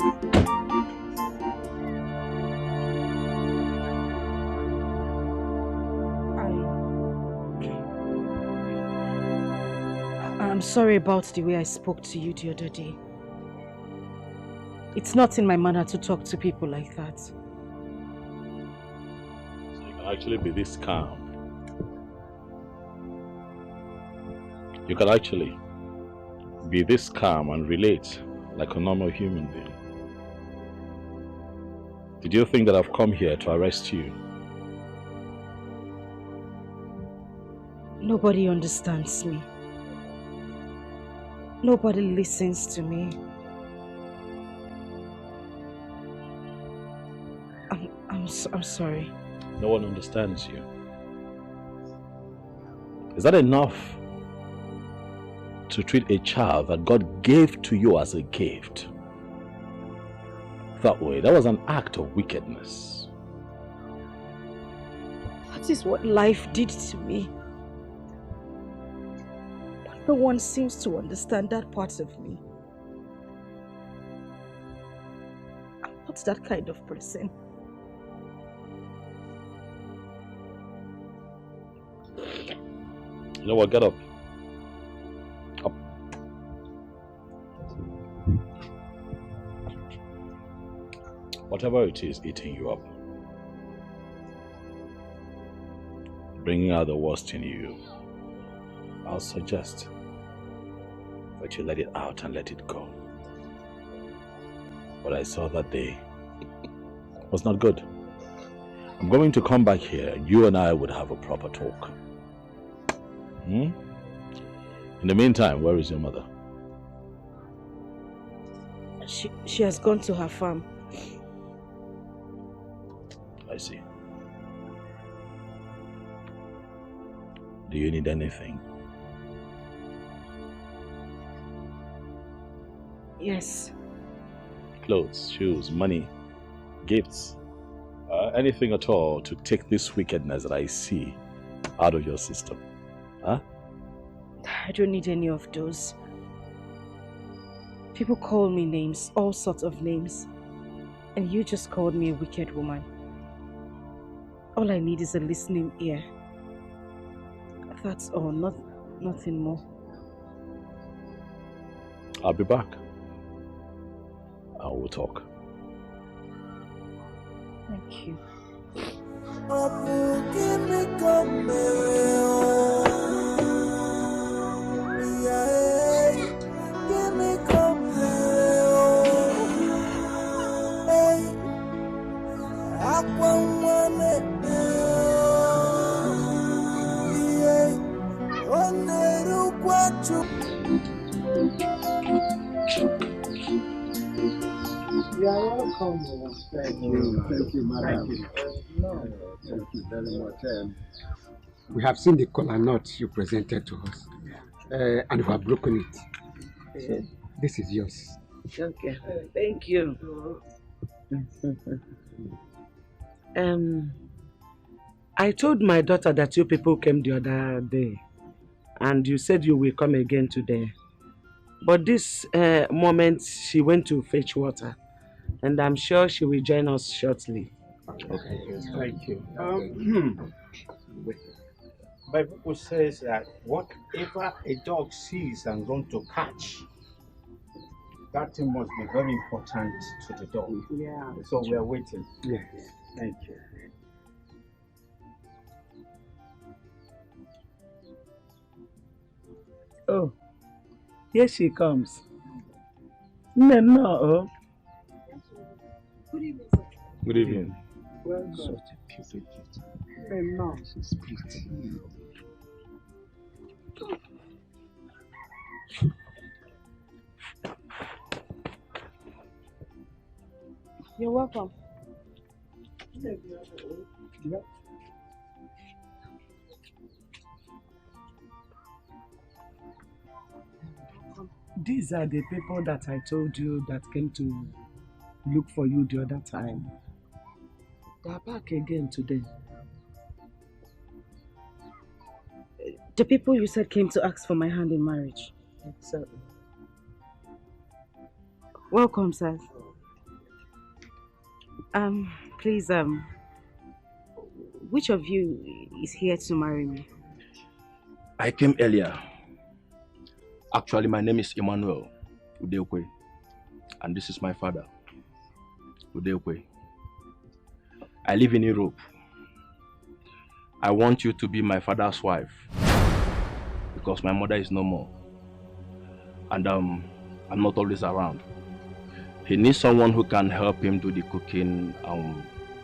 I'm sorry about the way I spoke to you the other day. It's not in my manner to talk to people like that. So you can actually be this calm. You can actually be this calm and relate like a normal human being. Did you think that I've come here to arrest you? Nobody understands me. Nobody listens to me. I'm sorry. No one understands you. Is that enough to treat a child that God gave to you as a gift that way? That was an act of wickedness. That is what life did to me. But no one seems to understand that part of me. I'm not that kind of person. You know what? Get up. Up. Whatever it is eating you up, bringing out the worst in you, I'll suggest that you let it out and let it go. What I saw that day was not good. I'm going to come back here. You and I would have a proper talk. In the meantime, where is your mother? She has gone to her farm. I see. Do you need anything? Yes. Clothes, shoes, money, gifts, anything at all to take this wickedness that I see out of your system. Huh? I don't need any of those. People call me names, all sorts of names. And you just called me a wicked woman. All I need is a listening ear. That's all, nothing more. I'll be back. I will talk. Thank you. You are welcome. Thank you. Thank you, madam. Thank you very much. We have seen the kola nut you presented to us, and we have broken it. So, this is yours. Okay, thank you. I told my daughter that you people came the other day, and you said you will come again today. But this moment, she went to fetch water, and I'm sure she will join us shortly. Okay, thank you. Bible says that whatever a dog sees and wants to catch, that thing must be very important to the dog. Yeah. So we are waiting. Yes. Thank you. Oh, here she comes. No. Good evening. Well, Such a beautiful gift. no. She's pretty. You're welcome. Yeah. These are the people that I told you that came to look for you the other time. They are back again today. The people you said came to ask for my hand in marriage. Exactly. Welcome, sir. Please, which of you is here to marry me? I came earlier. Actually, my name is Emmanuel Udeokwe, and this is my father, Udeokwe. I live in Europe. I want you to be my father's wife because my mother is no more, and I'm not always around. He needs someone who can help him do the cooking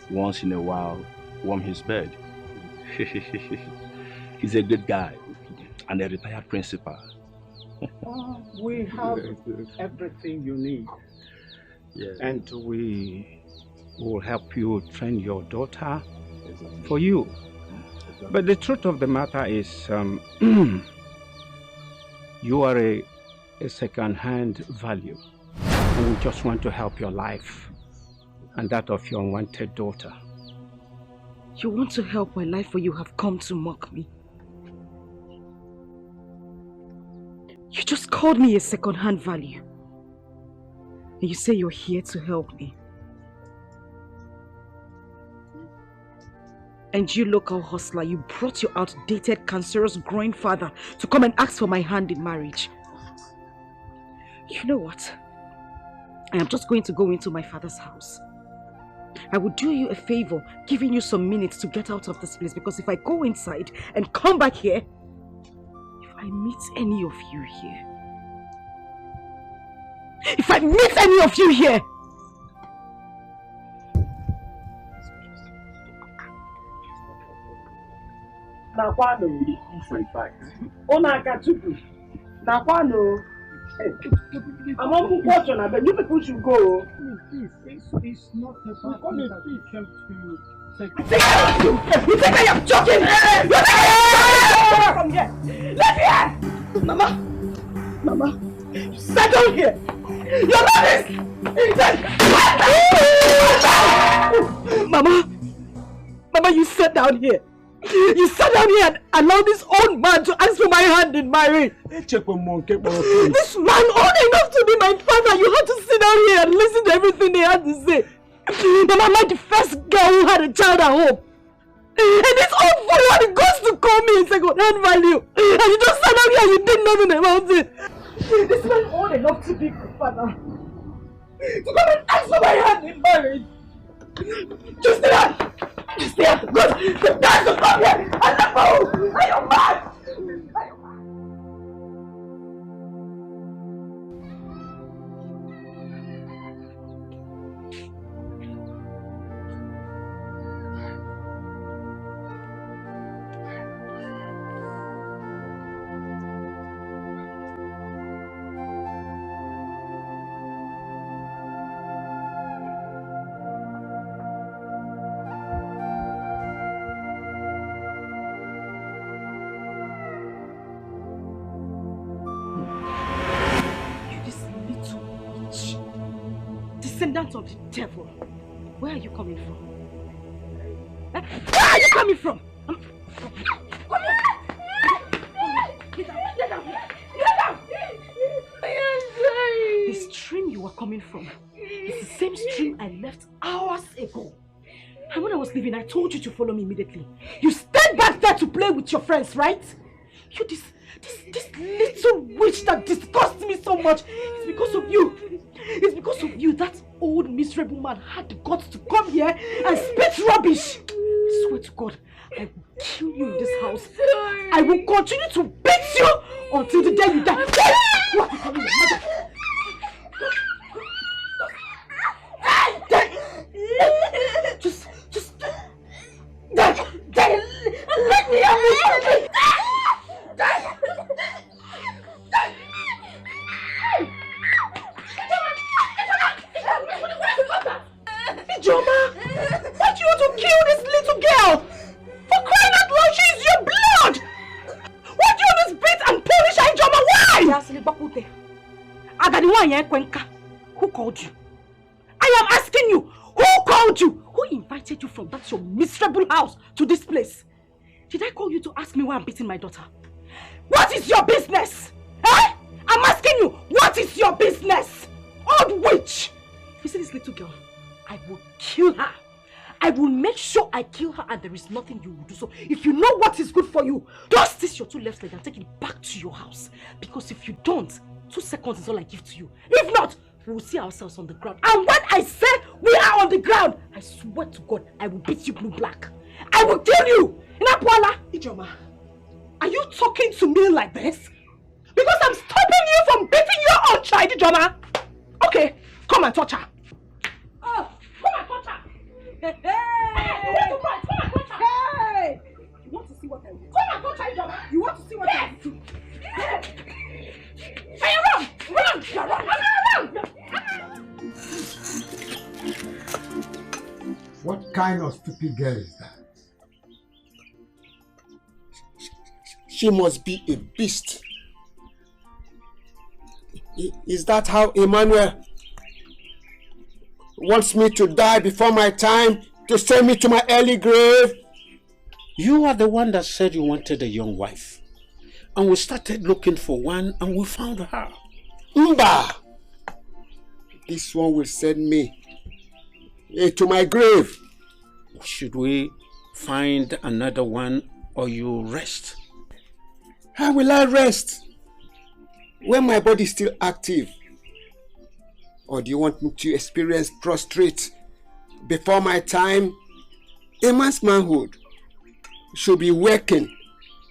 once in a while, warm his bed. He's a good guy and a retired principal. We have everything you need. Yes. And we will help you train your daughter for you. But the truth of the matter is, you are a second-hand value. And we just want to help your life and that of your unwanted daughter. You want to help my life, or you have come to mock me? You just called me a second-hand value. And you say you're here to help me. And you local hustler, you brought your outdated, cancerous grandfather to come and ask for my hand in marriage. You know what? I am just going to go into my father's house. I will do you a favor, giving you some minutes to get out of this place, because if I go inside and come back here, if I meet any of you here, I'm on watching, but you people should go. It's not the party that we came to take. You think I am joking? From here! Let me here! Mama, settle here! You're not this! Mama, you sit down here. You sat down here and allowed this old man to ask for my hand in marriage. This man old enough to be my father, you had to sit down here and listen to everything he had to say. Mama, I'm not the first girl who had a child at home. And this old fool one goes to call me a second-hand value. And you just sat down here and you did nothing about it. This man old enough to be my father. To come and ask for my hand in marriage. Just sit down. Stay out. Good. The guys will come here. I love you. Are you mad? Descendant of the devil. Where are you coming from? Where are you coming from? Get down. The stream you were coming from is the same stream I left hours ago. And when I was leaving, I told you to follow me immediately. You stayed back there to play with your friends, right? You this little witch that disgusts me so much. It's because of you. It's because of you that old miserable man had the guts to come here and spit rubbish. I swear to God, I will kill you in this house. I will continue to beat you until the day you die. Who are you calling your mother? Just let me out. Ijoma, why do you want to kill this little girl? For crying out loud, she is your blood! Why do you always beat and punish her, Ijoma? Why? Who called you? I am asking you, who called you? Who invited you from that your miserable house to this place? Did I call you to ask me why I'm beating my daughter? What is your business? Eh? I'm asking you, what is your business? Old witch! You see this little girl? I will kill her. I will make sure I kill her and there is nothing you will do. So if you know what is good for you, dust this your 2 left legs and take it back to your house. Because if you don't, 2 seconds is all I give to you. If not, we will see ourselves on the ground. And when I say we are on the ground, I swear to God, I will beat you blue black. I will kill you. Inapuala, Ijoma, are you talking to me like this? Because I'm stopping you from beating your own child, Ijoma. Okay, come and touch her. Oh, come and touch her. Hey! You want to fight? Come and touch her. Hey! You want to see what I do? Come and touch her, Ijoma. You want to see what I do? Hey, run! Run! Run! What kind of stupid girl is that? She must be a beast. Is that how Emmanuel wants me to die before my time, to send me to my early grave? You are the one that said you wanted a young wife. And we started looking for one and we found her. Mba! This one will send me to my grave. Should we find another one or you rest? How will I rest when my body is still active? Or do you want me to experience prostrate before my time? A man's manhood should be working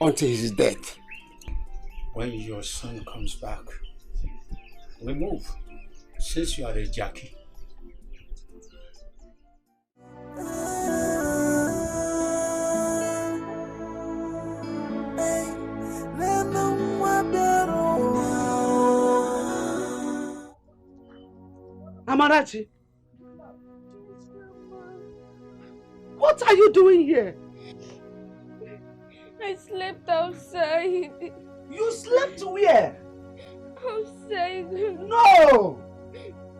until his death. When your son comes back, we move, since you are a Jackie. Amarachi, what are you doing here? I slept outside. You slept where? Outside. No!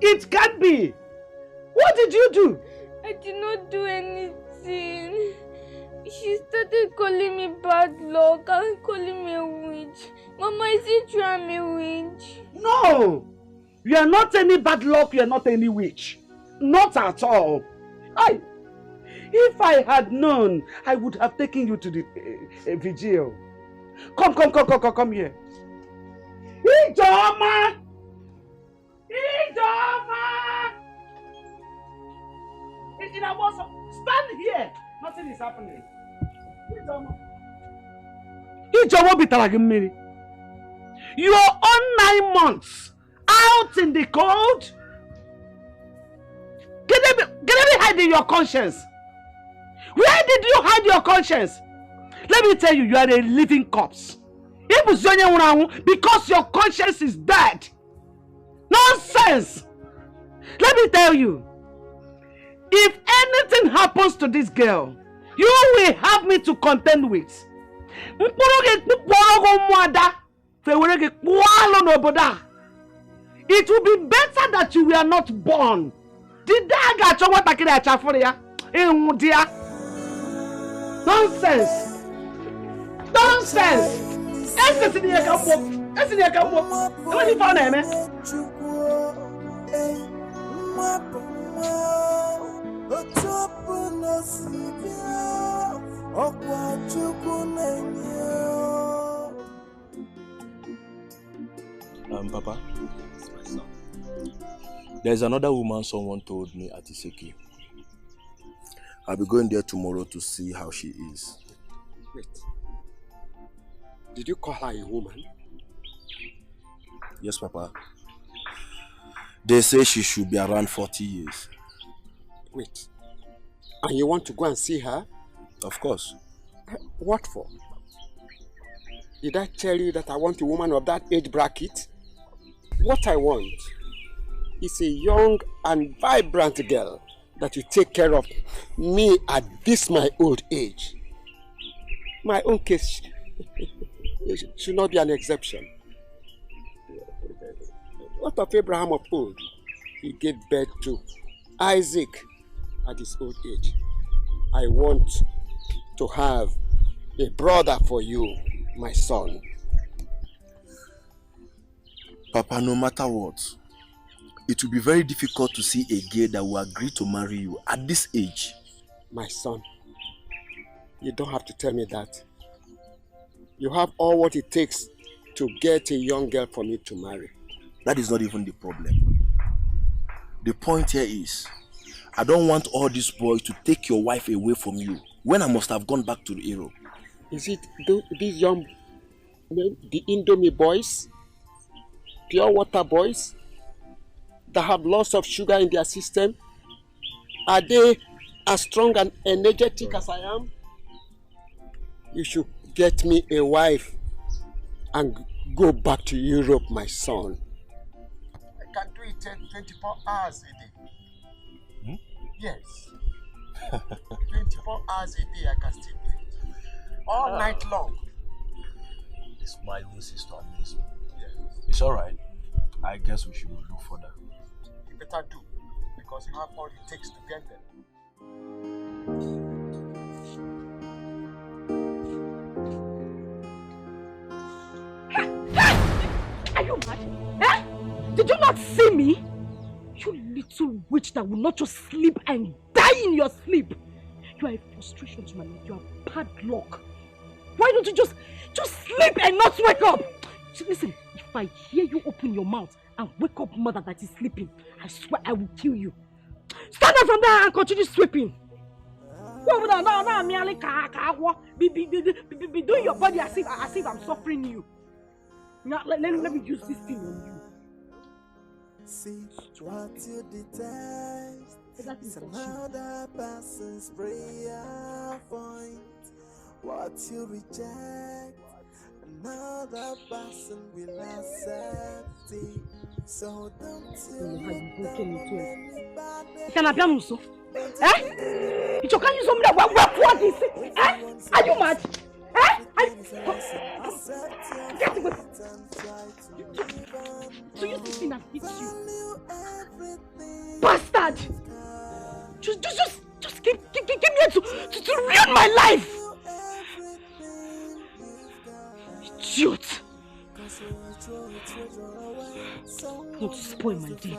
It can't be! What did you do? I did not do anything. She started calling me bad luck and calling me a witch. Mama, is it true I'm a witch? No! You are not any bad luck, you are not any witch. Not at all. If I had known, I would have taken you to the vigil. Come here. Ijoma! Stand here. Nothing is happening. Ijoma bitara gị mmiri. You are on 9 months. Out in the cold? Get me hiding your conscience. Where did you hide your conscience? Let me tell you, you are a living corpse. Because your conscience is dead. Nonsense! Let me tell you, if anything happens to this girl, you will have me to contend with. It will be better that you were not born. Nonsense! Nonsense! Papa, there's another woman someone told me at Iseki. I'll be going there tomorrow to see how she is. Wait. Did you call her a woman? Yes, Papa. They say she should be around 40 years. Wait. And you want to go and see her? Of course. What for? Did I tell you that I want a woman of that age bracket? What I want is a young and vibrant girl that will take care of me at this my old age. My own case should not be an exception. What of Abraham of old? He gave birth to Isaac at his old age. I want to have a brother for you, my son. Papa, no matter what, it will be very difficult to see a girl that will agree to marry you at this age. My son, you don't have to tell me that. You have all what it takes to get a young girl for me to marry. That is not even the problem. The point here is, I don't want all these boys to take your wife away from you when I must have gone back to Europe. Is it these young men, the Indomie boys, pure water boys, that have lots of sugar in their system? Are they as strong and energetic as I am? You should get me a wife and go back to Europe, my son. I can do it 24 hours a day. Yes. 24 hours a day I can still do it. All night long. This my own sister amazes me. Yes. It's alright. I guess we should look further. You better do, because you have all it takes to get them. Are you mad? Eh? Did you not see me? You little witch that will not just sleep and die in your sleep. You are a frustration to my life. You are bad luck. Why don't you just sleep and not wake up? Listen, if I hear you open your mouth and wake up mother that is sleeping, I swear I will kill you. Stand up from there and continue sweeping. Be doing your body as if I'm suffering you. Now, let me use this thing on you. See what you detest. It's another person's prayer point. What you reject, another person will accept it. So don't you let anybody. Can I be a so? Eh? You can't use something what is it? Eh? Are you mad? Eh? Get away. So you this thing has hit you, bastard! Just give me here to ruin my life. Idiot! Want to spoil my day.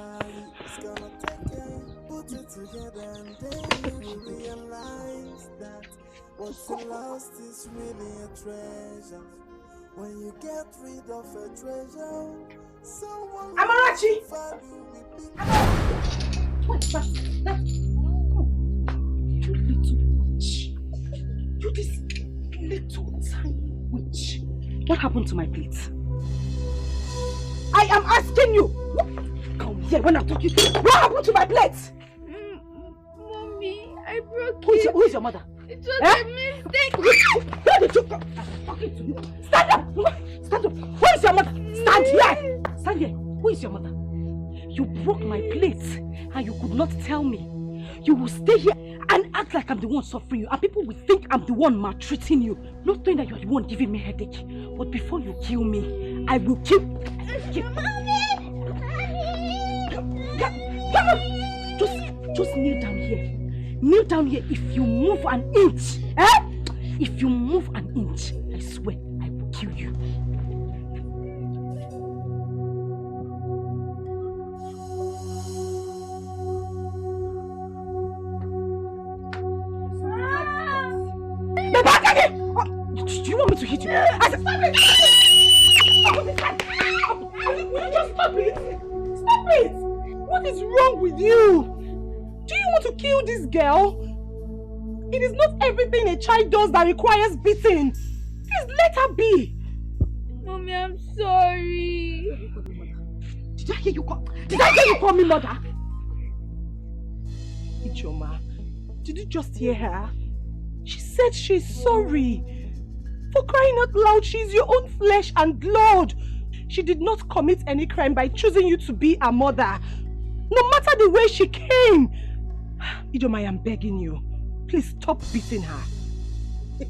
Put it together and then you realize that what you lost is really a treasure. When you get rid of a treasure, someone Amarachi! What's that? You little witch. You this little tiny witch. What happened to my plate? I am asking you. Come here when I'm talking to you. What happened to my plate? Mommy, I broke it. Who is your mother? It was a mistake. Where did you come? I'm talking to you. Stand up! Stand up! Who is your mother? Stand here! Stand here! Who is your mother? You broke my plate and you could not tell me. You will stay here and act like I'm the one suffering you, and people will think I'm the one maltreating you, not knowing that you are the one giving me headache. But before you kill me, I will kill. Mommy! Come on! Just kneel down here. Kneel down here. If you move an inch, if you move an inch, I swear I will kill you. Do you want me to hit you? I said stop it! Just stop it! Stop it! What is wrong with you? Do you want to kill this girl? It is not everything a child does that requires beating. Please let her be. Mommy, I'm sorry. Did I hear you call me mother? Ichoma, did you just hear her? She said she's sorry. For crying out loud, she's your own flesh and blood. She did not commit any crime by choosing you to be a mother. No matter the way she came. Ichoma, I am begging you. Please stop beating her.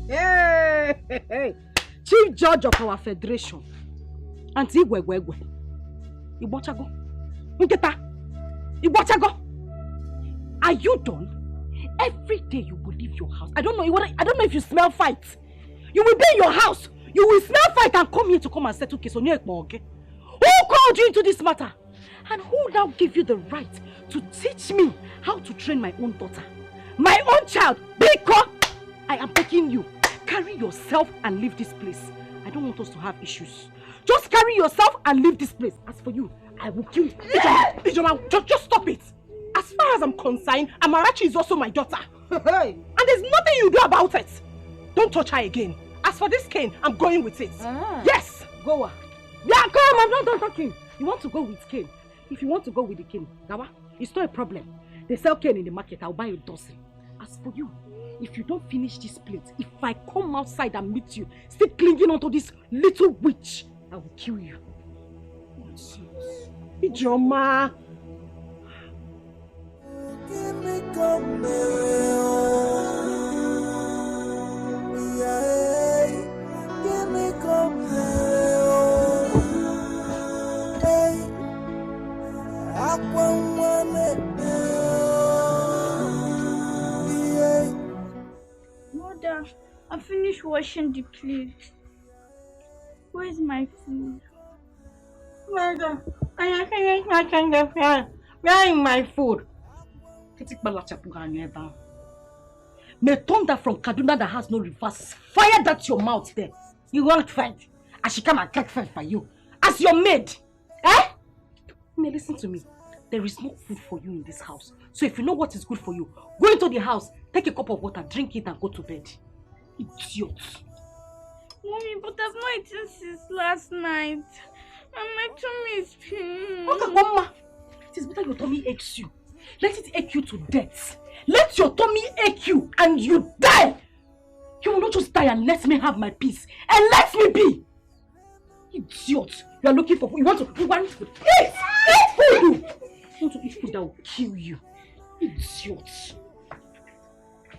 Hey. Chief Judge of our Federation. Auntie Wegwegwe. Ibochago. Nketa. Ibochago. Are you done? Every day you will leave your house. I don't know if you smell fight. You will be in your house. You will smell fight and come here to come and settle case on your okay? Who called you into this matter? And who Who now gave you the right to teach me how to train my own daughter? My own child, Biko! I am begging you, carry yourself and leave this place. I don't want us to have issues. Just carry yourself and leave this place. As for you, I will kill you. Ijoma, just stop it. As far as I'm concerned, Amarachi is also my daughter. And there's nothing you do about it. Don't touch her again. As for this cane, I'm going with it. Yes! Go. Yeah, come, I'm not done talking. You want to go with cane? If you want to go with the cane, Gawa, it's not a problem. They sell cane in the market, I'll buy a dozen. As for you, if you don't finish this plate, if I come outside and meet you, still clinging onto this little witch, I will kill you. Ijoma! Mother, I finished washing the plate. Where's my food? Mother, I finished watching the film. Where is my food? May thunder from Kaduna that has no reverse fire that your mouth there. You won't fight. I should come and take fight for you. As your maid. Eh? May listen to me. There is no food for you in this house. So if you know what is good for you, go into the house, take a cup of water, drink it and go to bed. Idiot. Mommy, but I've not eaten since last night. And my tummy is paining. Okay, Mama. It is better your tummy aches you. Let it ache you to death. Let your tummy ache you and you die. You will not just die and let me have my peace. And let me be. Idiot. You are looking for food. You want food. Eat! Eat food! You want to eat food that will kill you. Idiot.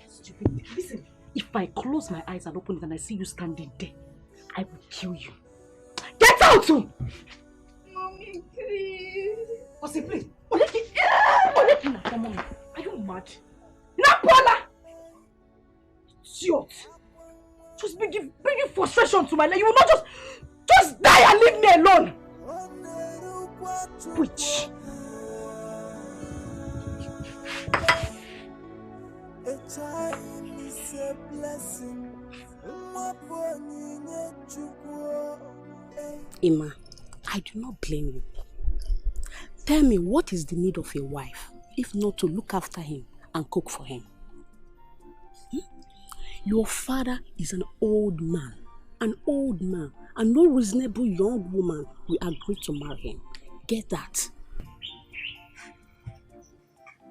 Stupid. Listen, if I close my eyes and open it and I see you standing there, I will kill you. Get out! Mommy, please. What's it, please? Are you mad? Napola! Idiot! Just bringing frustration to my life. You will not just die and leave me alone! Witch! A child is a blessing. Emma, I do not blame you. Tell me, what is the need of a wife, if not to look after him and cook for him? Your father is an old man, and no reasonable young woman will agree to marry him. Get that?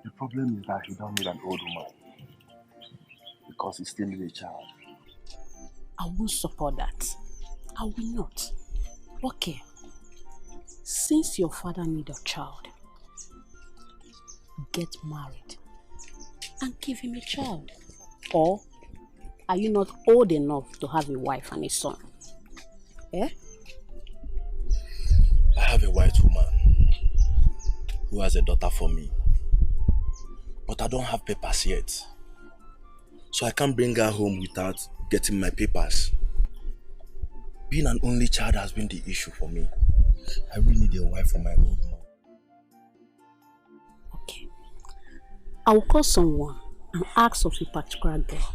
The problem is that he don't need an old woman because he still needs a child. I won't support that. I will not. Okay. Since your father needs a child, get married and give him a child. Or are you not old enough to have a wife and a son? Eh? I have a white woman who has a daughter for me. But I don't have papers yet. So I can't bring her home without getting my papers. Being an only child has been the issue for me. I really need a wife for my old mom. Okay. I will call someone and ask of a particular girl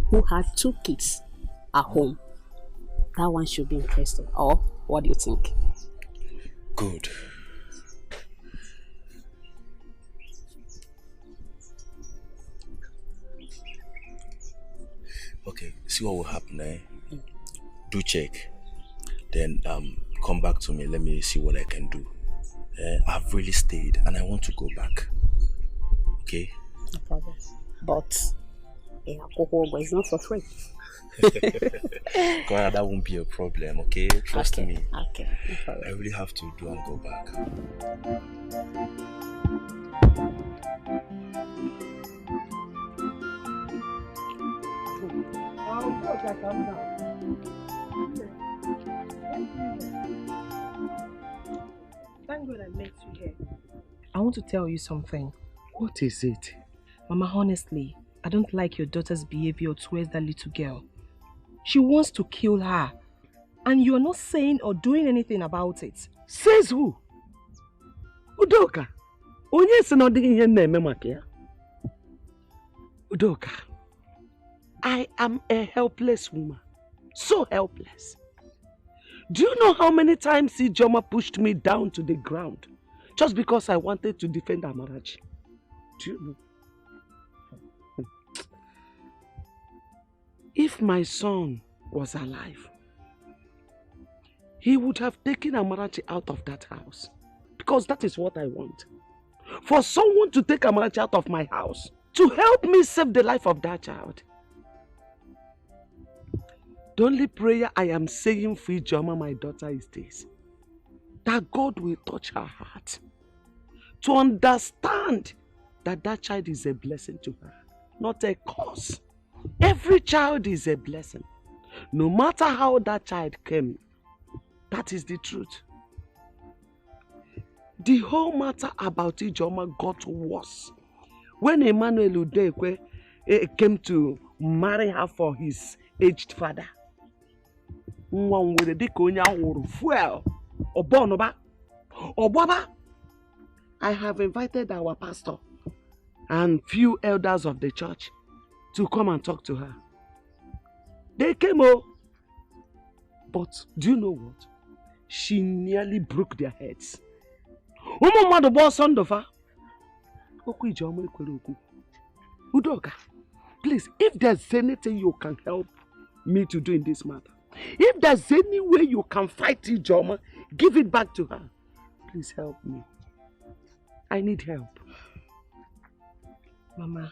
who had 2 kids at home. That one should be interested. Or what do you think? Good. Okay, see what will happen, eh? Do check. Then come back to me. Let me see what I can do. I've really stayed and I want to go back. Okay? No problem. But it's not for free. God, that won't be a problem, okay? Trust me. Okay, no problem. I really have to do and go back. Thank God I met you here. I want to tell you something. What is it? Mama, honestly, I don't like your daughter's behavior towards that little girl. She wants to kill her. And you are not saying or doing anything about it. Says who? Udoka, onye si na ọ dịghị ihe na-eme maka ya? Udoka, I am a helpless woman. So helpless. Do you know how many times Ijoma pushed me down to the ground just because I wanted to defend Amarachi? Do you know? If my son was alive, he would have taken Amarachi out of that house. Because that is what I want. For someone to take Amarachi out of my house to help me save the life of that child. The only prayer I am saying for Ijoma, my daughter, is this: that God will touch her heart to understand that that child is a blessing to her, not a curse. Every child is a blessing. No matter how that child came, that is the truth. The whole matter about Ijoma got worse when Emmanuel Udekwe came to marry her for his aged father. Fuel. I have invited our pastor and few elders of the church to come and talk to her. They came over. But do you know what? She nearly broke their heads. Udoka, please, if there's anything you can help me to do in this matter, if there's any way you can fight Ijoma, give it back to her. Please help me. I need help. Mama,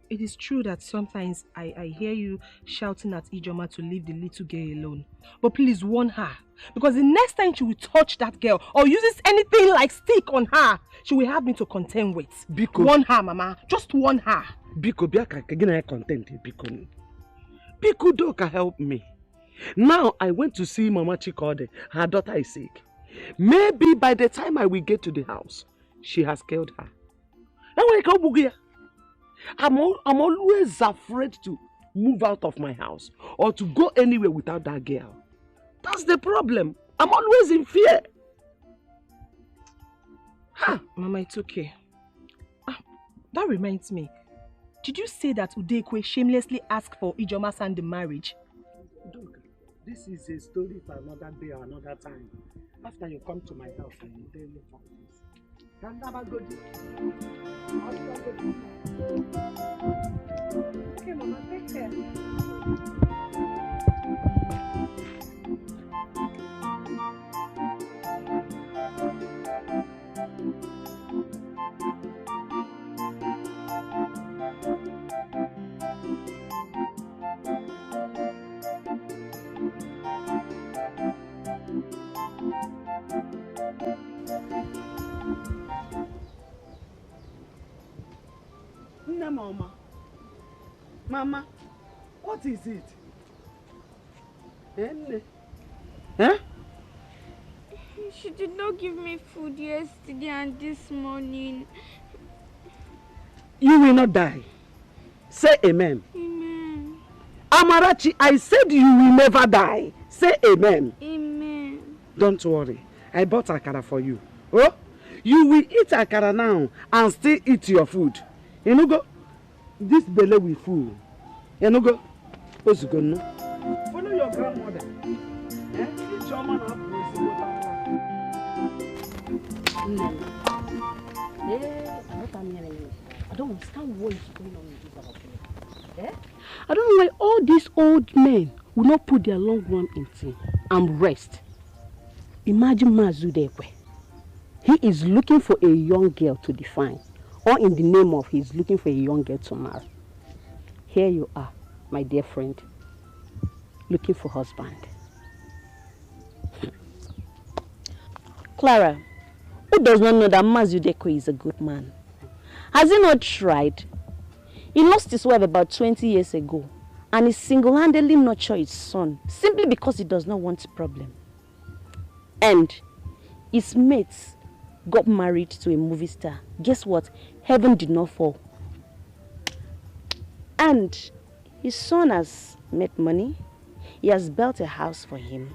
it is true that sometimes I hear you shouting at Ijoma to leave the little girl alone. But please warn her. Because the next time she will touch that girl or uses anything like stick on her, she will have me to contend with. Biko. Warn her, Mama. Just warn her. Biko, Biko Doka, help me. Now I went to see Mama Chikode. Her daughter is sick. Maybe by the time I will get to the house, she has killed her. I'm always afraid to move out of my house or to go anywhere without that girl. That's the problem. I'm always in fear. Huh. Mama, it's okay. That reminds me. Did you say that Udekwe shamelessly asked for Ijoma's hand in marriage? Look, this is a story for another day or another time. After you come to my house and you tell me for this. Can never go there. Okay, Mama, take care. Mama. Mama, what is it? Huh? She did not give me food yesterday and this morning. You will not die. Say amen. Amen. Amarachi, I said you will never die. Say amen. Amen. Don't worry. I bought akara for you. Oh? You will eat akara now and still eat your food. You know go? This belly will full. You know go? What's going on? Follow your grandmother. Eat your man up. I don't understand what is going on in this house. I don't know why all these old men will not put their long one in tea and rest. Imagine Mazudekwe. He is looking for a young girl to define, or in the name of he's looking for a young girl to marry. Here you are, my dear friend, looking for husband. Clara, who does not know that Mazudekwe is a good man? Has he not tried? He lost his wife about 20 years ago and he single-handedly nurtured his son simply because he does not want a problem. And his mates got married to a movie star. Guess what? Heaven did not fall. And his son has made money. He has built a house for him.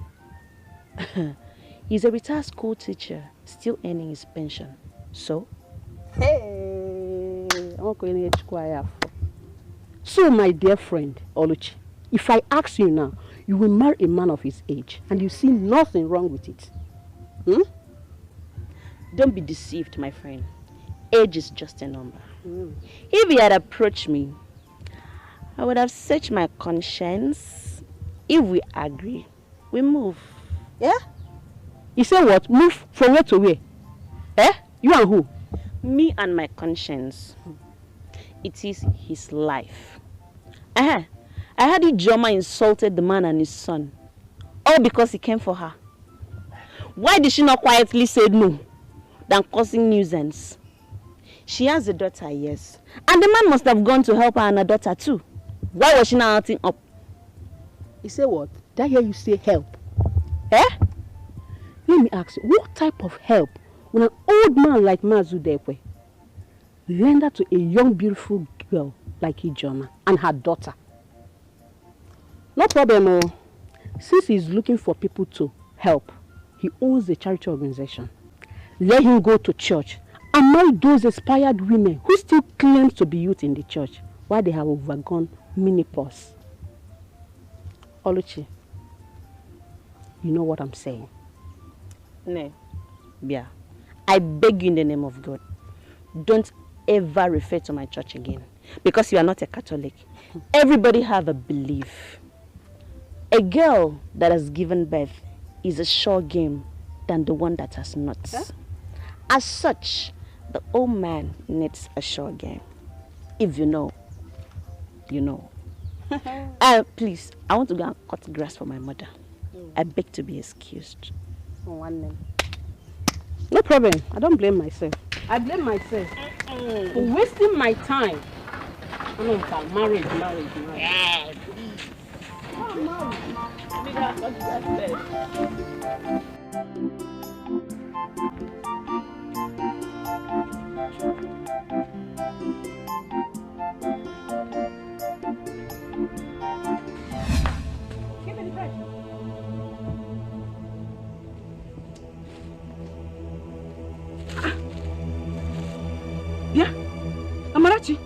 He's a retired school teacher, still earning his pension. So? Hey, so my dear friend, Oluchi, if I ask you now, you will marry a man of his age and you see nothing wrong with it. Hmm? Don't be deceived, my friend. Age is just a number. If he had approached me, I would have searched my conscience. If we agree, we move. Yeah? You say what? Move from where to where? Eh? You and who? Me and my conscience. It is his life. I heard Ijoma insulted the man and his son. All because he came for her. Why did she not quietly say no than causing nuisance? She has a daughter, yes. And the man must have gone to help her and her daughter too. Why was she not acting up? You say what? Did I hear you say help? Eh? Let me ask you, what type of help will an old man like Mazudekwe render to a young beautiful girl like Ijoma and her daughter? No problem, oh. Since he's looking for people to help, he owns a charity organization. Let him go to church and marry those inspired women who still claim to be youth in the church while they have overgone menopause. Oluchi, you know what I'm saying? No. Yeah. I beg you in the name of God, don't ever refer to my church again. Because you are not a Catholic. Everybody have a belief. A girl that has given birth is a sure game than the one that has not. Huh? As such, the old man needs a sure game. If you know, you know. Please, I want to go and cut grass for my mother. I beg to be excused. No problem. I don't blame myself. I blame myself for wasting my time. I know I'm married. Yeah, please. I'm married. We got cut grass first. Give me the bread. Yeah, Amarachi.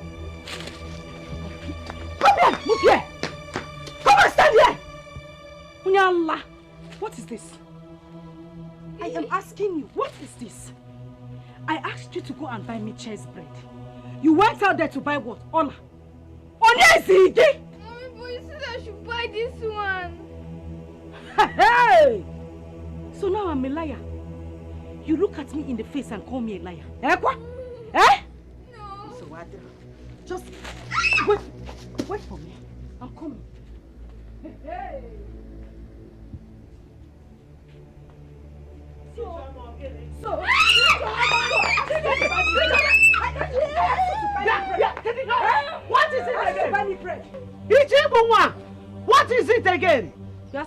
Come here, move here. Come and stand here. Unyala, what is this? I am asking you, what is this? I asked you to go and buy me cheese bread. You went out there to buy what? Ola. Onya is it? Mommy, but you said I should buy this one. Hey! So now I'm a liar. You look at me in the face and call me a liar. Eh, what? Eh? No. So what? Just wait for me. I'm coming. Hey! What is it again? What is it again?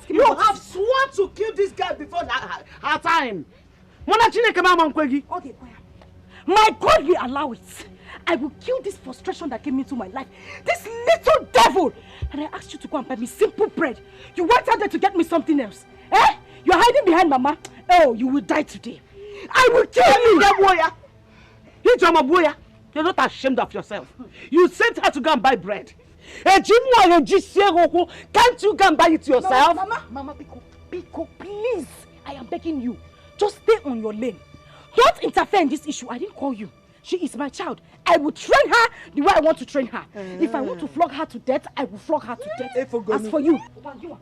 You have sworn to kill this girl before her time. Okay, my God will allow it. I will kill this frustration that came into my life. This little devil. And I asked you to go and buy me simple bread. You went out there to get me something else. Eh? You're hiding behind Mama. Oh, you will die today. I will kill you. You're not ashamed of yourself. You sent her to go and buy bread. Can't you go and buy it yourself? Mama, Biko, please. I am begging you. Just stay on your lane. Don't interfere in this issue. I didn't call you. She is my child. I will train her the way I want to train her. If I want to flog her to death, I will flog her to death. As for you, Mama, you are.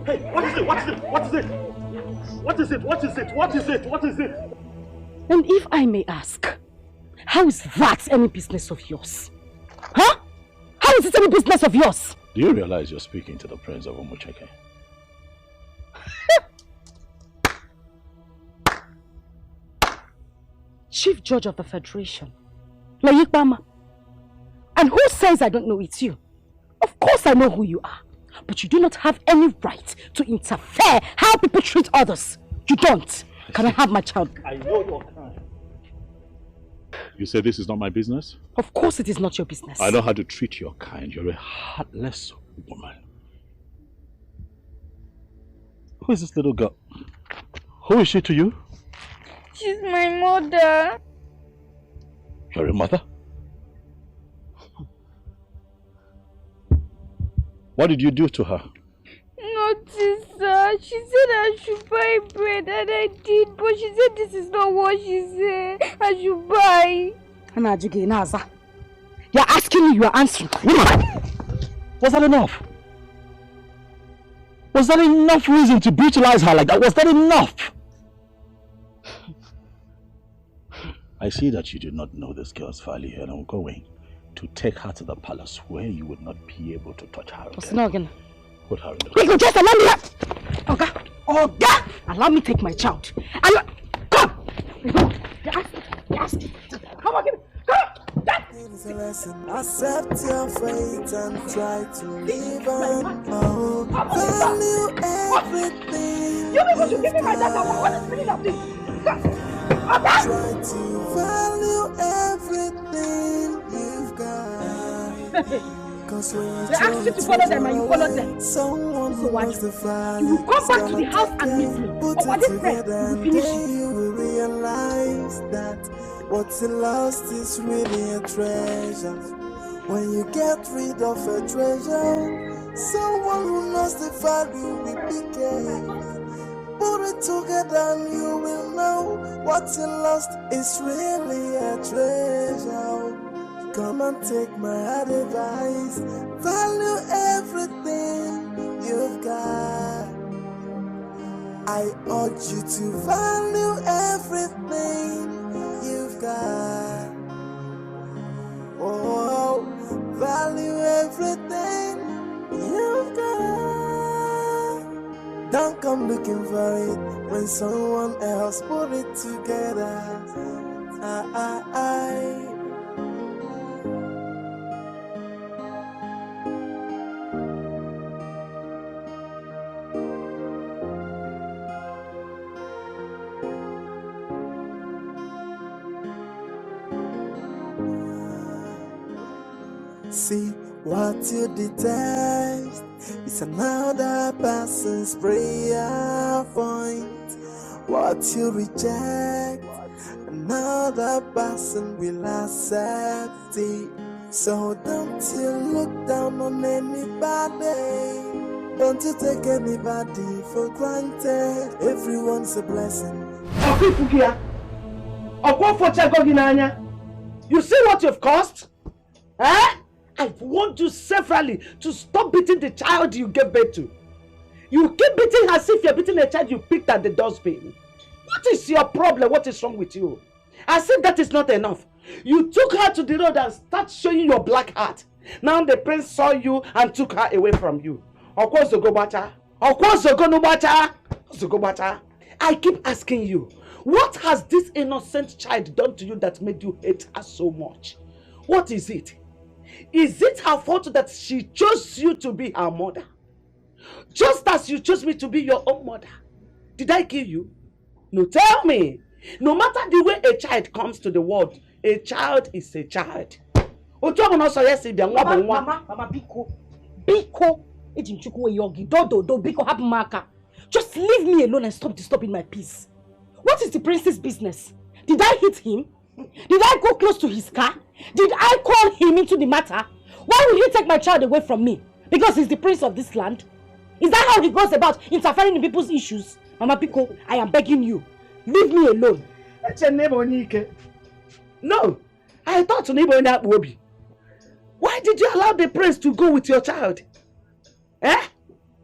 Hey, what is it? What is it? What is it? What is it? What is it? What is it? What is it? And if I may ask, how is that any business of yours? Huh? How is it any business of yours? Do you realize you're speaking to the Prince of Umucheke? Chief Judge of the Federation, Layikbama. And who says I don't know it's you? Of course I know who you are. But you do not have any right to interfere how people treat others. You don't. Can I have my child? I know your kind. You say this is not my business? Of course it is not your business. I know how to treat your kind. You're a heartless woman. Who is this little girl? Who is she to you? She's my mother. You're a mother? What did you do to her? Nothing, sir. She said I should buy bread and I did, but she said this is not what she said. I should buy. You're asking me, you are answering. Was that enough? Was that enough reason to brutalize her like that? Was that enough? I see that you do not know this girl's value, and I'm going to take her to the palace where you would not be able to touch her again. Put her in the Wait, just allow me. Oga, allow me take my child. Come. Yes. Come on, give me. It's a lesson. Accept your fate and try to live on. Value everything. You people should give me my data. What is the meaning of this? Try to value everything you've got. Cause when they ask you to follow them and you follow them. Someone so what? the You will come back to the house and meet me. Put what it is friend? together You will finish and you will realize that what's lost is really a treasure. When you get rid of a treasure, someone who knows the value will be careful. Put it together and you will know what's lost is really a treasure. Come and take my advice. Value everything you've got. I urge you to value everything you've got. Oh, value everything you've got. Don't come looking for it when someone else put it together. See what you detest, it's another person's prayer point. What you reject, another person will accept it. So don't you look down on anybody. Don't you take anybody for granted. Everyone's a blessing. You see what you've caused? Eh? I've warned you severally to stop beating the child you gave birth to. You keep beating her as if you're beating a child you picked at the dustbin. What is your problem? What is wrong with you? As if that is not enough. You took her to the road and started showing your black heart. Now the prince saw you and took her away from you. I keep asking you, what has this innocent child done to you that made you hate her so much? What is it? Is it her fault that she chose you to be her mother? Just as you chose me to be your own mother. Did I kill you? No, tell me. No matter the way a child comes to the world, a child is a child. Mama, Biko. Just leave me alone and stop disturbing my peace. What is the prince's business? Did I hit him? Did I go close to his car? Did I call him into the matter? Why will he take my child away from me? Because he's the prince of this land? Is that how he goes about interfering in people's issues? Mama Pico, I am begging you. Leave me alone. No, I thought Wobi. Why did you allow the prince to go with your child? Eh?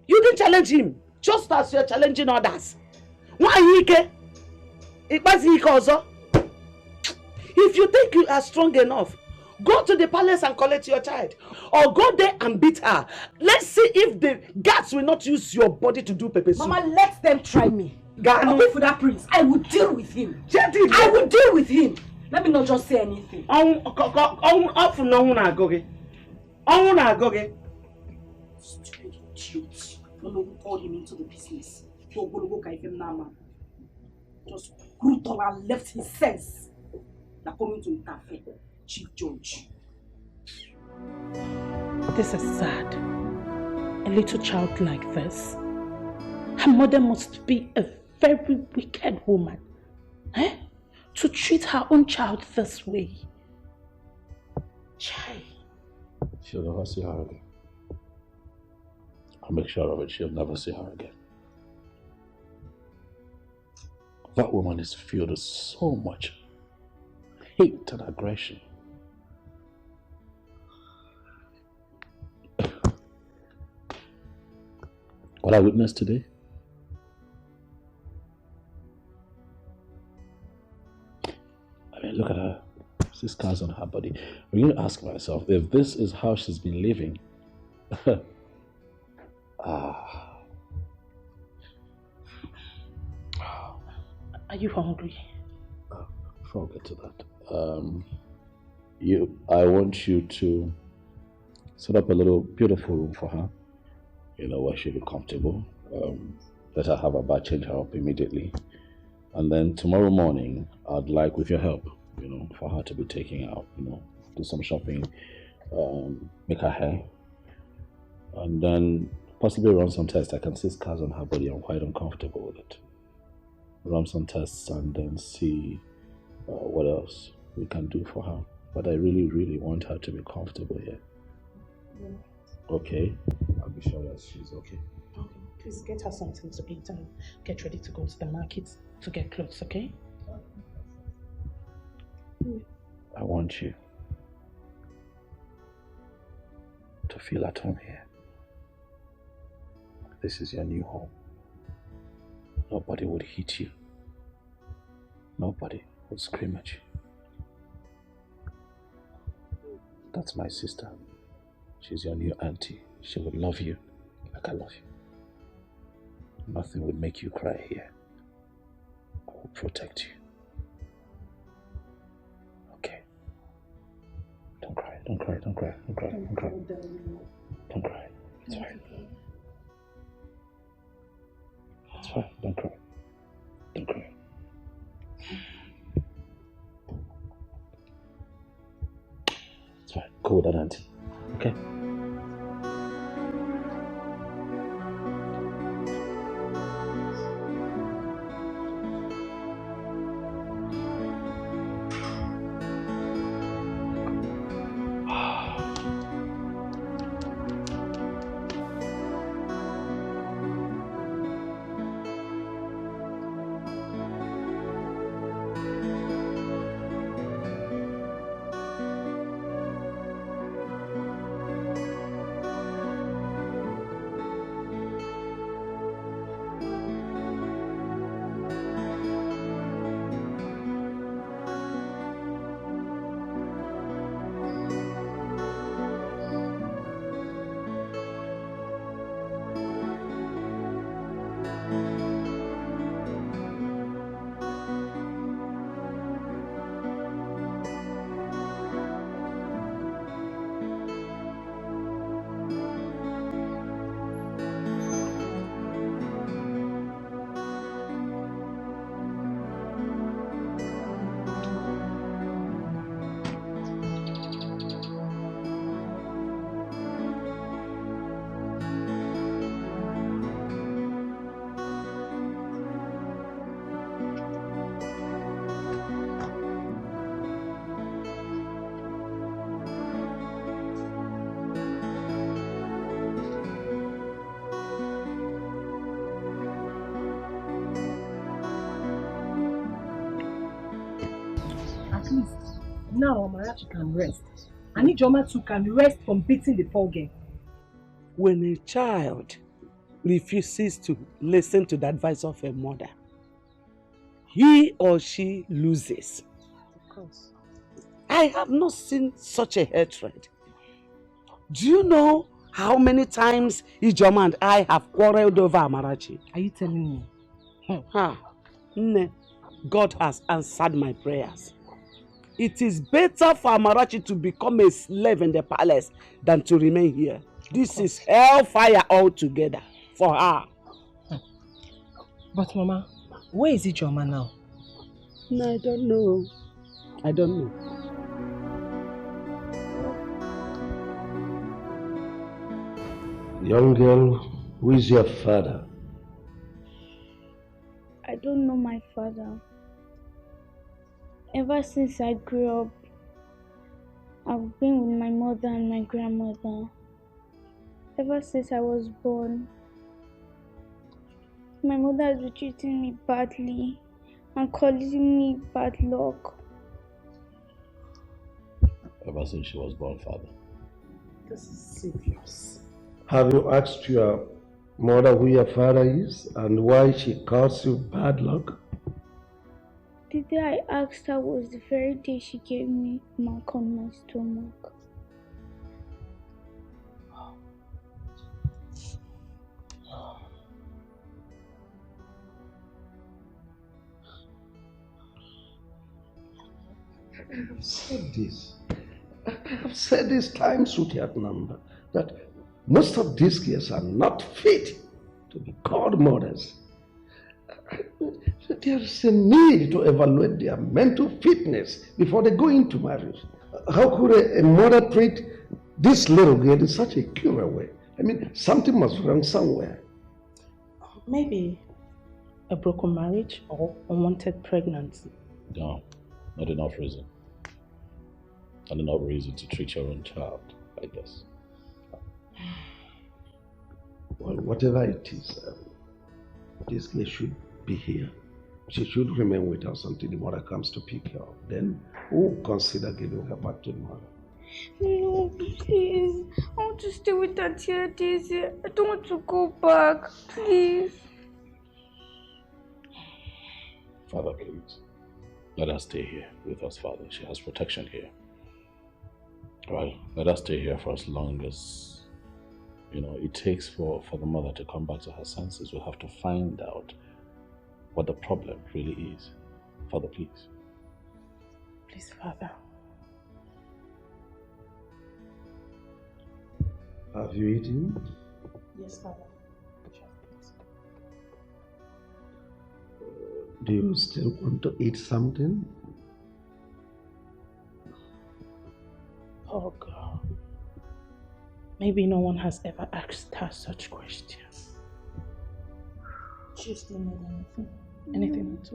You didn't challenge him. just as you're challenging others. Why Ike? If you think you are strong enough, go to the palace and collect your child. Or go there and beat her. Let's see if the guards will not use your body to do pepper soup. Mama, let them try me. I'll wait for that prince. I will deal with him. I will deal with him. Let me not just say anything. Stupid idiot. No, who called him into the business. Just brutal and left his sense. Now coming to interfere. Chief Judge. This is sad. A little child like this. Her mother must be a very wicked woman. Eh? To treat her own child this way. Chai. She'll never see her again. I'll make sure of it. She'll never see her again. That woman is filled with so much hate and aggression. What I witnessed today? I mean, look at her. See scars on her body. I'm going to ask myself, if this is how she's been living, Are you hungry? Before I get to that, I want you to set up a little beautiful room for her, where she'll be comfortable. Let her have a bath, change her up immediately. And then tomorrow morning, I'd like, with your help, for her to be taking out, do some shopping, make her hair, and then possibly run some tests. I can see scars on her body. I'm quite uncomfortable with it. Run some tests and then see what else we can do for her. But I really, really want her to be comfortable here. Yeah. Okay? I'll be sure that she's okay. Okay. Please get her something to eat and get ready to go to the market to get clothes, okay? I want you to feel at home here. This is your new home. Nobody would hit you. Nobody would scream at you. That's my sister. She's your new auntie. She would love you like I love you. Nothing would make you cry here. I will protect you. Okay? Don't cry, don't cry, don't cry, don't cry, don't cry. Don't cry. It's fine. It's fine, don't cry. Don't cry. It's fine. Go with that auntie. Okay? Now Amarachi can rest. And Ijoma too can rest from beating the poor girl. When a child refuses to listen to the advice of her mother, he or she loses. Of course. I have not seen such a hatred. Do you know how many times Ijoma and I have quarreled over Amarachi? Are you telling me? Ne, God has answered my prayers. It is better for Amarachi to become a slave in the palace than to remain here. This is hellfire altogether for her. But Mama, where is Ijoma now? No, I don't know. I don't know. Young girl, who is your father? I don't know my father. Ever since I grew up, I've been with my mother and my grandmother. Ever since I was born, my mother has been treating me badly and calling me bad luck. Ever since she was born, father. This is serious. Have you asked your mother who your father is and why she calls you bad luck? The day I asked her was the very day she gave me mark on my stomach. I have said this. I have said this times without number that most of these girls are not fit to be called mothers. There is a need to evaluate their mental fitness before they go into marriage. How could a mother treat this little girl in such a cruel way? I mean, something must be wrong somewhere. Maybe a broken marriage or unwanted pregnancy. No, not enough reason. Not enough reason to treat your own child like this. Well, whatever it is, this girl should be here. She should remain with us until the mother comes to pick her up. Then we'll consider giving her back to the mother. No, please. I want to stay with Auntie Daisy. I don't want to go back. Please. Father, please. Let her stay here with us, Father. She has protection here. Right? Let her stay here for as long as, it takes for the mother to come back to her senses. We'll have to find out what the problem really is. Father, please. Please, Father. Have you eaten? Yes, Father. Do you still want to eat something? Oh, God. Maybe no one has ever asked her such questions. She's still not anything. Anything at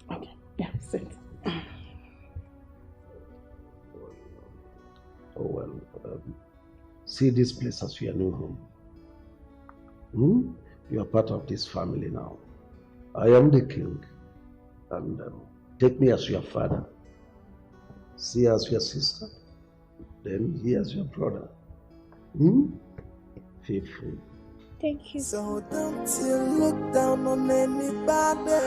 all. Okay, yeah, sit. Oh, well, see this place as your new home. You are part of this family now. I am the king, and take me as your father. See as your sister, then he as your brother. Feel free. Thank you. So don't you look down on anybody.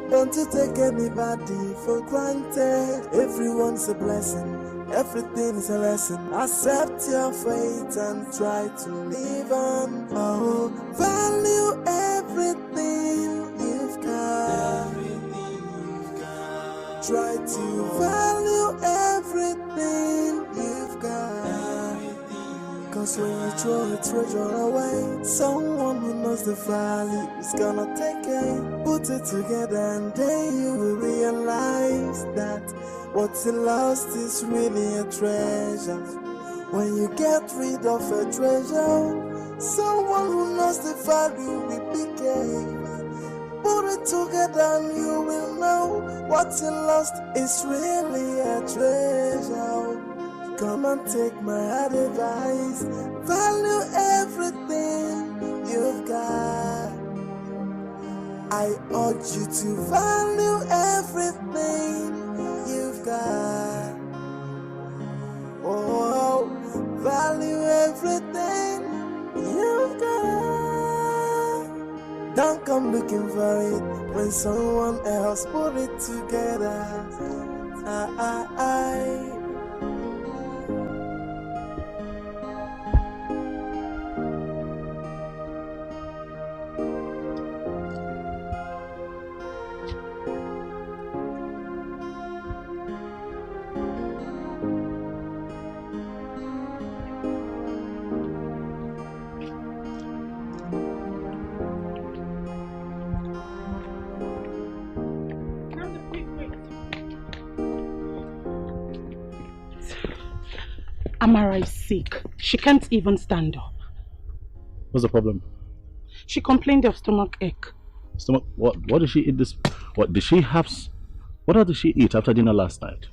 Don't you take anybody for granted. Everyone's a blessing. Everything is a lesson. Accept your fate and try to live on. Oh, value everything you've got. Try to value everything you've got. Cause when you throw a treasure away, someone who knows the value is gonna take it. Put it together and then you will realize that what's lost is really a treasure. When you get rid of a treasure, someone who knows the value will pick it. Put it together and you will know what's lost is really a treasure. Come and take my advice. Value everything you've got. I urge you to value everything you've got. Oh, value everything you've got. Don't come looking for it when someone else put it together. Amara is sick. She can't even stand up. What's the problem? She complained of stomach ache. Stomach? What did she eat this? What did she have? What did she eat after dinner last night?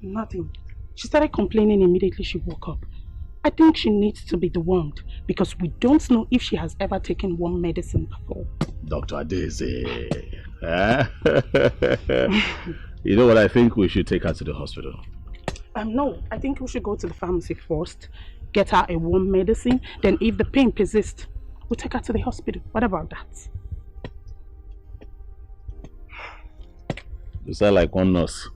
Nothing. She started complaining immediately she woke up. I think she needs to be dewormed because we don't know if she has ever taken worm medicine before. Dr. Adeze. You know what? I think we should take her to the hospital. No, I think we should go to the pharmacy first, get her a worm medicine, then if the pain persists, we'll take her to the hospital. What about that? You sound like one nurse.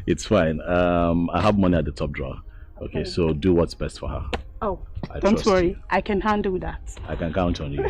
It's fine. I have money at the top drawer. Okay, so do what's best for her. Oh, I don't trust worry. you. I can handle that. I can count on you.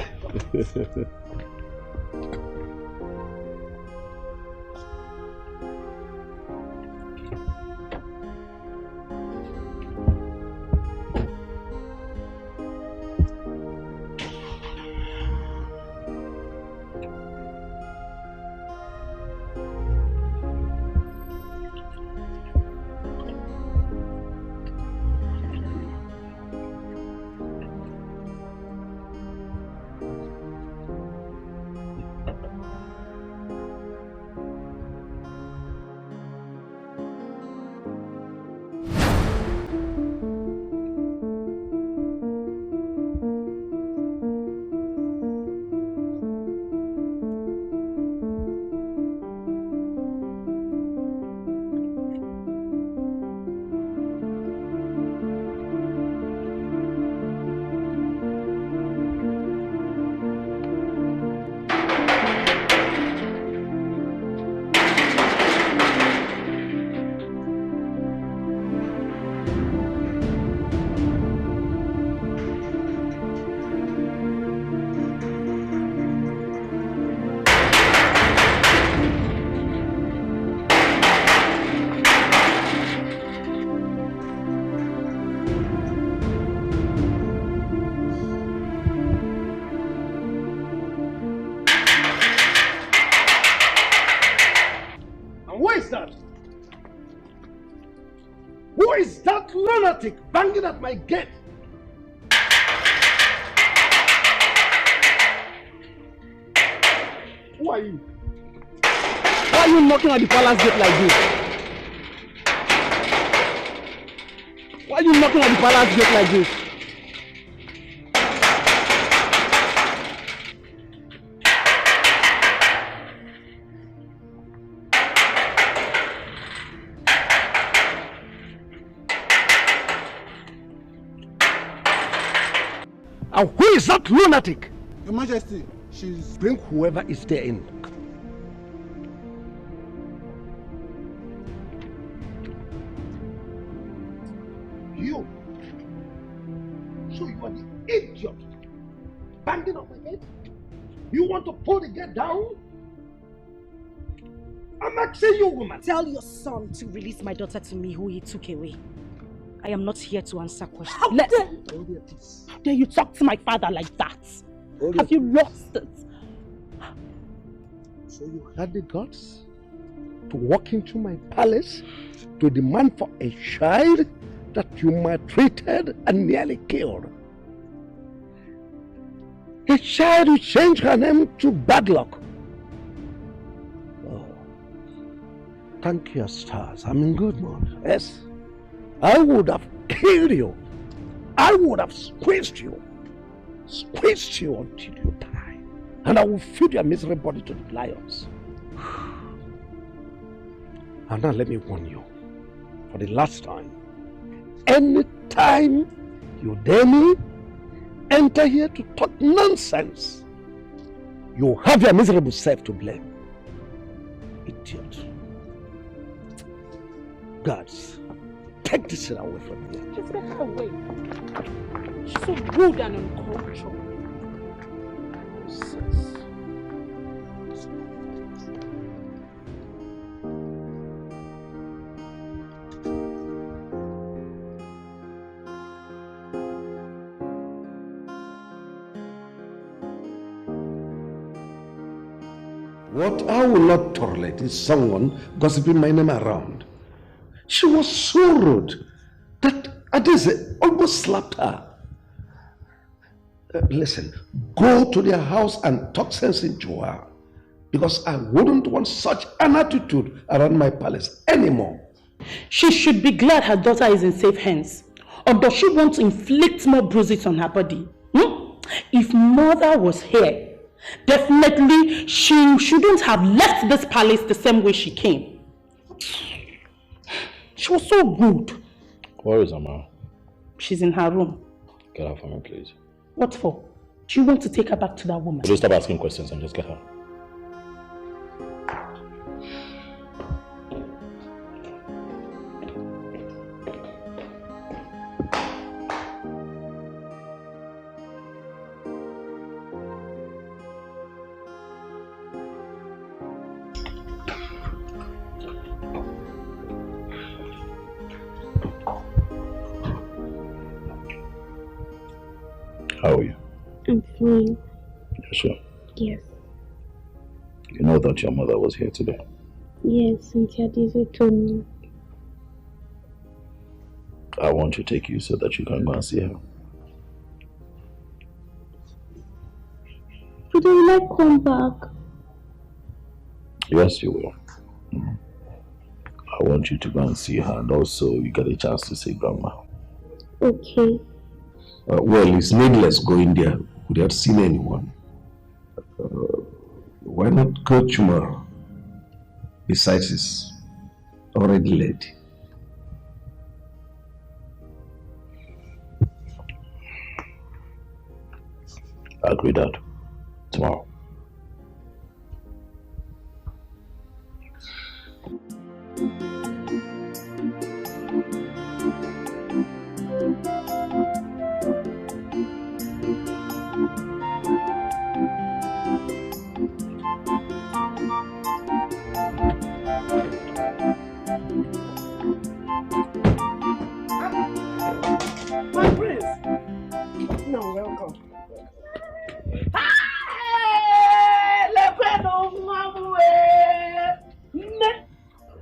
Banging at my gate. Who are you? Why are you knocking at the palace gate like this? Why are you knocking at the palace gate like this? And who is that lunatic? Your Majesty, she's... Bring whoever is there in. You. So you are the idiot. Banging on my head? You want to pull the gate down? I'm asking you, woman. Tell your son to release my daughter to me who he took away. I am not here to answer questions. How dare you talk to my father like that? Have you lost it? So you had the guts to walk into my palace to demand for a child that you maltreated and nearly killed. A child who changed her name to Bad Luck. Oh, thank your stars. I'm in good mood. Yes. I would have killed you. I would have squeezed you until you die. And I will feed your miserable body to the lions. And now let me warn you, for the last time, anytime You dare me? Enter here to talk nonsense. You have your miserable self to blame. Idiot. Gods, take this thing away from here. Just get her away. She's so rude and uncultured. What I will not tolerate is someone gossiping my name around. She was so rude that Adese almost slapped her. Listen, go to their house and talk sense into her, because I wouldn't want such an attitude around my palace anymore. She should be glad her daughter is in safe hands. Or does she want to inflict more bruises on her body? If mother was here, definitely she shouldn't have left this palace the same way she came. She was so rude. Where is Amara? She's in her room. Get her for me, please. What for? Do you want to take her back to that woman? Please stop asking questions and just get her. How are you? I'm fine. You're sure? Yes. You know that your mother was here today? Yes, Cynthia Dizzy told me. I want to take you so that you can go and see her. But I will not come back. Yes, you will. I want you to go and see her, and also you get a chance to see Grandma. Okay. Well, it's needless going there without seeing anyone. Why not go tomorrow? Besides, it's already late. I agree, Dad. Tomorrow. My prince! No, welcome.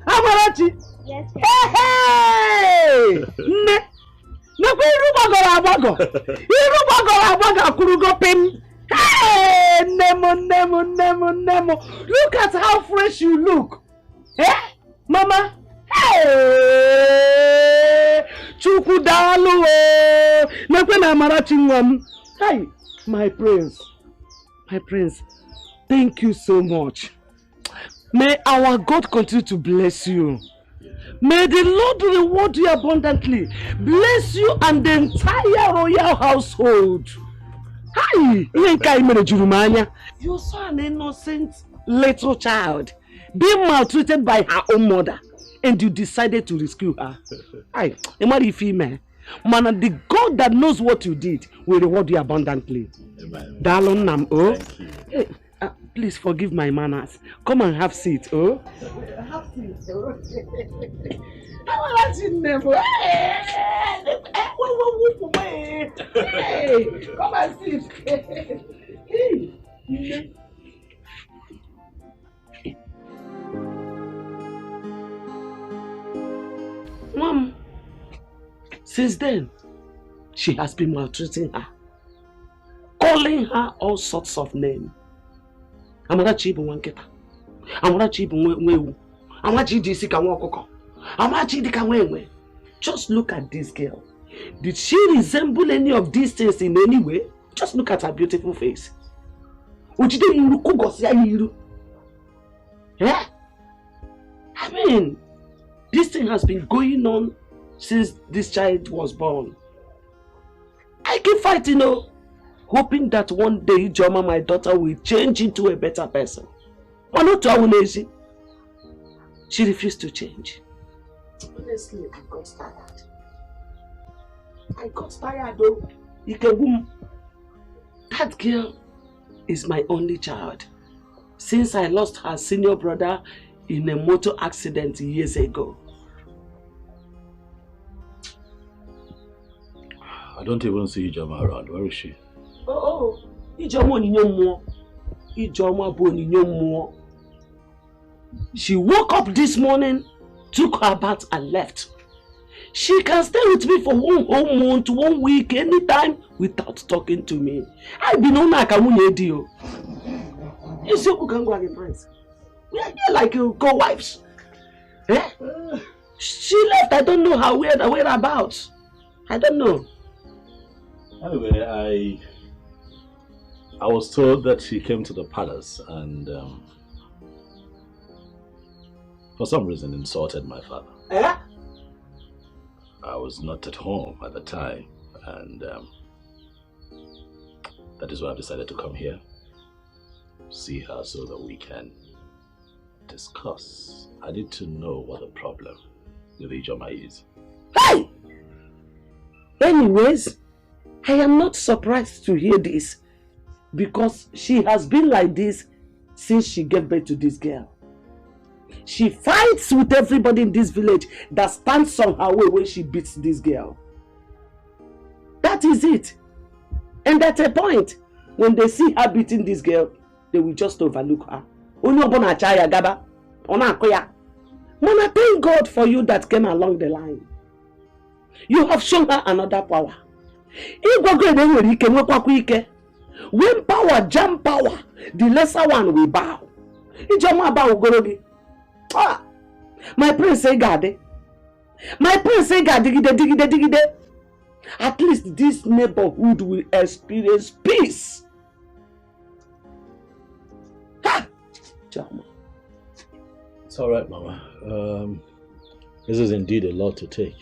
Amarachi! Yes, Hey! Nne! Nekwa iru gbagoro agbago! Iru gbagoro agbago akurugo pim! Hey! Nemo! Look at how fresh you look! Eh? Mama? Hey! Chukwu dalu o! Nekwa na Amarachi nwam! Hey! My prince, thank you so much. May our God continue to bless you. May the Lord reward you abundantly. Bless you and the entire royal household. Hi, you're so an innocent little child, being maltreated by her own mother, and you decided to rescue her. Hi, female. Man, the God that knows what you did will reward you abundantly. Amen. Darling Nam, oh. Thank you. Hey, please forgive my manners. Come and have seat, oh. Have seat, oh. Hey, come and sit. Hey. Mom. Since then, she has been maltreating her, calling her all sorts of names. Amarachi ibu wanketa, Amarachi ibu nwewu, Amarachi di isi ka nwa ọkụkọ, Amarachi di ka nwa enwe. Just look at this girl. Did she resemble any of these things in any way? Just look at her beautiful face. Ujide iru kugosi ya iru. Yeah? I mean, this thing has been going on since this child was born. fighting, hoping that one day Ijoma, my daughter, will change into a better person. But not to our lazy. She refused to change. Honestly, I got tired. I got tired though. That girl is my only child. Since I lost her senior brother in a motor accident years ago. I don't even see Ijoma around. Where is she? Oh, Ijoma ni nyomo. Ijoma bo ni nyomo. She woke up this morning, took her bath and left. She can stay with me for 1 whole month, 1 week, anytime without talking to me. I be known like a deal. You see who can go against friends? We are here like co-wives. Eh? She left. I don't know her whereabouts. I don't know. Anyway, I was told that she came to the palace and for some reason insulted my father. Eh? I was not at home at the time, and that is why I decided to come here, see her so that we can discuss. I need to know what the problem with Ijoma is. Hey! Anyways, I am not surprised to hear this because she has been like this since she gave birth to this girl. She fights with everybody in this village that stands on her way when she beats this girl. That is it. And at a point, when they see her beating this girl, they will just overlook her. Mama, thank God for you that came along the line. You have shown her another power. When power jam power, the lesser one will bow. Ah, my prince say God. My prince say God digide. At least this neighborhood will experience peace. Ha! It's all right, Mama. This is indeed a lot to take.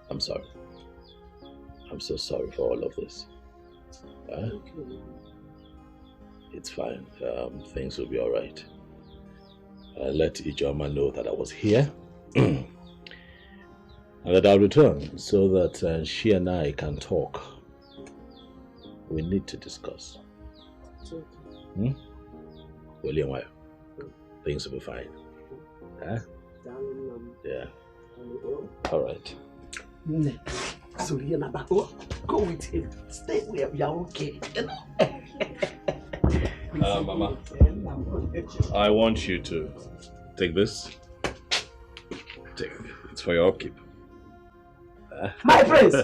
I'm sorry. I'm so sorry for all of this. It's fine. Things will be all right. Let Ijoma know that I was here and that I'll return so that she and I can talk. We need to discuss. William, things will be fine. Yeah. All right. So go with him. Stay where we are okay. Mama, I want you to take this. Take it. It's for your upkeep. My prince!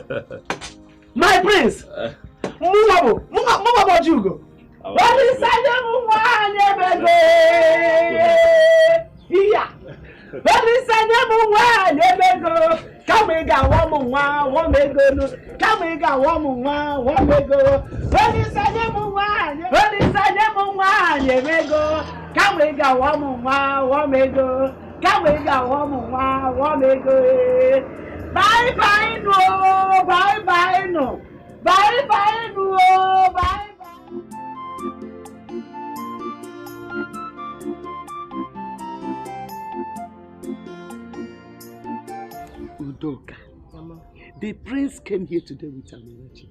My prince! Move about you go. What is that? Come and go, one may go. Come and go, one may go. What is that? What is that? You may go. Come and go, one may go. Come and go, one may go. Bye bye no, bye bye no, bye bye no, bye. Udoka, Mama, the prince came here today with Amarachi.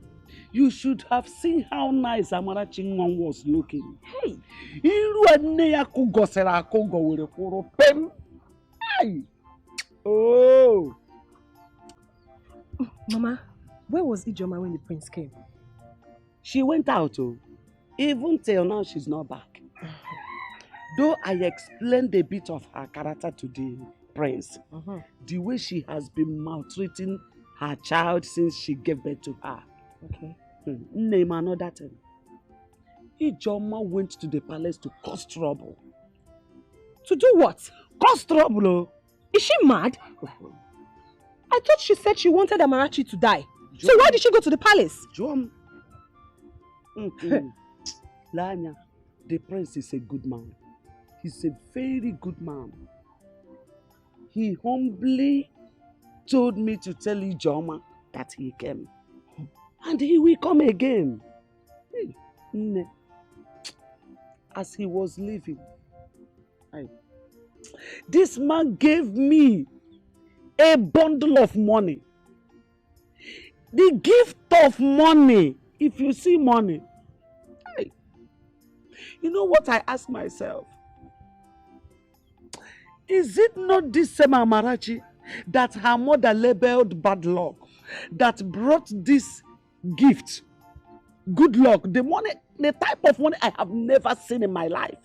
You should have seen how nice Amarachi was looking. Hey, oh. Mama, where was Ijoma when the prince came? She went out, even till now she's not back. Though I explained a bit of her character to the prince, the way she has been maltreating her child since she gave birth to her. Okay. Name another thing. Ijoma went to the palace to cause trouble. To do what? Cause trouble. Is she mad? I thought she said she wanted Amarachi to die. So why did she go to the palace? Lanya, the prince is a good man. He's a very good man. He humbly told me to tell Ijoma that he came. And he will come again. As he was leaving, this man gave me a bundle of money. The gift of money. If you see money, you know what I ask myself? Is it not this same Amarachi that her mother labeled bad luck that brought this gift? Good luck, the money, the type of money I have never seen in my life.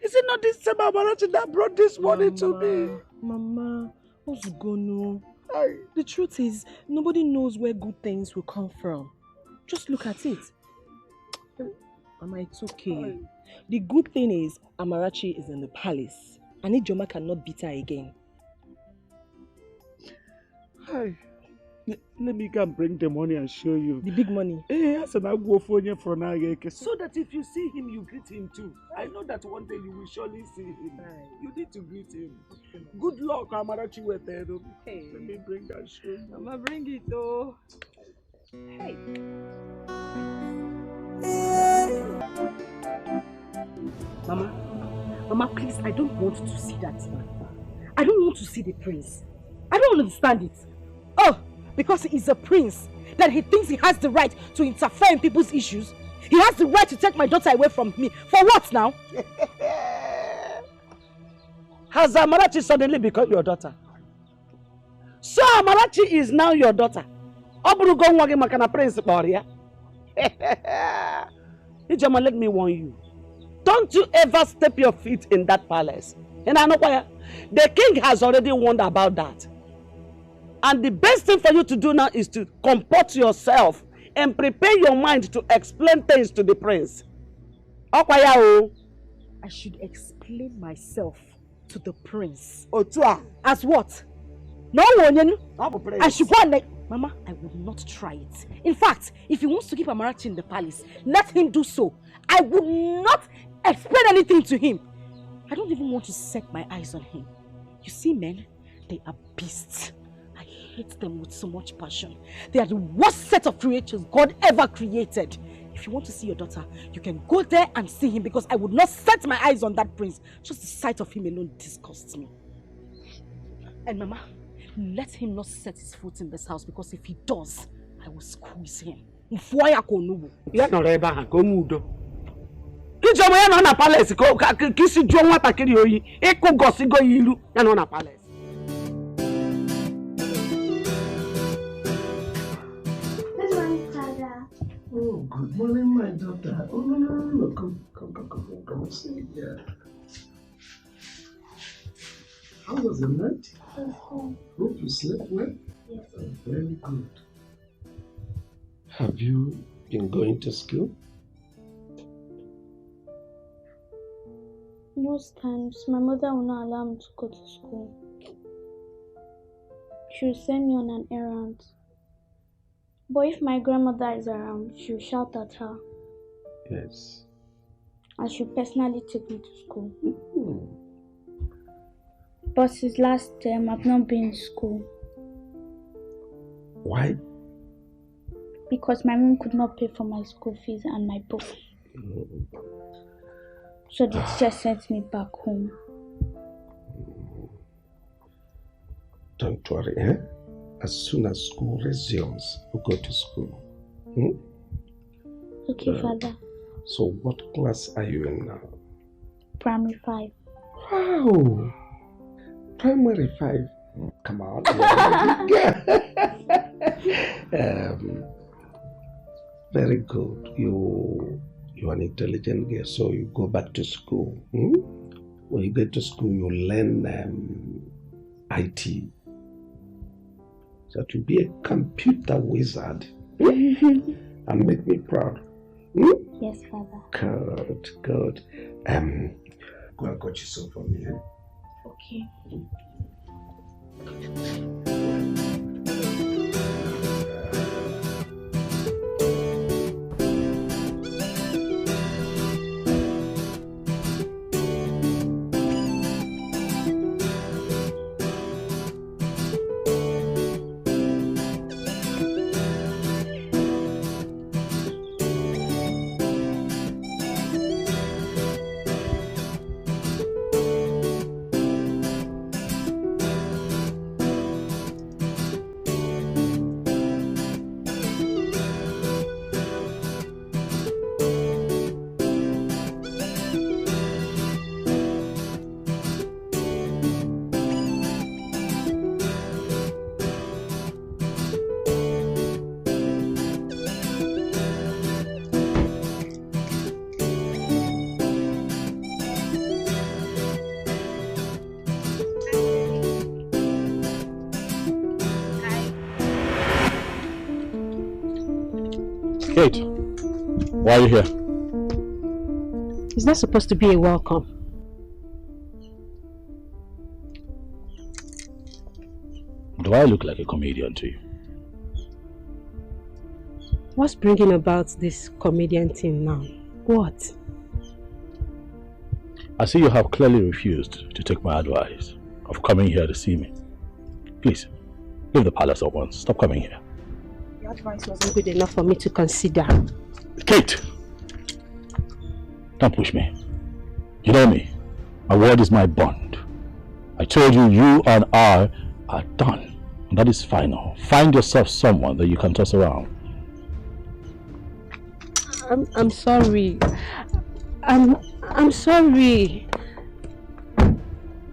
Is it not this same Amarachi that brought this money to me? Mama, what's going on? The truth is, nobody knows where good things will come from. Just look at it. Mama, it's okay. The good thing is, Amarachi is in the palace. And Ijoma cannot beat her again. Hi. Let me go and bring the money and show you. The big money? Yes, and I'll go for you for now. So that if you see him, you greet him too. I know that one day you will surely see him. You need to greet him. Good luck, Amarachi Wetedo. Hey. Let me bring that show you. Mama, bring it though. Hey. Mama, please, I don't want to see that man. I don't want to see the prince. I don't understand it. Oh, because he is a prince, that he thinks he has the right to interfere in people's issues. He has the right to take my daughter away from me. For what now? Has Amarachi suddenly become your daughter? So Amarachi is now your daughter. Prince Ijoma, let me warn you. Don't you ever step your feet in that palace. And I know why. The king has already warned about that. And the best thing for you to do now is to comport yourself and prepare your mind to explain things to the prince. I should explain myself to the prince. As what? No one. I should go and Mama, I will not try it. In fact, if he wants to keep Amarachi in the palace, let him do so. I will not explain anything to him. I don't even want to set my eyes on him. You see, men, they are beasts. I hate them with so much passion. They are the worst set of creatures God ever created. If you want to see your daughter, you can go there and see him, because I would not set my eyes on that prince. Just the sight of him alone disgusts me. And Mama, let him not set his foot in this house, because if he does, I will squeeze him. Ijoma ya na palace ko kisi jo nwata kiri oyi iku gosi go ilu ya na palace. Good morning, Father. Oh, good morning, my daughter. Oh, no. Come sit here. How was the night? Hope you slept well? Yes. Oh, very good. Have you been going to school? Most times, my mother will not allow me to go to school. She will send me on an errand. But if my grandmother is around, she will shout at her. Yes. And she will personally take me to school. But since last term, I've not been in school. Why? Because my mom could not pay for my school fees and my books. So the teacher sent me back home. Don't worry, eh? As soon as school resumes, we'll go to school. Okay, Father. So what class are you in now? Primary 5. Wow! Primary 5. Come on. Very good. You're an intelligent girl, so you go back to school. When you get to school, you learn IT. So to be a computer wizard and make me proud. Yes, Father. Good. Go and got you some for me. Okay. Kate, why are you here? Is that supposed to be a welcome? Do I look like a comedian to you? What's bringing about this comedian thing now? What? I see you have clearly refused to take my advice of coming here to see me. Please, leave the palace at once. Stop coming here. Your advice wasn't good enough for me to consider. Kate! Don't push me. You know me. My word is my bond. I told you, you and I are done. And that is final. Find yourself someone that you can toss around. I'm sorry. I'm sorry.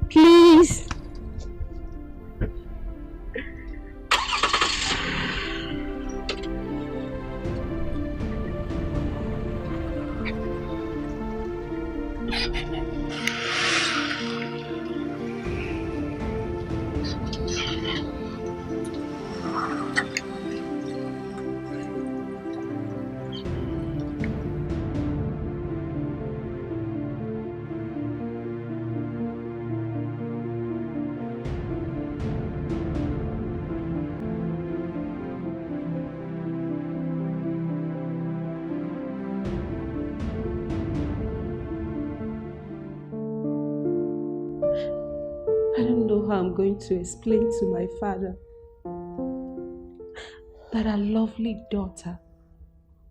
Please. I'm going to explain to my father that our lovely daughter,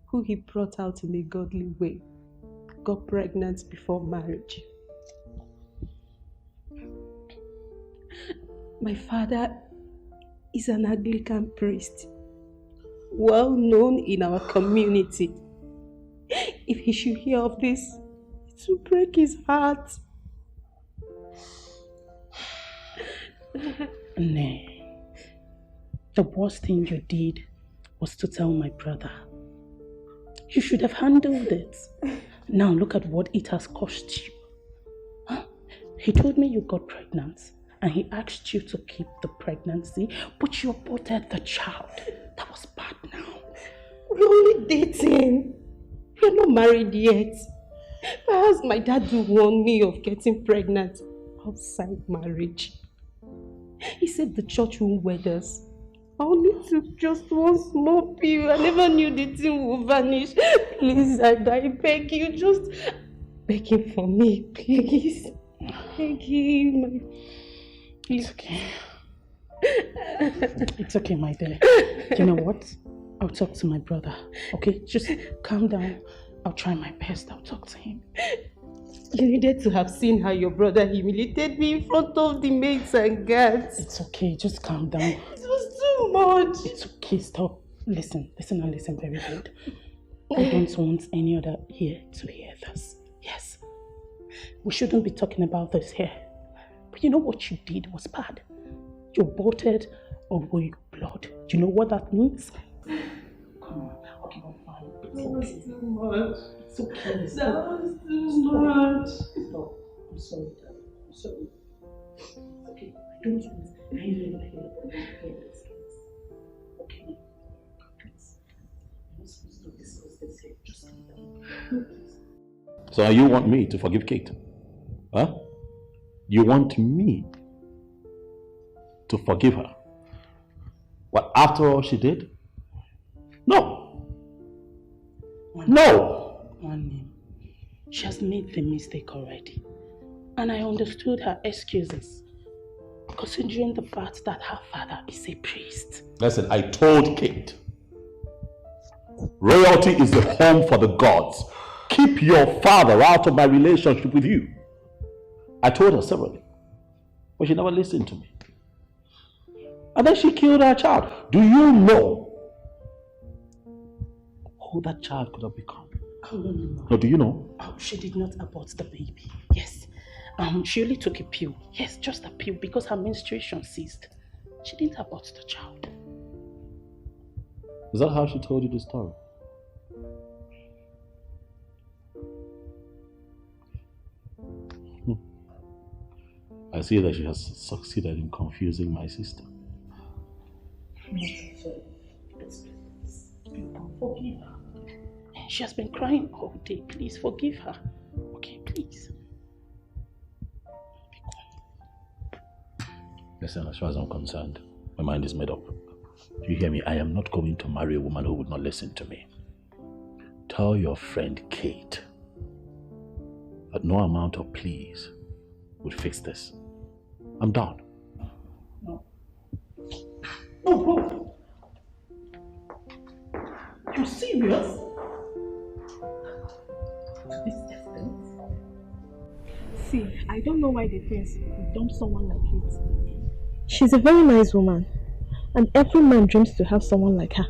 who he brought out in a godly way, got pregnant before marriage. My father is an Anglican priest, well known in our community. If he should hear of this, it will break his heart. Nay, the worst thing you did was to tell my brother. You should have handled it. Now look at what it has cost you. Huh? He told me you got pregnant and he asked you to keep the pregnancy, but you aborted the child. That was bad now. We're only dating. We're not married yet. Perhaps my dad will warn me of getting pregnant outside marriage. He said the church won't wed us. I only took just one small pill. I never knew the thing would vanish. Please, I beg you, just beg him for me, please. Beg him. It's okay. It's okay, my dear. You know what? I'll talk to my brother. Okay, just calm down. I'll try my best. I'll talk to him. You needed to have seen how your brother humiliated me in front of the maids and guards. It's okay, just calm down. It was too much. It's okay, stop. Listen and listen very good. I don't want any other here to hear this. Yes, we shouldn't be talking about this here. But you know what you did was bad. You aborted a royal blood. Do you know what that means? Come on, okay, I'm fine. That was too much. It's okay. That was too much. Stop. I'm sorry, Dad. I'm sorry. Okay, I don't want any other here to hear this. Okay? Please. I'm not supposed to discuss this here. Just calm down. So you want me to forgive Kate? Huh? You want me to forgive her? What, after all she did? No. No. She has made the mistake already. And I understood her excuses. Considering the fact that her father is a priest. Listen, I told Kate, royalty is the home for the gods. Keep your father out of my relationship with you. I told her severally, but she never listened to me. And then she killed her child. Do you know who that child could have become? Oh, no. No, do you know? Oh, she did not abort the baby. Yes. She only took a pill. Yes, just a pill because her menstruation ceased. She didn't abort the child. Is that how she told you the story? I see that she has succeeded in confusing my sister. Forgive her. She has been crying all day. Please forgive her. Okay, please. Listen, as far as I'm concerned, my mind is made up. Do you hear me? I am not going to marry a woman who would not listen to me. Tell your friend Kate that no amount of pleas would fix this. I'm done. No. Oh. You're serious? This is desperate. See, I don't know why the prince would dump someone like Kate. She's a very nice woman, and every man dreams to have someone like her.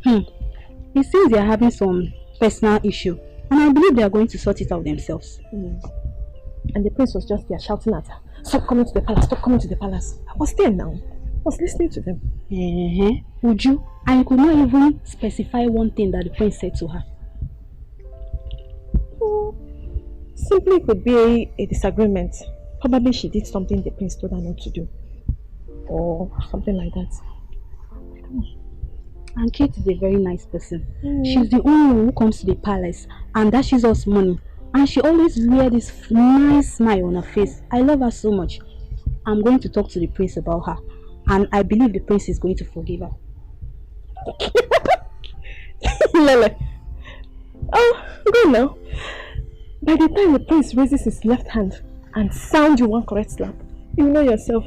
It seems they are having some personal issue, and I believe they are going to sort it out themselves. And the prince was just there shouting at her, "Stop coming to the palace, stop coming to the palace." I was there now. I was listening to them. Uju, and you could not even specify one thing that the prince said to her. Simply could be a disagreement. Probably she did something the prince told her not to do. Or something like that. And Kate is a very nice person. She's the only one who comes to the palace and dashes us money. And she always wears this nice smile on her face. I love her so much. I'm going to talk to the prince about her. And I believe the prince is going to forgive her. Lele. Oh, go now. By the time the prince raises his left hand and sounds you one correct slap, you know yourself.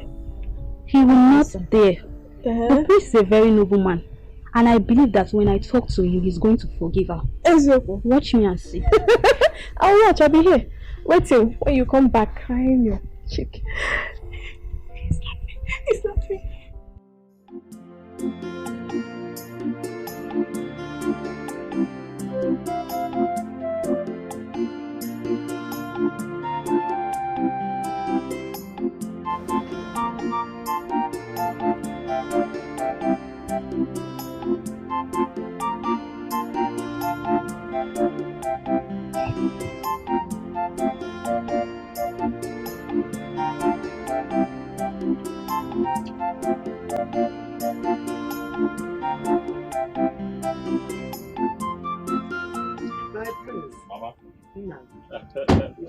He will not dare. The prince is a very noble man. And I believe that when I talk to him, he's going to forgive her. Exactly. Watch me and see. I'll watch, I'll be here. Wait till when you come back crying your cheek. It's not me.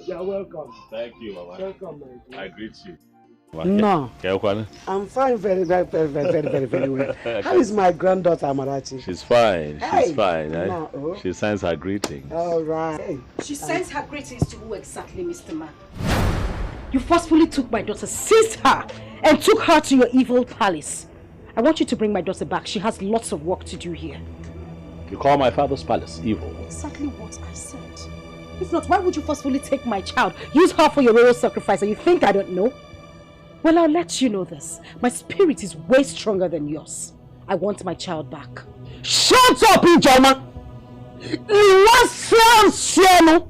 You're welcome. Thank you, Mama. Welcome, my dear. I greet you. No. I'm fine, very well. How is my granddaughter Amarachi? She's fine. Hey. She's fine. No, oh. She sends her greetings. All right. Hey. She sends her greetings to who exactly, Mr. Man? You forcefully took my daughter, seized her, and took her to your evil palace. I want you to bring my daughter back. She has lots of work to do here. You call my father's palace evil? Exactly what I said. If not, why would you forcefully take my child, use her for your royal sacrifice, and you think I don't know? Well, I'll let you know this. My spirit is way stronger than yours. I want my child back. Shut up, Ijoma! You want Siano?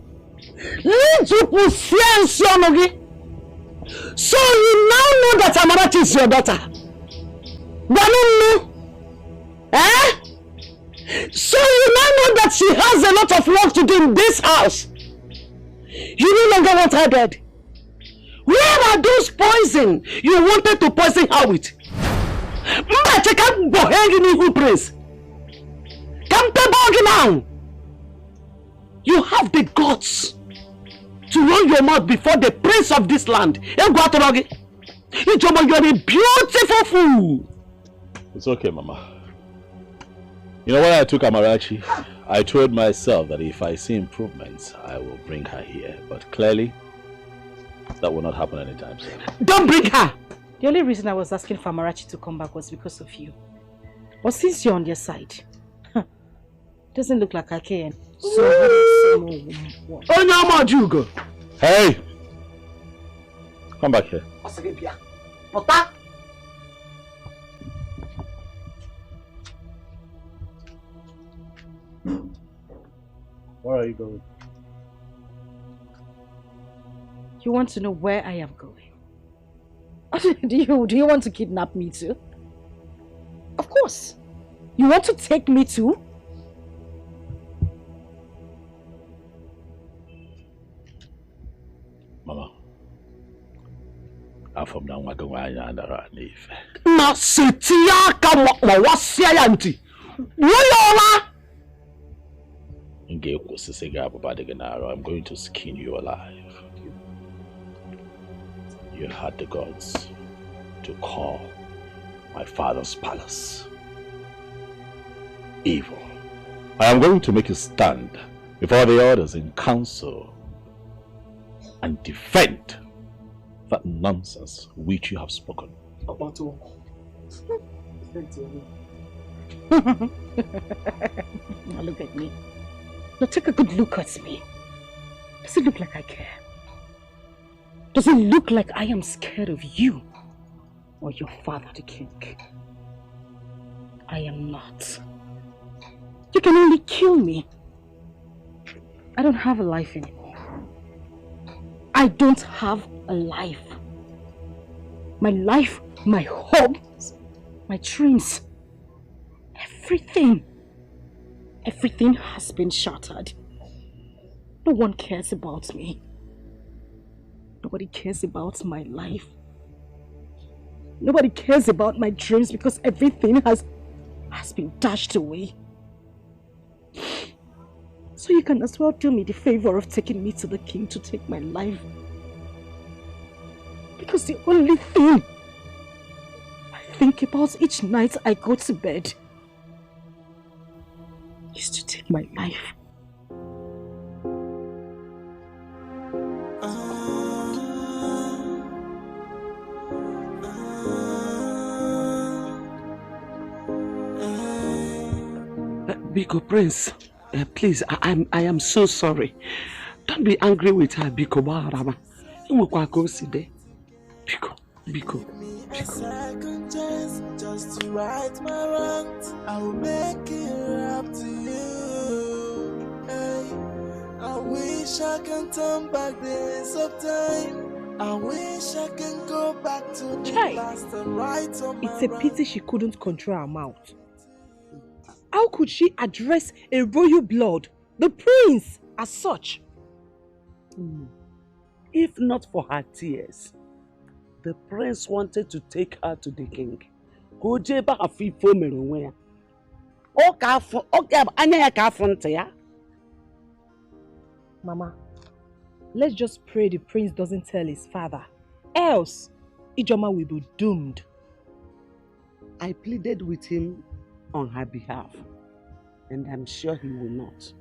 So you now know that Amarachi is your daughter? Eh? So you now know that she has a lot of work to do in this house? You no longer want her dead? Where are those poison you wanted to poison her with? You have the guts to run your mouth before the prince of this land. You are a beautiful fool. It's okay, Mama. You know, when I took Amarachi, I told myself that if I see improvements, I will bring her here. But clearly, that will not happen anytime soon. Don't bring her! The only reason I was asking for Amarachi to come back was because of you. But since you're on their side, doesn't look like I can. Hey! Come back here. Where are you going? You want to know where I am going? Do you want to kidnap me too? Of course. You want to take me too? Mama, I'm from down Wagawaya and Aranife. Masitiaka Mawasianti. Woyola! I'm going to skin you alive. You had the gods to call my father's palace evil. I am going to make you stand before the others in council and defend that nonsense which you have spoken. Now look at me. Now take a good look at me. Does it look like I care? Does it look like I am scared of you or your father, the king? I am not. You can only kill me. I don't have a life anymore. I don't have a life. My life, my hopes, my dreams, everything has been shattered. No one cares about me. Nobody cares about my life. Nobody cares about my dreams because everything has been dashed away. So you can as well do me the favor of taking me to the king to take my life. Because the only thing I think about each night I go to bed is to take my life. Biko Prince, please, I am so sorry. Don't be angry with her, Biko Baharama. Biko. A second chance just to right my wrongs. I will make it up to you. Hey, I wish I can turn back the hands of time. I wish I can go back to the past and right on my It's a pity she couldn't control her mouth. How could she address a royal blood, the prince, as such? If not for her tears, the prince wanted to take her to the king. Mama, let's just pray the prince doesn't tell his father. Else, Ijoma will be doomed. I pleaded with him on her behalf, and I'm sure he will not.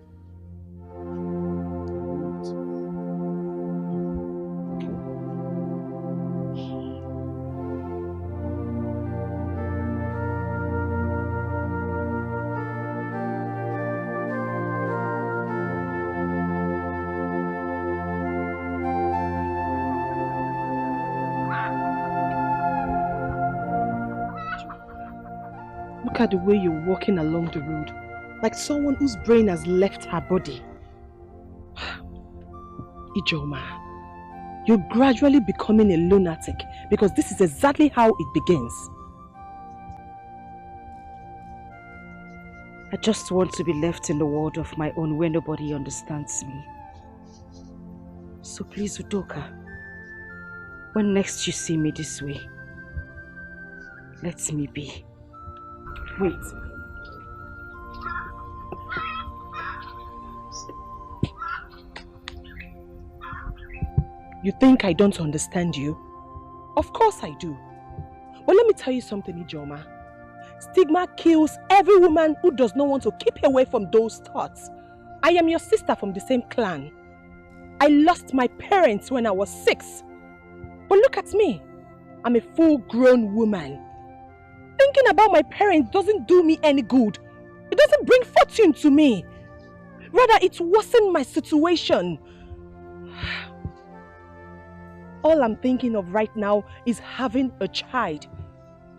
Look at the way you're walking along the road, like someone whose brain has left her body. Ijoma, you're gradually becoming a lunatic because this is exactly how it begins. I just want to be left in the world of my own where nobody understands me. So please, Udoka, when next you see me this way, let me be. Wait. You think I don't understand you? Of course I do. But let me tell you something, Ijoma. Stigma kills every woman who does not want to keep away from those thoughts. I am your sister from the same clan. I lost my parents when I was 6. But look at me. I'm a full-grown woman. Thinking about my parents doesn't do me any good. It doesn't bring fortune to me. Rather, it worsens my situation. All I'm thinking of right now is having a child,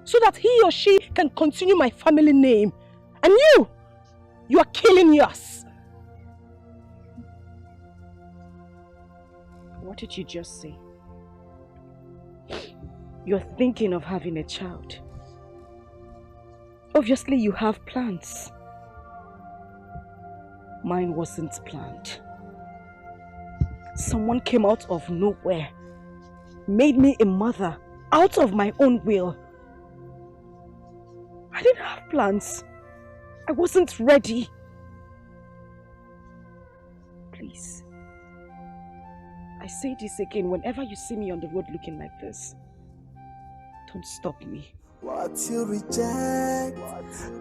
so that he or she can continue my family name. And you are killing yours. What did you just say? You're thinking of having a child. Obviously, you have plans. Mine wasn't planned. Someone came out of nowhere, made me a mother out of my own will. I didn't have plans. I wasn't ready. please. I say this again, whenever you see me on the road looking like this, don't stop me. What you reject,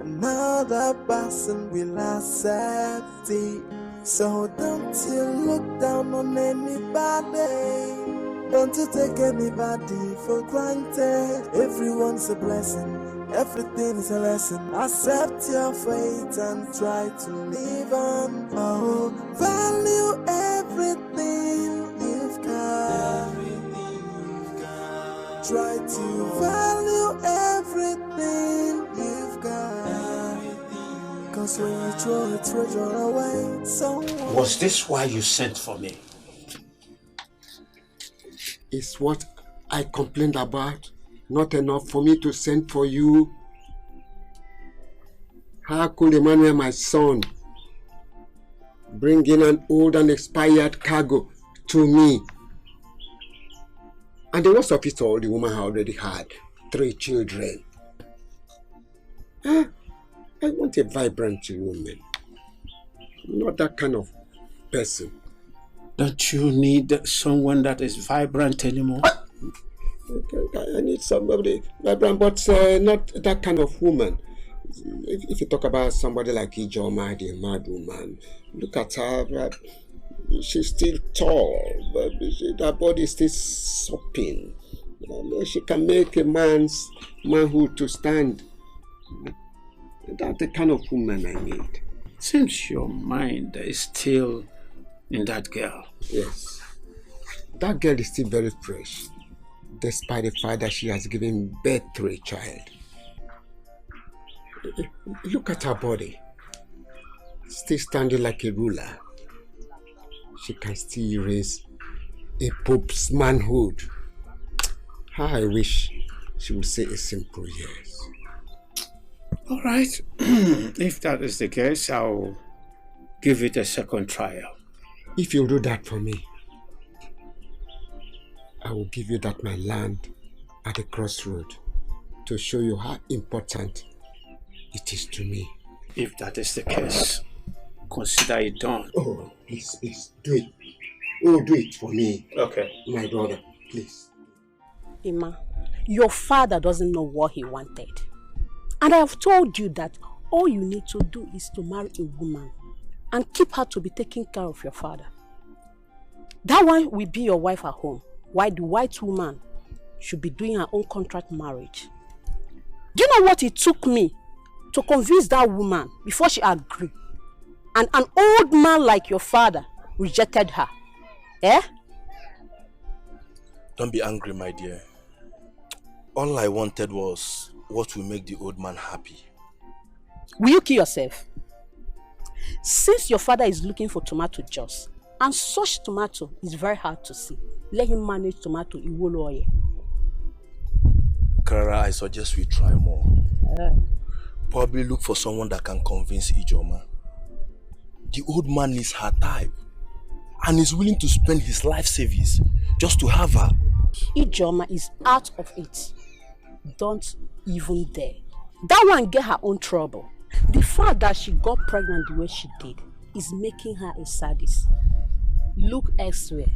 another person will accept it. So don't you look down on anybody. Don't you take anybody for granted. Everyone's a blessing, everything is a lesson. Accept your fate and try to live on. Oh, value everything you've got. Try to value everything you've got. Cause when you throw a treasure away, someone... Was this why you sent for me? It's what I complained about. Not enough for me to send for you. How could Emmanuel, my son, bring in an old and expired cargo to me? And the worst of it all, the woman already had 3 children. I want a vibrant woman, not that kind of person. Don't you need someone that is vibrant anymore? I need somebody vibrant, but not that kind of woman. If you talk about somebody like Ijoma, the mad woman, look at her. She's still tall, but her body is still sopping. She can make a man's manhood to stand. That's the kind of woman I need. Seems your mind is still in that girl. Yes. That girl is still very fresh, despite the fact that she has given birth to a child. Look at her body. Still standing like a ruler. She can still erase a pope's manhood. How I wish she would say a simple yes. All right. If that is the case, I'll give it a second trial. If you do that for me, I will give you that my land at the crossroad to show you how important it is to me. If that is the case, consider it done. Oh, please, do it. Oh, do it for me. Okay. My brother, please. Emma, your father doesn't know what he wanted. And I have told you that all you need to do is to marry a woman and keep her to be taking care of your father. That one will be your wife at home, while the white woman should be doing her own contract marriage. Do you know what it took me to convince that woman before she agreed? And an old man like your father rejected her. Eh? Don't be angry, my dear. All I wanted was what will make the old man happy. Will you kill yourself? Since your father is looking for tomato juice, and such tomato is very hard to see, let him manage tomato in Woloye. Clara, I suggest we try more. Probably look for someone that can convince Ijoma. The old man needs her type and is willing to spend his life savings just to have her. Ijoma is out of it. Don't even dare. That one get her own trouble. The fact that she got pregnant the way she did is making her a sadist. Look elsewhere.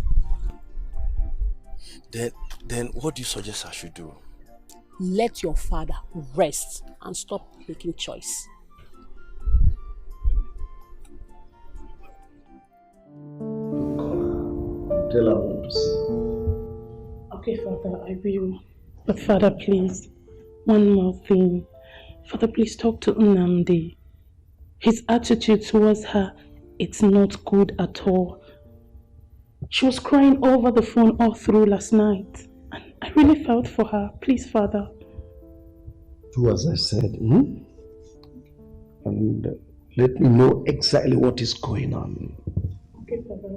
Then what do you suggest I should do? Let your father rest and stop making choice. Tell her what to say. Okay, Father, I will. But Father, please, one more thing. Father, please talk to Nnamdi. His attitude towards her, it's not good at all. She was crying over the phone all through last night. And I really felt for her. Please, Father. Do as I said, and let me know exactly what is going on. Okay, Father.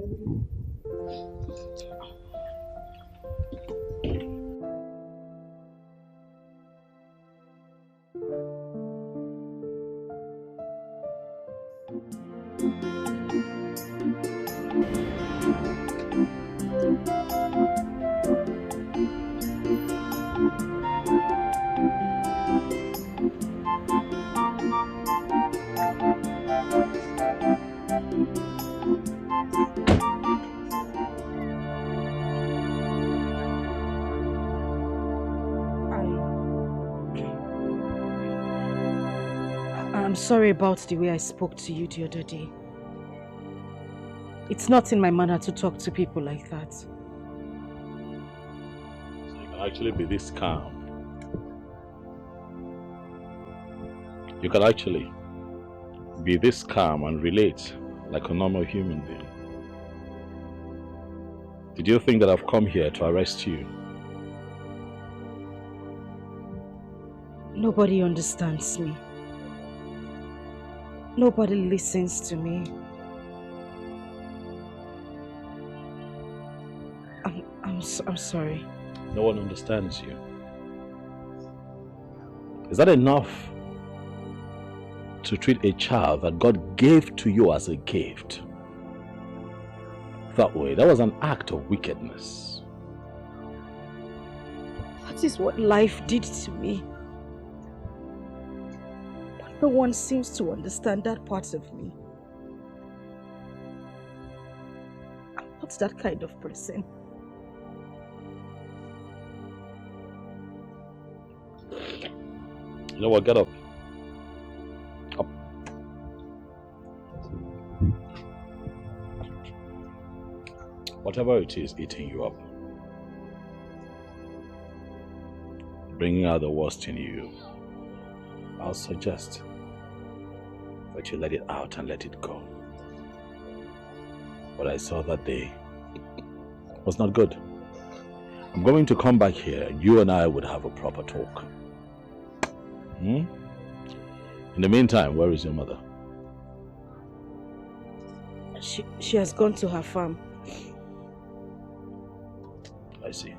I'm sorry about the way I spoke to you the other day. It's not in my manner to talk to people like that. So you can actually be this calm. You can actually be this calm and relate like a normal human being. Did you think that I've come here to arrest you? Nobody understands me. Nobody listens to me. I'm sorry. No one understands you. Is that enough to treat a child that God gave to you as a gift that way? That was an act of wickedness. That is what life did to me. But no one seems to understand that part of me. I'm not that kind of person. You know what? Get up. Up. Whatever it is eating you up, bringing out the worst in you, I'll suggest that you let it out and let it go. What I saw that day was not good. I'm going to come back here. You and I would have a proper talk. In the meantime, where is your mother? She has gone to her farm. I see.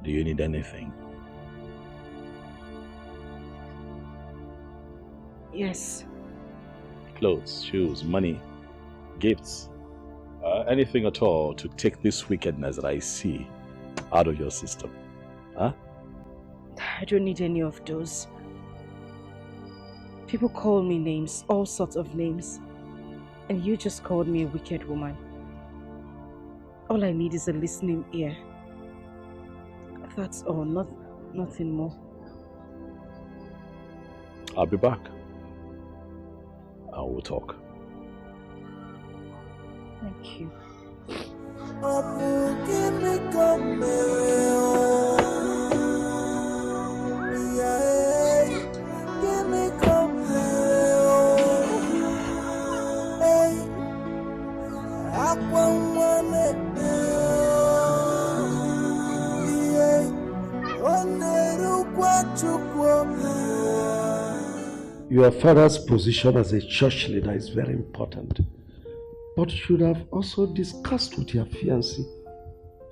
Do you need anything? Yes. Clothes, shoes, money, gifts, anything at all to take this wickedness that I see out of your system. Huh? I don't need any of those. People call me names, all sorts of names. And you just called me a wicked woman. All I need is a listening ear. That's all, nothing more. I'll be back. And we'll talk. Thank you. Your father's position as a church leader is very important. But you should have also discussed with your fiancé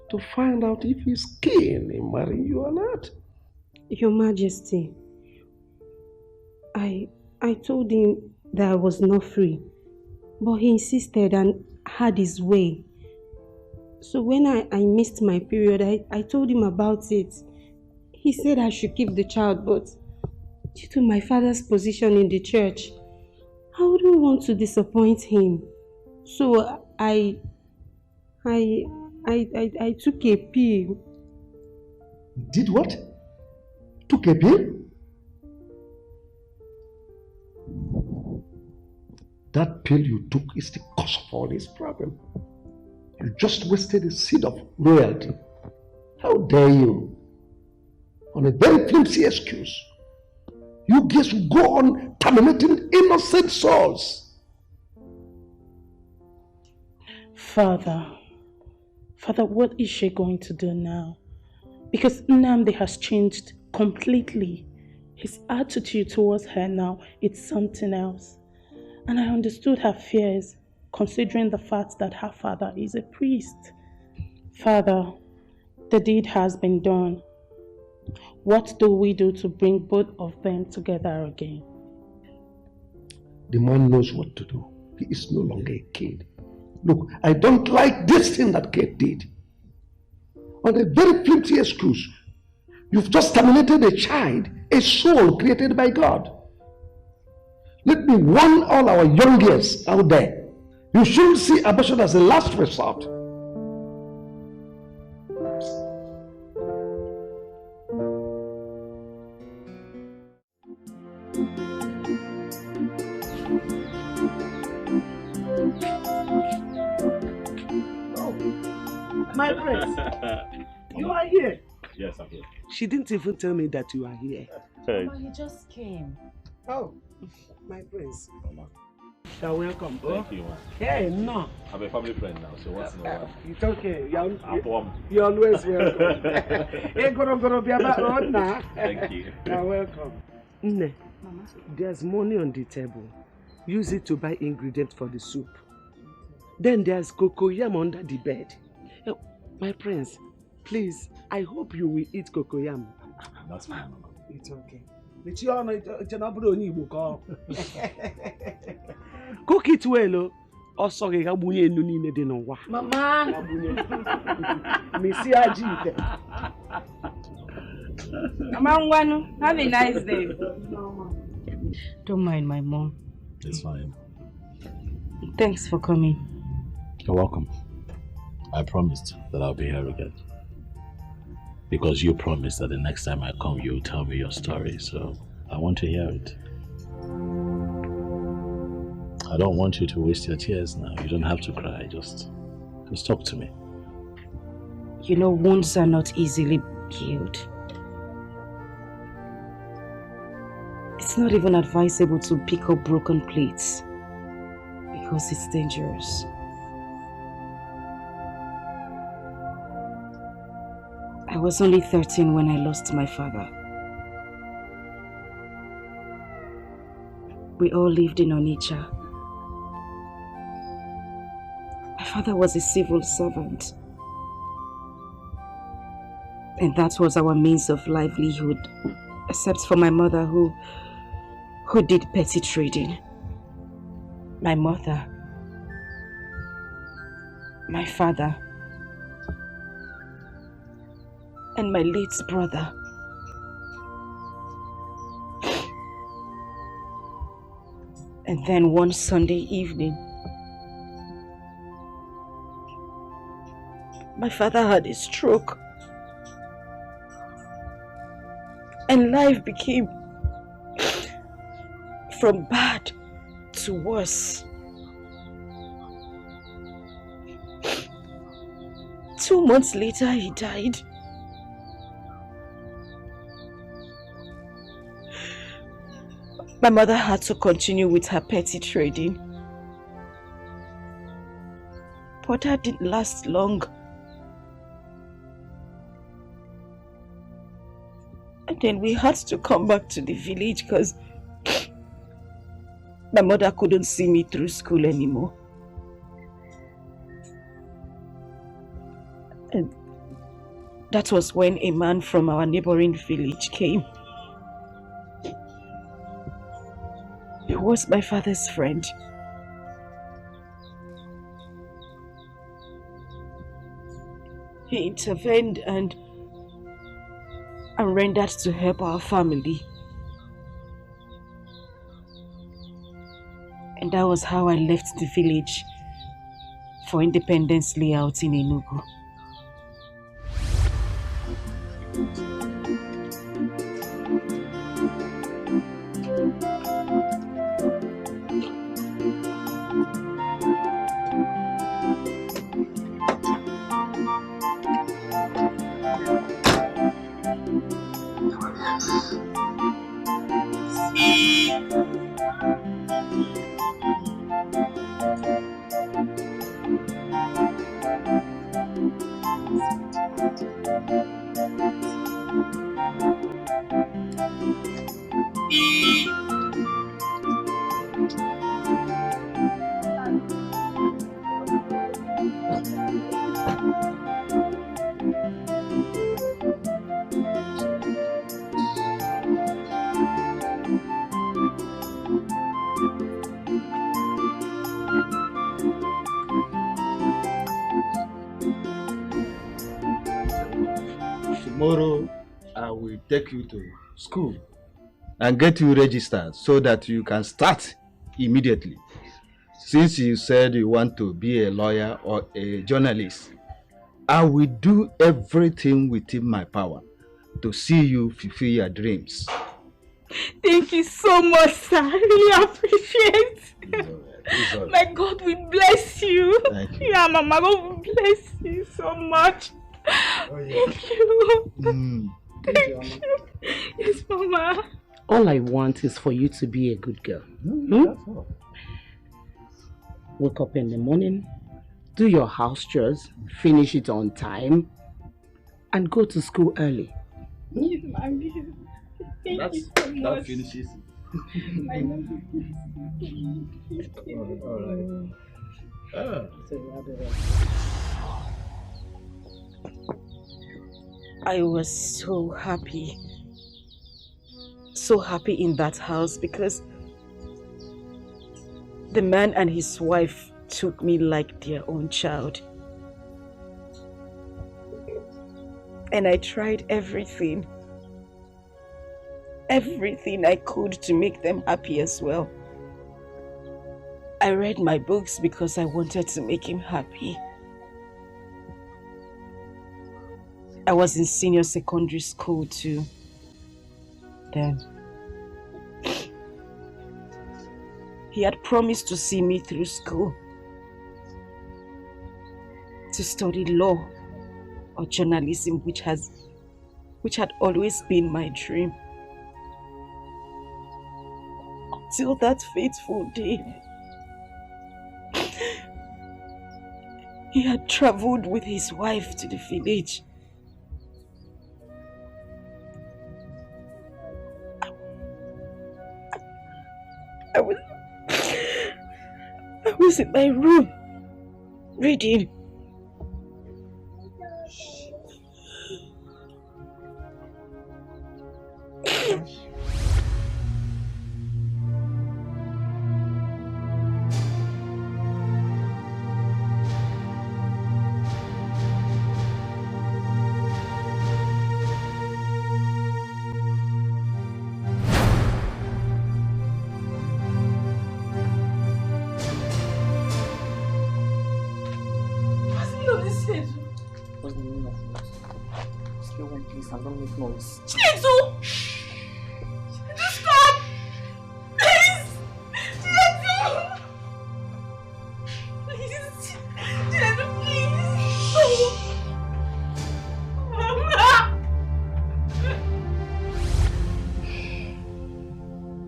to find out if he's keen in marrying you or not. Your Majesty, I told him that I was not free, but he insisted and had his way. So when I missed my period, I told him about it. He said I should keep the child, but due to my father's position in the church, I wouldn't want to disappoint him. So I took a pill. Did what? Took a pill? That pill you took is the cause of all this problem. You just wasted a seed of royalty. How dare you? On a very flimsy excuse, you guys will go on terminating innocent souls. Father, what is she going to do now? Because Nnamdi has changed completely. His attitude towards her now, it's something else. And I understood her fears, considering the fact that her father is a priest. Father, the deed has been done. What do we do to bring both of them together again? The man knows what to do. He is no longer a kid. Look, I don't like this thing that Kate did. On a very flimsy excuse, you've just terminated a child, a soul created by God. Let me warn all our young girls out there. You shouldn't see abortion as a last resort. My prince, you are here. Yes, I'm here. She didn't even tell me that you are here. Hey. He just came. Oh, my prince. You're welcome. Thank you, man. Hey, no. I'm a family friend now, so what's in a while? It's okay. I'm You're always welcome. Hey, gonna be about now. Thank you. You're welcome. Nne, there's money on the table. Use it to buy ingredients for the soup. Then there's cocoyam under the bed. My prince, please, I hope you will eat cocoyam. That's fine, Mama. It's okay. Cook it well, oh. Sorry, I'm going to need it. Mama! Missy Ajite. Mama, have a nice day. Don't mind my mom. It's fine. Thanks for coming. You're welcome. I promised that I'll be here again. Because you promised that the next time I come, you'll tell me your story, so I want to hear it. I don't want you to waste your tears now. You don't have to cry, just talk to me. You know, wounds are not easily healed. It's not even advisable to pick up broken plates because it's dangerous. I was only 13 when I lost my father. We all lived in Onitsha. My father was a civil servant. And that was our means of livelihood, except for my mother who did petty trading. My mother, my father, and my late brother. And then one Sunday evening, my father had a stroke. And life became from bad to worse. 2 months later, he died. My mother had to continue with her petty trading. But that didn't last long. And then we had to come back to the village because my mother couldn't see me through school anymore. And that was when a man from our neighboring village came. He was my father's friend. He intervened and rendered to help our family. And that was how I left the village for Independence Layout in Enugu. Tomorrow, I will take you to school and get you registered so that you can start immediately. Since you said you want to be a lawyer or a journalist, I will do everything within my power to see you fulfill your dreams. Thank Thank you so much, sir. I really appreciate. It's all right. My God will bless you. Thank you. Yeah, Mama, God will bless you so much. Thank you. Thank you. Yes, Mama. All I want is for you to be a good girl. That's all. Wake up in the morning, do your house chores, finish it on time, and go to school early. Yes, Mommy. Thank you so much. That finishes it. I love you. All right. I was so happy. So happy in that house because the man and his wife took me like their own child. And I tried everything I could to make them happy as well. I read my books because I wanted to make him happy. I was in senior secondary school too. Then he had promised to see me through school, to study law or journalism, which had always been my dream. Until that fateful day, he had traveled with his wife to the village. I was in my room reading. What's the meaning of what? Stay one place and don't make noise. Chinedu! Chinedu, stop! Please! Chinedu! Please! Chinedu, please! No! Mama!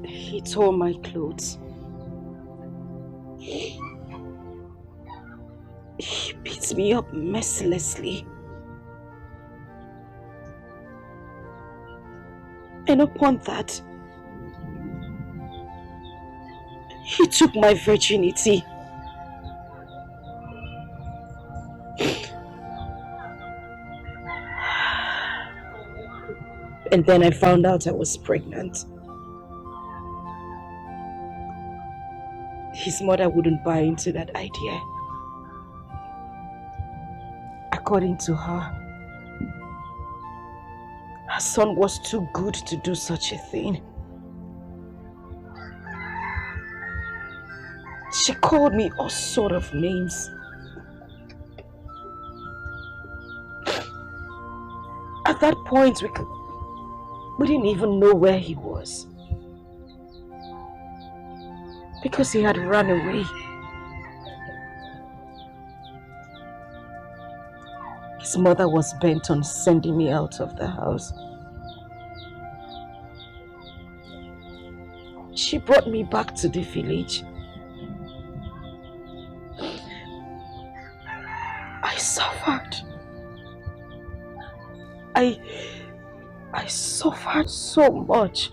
He tore my clothes. He beat me up mercilessly. And upon that, he took my virginity. And then I found out I was pregnant. His mother wouldn't buy into that idea. According to her, her son was too good to do such a thing. She called me all sort of names. At that point, we didn't even know where he was, because he had run away. His mother was bent on sending me out of the house. She brought me back to the village. I suffered. I suffered so much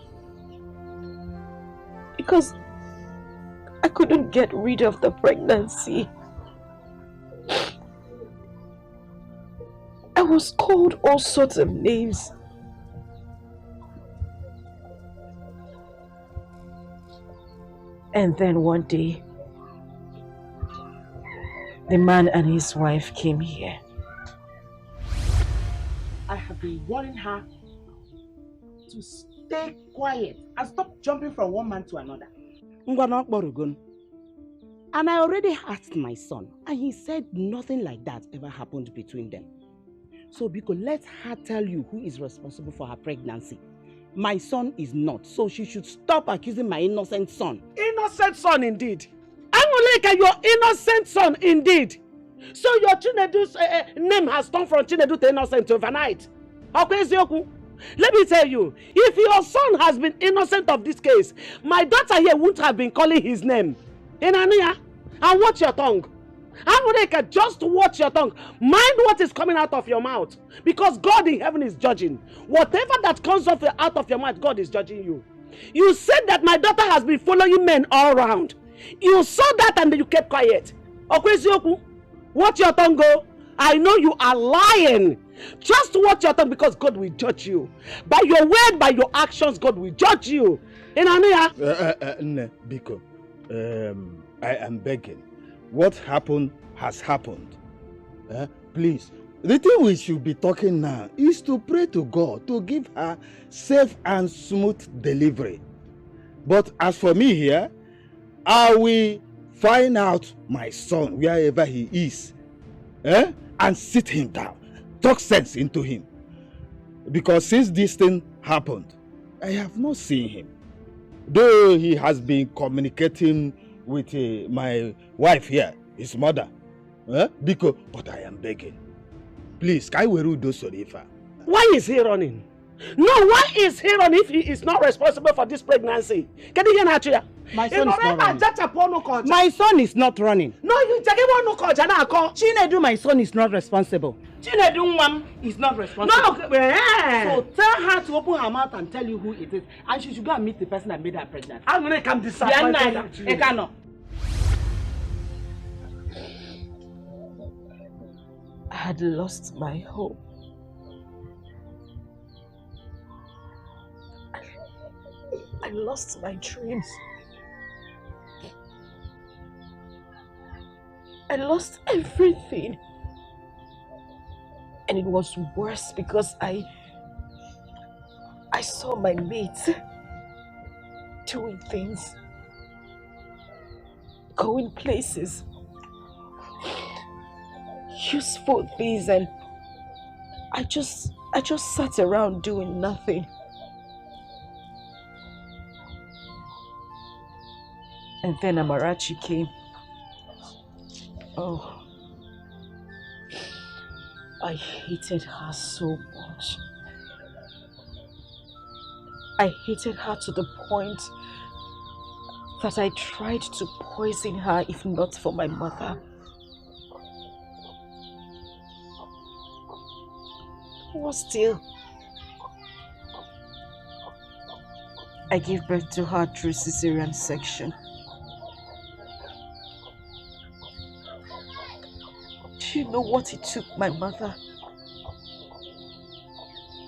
because I couldn't get rid of the pregnancy. I was called all sorts of names. And then one day, the man and his wife came here. I have been warning her to stay quiet and stop jumping from one man to another. And I already asked my son, and he said nothing like that ever happened between them. So because let her tell you who is responsible for her pregnancy. My son is not, so she should stop accusing my innocent son. Innocent son indeed. Angoleka, your innocent son indeed. So your Chinedu's name has turned from Chinedu to innocent overnight. Let me tell you, if your son has been innocent of this case, my daughter here wouldn't have been calling his name. Inania, and watch your tongue. Angoleka, just watch your tongue. Mind what is coming out of your mouth. Because God in heaven is judging. Whatever that comes out of your mouth, God is judging you. You said that my daughter has been following men all around. You saw that and you kept quiet. Watch your tongue go. I know you are lying. Just watch your tongue because God will judge you. By your word, by your actions, God will judge you. Biko, I am begging. What happened has happened. Please, the thing we should be talking now is to pray to God to give her safe and smooth delivery. But as for me here, I will find out my son wherever he is, and sit him down, talk sense into him. Because since this thing happened, I have not seen him. Though he has been communicating with my wife here, his mother. Because, but I am begging. Please, why is he running? No, why is he running if he is not responsible for this pregnancy? Can you hear that? My son is not running. My son is not running. No, you Chinedu, my son is not responsible. Chinedu mom is not responsible. No, so tell her to open her mouth and tell you who it is, and she should go and meet the person that made her pregnant. I'm gonna come disappointed with you. I had lost my hope. I lost my dreams. I lost everything. And it was worse because I saw my mates doing things, going places, useful things, and I just sat around doing nothing. And then Amarachi came. Oh, I hated her so much. I hated her to the point that I tried to poison her if not for my mother. But still, I gave birth to her through cesarean section. Do you know what it took my mother?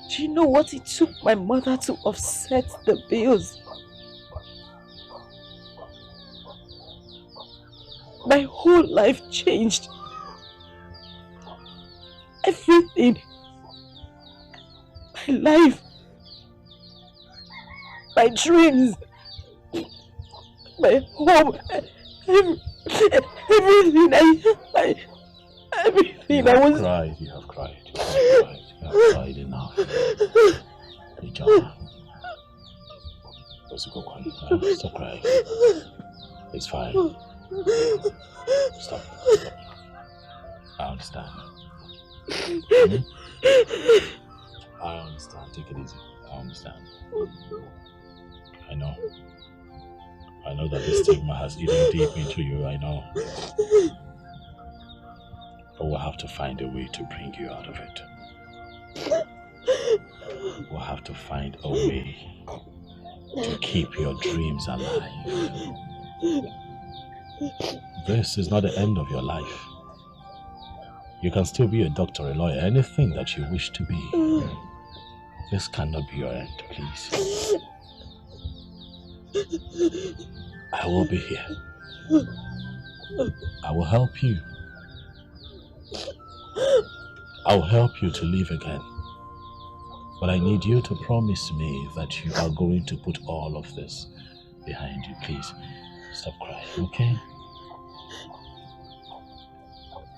Do you know what it took my mother to offset the bills? My whole life changed. Everything. My life. My dreams. My home. Everything everything I was... You have cried. You have cried enough. Stop crying. It's fine. Stop. I understand. I understand. Take it easy. I understand. I know. I know that this stigma has eaten deep into you. I know. But we'll have to find a way to bring you out of it. We'll have to find a way to keep your dreams alive. This is not the end of your life. You can still be a doctor, a lawyer, anything that you wish to be. This cannot be your end, please. I will be here. I will help you. I will help you to live again. But I need you to promise me that you are going to put all of this behind you. Please, stop crying, okay?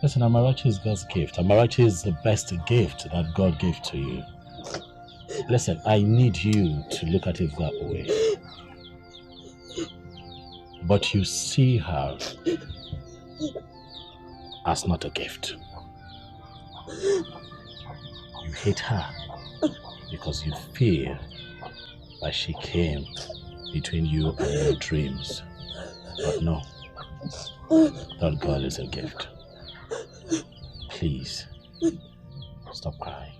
Listen, Amarachi is God's gift. Amarachi is the best gift that God gave to you. Listen, I need you to look at it that way. But you see her as not a gift. You hate her because you feel that she came between you and your dreams. But no, that girl is a gift. Please, stop crying.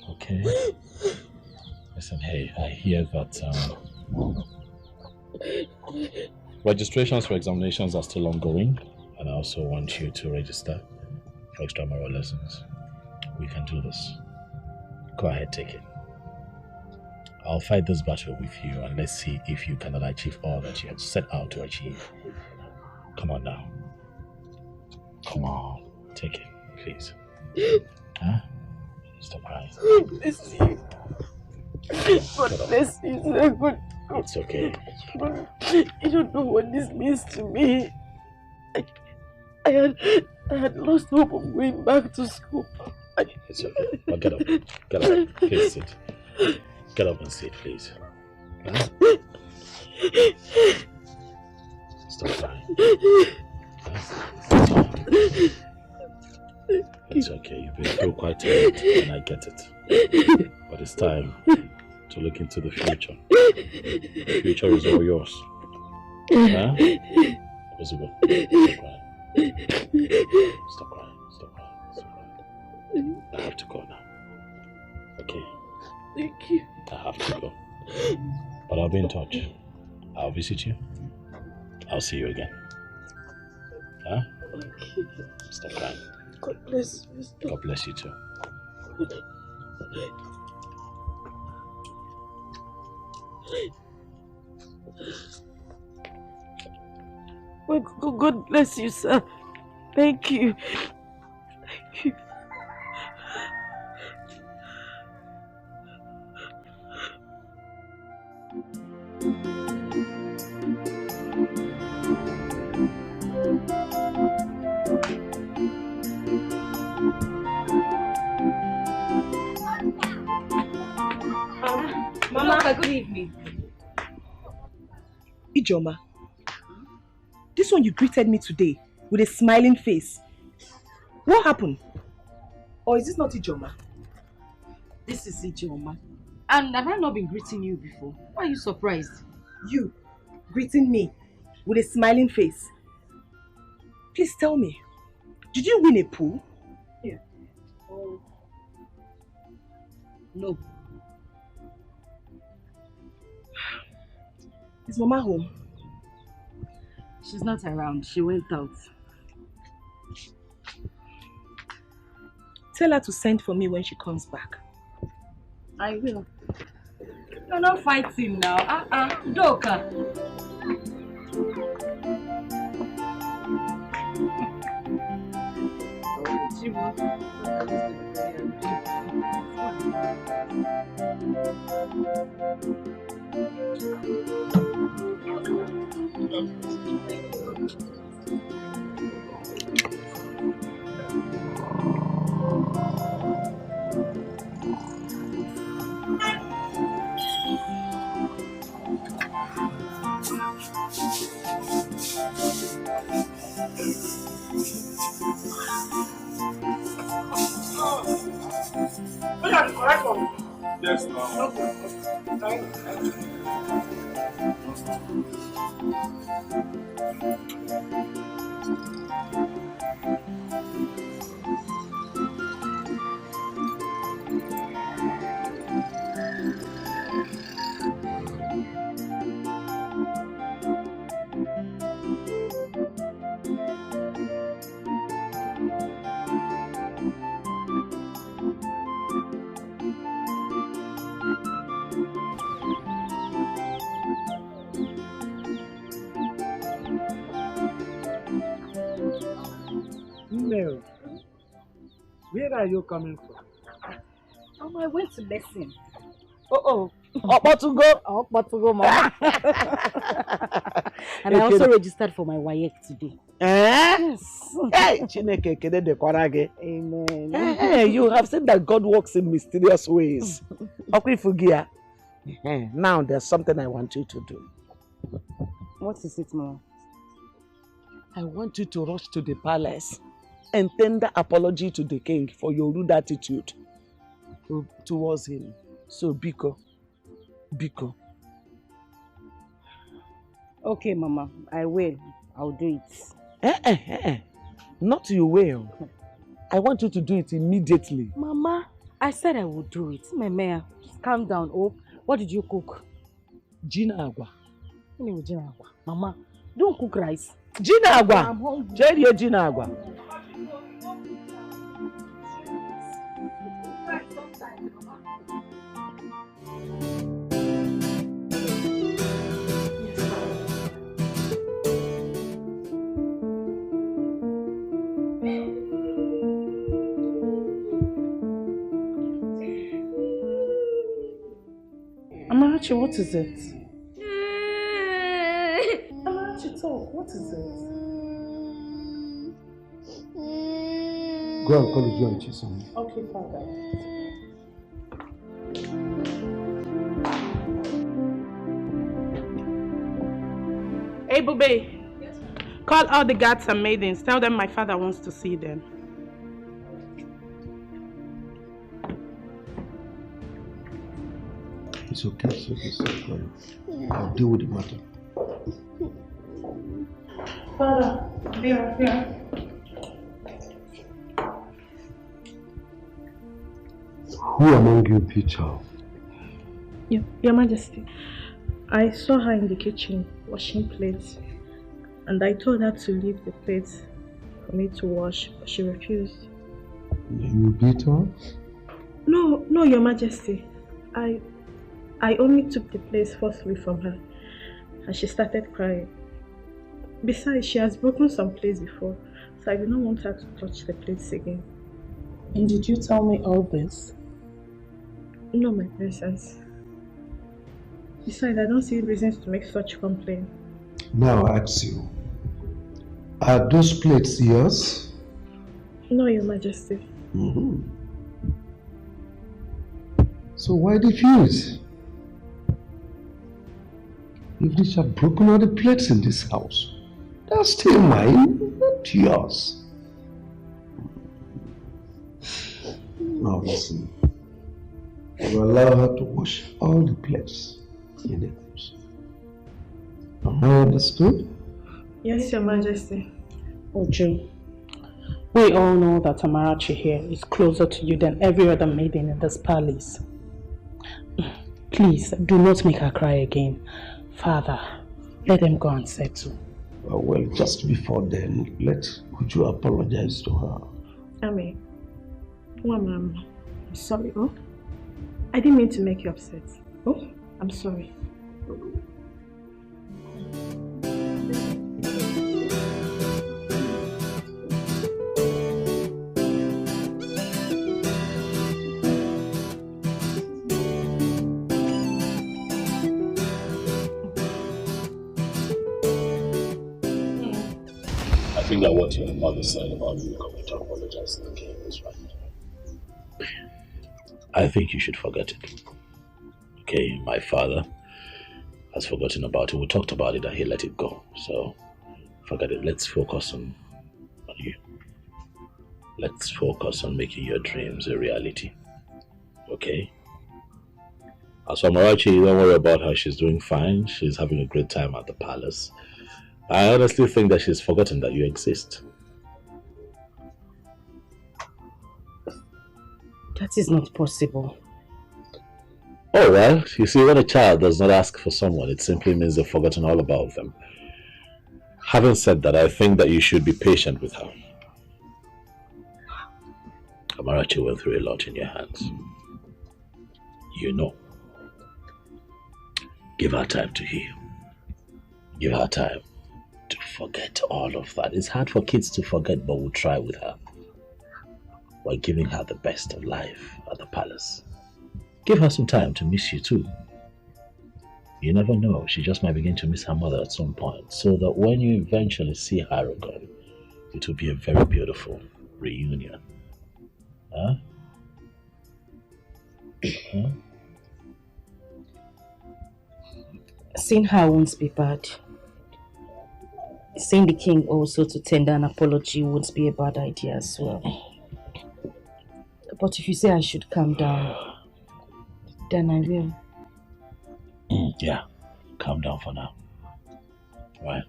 Okay? Listen, hey, I hear that registrations for examinations are still ongoing, and I also want you to register for extramural lessons. We can do this. Go ahead, take it. I'll fight this battle with you, and let's see if you cannot achieve all that you have set out to achieve. Come on now. Come on, take it, please. Huh? Stop crying. God bless you. God bless you, sir. God. It's okay. You don't know what this means to me. I had lost hope of going back to school. It's okay. Now get up. Get up. Please sit. Get up and sit, please. Huh? Stop crying. It's okay. You've been through quite a lot, and I get it. But it's time to look into the future. The future is all yours. Huh? Possible. Stop crying. Stop crying. Stop crying. I have to go now. Okay. Thank you. I have to go. But I'll be in touch. I'll visit you. I'll see you again. Huh? Okay. Stop crying. God bless you. Stop. God bless you too. God bless you, sir. Thank you. Thank you. Mama, good evening. Ijoma, this one you greeted me today with a smiling face. What happened? Or is this not Ijoma? This is Ijoma. And have I not been greeting you before? Why are you surprised? You greeting me with a smiling face. Please tell me, did you win a pool? Yeah. Oh. No. Is Mama home? She's not around. She went out. Tell her to send for me when she comes back. I will. You're not fighting now. Doka. Yes, ma'am. No. Where are you coming from? I went to lesson. Oh, but to go, mama. And I also registered for my WAEC today. Yes. Hey, Chineke kede dekwara gị. Amen. Hey, you have said that God works in mysterious ways. Okay, now there's something I want you to do. What is it, Mama? I want you to rush to the palace and tender apology to the king for your rude attitude towards him. So, Biko. Okay, Mama, I will. I'll do it. Not you will. I want you to do it immediately. Mama, I said I would do it. Mama, calm down. Oh, what did you cook? Gina agwa. Gina agwa. Mama, don't cook rice. Gina agwa. I'm hungry. Jerry, Gina agwa. Amarachi, what is it? Amarachi, talk. What is it? Go and call Uju and Chisom. Okay, Father. Hey, Bube. Yes, call all the guards and maidens. Tell them my father wants to see them. It's okay, it's okay. I'll deal with the matter. Father, here. Who among you beat her? Your Majesty, I saw her in the kitchen washing plates, and I told her to leave the plates for me to wash, but she refused. You beat her? No, Your Majesty. I only took the plates forcefully from her, and she started crying. Besides, she has broken some plates before, so I do not want her to touch the plates again. And did you tell me all this? No, my princess. Besides, I don't see reasons to make such complaint. Now I ask you, are those plates yours? No, Your Majesty. So why refuse? If these have broken all the plates in this house, they're still mine, not yours. Now listen, you allow her to wash all the plates in the house. Am I understood? Yes, Your Majesty. Uju, we all know that Amarachi here is closer to you than every other maiden in this palace. Please, do not make her cry again. Father, let them go and settle. Well, just before then, let Uju apologize to her. Ami, Mama, I'm sorry, oh? I didn't mean to make you upset. Oh, I'm sorry. I think that what your mother said about you coming to apologize to the king is right. I think you should forget it. Okay, my father has forgotten about it. We talked about it and he let it go. So forget it. Let's focus on you. Let's focus on making your dreams a reality. Okay? As for Amarachi, don't worry about her. She's doing fine. She's having a great time at the palace. I honestly think that she's forgotten that you exist. That is not possible. Oh well, you see, when a child does not ask for someone, it simply means they've forgotten all about them. Having said that, I think that you should be patient with her. Amarachi went through a lot in your hands. You know. Give her time to heal. Give her time to forget all of that. It's hard for kids to forget, but we'll try with her. We're giving her the best of life at the palace. Give her some time to miss you too. You never know. She just might begin to miss her mother at some point. So that when you eventually see her again, it will be a very beautiful reunion. Huh? Huh? Seeing her won't be bad. Seeing the king also to tender an apology won't be a bad idea as well. But if you say I should calm down, then I will. Yeah, calm down for now. Right?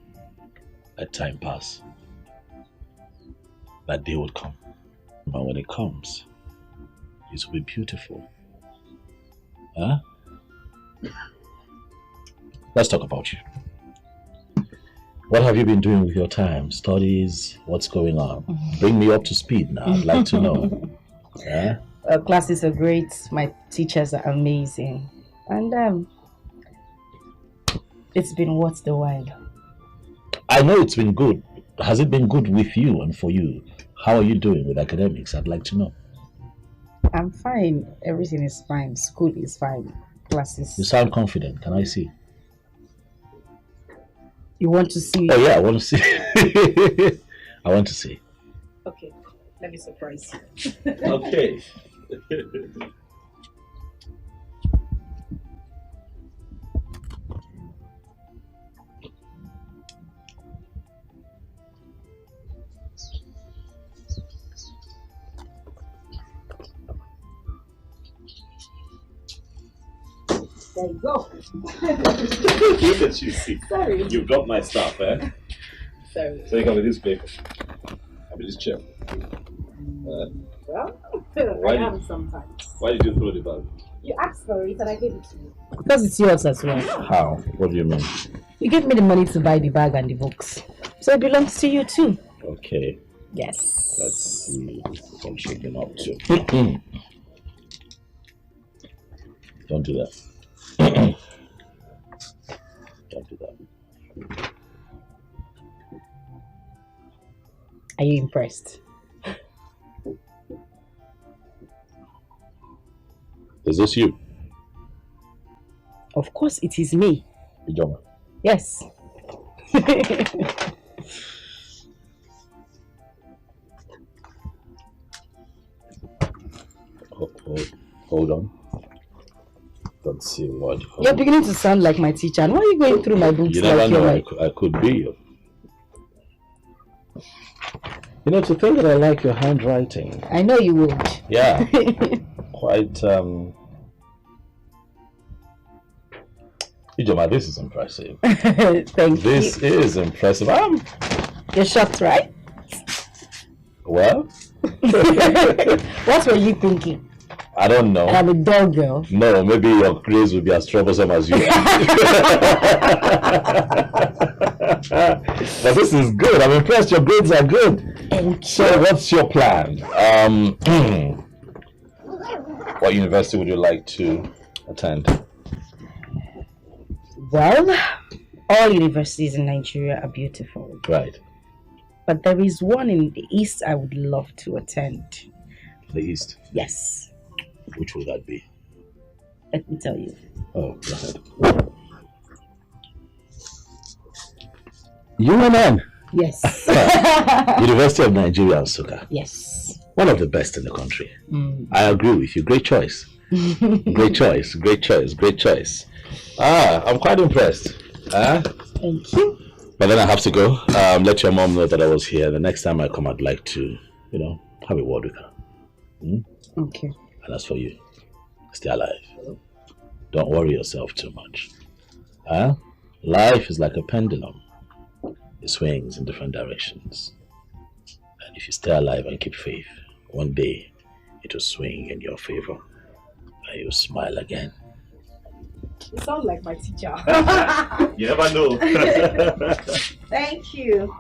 Let time pass. That day will come. But when it comes, it will be beautiful. Huh? Let's talk about you. What have you been doing with your time? Studies? What's going on? Bring me up to speed now. I'd like to know. Yeah? Classes are great. My teachers are amazing. And it's been worth the while. I know it's been good. Has it been good with you and for you? How are you doing with academics? I'd like to know. I'm fine. Everything is fine. School is fine. Classes. You sound confident. Can I see? You want to see? Oh yeah, I want to see. I want to see. Okay, let me surprise you. Okay. There you go. Look at you. Sorry. You've got my stuff, eh? Sorry. So you come with this paper. I mean this chair. Well, Why I did- am sometimes. Why did you throw the bag? You asked for it and I gave it to you. Because it's yours as well. How? What do you mean? You gave me the money to buy the bag and the books. So it belongs to you too. Okay. Yes. Let's see what I'm shaking up to. Don't do that. Don't do that. Are you impressed? Is this you? Of course it is me. Ijoma. Yes. Hold on. Let's see what. You're beginning to sound like my teacher. And why are you going through my books You never like know. you're I could be you. You know, to think that I like your handwriting. I know you would. Yeah. Quite. Ijoma, this is impressive. Thank This you. is impressive. You're shocked, right? Well, What were you thinking? I don't know. I'm a dull girl. No, maybe your grades will be as troublesome as you. But this is good. I'm impressed. Your grades are good. So, what's your plan? What university would you like to attend? Well, all universities in Nigeria are beautiful. Right. But there is one in the east I would love to attend. The east. Yes. Which will that be? Let me tell you. Oh, go ahead. UNN. Yes. University of Nigeria, Nsukka. Yes. One of the best in the country. Mm. I agree with you. Great choice. Great choice. Great choice. Great choice. I'm quite impressed. Thank you. But then I have to go. Let your mom know that I was here. The next time I come, I'd like to, have a word with her. Okay. And as for you, stay alive. Don't worry yourself too much. Life is like a pendulum. It swings in different directions. And if you stay alive and keep faith, one day it will swing in your favor. And you'll smile again. You sound like my teacher. You never know. Thank you.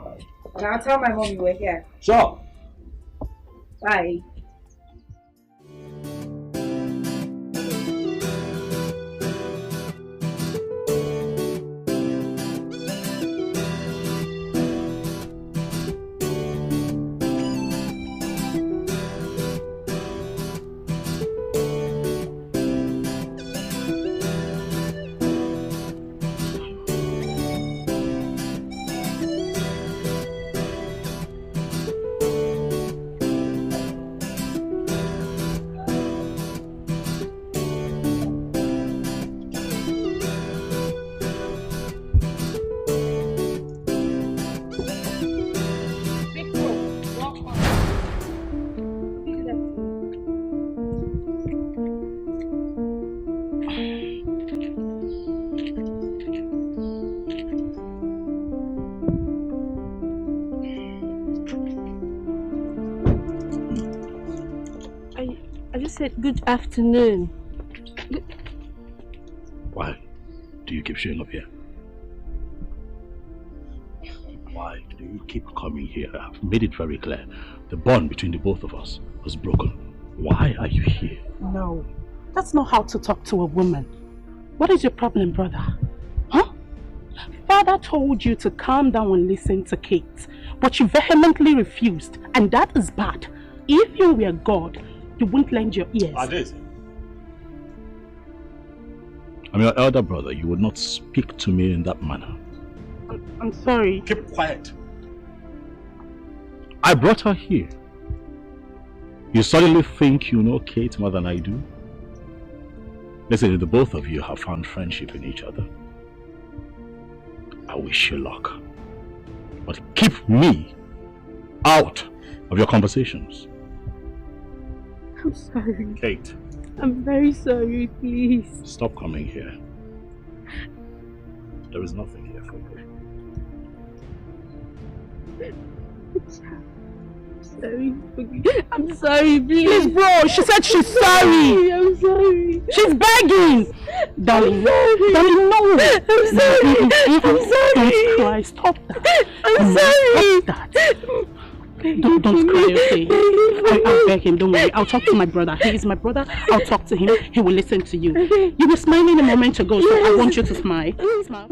And I'll tell my mom you were here. Sure. Bye. said good afternoon. Why do you keep showing up here? Why do you keep coming here? I've made it very clear. The bond between the both of us was broken. Why are you here? No, that's not how to talk to a woman. What is your problem, brother? Huh? Father told you to calm down and listen to Kate, but you vehemently refused, and that is bad. If you were God, you wouldn't lend your ears. I'm your elder brother. You would not speak to me in that manner. I'm sorry. Keep quiet. I brought her here. You suddenly think you know Kate more than I do? Listen, the both of you have found friendship in each other. I wish you luck. But keep me out of your conversations. I'm sorry. Kate. I'm very sorry, please. Stop coming here. There is nothing here for you. Sorry. I'm sorry, please. Bro, she said she's sorry. I'm sorry. She's begging. Darling, darling, no. I'm sorry. I'm sorry. Don't cry. Stop that. I'm sorry. Stop that. Don't cry, okay? I'll beg him, don't worry. I'll talk to my brother. He is my brother. I'll talk to him. He will listen to you. You were smiling a moment ago, so I want you to smile. Smile.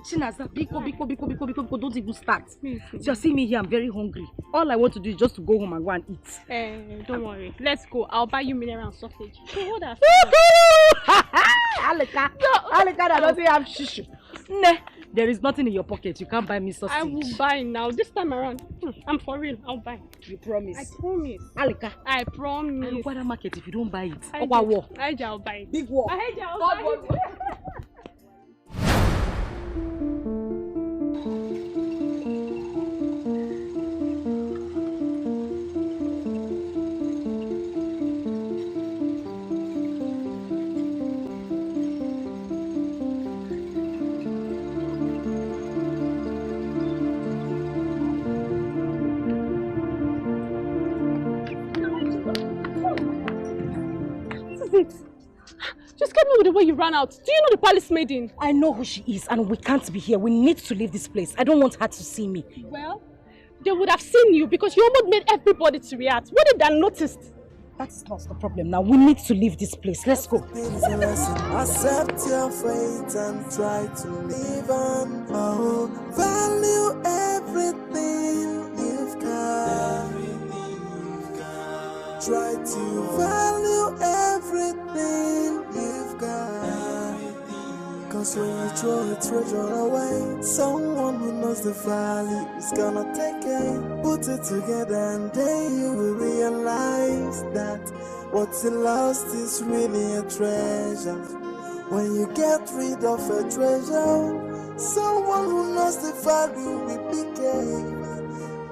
Chinaza, biko, don't even start. You're seeing me here, I'm very hungry. All I want to do is just to go home and go and eat. Don't worry. Let's go. I'll buy you mineral and sausage. So hold on. Alika, I don't think I have shishi. Nah, there is nothing in your pocket. You can't buy me sausage. I will buy now. This time around. I'm for real. I'll buy. You promise? I promise. Alika. I promise. I'll go to the market if you don't buy it. I'll buy it. Big war. I'll buy it. Just get me with the way you ran out. Do you know the palace maiden? I know who she is and we can't be here. We need to leave this place. I don't want her to see me. Well, they would have seen you because you almost made everybody to react. What if they noticed? That's not the problem now. We need to leave this place. Let's go. Accept your fate and try to live on. Oh, value everything you've got. Try to value everything you've got. Cause when you throw a treasure away, someone who knows the value is gonna take it. Put it together and then you will realize that what's lost is really a treasure. When you get rid of a treasure, someone who knows the value will pick it.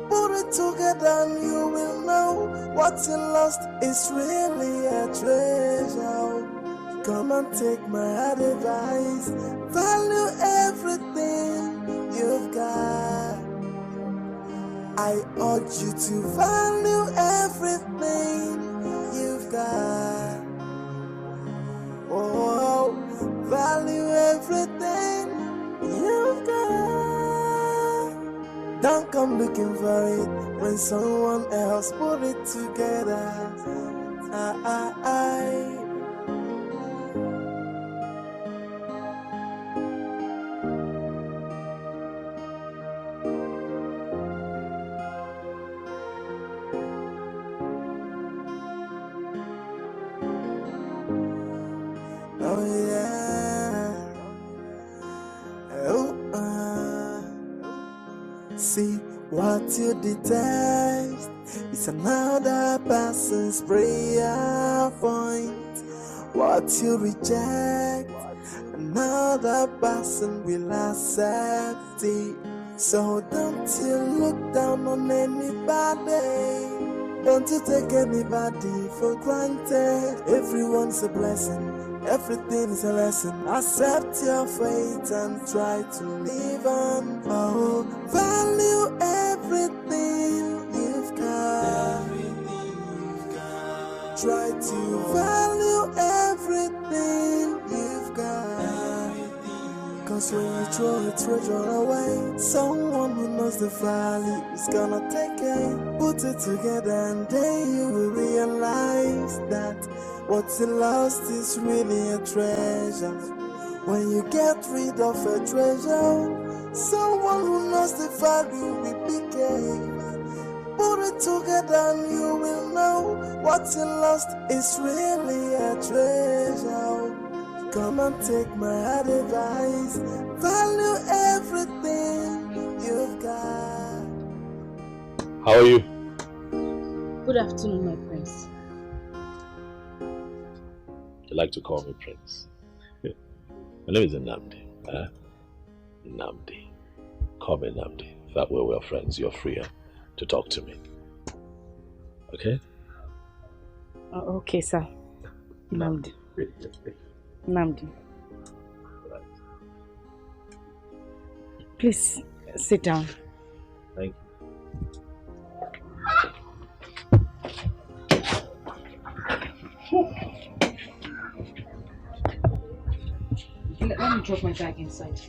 Put it together and you will know what's lost is really a treasure. Come and take my advice. Value everything you've got. I urge you to value everything you've got. Oh, value everything you've got. Don't come looking for it when someone else put it together. Oh yeah. Oh, see what you detest realized it's another person's prayer point. What you reject, another person will accept it. So don't you look down on anybody. Don't you take anybody for granted. Everyone's a blessing, everything is a lesson. Accept your fate and try to live on. Oh, value everything you've got. Try to value everything you've got. Cause when you throw a treasure away, someone who knows the value is gonna take it. Put it together and then you will realize that what's lost is really a treasure. When you get rid of a treasure, someone who knows the value will pick it. Put it together and you will know what's lost is really a treasure. Come and take my advice. Value everything you've got. How are you? Good afternoon, my prince. You like to call me Prince? My name is Nnamdi. Nnamdi. Call me Nnamdi. That way we're friends. You're freer to talk to me. Okay? Okay, sir. Nnamdi. Nnamdi. Please sit down. Thank you. Let me drop my bag inside.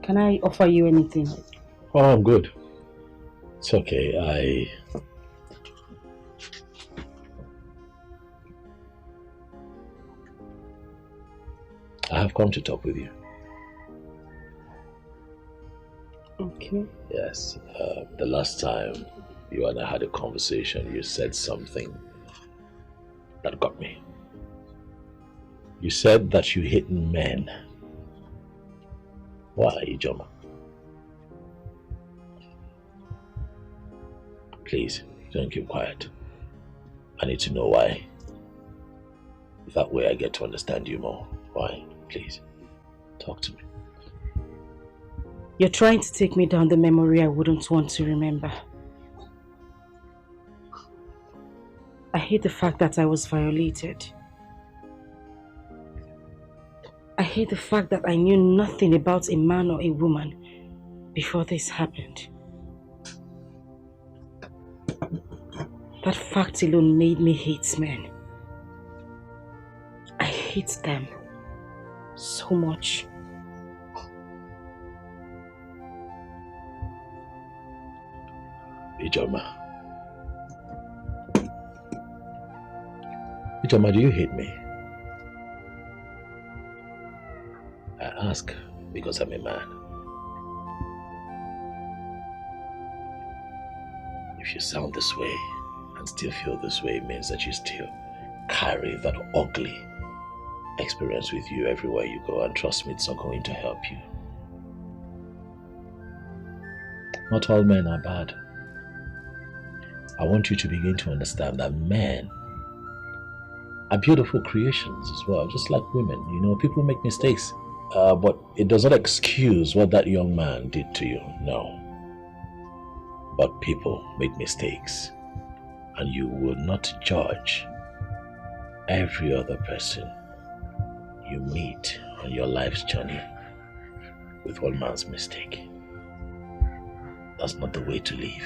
Can I offer you anything? Oh, I'm good. It's okay. I have come to talk with you. Okay. Yes. The last time you and I had a conversation, you said something that got me. You said that you hate men. Why, Ijoma? Please, don't keep quiet. I need to know why. That way I get to understand you more. Why? Please, talk to me. You're trying to take me down the memory I wouldn't want to remember. I hate the fact that I was violated. I hate the fact that I knew nothing about a man or a woman before this happened. That fact alone made me hate men. I hate them so much. Ijoma, do you hate me? I ask because I'm a man. If you sound this way and still feel this way, it means that you still carry that ugly experience with you everywhere you go, and trust me, it's not going to help you. Not all men are bad. I want you to begin to understand that men are beautiful creations as well, just like women. You know, people make mistakes, but it does not excuse what that young man did to you, no. But people make mistakes, and you will not judge every other person you meet on your life's journey with one man's mistake. That's not the way to live.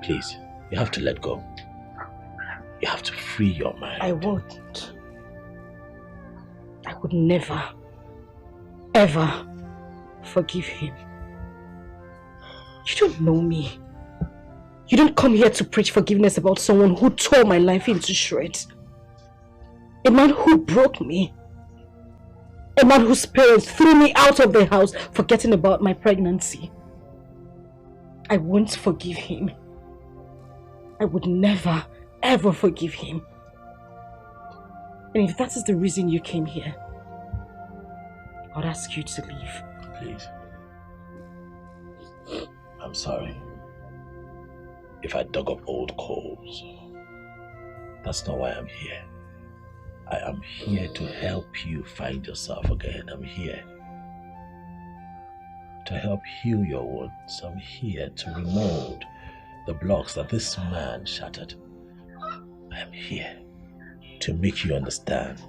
Please, you have to let go. You have to free your mind. I won't. I would never, ever forgive him. You don't know me. You don't come here to preach forgiveness about someone who tore my life into shreds. A man who broke me. A man whose parents threw me out of the house forgetting about my pregnancy. I won't forgive him. I would never, ever forgive him. And if that is the reason you came here, I'd ask you to leave. Please. I'm sorry if I dug up old coals. That's not why I'm here. I am here to help you find yourself again. I'm here to help heal your wounds. I'm here to remold the blocks that this man shattered. I am here to make you understand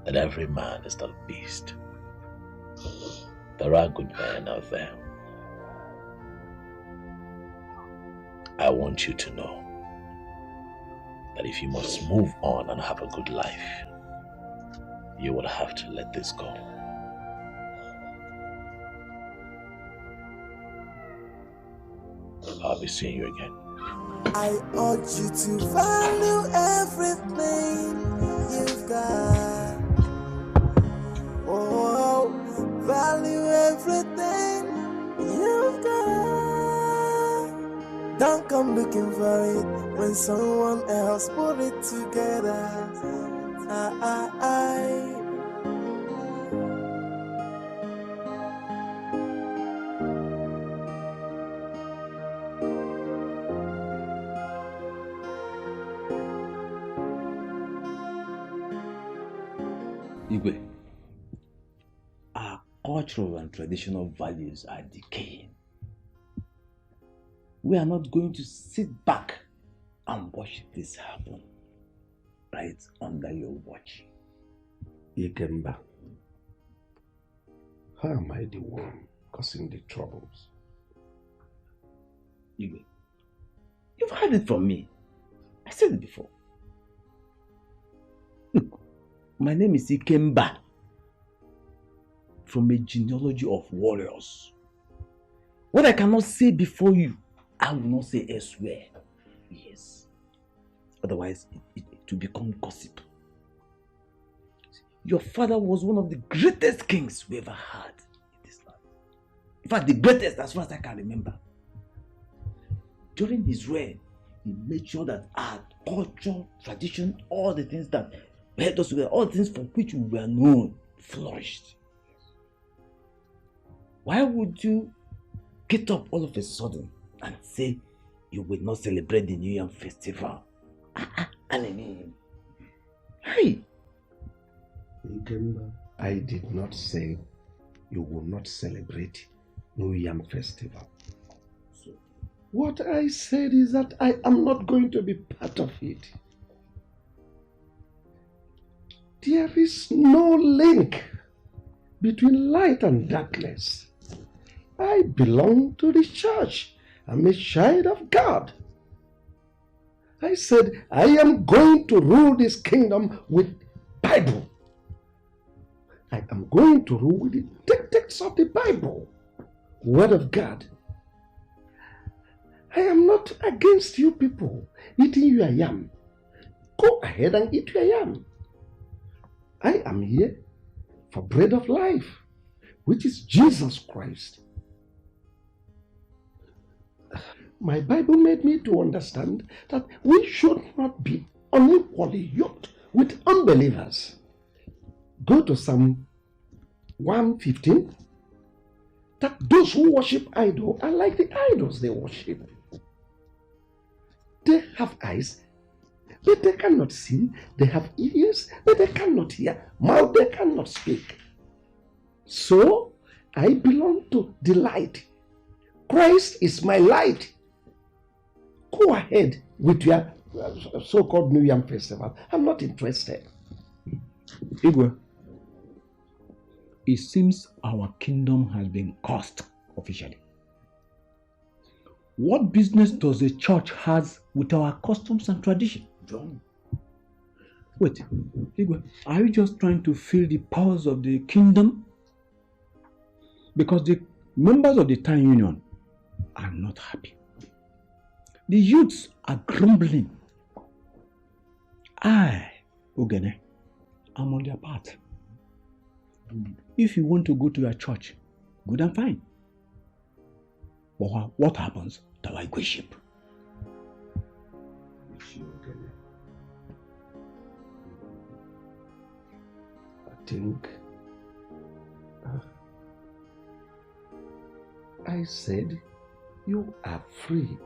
that every man is not a beast. There are good men out there. I want you to know that if you must move on and have a good life, you will have to let this go. I'll be seeing you again. I urge you to value everything you've got. Oh, value everything you've got. Don't come looking for it when someone else put it together. Igwe, our cultural and traditional values are decaying. We are not going to sit back and watch this happen right under your watch. Ikemba, how am I the one causing the troubles? Igwe, you've heard it from me. I said it before. Look, my name is Ikemba, from a genealogy of warriors. What I cannot say before you, I will not say elsewhere. Yes. Otherwise, it will become gossip. Your father was one of the greatest kings we ever had in this land. In fact, the greatest as far as I can remember. During his reign, he made sure that our culture, tradition, all the things that held us together, all the things for which we were known, flourished. Why would you get up all of a sudden and say you will not celebrate the New Year festival? Hey! I did not say you will not celebrate New Yam Festival. What I said is that I am not going to be part of it. There is no link between light and darkness. I belong to the church. I'm a child of God. I said I am going to rule this kingdom with Bible. I am going to rule with the text of the Bible, Word of God. I am not against you people eating your yam. Go ahead and eat your yam. I am here for bread of life, which is Jesus Christ. My Bible made me to understand that we should not be unequally yoked with unbelievers. Go to Psalm 115, that those who worship idols are like the idols they worship. They have eyes, but they cannot see. They have ears, but they cannot hear. Mouth, they cannot speak. So, I belong to the light. Christ is my light. Go ahead with your so-called New Yam Festival. I'm not interested. Igwe, it seems our kingdom has been cursed officially. What business does the church has with our customs and tradition? John. Wait, Igwe, are you just trying to feel the powers of the kingdom? Because the members of the town union are not happy. The youths are grumbling. I, Ogene, am on their part. If you want to go to your church, good and fine. But what happens to our worship. I think I said you are free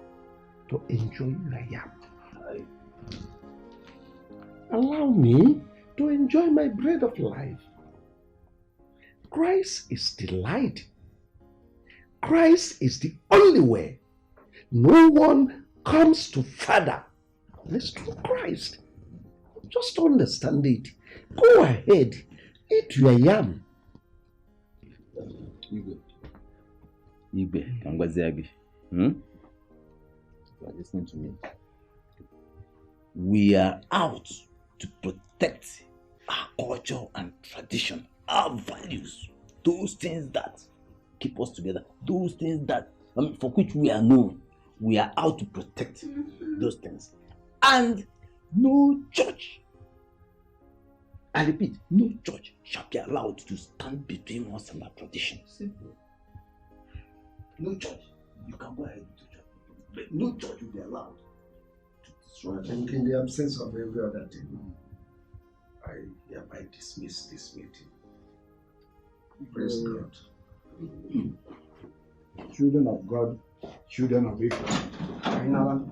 to enjoy your yam. Allow me to enjoy my bread of life. Christ is the light. Christ is the only way. No one comes to Father unless through Christ. Just understand it. Go ahead, eat your yam. Igwe, Kangwaziagi. You are listening to me. We are out to protect our culture and tradition, our values, those things that keep us together, those things that for which we are known. We are out to protect those things. And no church, I repeat, no church shall be allowed to stand between us and our tradition. Simple. No church. You can go ahead to church, but no church will be allowed to destroy. I think in the absence of every other thing, I hereby dismiss this meeting. Praise God. Children of God, children of Israel.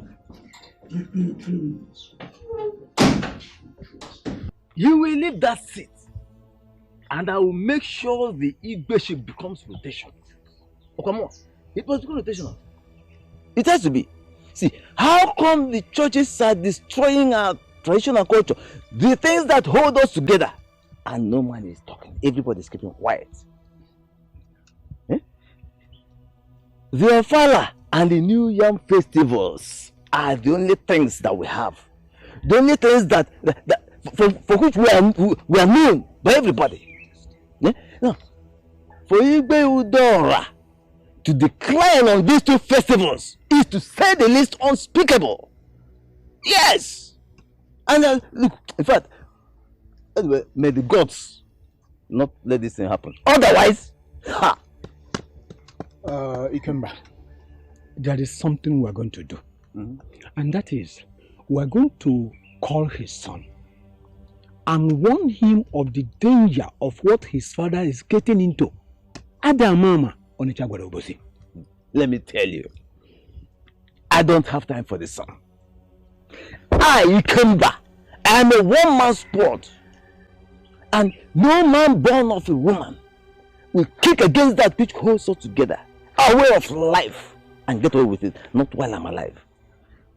You will leave that seat, and I will make sure the Igbe becomes rotation. Oh, come on. It must become rotational. It has to be. See, how come the churches are destroying our traditional culture? The things that hold us together, and no man is talking. Everybody is keeping quiet. The Ofala and the New Yam festivals are the only things that we have. The only things that for which we are known by everybody. Now, for Igbe Udora to decline on these two festivals is to say the least unspeakable. Yes! And look, in fact, anyway, may the gods not let this thing happen. Otherwise, ha! Ikemba, there is something we are going to do. And that is, we are going to call his son and warn him of the danger of what his father is getting into. Adamama on Obosi. Let me tell you, I don't have time for this son. Ikemba, I am a one-man sport. And no man born of a woman will kick against that which holds us together. Our way of life, and get away with it, not while I'm alive.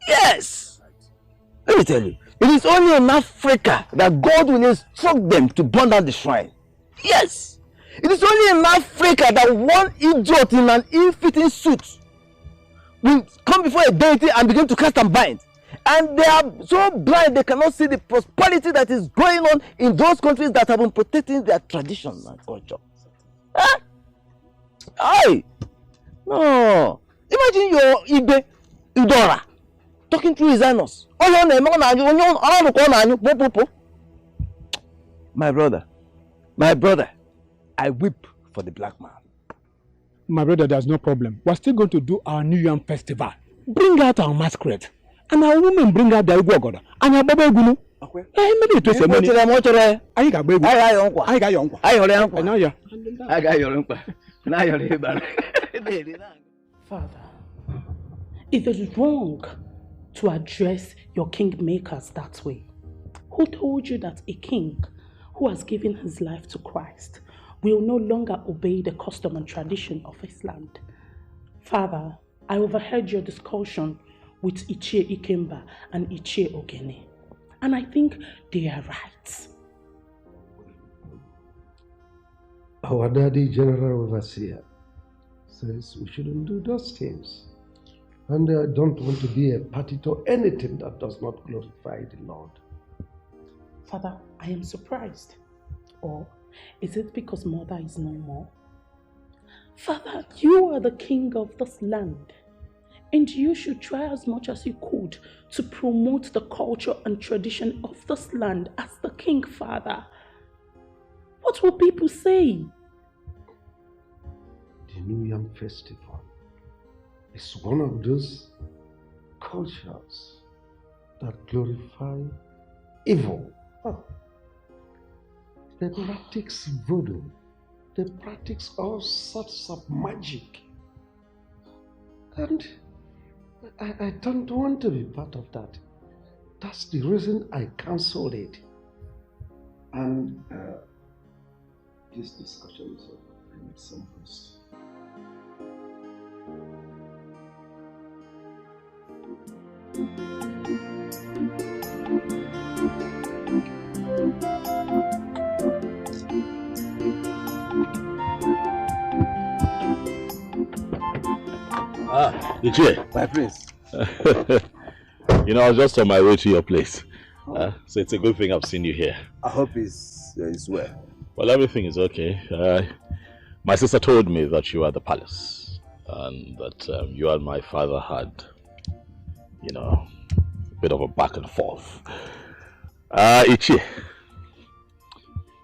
Yes! Let me tell you, it is only in Africa that God will instruct them to burn down the shrine. Yes! It is only in Africa that one idiot in an ill-fitting suit will come before a deity and begin to cast and bind. And they are so blind they cannot see the prosperity that is going on in those countries that have been protecting their tradition and culture. Huh? Aye! No! Imagine your Igbe Udora talking through his anus. My brother, I weep for the black man. My brother, there's no problem. We're still going to do our New Yam festival. Bring out our masquerade. And our women bring out the Igwe and our Baba Egunu. Maybe it was a money. I got baby. I got your uncle. I got your uncle. Now you're Father, it is wrong to address your kingmakers that way. Who told you that a king who has given his life to Christ will no longer obey the custom and tradition of his land? Father, I overheard your discussion with Ichie Ikemba and Ichie Ogene, and I think they are right. Our daddy, General Overseer, says we shouldn't do those things. And I don't want to be a party to anything that does not glorify the Lord. Father, I am surprised. Or is it because mother is no more? Father, you are the king of this land, and you should try as much as you could to promote the culture and tradition of this land as the king, Father. What will people say? The New Yam Festival is one of those cultures that glorify evil. Oh. They practice voodoo. They practice all sorts of magic. And I don't want to be part of that. That's the reason I cancelled it. And this discussion is over. I need some rest. Ah, Uju. My prince. You know, I was just on my way to your place. So it's a good thing I've seen you here. I hope it's well. Well, everything is okay. My sister told me that you were at the palace and that you and my father had, you know, a bit of a back and forth. Ichi,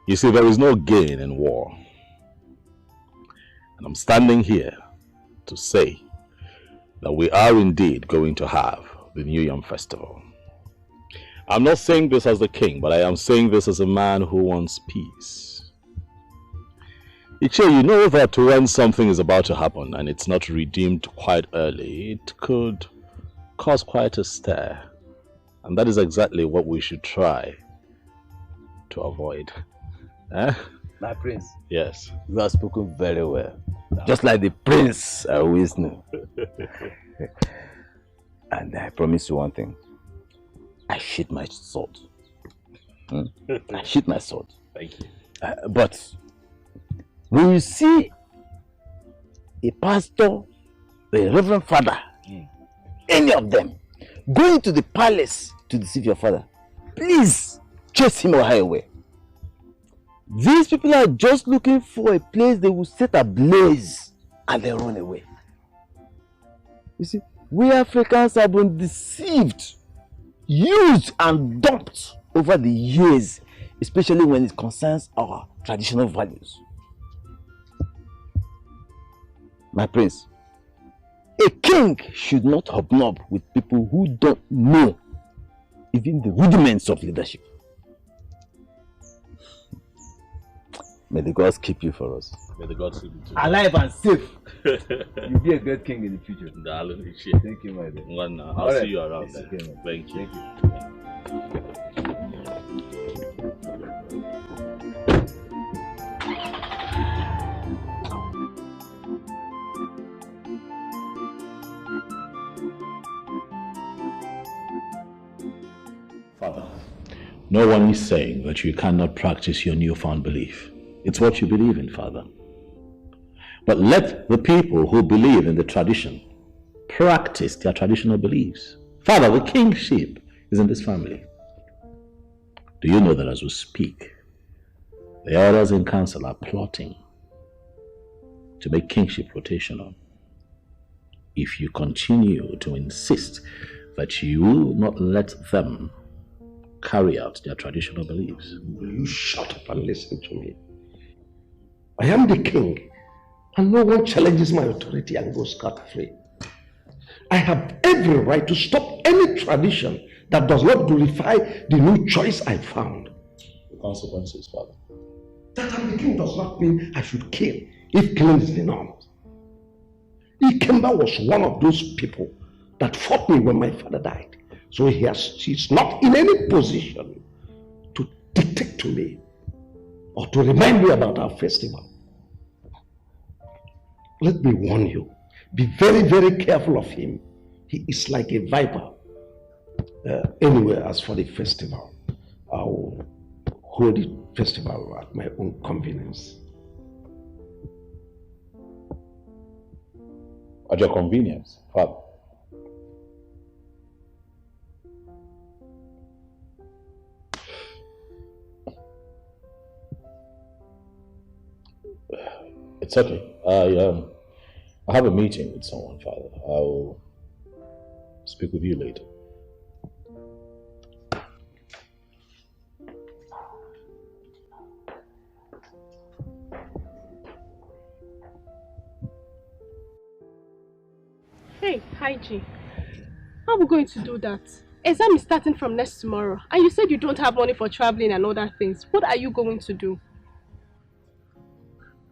you see, there is no gain in war. And I'm standing here to say that we are indeed going to have the New Yam Festival. I'm not saying this as the king, but I am saying this as a man who wants peace. Ichi, you know that when something is about to happen and it's not redeemed quite early, it could cause quite a stir. And that is exactly what we should try to avoid. My prince. Yes. You have spoken very well. Just like the prince I always knew. And I promise you one thing. I sheath my sword. I sheath my sword. Thank you. But when you see a pastor, a reverend father, any of them going to the palace to deceive your father, please chase him or her away. These people are just looking for a place they will set ablaze and they run away. You see, we Africans have been deceived, used and dumped over the years, especially when it concerns our traditional values. My prince, a king should not hobnob with people who don't know even the rudiments of leadership. May the gods keep you for us. May the gods keep you too. Alive and safe. You'll be a great king in the future. Thank you, my dear. I'll see you around then. Okay, Thank you. Father, no one is saying that you cannot practice your newfound belief. It's what you believe in, Father. But let the people who believe in the tradition practice their traditional beliefs. Father, the kingship is in this family. Do you know that as we speak, the elders in council are plotting to make kingship rotational? If you continue to insist that you will not let them carry out their traditional beliefs. Will you shut up and listen to me? I am the king, and no one challenges my authority and goes scot-free. I have every right to stop any tradition that does not glorify the new choice I found. The consequences, Father. That I'm the king does not mean I should kill if killing is the norm. Ikemba was one of those people that fought me when my father died. So he's not in any position to dictate to me or to remind me about our festival. Let me warn you, be very, very careful of him. He is like a viper. Anyway, as for the festival, I will hold the festival at my own convenience. At your convenience, Father. It's okay. I have a meeting with someone, Father. I'll speak with you later. Hey, hi G. How are we going to do that? Exam is starting from next tomorrow, and you said you don't have money for traveling and other things. What are you going to do?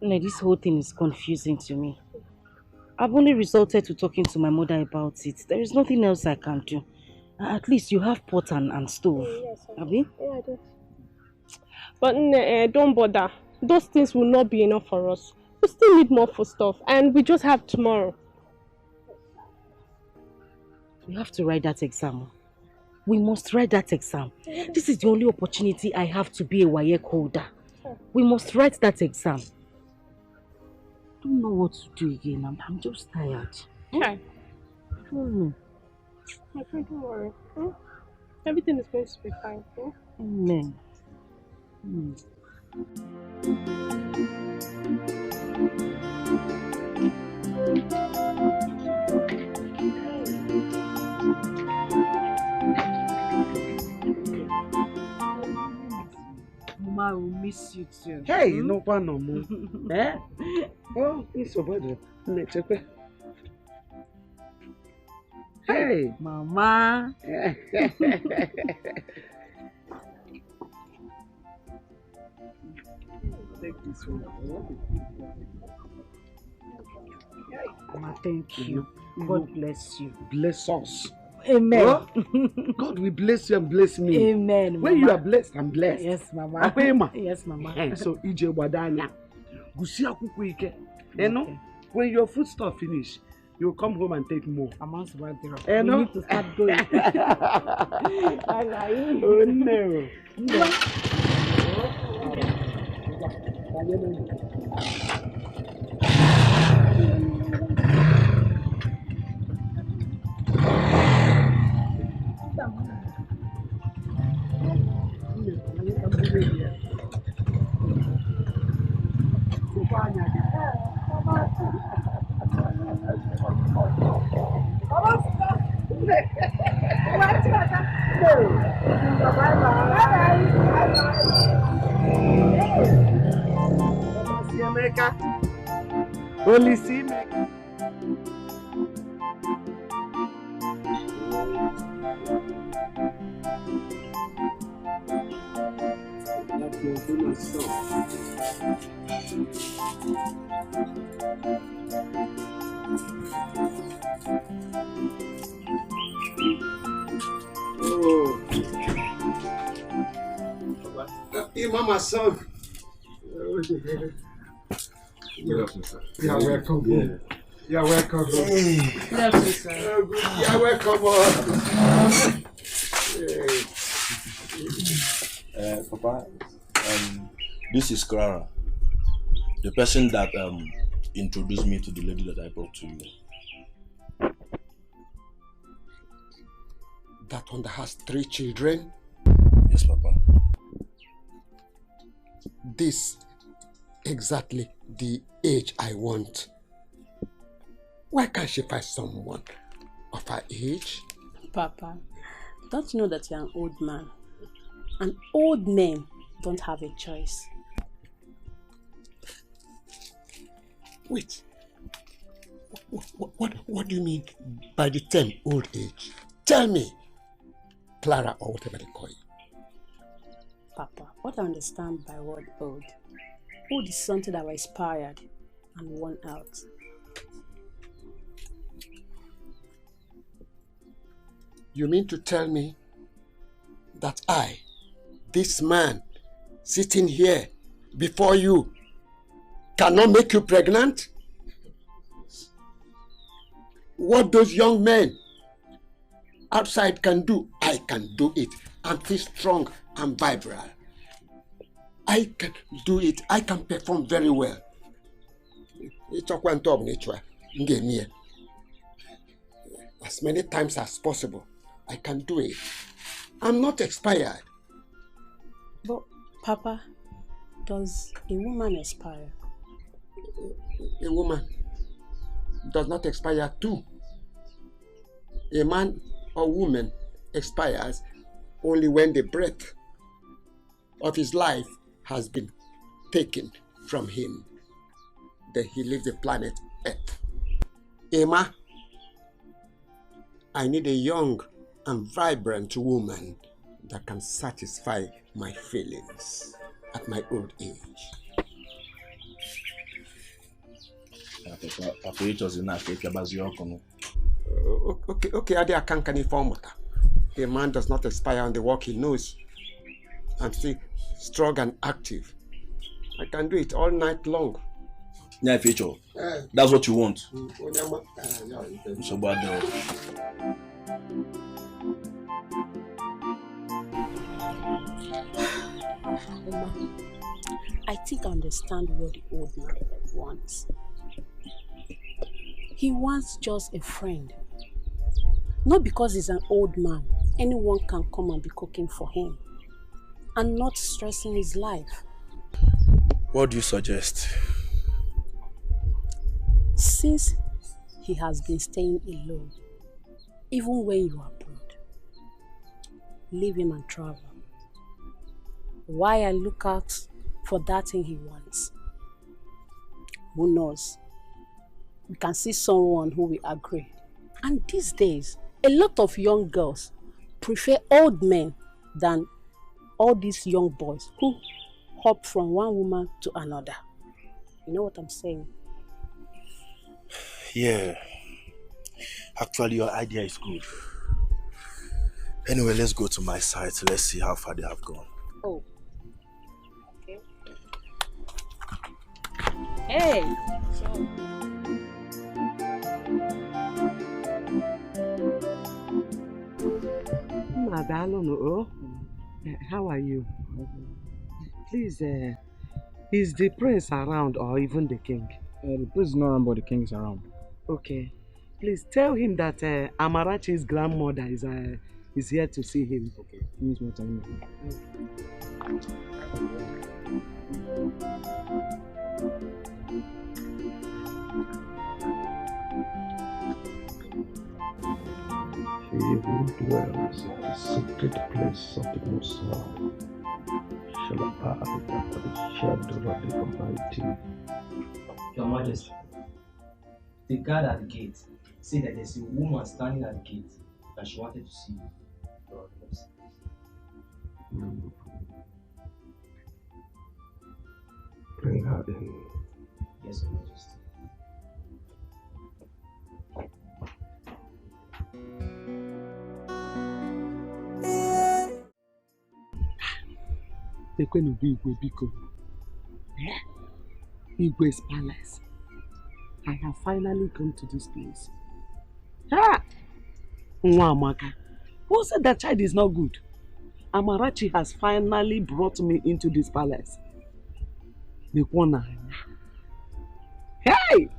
No, this whole thing is confusing to me. I've only resorted to talking to my mother about it. There is nothing else I can do. At least you have pot and stove. Yes, Abi? Yeah, I do. But don't bother. Those things will not be enough for us. We still need more for stuff, and we just have tomorrow. We have to write that exam. We must write that exam. This is the only opportunity I have to be a WAEC holder. We must write that exam. I don't know what to do again. I'm just tired. Okay. My friend, don't worry. Everything is going to be fine. Amen. Mama will miss you too. Hey, no one no more. Eh? Oh, it's over there. Hey, Mama. Take this one. Mama, thank you. God bless you. Bless us. Amen. Oh, God will bless you and bless me. Amen. When you are blessed, I'm blessed. Yes, Mama. Akwema. Yes, Mama. So, ije wadanya. Gusi akuku ike. You know, when your food stuff finish, you come home and take more. I'm also about to. You know? We need to start going. Oh no. Only see me. Mama's son. You're welcome. Yeah. You're welcome. You're welcome. Papa, this is Clara, the person that introduced me to the lady that I brought to you. That one that has 3 children? Yes, Papa. This exactly the age I want. Why can't she find someone of her age? Papa, don't you know that you're an old man? And old men don't have a choice. Wait. What do you mean by the term old age? Tell me, Clara, or whatever they call you. Papa, what I understand by word old? Old is something that was expired and worn out. You mean to tell me that I, this man, sitting here before you, cannot make you pregnant? What those young men outside can do, I can do it. I'm still strong and vibrant. I can do it. I can perform very well. As many times as possible, I can do it. I'm not expired. But, Papa, does a woman expire? A woman does not expire too. A man or woman expires only when the breath of his life has been taken from him. Then he leaves the planet Earth. Emma, I need a young and vibrant woman that can satisfy my feelings at my old age. Okay, Adi Akankani Formata. A man does not expire on the work he knows. I'm still strong and active. I can do it all night long. Yeah, future. That's what you want. So bad now. I think I understand what the old man wants. He wants just a friend. Not because he's an old man, anyone can come and be cooking for him and not stressing his life. What do you suggest? Since he has been staying alone, even when you are abroad, leave him and travel. Why I look out for that thing he wants? Who knows? We can see someone who will agree. And these days, a lot of young girls prefer old men than all these young boys who hop from one woman to another. You know what I'm saying? Yeah. Actually, your idea is good. Anyway, let's go to my site. Let's see how far they have gone. Oh. Okay. Hey! How are you? Please, is the prince around or even the king? The prince is not around, but the king is around. Okay. Please tell him that Amarachi's grandmother is here to see him. Okay. Give me some time. He who dwells in the secret place of the Most High shall abide under the shadow of the Almighty. Your Majesty, the guard at the gate said that there's a woman standing at the gate and she wanted to see you. Bring her in. Yes, Your Majesty. Igwe's palace. I have finally come to this place. Ah! Nwamaka, who said that child is not good? Amarachi has finally brought me into this palace. Hey!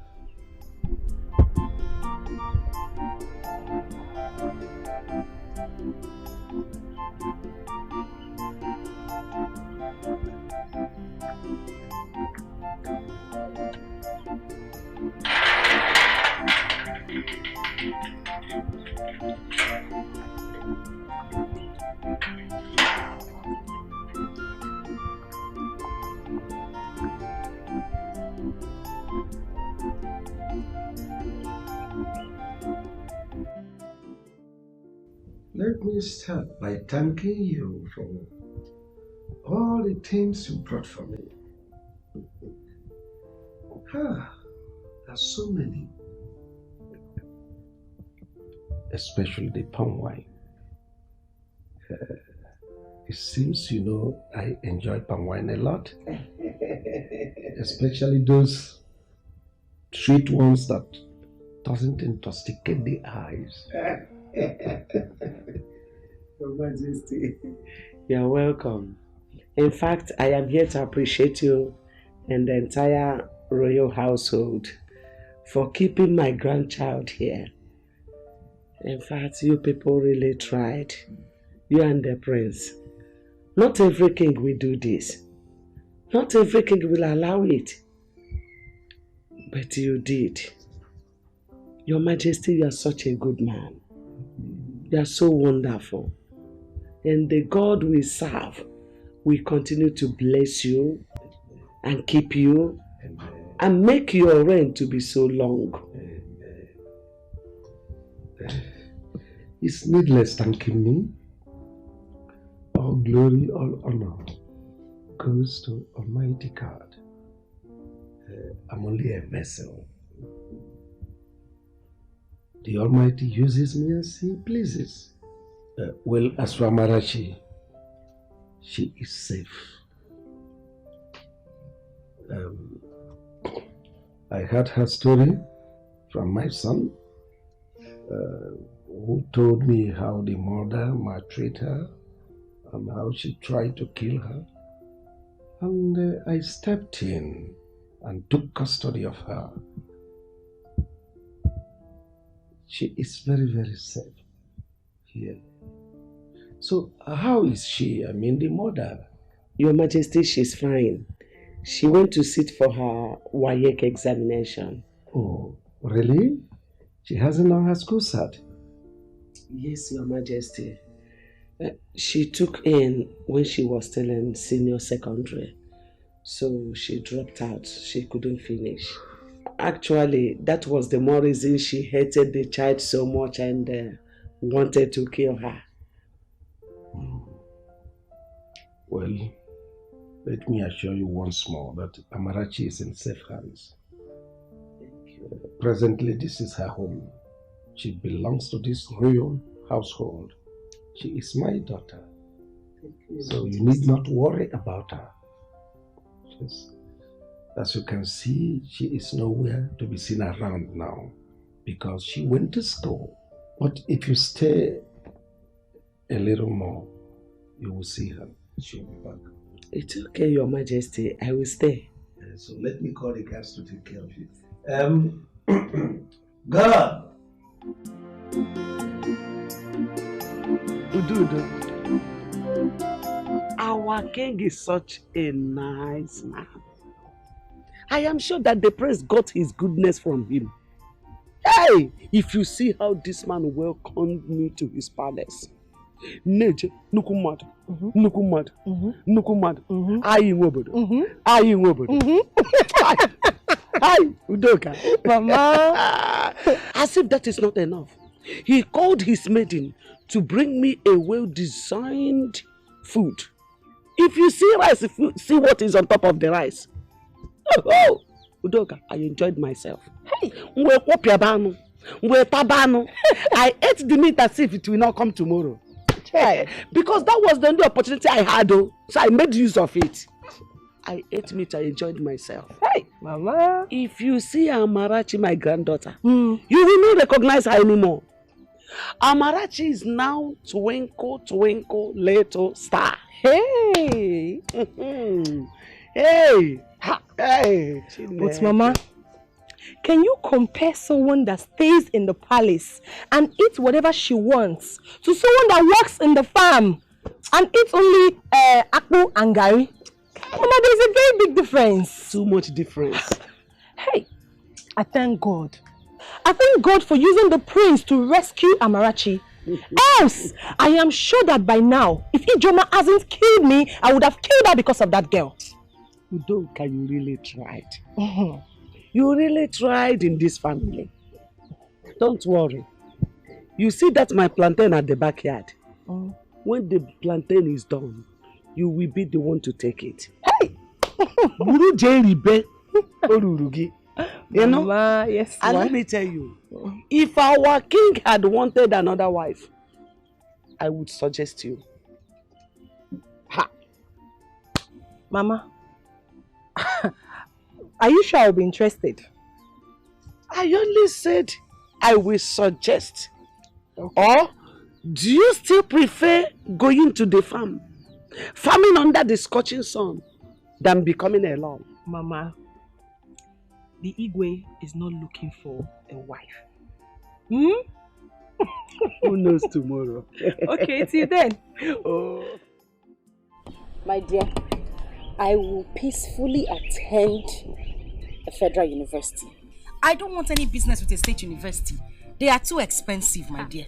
Let me start by thanking you for all the things you brought for me. There's so many. Especially the palm wine. It seems you know I enjoy palm wine a lot. Especially those sweet ones that doesn't intoxicate the eyes. Your Majesty, you're welcome. In fact, I am here to appreciate you and the entire royal household for keeping my grandchild here. In fact, you people really tried. You and the prince. Not every king will do this. Not every king will allow it. But you did. Your Majesty, you are such a good man. You are so wonderful. And the God we serve will continue to bless you and keep you and make your reign to be so long. It's needless thanking me. All glory, all honor goes to Almighty God. I'm only a vessel. The Almighty uses me as He pleases. Well, as for Amarachi, she is safe. I heard her story from my son, who told me how the mother maltreated her and how she tried to kill her. And I stepped in and took custody of her. She is very, very safe here. So how is she? I mean, the mother? Your Majesty, she's fine. She went to sit for her WAEC examination. Oh, really? She hasn't done her school cert? Yes, Your Majesty. She took in when she was still in senior secondary. So she dropped out. She couldn't finish. Actually, that was the more reason she hated the child so much and wanted to kill her. Well, let me assure you once more that Amarachi is in safe hands. Presently, this is her home. She belongs to this royal household. She is my daughter. So you need not worry about her. Yes. As you can see, she is nowhere to be seen around now because she went to school. But if you stay a little more, you will see her. She'll be back. It's okay, Your Majesty. I will stay. So let me call the guards to take care of you. God! Udu. Our king is such a nice man. I am sure that the prince got his goodness from him. Hey, if you see how this man welcomed me to his palace. Neje, nukumad, nukumad, nukumad, ayi ngobodo, ayi ngobodo. Hi, Udoka. Mama. As if that is not enough, he called his maiden to bring me a well-designed food. If you see rice, if you see what is on top of the rice. Oh, Udoka, I enjoyed myself. Hey, I ate the meat as if it will not come tomorrow. Because that was the only opportunity I had, so I made use of it. I ate meat, I enjoyed myself. Hey, Mama. If you see Amarachi, my granddaughter, you will not recognize her anymore. Amarachi is now twinkle, twinkle, little star. Hey! Hey! Hey! But Mama, can you compare someone that stays in the palace and eats whatever she wants to someone that works in the farm and eats only akpu and gari? Mama, there's a very big difference. Too much difference. Hey, I thank God. I thank God for using the prince to rescue Amarachi. Else, I am sure that by now, if Ijoma hasn't killed me, I would have killed her because of that girl. Udoka, you really tried. You really tried in this family. Don't worry. You see that my plantain at the backyard? When the plantain is done, you will be the one to take it. Hey! You know? Mama, yes, and let me tell you, if our king had wanted another wife, I would suggest you. Ha! Mama, are you sure I'll be interested? I only said I will suggest. Okay. Or do you still prefer going to the farm, farming under the scorching sun, than becoming a lord? Mama, the Igwe is not looking for a wife. Who knows tomorrow? Okay, till then. Oh. My dear, I will peacefully attend a federal university. I don't want any business with a state university. They are too expensive, my dear.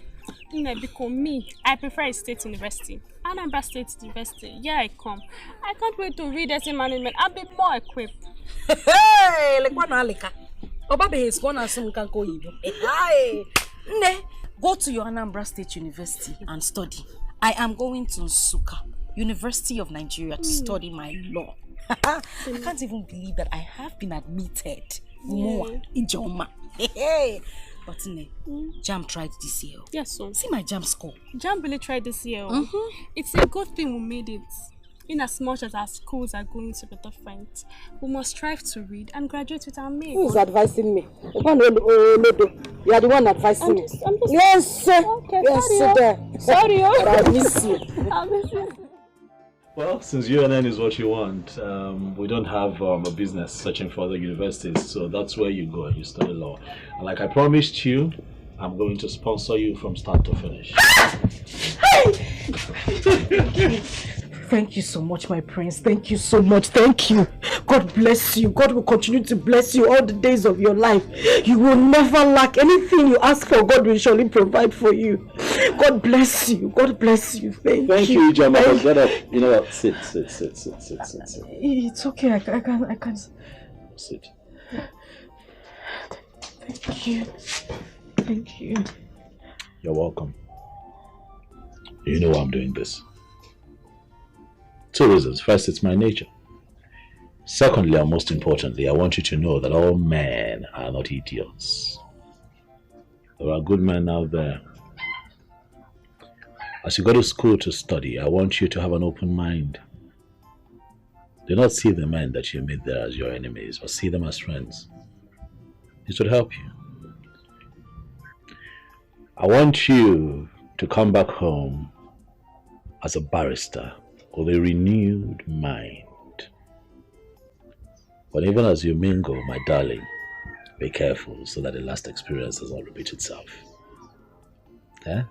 Because me, I prefer a state university. Anambra State University. Yeah, I come. I can't wait to read essay management. I'll be more equipped. Hey, like what Alika? Obabe is one as some can go. Hey, Go to your Anambra State University and study. I am going to Nsukka, University of Nigeria, to study my law. I can't even believe that I have been admitted. More Ijoma. But JAMB tried this year. Yes, so. See my JAMB score. JAMB really tried this year. It's a good thing we made it. In as much as our schools are going to be different, we must strive to read and graduate with our mates. Who is advising me? You are the one advising me. Yes, sir. Okay, yes, sorry. Sorry. But I miss you. I miss you. Well, since UNN is what you want, we don't have a business searching for other universities, so that's where you go and you study law. And like I promised you, I'm going to sponsor you from start to finish. Thank you so much, my prince. Thank you so much. Thank you. God bless you. God will continue to bless you all the days of your life. You will never lack anything you ask for. God will surely provide for you. God bless you. God bless you. Thank you. Thank you, Ijoma. Get up. You know what? Sit. It's okay. I can. Sit. Thank you. Thank you. You're welcome. You know why I'm doing this. 2 reasons. First, it's my nature. Secondly, and most importantly, I want you to know that all men are not idiots. There are good men out there. As you go to school to study, I want you to have an open mind. Do not see the men that you meet there as your enemies, but see them as friends. This would help you. I want you to come back home as a barrister with a renewed mind. But even as you mingle, my darling, be careful so that the last experience does not repeat itself. Eh?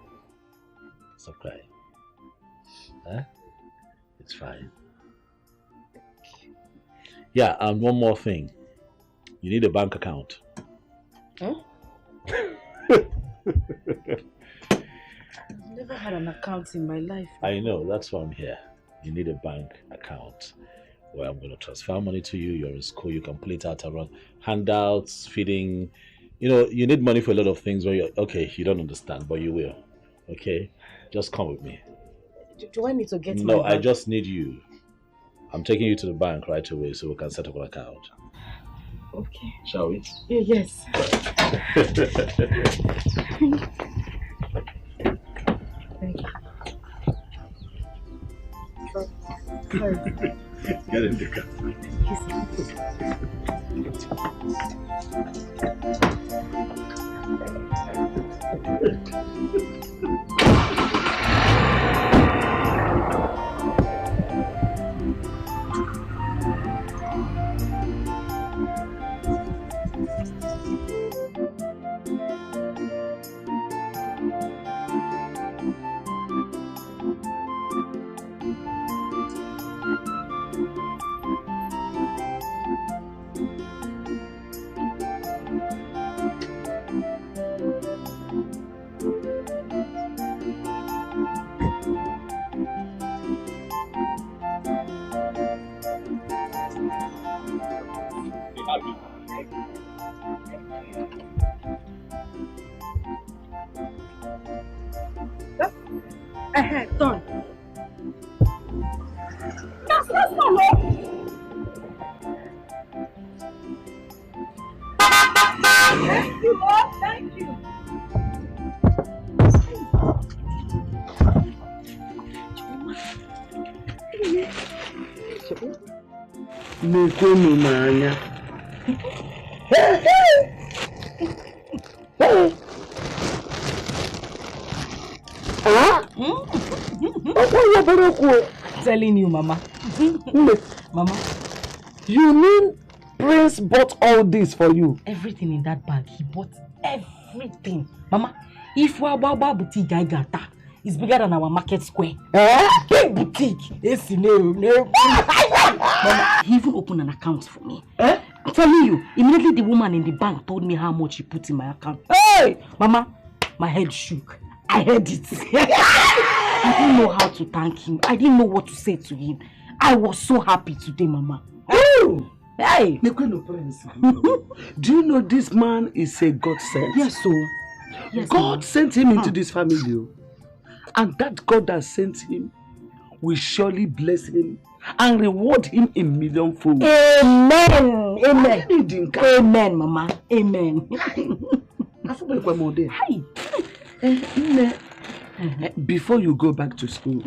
Stop crying. Eh? It's fine. Yeah, and one more thing. You need a bank account. Huh? I've never had an account in my life. I know, that's why I'm here. You need a bank account where I'm going to transfer money to you. You're in school, you can play out around handouts, feeding. You know, you need money for a lot of things where you're, okay, you don't understand, but you will. Okay? Just come with me. Do I need to get No, my I bank? just need you. I'm taking you to the bank right away so we can set up an account. Okay. Shall we? Yes. Thank you. Get in the car. Done. That's not Thank you, Lord. Thank you. N'ekwenu n'anya. Telling you, Mama. Mama. You mean Prince bought all this for you? Everything in that bag, he bought everything. Mama, if Wababa boutique I got that, it's bigger than our market square. Big boutique. Yes, no. Mama, he even opened an account for me. I'm telling you, immediately the woman in the bank told me how much he put in my account. Hey! Mama, my head shook. I heard it. I didn't know how to thank him. I didn't know what to say to him. I was so happy today, Mama. Oh! Hey! Do you know this man is a godsend? Yes, so. Yes, God sent him into this family. And that God that sent him will surely bless him and reward him in millionfold. Amen. Amen. Amen, Mama. Amen. Before you go back to school,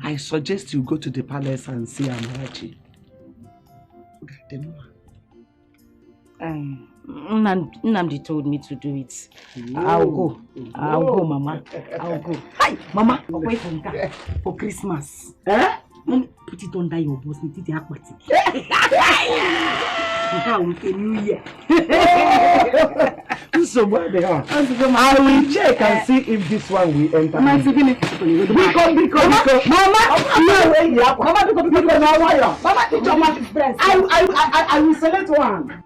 I suggest you go to the palace and see Amarachi. Nnamdi told me to do it. I'll go. I'll go, Mama. I'll go. Hi, Mama. Away from that for Christmas. Put it under your boss. It is aquatic. New Year. So what they are? I will check and see if this one will enter. Mama, I will select one.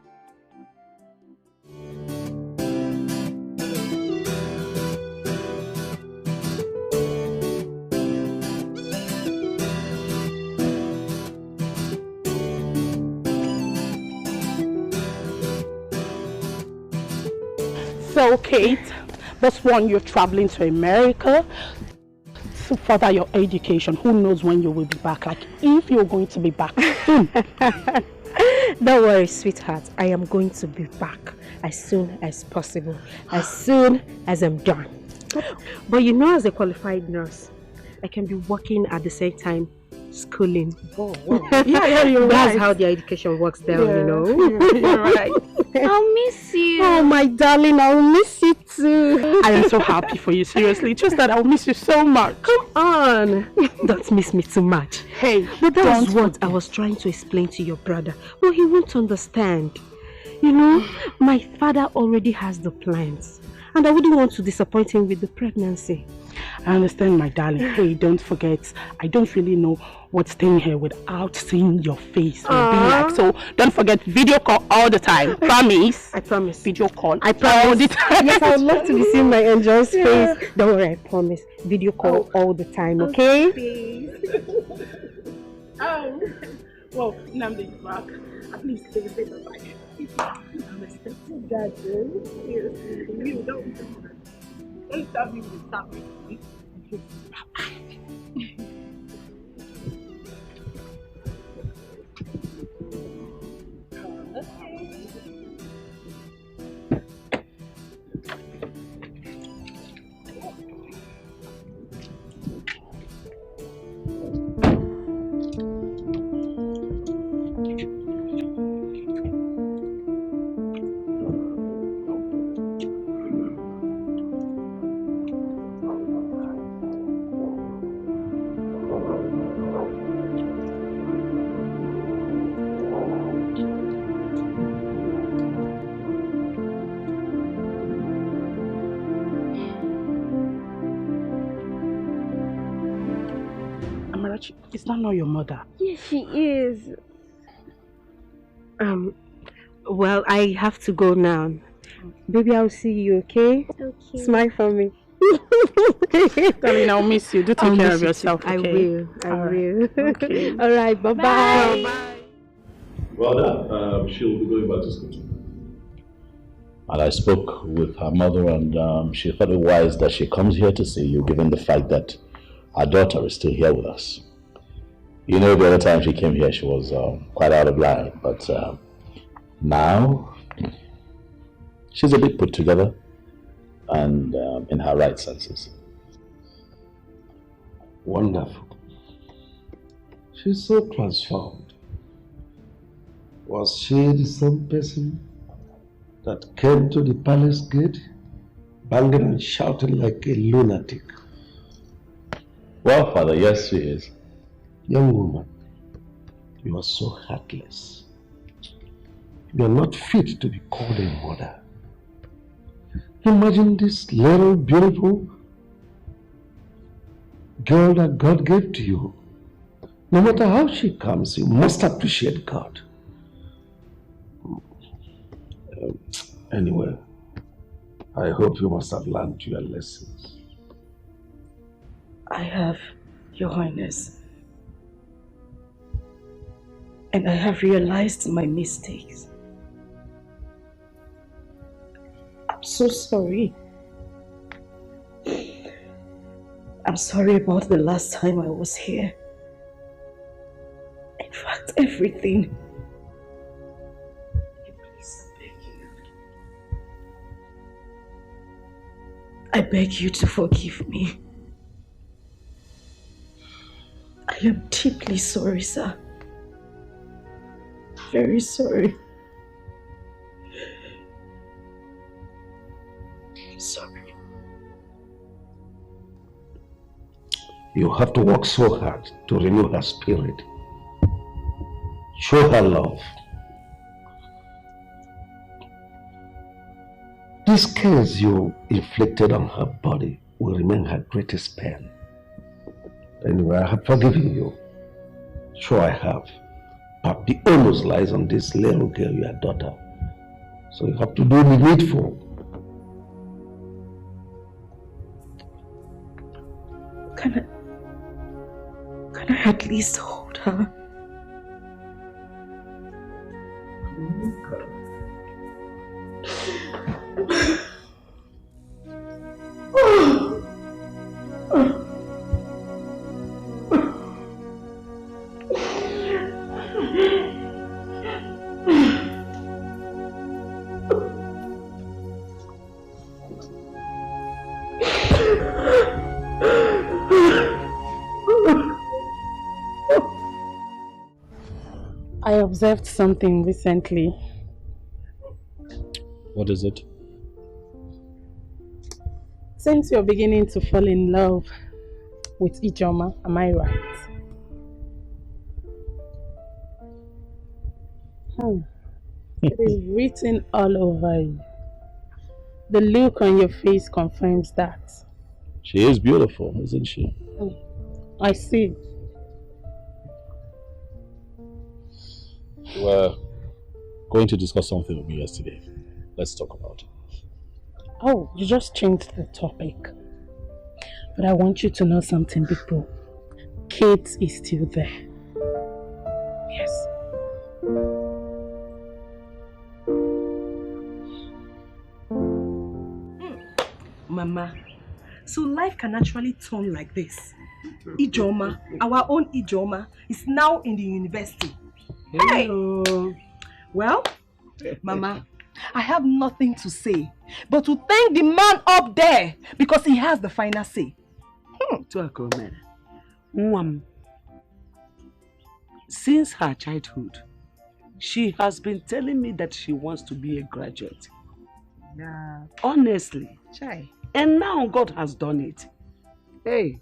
So, Kate, that's one, you're traveling to America to further your education. Who knows when you will be back? Like, if you're going to be back soon. Don't worry, sweetheart. I am going to be back as soon as possible. As soon as I'm done. But you know, as a qualified nurse, I can be working at the same time schooling. Oh, wow. Yeah, you're right. That's how the education works there, you know. You're right. I'll miss you. Oh, my darling, I'll miss you too. I am so happy for you, seriously. Just that I'll miss you so much. Come on. Don't miss me too much. Hey, but that's what I was trying to explain to your brother. But he won't understand. You know, my father already has the plans. And I wouldn't want to disappoint him with the pregnancy. I understand, my darling. Hey, don't forget, I don't really know what staying here without seeing your face will be like. So don't forget, video call all the time. Promise? I promise. Video call. I promise. All the time. Yes, I would love to be seeing my angel's face. Don't worry, I promise. Video call all the time, okay? Please. Well, Nnamdi is back. At least they will say bye-bye. I'm expecting that, though. Seriously. You don't stop me with stop me. Is that not your mother? Yes, she is. Well, I have to go now. Baby, I'll see you, okay? Okay. Smile for me. Darling, I'll miss you. Do take care of yourself, okay? I will. will. Okay. All right, bye-bye. Bye. Well done. She'll be going back to school. And I spoke with her mother, and she thought it wise that she comes here to see you, given the fact that our daughter is still here with us. You know, the other time she came here, she was quite out of line, but now she's a bit put together and in her right senses. Wonderful. She's so transformed. Was she the same person that came to the palace gate, banging and shouting like a lunatic? Well, Father, yes, she is. Young woman, you are so heartless. You are not fit to be called a mother. Imagine this little beautiful girl that God gave to you. No matter how she comes, you must appreciate God. Anyway, I hope you must have learned your lessons. I have, Your Highness. And I have realized my mistakes. I'm so sorry. sorry about the last time I was here. In fact, everything. Please, I beg you. I beg you to forgive me. I am deeply sorry, sir. Very sorry. I'm sorry. You have to work so hard to renew her spirit. Show her love. This curse you inflicted on her body will remain her greatest pain. Anyway, I have forgiven you. Sure I have. But the onus lies on this little girl, your daughter. So you have to do the needful. Can I at least hold her? I observed something recently. What is it? Since you're beginning to fall in love with Ijoma, am I right? It is written all over you. The look on your face confirms that. She is beautiful, isn't she? I see. You were going to discuss something with me yesterday. Let's talk about it. Oh, you just changed the topic. But I want you to know something, big bro. Kate is still there. Yes. Mama, so life can actually turn like this. Ijoma, our own Ijoma, is now in the university. Hello. Hey. Well, Mama, I have nothing to say but to thank the man up there because he has the final say. Since her childhood, she has been telling me that she wants to be a graduate. Yeah. Honestly. Chai. And now God has done it. Hey,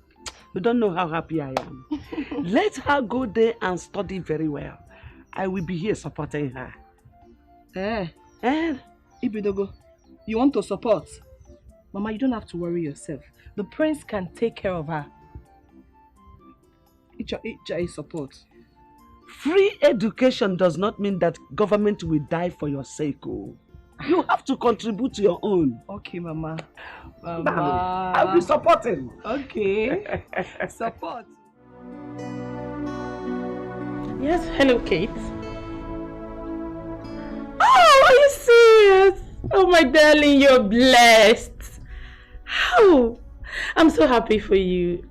you don't know how happy I am. Let her go there and study very well. I will be here supporting her. Ibidogo, you want to support? Mama, you don't have to worry yourself. The prince can take care of her. Icha is support. Free education does not mean that government will die for your sake. Oh. You have to contribute to your own. Okay, Mama. I'll be supporting. Okay. Support. Yes, hello, Kate. Oh, are you serious? Oh, my darling, you're blessed. Oh, I'm so happy for you.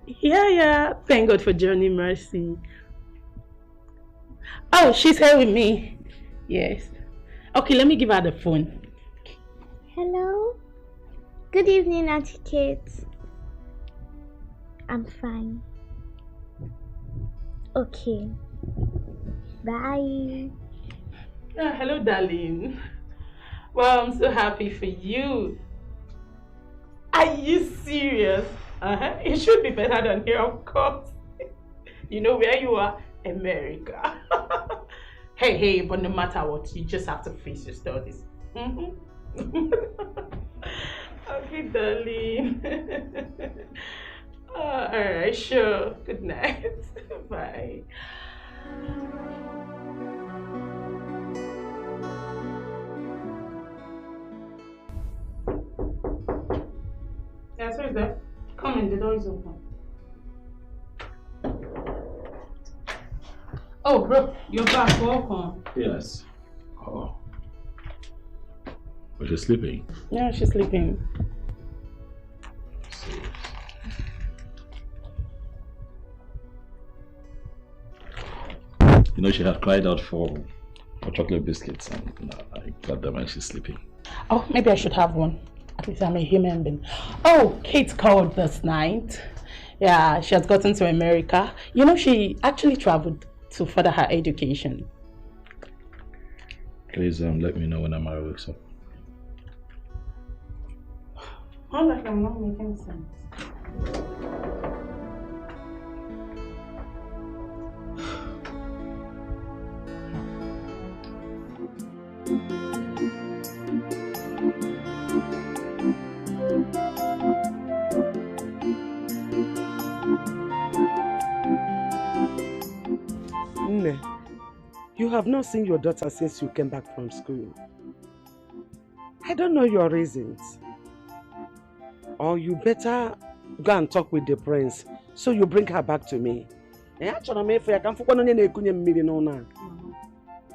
Yeah. Thank God for Johnny Mercy. Oh, she's here with me. Yes. Okay, let me give her the phone. Hello. Good evening, Auntie Kate. I'm fine. Okay. Bye. Hello, darling. Well, I'm so happy for you. Are you serious? It should be better than here, of course. You know where you are? America. Hey, but no matter what, you just have to face your studies. Okay, darling. Alright, sure. Good night. Bye. Yes, who is that? Come in, the door is open. Oh, bro, you're back. Welcome. Yes. Oh. Was she sleeping? Yeah, she's sleeping. You know, she had cried out for chocolate biscuits, and I got them and she's sleeping. Oh, maybe I should have one. At least I'm a human being. Oh, Kate called this night. Yeah, she has gotten to America. You know, she actually traveled to further her education. Please let me know when Amara wakes up. I'm like, I'm not making sense. Nne, you have not seen your daughter since you came back from school. I don't know your reasons. Or you better go and talk with the prince so you bring her back to me.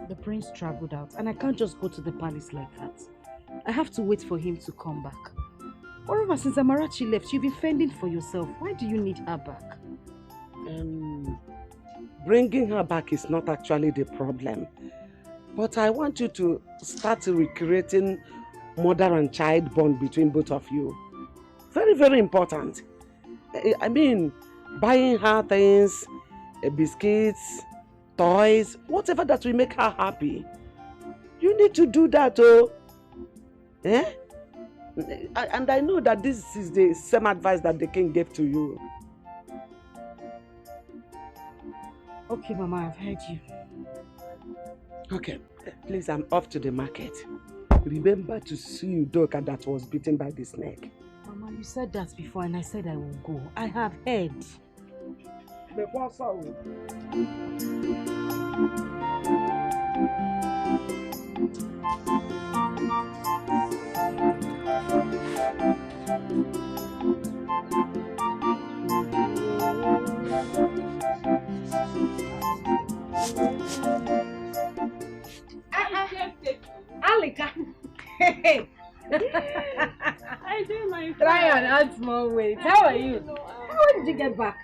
The prince traveled out and I can't just go to the palace like that. I have to wait for him to come back. Moreover, since Amarachi left, you've been fending for yourself. Why do you need her back? Bringing her back is not actually the problem. But I want you to start recreating mother and child bond between both of you. Very, very important. I mean, buying her things, biscuits, toys, whatever that will make her happy. You need to do that, oh. Eh? And I know that this is the same advice that the king gave to you. Okay, Mama, I've heard you. Okay, please, I'm off to the market. Remember to sue Udoka that was bitten by the snake. Mama, you said that before and I said I will go. I have heard. Alika. I did my Try and add more weight. How are you? How did you get back?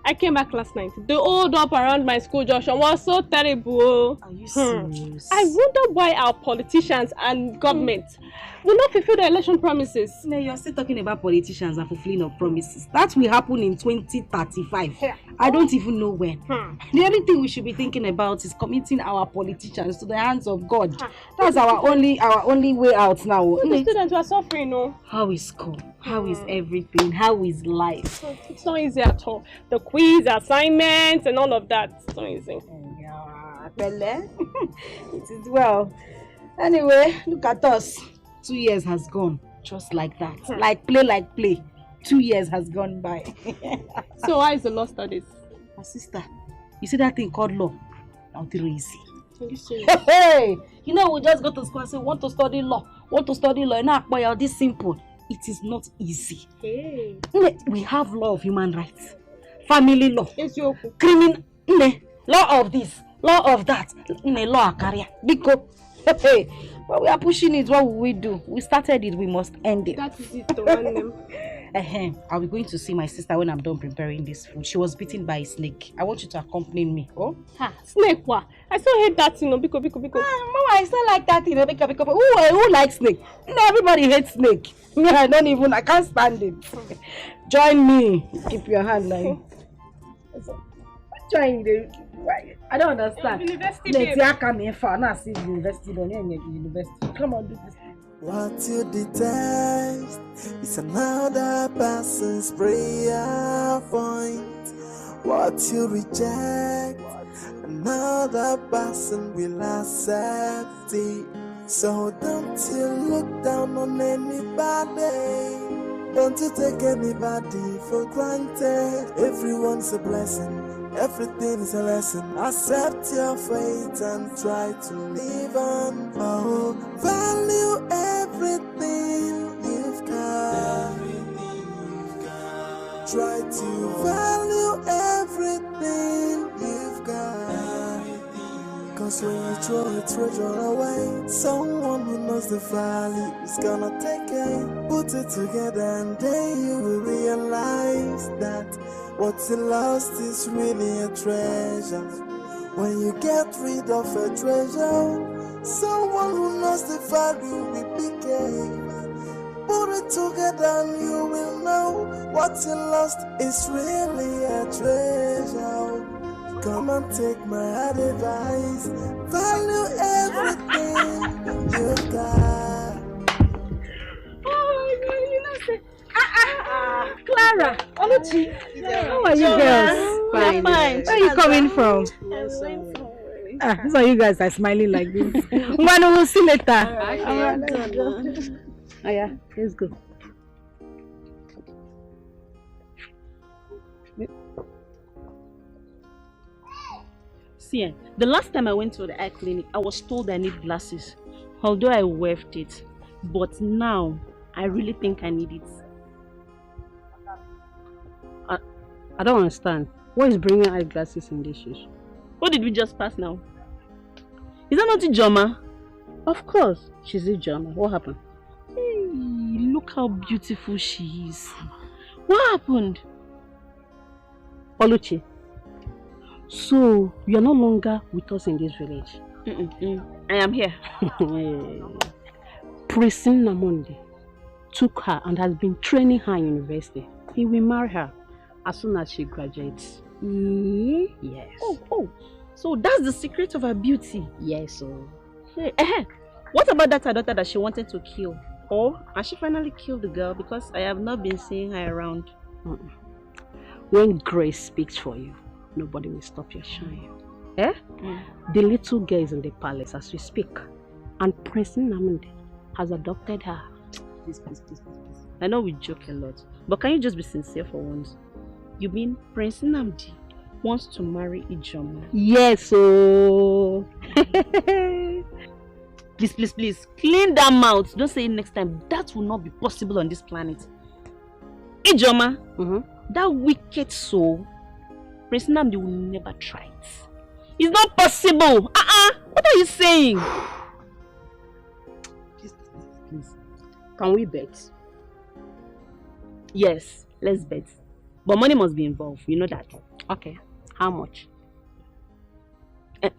I came back last night. The hold up around my school junction was so terrible. Are you serious? I wonder why our politicians and government will not fulfill the election promises. No, you're still talking about politicians and fulfilling of promises. That will happen in 2035. I don't even know when. The only thing we should be thinking about is committing our politicians to the hands of God. That's our only way out now. The students were suffering, no? How is school? How is everything? How is life? It's not easy at all. The quiz, assignments, and all of that. It's not easy. It is well. Anyway, look at us. 2 years has gone just like that. Like play. 2 years has gone by. So why is the law studies? My sister, you see that thing called law? Not very easy. Are you serious? Hey, you know, we just go to school and say, want to study law. And now, boy, this simple. It is not easy. Hey. We have law of human rights, family law, criminal law of this, law of that, law of career. Because, hey, but we are pushing it. What will we do? We started it. We must end it. That is it. To run them. I'll be going to see my sister when I'm done preparing this food. She was bitten by a snake. I want you to accompany me. Oh? Snake what? I still hate that, Mama, I still like that, Who likes snake? Everybody hates snake. I can't stand it. Join me. Keep your hand like. Join the. I don't understand. University, Come on, do this. What you detest is another person's prayer point. What you reject, another person will accept it. So don't you look down on anybody. Don't you take anybody for granted. Everyone's a blessing. Everything is a lesson. Accept your fate and try to live on. Oh, value everything you've got. Try to value everything you've got. Cause when you throw a treasure away, someone who knows the value is gonna take it. Put it together and then you will realize that what you lost is really a treasure. When you get rid of a treasure, someone who knows the value will became. Put it together and you will know what you lost is really a treasure. Come and take my advice. Value everything you got. Clara, Oluchi, how are you girls? Fine. Fine. Where are you coming from? These are you guys are smiling like this. Manu, we'll see later. Oh yeah, let's go. See, the last time I went to the eye clinic, I was told I need glasses. Although I waived it. But now, I really think I need it. I don't understand. What is bringing eyeglasses in these shoes? What did we just pass now? Is that not Ijoma? Of course, she's Ijoma. What happened? Hey, look how beautiful she is. What happened? Oluchi, so you are no longer with us in this village? I am here. Prince Namonde took her and has been training her in university. He will marry her as soon as she graduates. Yes. Oh, so that's the secret of her beauty? Yes. What about that her daughter that she wanted to kill? Or has she finally killed the girl? Because I have not been seeing her around. When grace speaks for you, nobody will stop your shine. The little girl is in the palace as we speak, and Prince Namonde has adopted her. Please. I know we joke a lot, but can you just be sincere for once? You mean Prince Nnamdi wants to marry Ijoma? Yes, so... Please, clean that mouth. Don't say it next time. That will not be possible on this planet. Ijoma, that wicked soul, Prince Nnamdi will never try it. It's not possible. What are you saying? Please. Can we bet? Yes, let's bet. But money must be involved, you know that. Okay, how much?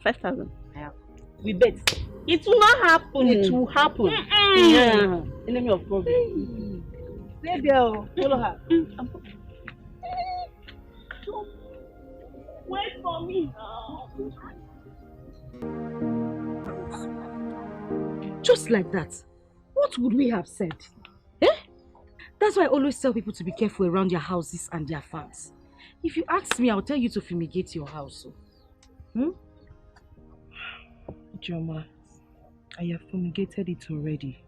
5,000. We bet. It will not happen. It will happen. Yeah. Enemy of problem. Hey girl, follow her. Wait for me now. Just like that. What would we have said? That's why I always tell people to be careful around their houses and their farms. If you ask me, I'll tell you to fumigate your house. Joma, I have fumigated it already.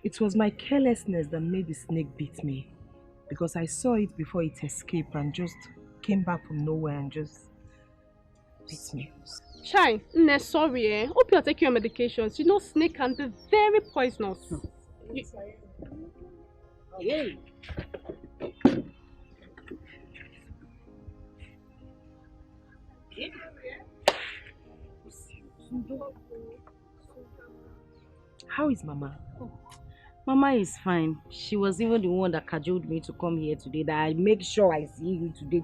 It was my carelessness that made the snake beat me. Because I saw it before it escaped and just came back from nowhere and just beat me. Shine, sorry. Hope you are taking your medications. You know snake can be very poisonous. Hey. How is Mama? Mama is fine. She was even the one that cajoled me to come here today, that I make sure I see you today.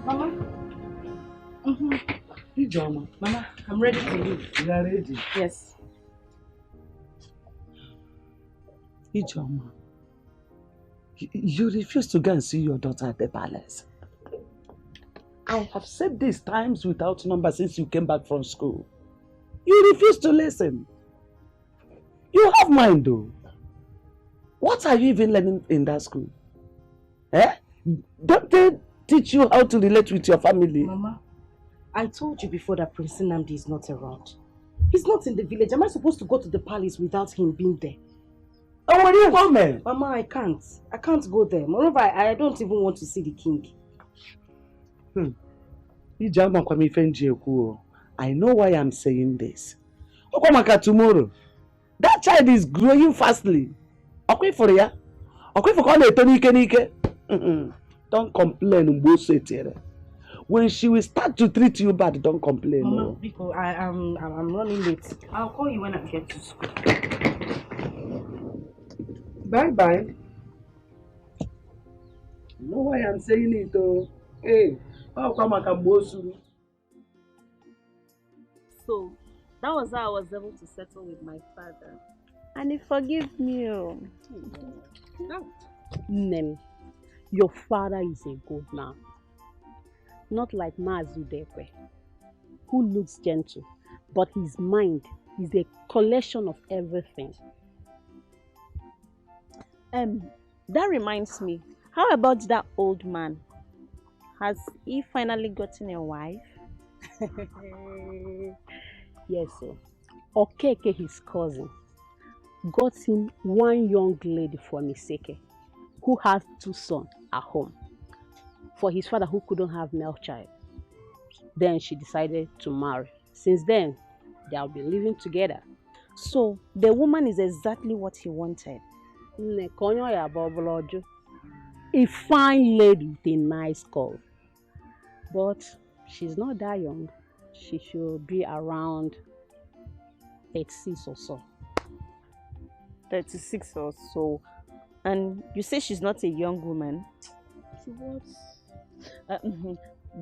Mama? Ijoma. Mama, I'm ready to leave. You are ready? Yes. Ijoma, you refuse to go and see your daughter at the palace. I have said this times without number since you came back from school. You refuse to listen. You have mind though. What are you even learning in that school? Don't they teach you how to relate with your family? Mama, I told you before that Prince Nnamdi is not around. He's not in the village. Am I supposed to go to the palace without him being there? Oh, when you come here? Mama, I can't. I can't go there. Moreover, I don't even want to see the king. I know why I'm saying this. Tomorrow, that child is growing fastly. Don't complain. when she will start to treat you bad, don't complain. Mama, Oh. because I'm running late. I'll call you when I get to school. Bye-bye. You know why I'm saying it, though? Hey, how come I can boast you? So, that was how I was able to settle with my father. And he forgave me. Oh. Nem, your father is a good man. Not like Mazudekwe, who looks gentle, but his mind is a collection of everything. That reminds me, how about that old man? Has he finally gotten a wife? Yes, sir. Okeke, his cousin, got him one young lady from Iseke, who has 2 sons at home, for his father who couldn't have male child. Then she decided to marry. Since then, they'll be living together. So, the woman is exactly what he wanted. A fine lady with a nice curve. But she's not that young. She should be around 36 or so. 36 or so. And you say she's not a young woman? What?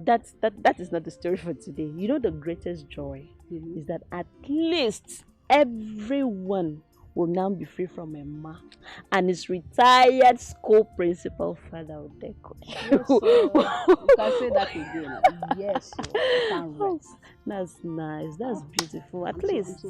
That is not the story for today. You know, the greatest joy is that at least everyone will now be free from a ma and his retired school principal father Odeko. Yes, you can say that again. Yes, you can rest. That's nice. That's beautiful. At least.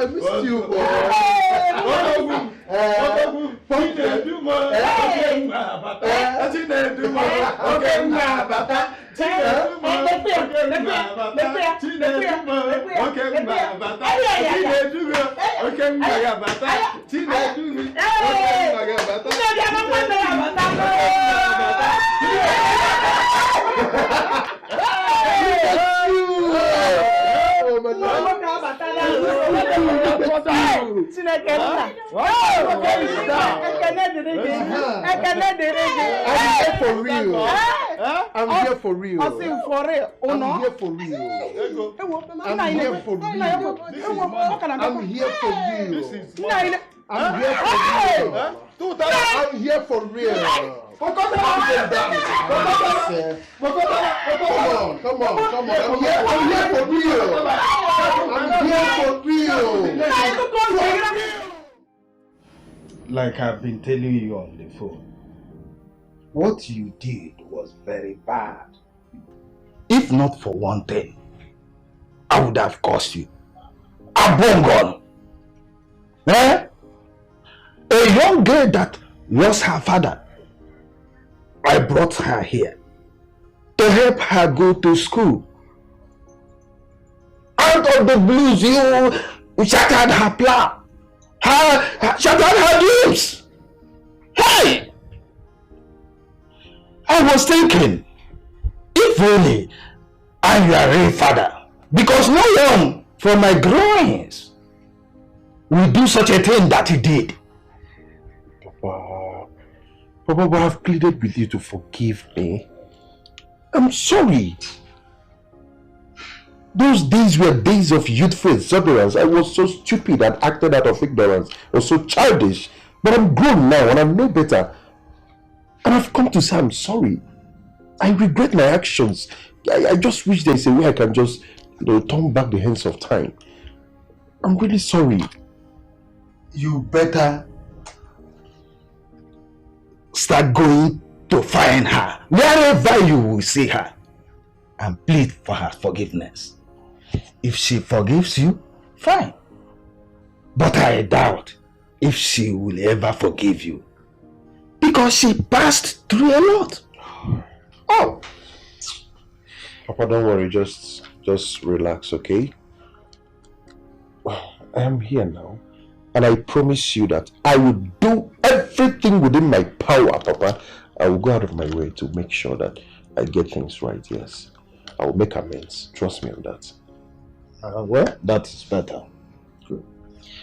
I missed you, boy. I'm here for real. I'm here for real. I'm here for real. I'm here for real. I'm here for real. I'm here for real. Come on. I'm here for real. Like I've been telling you on the phone, what you did was very bad. If not for one thing, I would have cursed you. A bongon. Eh? A young girl that lost her father. I brought her here to help her go to school. Out of the blues, you shattered her plan. Shattered her dreams. Hey! I was thinking, if only I'm your real father, because no one from my groins will do such a thing that he did. Papa, I've pleaded with you to forgive me. I'm sorry. Those days were days of youthful exuberance. I was so stupid and acted out of ignorance. I was so childish. But I'm grown now and I know better. And I've come to say I'm sorry. I regret my actions. I just wish there's a way I can just, turn back the hands of time. I'm really sorry. You better start going to find her wherever you will see her and plead for her forgiveness. If she forgives you, fine. But I doubt if she will ever forgive you, because she passed through a lot. Oh, Papa, don't worry. Just relax, okay? I am here now, and I promise you that I will do everything within my power, Papa. I will go out of my way to make sure that I get things right. Yes, I will make amends. Trust me on that. Well, that is better. Good.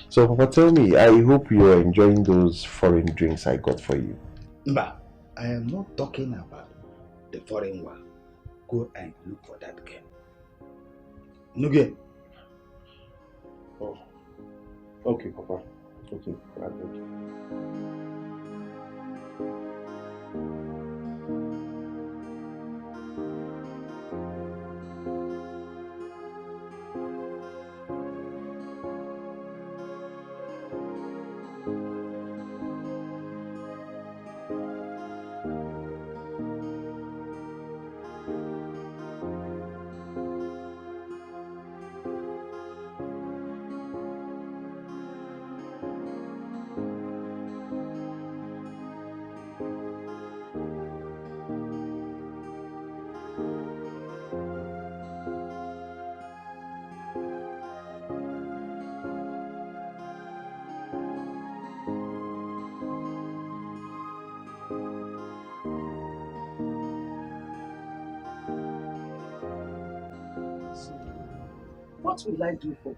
So, Papa, tell me, I hope you are enjoying those foreign drinks I got for you. But I am not talking about the foreign one. Go and look for that girl. Nuge. Oh. Okay, Papa. Okay, I beg you. What will I do for?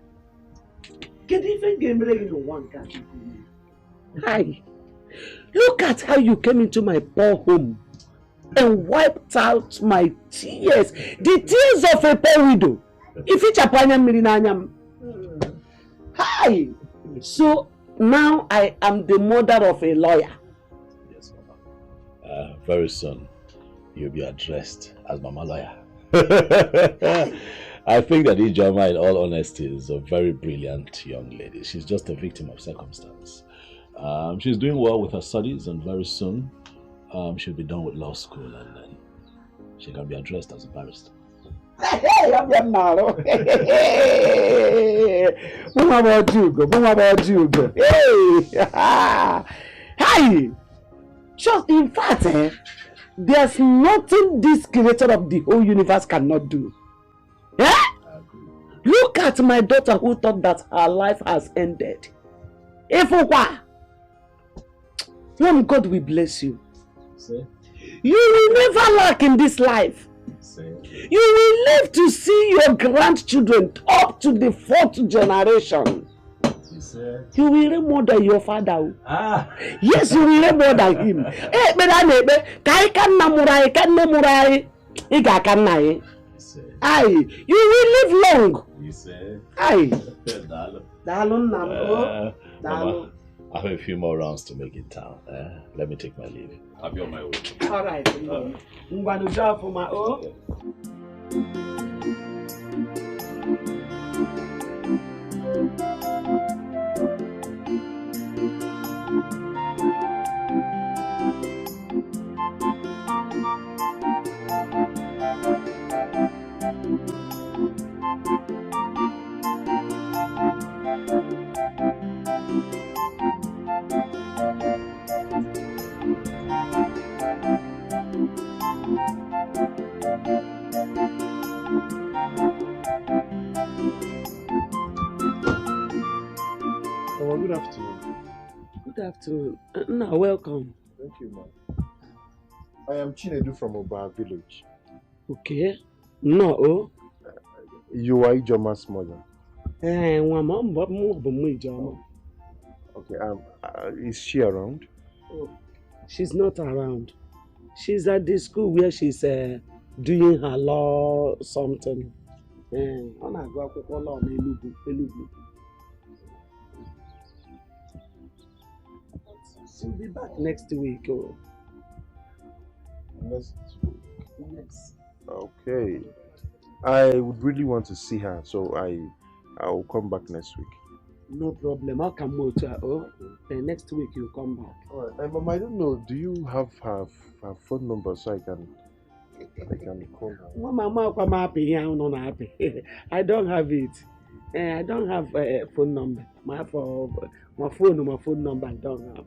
Get even game in one cat. Hi. Look at how you came into my poor home and wiped out my tears. The tears of a poor widow. If it's a panyam. Hi. So now I am the mother of a lawyer. Yes, Mama. Very soon you'll be addressed as Mama Lawyer. I think that Ijoma, in all honesty, is a very brilliant young lady. She's just a victim of circumstance. She's doing well with her studies, and very soon she'll be done with law school, and then she can be addressed as a barrister. Hey, I'm young now. Hey, what about you? Hey, hi. Just in fact, there's nothing this creator of the whole universe cannot do. Eh? Look at my daughter who thought that her life has ended. Ifukwa, when God will bless you, you will never lack in this life. You will live to see your grandchildren up to the 4th generation. You will reign more than your father. Yes, you will reign more than him. Aye, you will live long. Aye. Mama, I have a few more rounds to make in town. Let me take my leave. I'll be on my way. All right. I'm going to drive for my own. Oh, good afternoon. Good afternoon. Now, welcome. Thank you, ma'am. I am Chinedu from Oba village. Okay. No. You are Ijoma's mother. Okay, is she around? Oh, she's not around. She's at the school where she's doing her law something. She'll be back next week. Oh. Next week? Yes. Okay. I would really want to see her, so I'll come back next week. No problem. I'll come out. Next week you'll come back. Alright, Mama, I don't know. Do you have her phone number so I can call her? Mama, I'm happy. I'm not happy. I don't have it. I don't have a phone number. My phone number I don't have.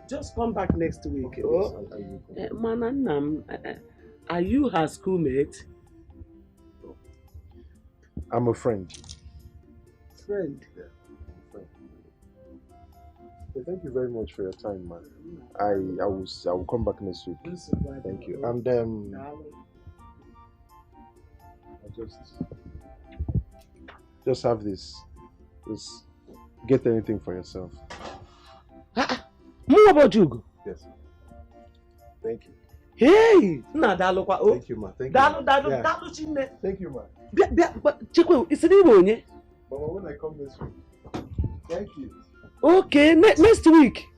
Just come back next week. Okay, Mananam, are you her schoolmate? I'm a friend. Friend? Yeah, friend. Okay, thank you very much for your time, man. I will come back next week. Thank you. And I just have this. Just get anything for yourself. More about you. Yes. Thank you. Hey! Thank you, ma. Thank you. Thank you, ma. But Chikwe, it's an Igbo, yeah? Mama, when I come this week. Thank you. Okay, next week.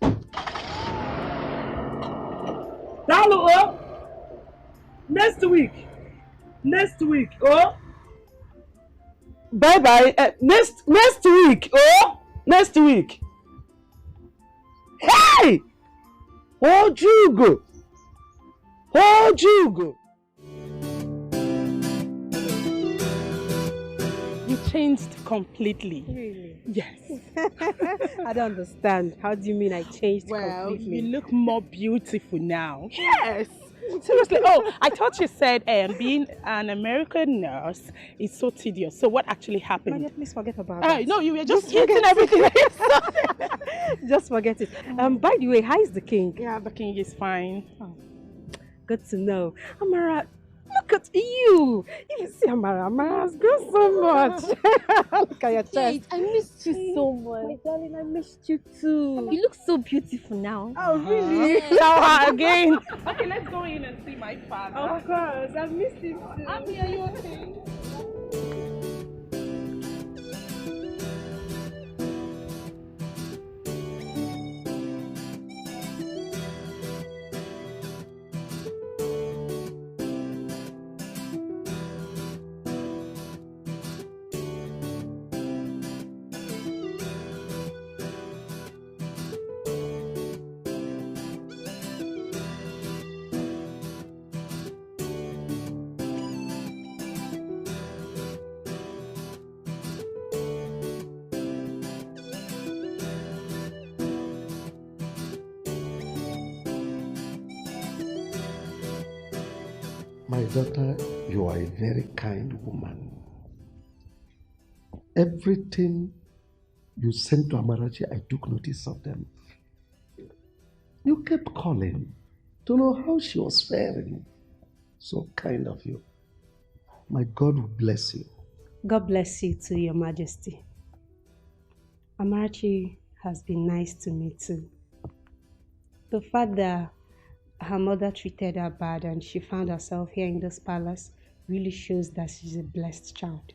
Next week. Oh. Bye bye. Next week. Oh. Next week. Hey! Hold you go. You changed completely. Really? Yes. I don't understand. How do you mean I changed completely? You look more beautiful now. Yes. Seriously. Oh, I thought you said being an American nurse is so tedious. So what actually happened? Maria, please forget about that. No, you were just eating everything. Just forget it. By the way, how is the king? Yeah, the king is fine. Oh, good to know. Amara, look at you. You see, Amara has grown so much. Look at your chest. Kate, I missed you so much. My darling, I missed you too. You look so beautiful now. Oh, really? Shower again. Okay, let's go in and see my father. Of course, I missed him too. Abby, are you okay? My daughter, you are a very kind woman. Everything you sent to Amarachi, I took notice of them. You kept calling to know how she was faring. So kind of you. My God will bless you. God bless you too, Your Majesty. Amarachi has been nice to me too. The fact that her mother treated her bad and she found herself here in this palace really shows that she's a blessed child.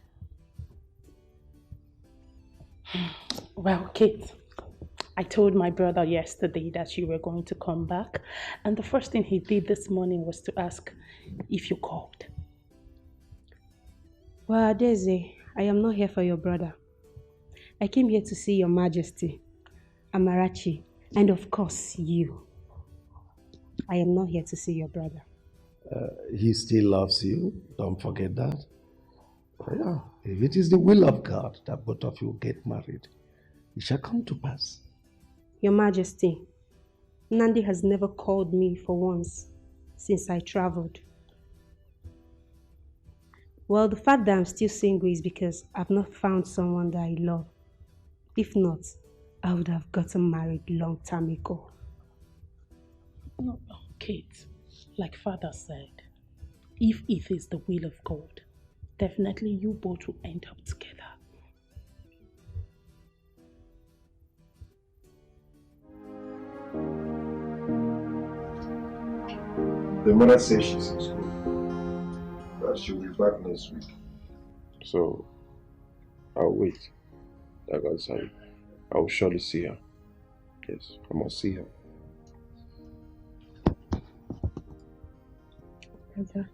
Well, Kate, I told my brother yesterday that you were going to come back, and the first thing he did this morning was to ask if you called. Well, Daisy, I am not here for your brother. I came here to see Your Majesty, Amarachi, and of course you. I am not here to see your brother. He still loves you. Don't forget that. Yeah, if it is the will of God that both of you get married, it shall come to pass. Your Majesty, Nandi has never called me for once since I traveled. Well, the fact that I'm still single is because I've not found someone that I love. If not, I would have gotten married long time ago. No, Kate, like Father said, if it is the will of God, definitely you both will end up together. The mother says she's in school, that she'll be back next week. So, I'll wait. Because I will surely see her. Yes, I must see her. Brother,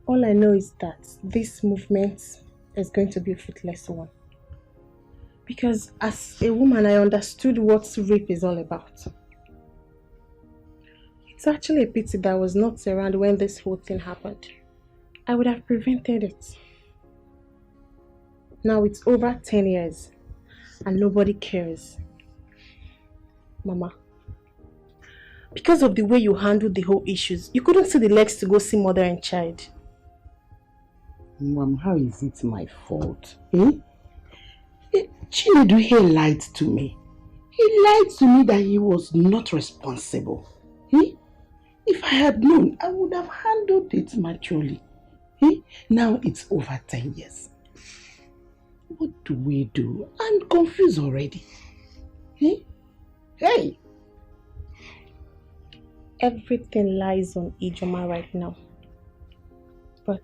all I know is that this movement is going to be a fruitless one. Because as a woman, I understood what rape is all about. It's actually a pity that I was not around when this whole thing happened. I would have prevented it. Now it's over 10 years and nobody cares. Mama, because of the way you handled the whole issues, you couldn't see the legs to go see mother and child. Mom, how is it my fault? Chinedu, he lied to me. He lied to me that he was not responsible. If I had known, I would have handled it maturely. Now it's over 10 years. What do we do? I'm confused already. Hey! Everything lies on Ijoma right now. But,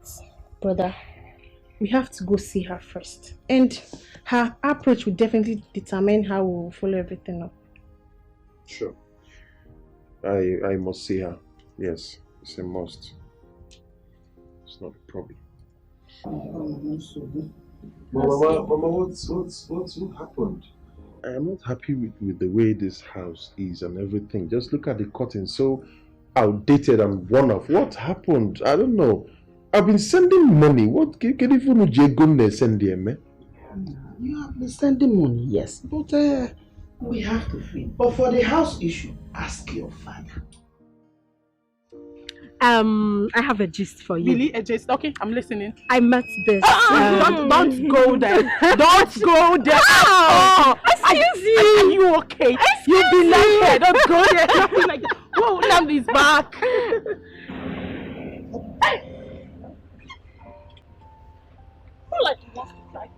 brother, we have to go see her first. And her approach will definitely determine how we will follow everything up. Sure. I must see her. Yes, it's a must. It's not a problem. Mama, what happened? I am not happy with the way this house is and everything. Just look at the curtains, so outdated and worn off. What happened? I don't know. I've been sending money. What can you even send them? You have been sending money, yes, but we have to feed. But for the house issue, ask your father. I have a gist for you. Really? A gist? Okay, I'm listening. I met this. Don't go there. Don't go there. Excuse you. Are you okay? You be like that. Don't go there. Nothing like that. Whoa, Namdi's back. Who like you want to fly?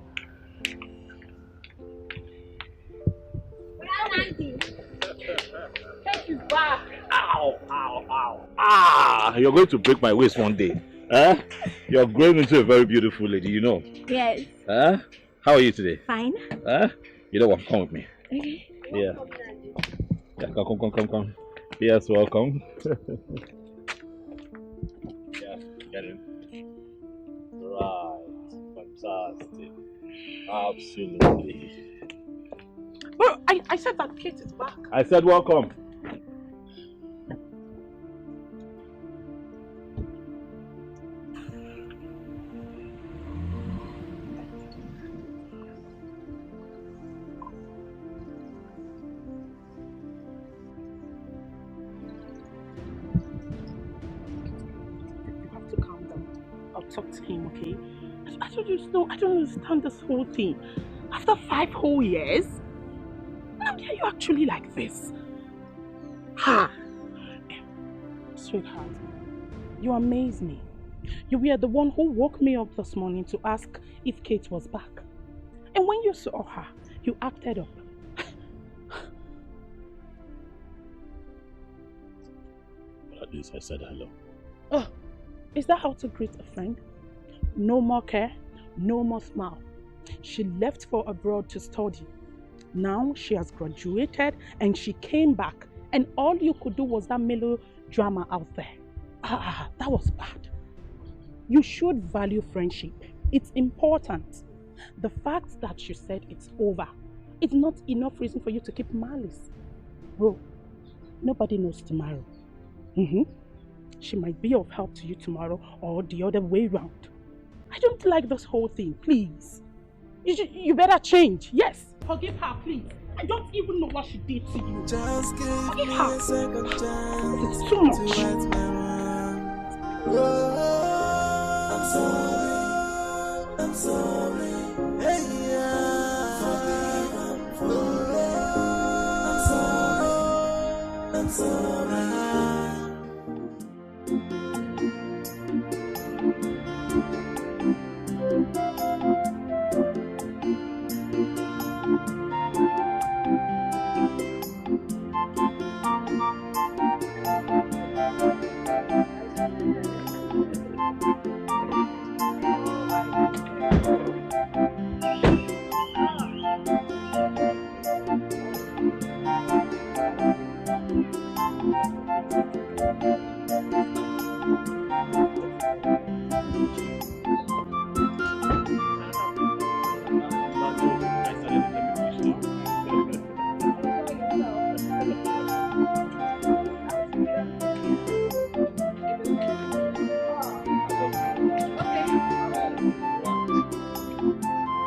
Take his back. Ow, ow, ow. Ah, you're going to break my waist one day. Huh? You're growing into a very beautiful lady, you know. Yes. Huh? How are you today? Fine. Huh? You know what? Come with me. Okay. Yeah. Yeah, come. Yes, welcome. Yeah, get in. Right. Fantastic. Absolutely. Well, I said that Kate is back. I said welcome. Talk to him, okay? I told you so. I don't understand this whole thing. After 5 whole years, are you actually like this? Ha! Sweetheart, you amaze me. You were the one who woke me up this morning to ask if Kate was back. And when you saw her, you acted up. At least I said hello. Oh. Is that how to greet a friend? No more care, no more smile. She left for abroad to study. Now she has graduated and she came back, and all you could do was that melodrama out there. That was bad. You should value friendship. It's important. The fact that you said it's over is not enough reason for you to keep malice. Bro, nobody knows tomorrow. She might be of help to you tomorrow or the other way round. I don't like this whole thing, please. You better change. Yes, forgive her, please. I don't even know what she did to you. Just give forgive me her. a second chance. It's too much. To write my mind. I'm sorry. Hey, yeah. I'm sorry.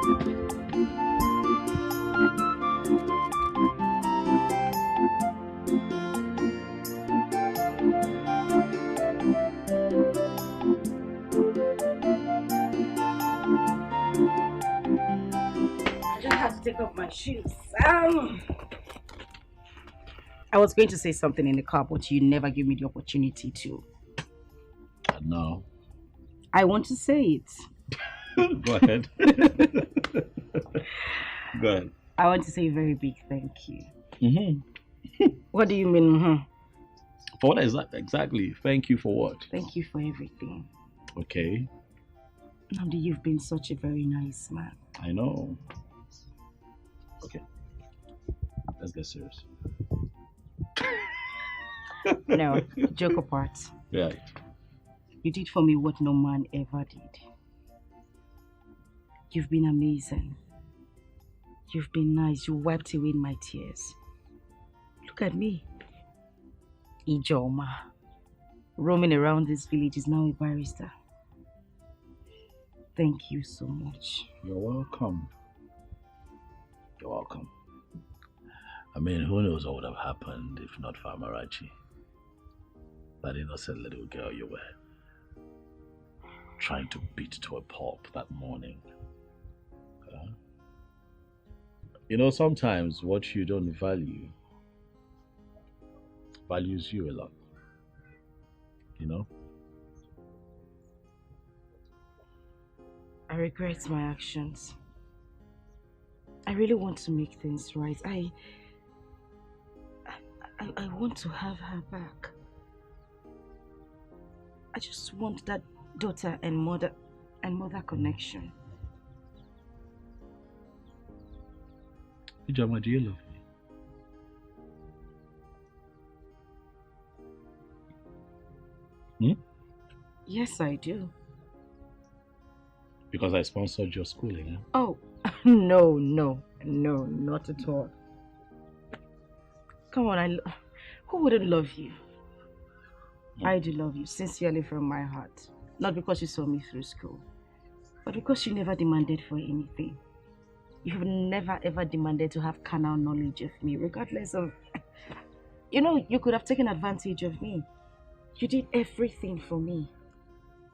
I just have to take off my shoes. I was going to say something in the car, but you never give me the opportunity to. No. I want to say it. Go ahead. Go ahead. I want to say a very big thank you. Mm-hmm. What do you mean? Mm-hmm? For what exactly? Thank you for what? Thank you for everything. Okay. Namdi, you've been such a very nice man. I know. Okay. Let's get serious. No, joke apart. Yeah. You did for me what no man ever did. You've been amazing. You've been nice. You wiped away my tears. Look at me. Ijoma. Roaming around this village is now a barrister. Thank you so much. You're welcome. You're welcome. I mean, who knows what would have happened if not for Amarachi? That innocent little girl you were trying to beat to a pulp that morning. You know, sometimes what you don't value values you a lot. You know? I regret my actions. I really want to make things right. I want to have her back. I just want that daughter and mother connection. Ijoma, do you love me? Yes, I do. Because I sponsored your schooling, huh? Oh, no, not at all. Come on, who wouldn't love you? I do love you sincerely from my heart. Not because you saw me through school, but because you never demanded for anything. You have never ever demanded to have carnal knowledge of me, regardless of... You know, you could have taken advantage of me. You did everything for me.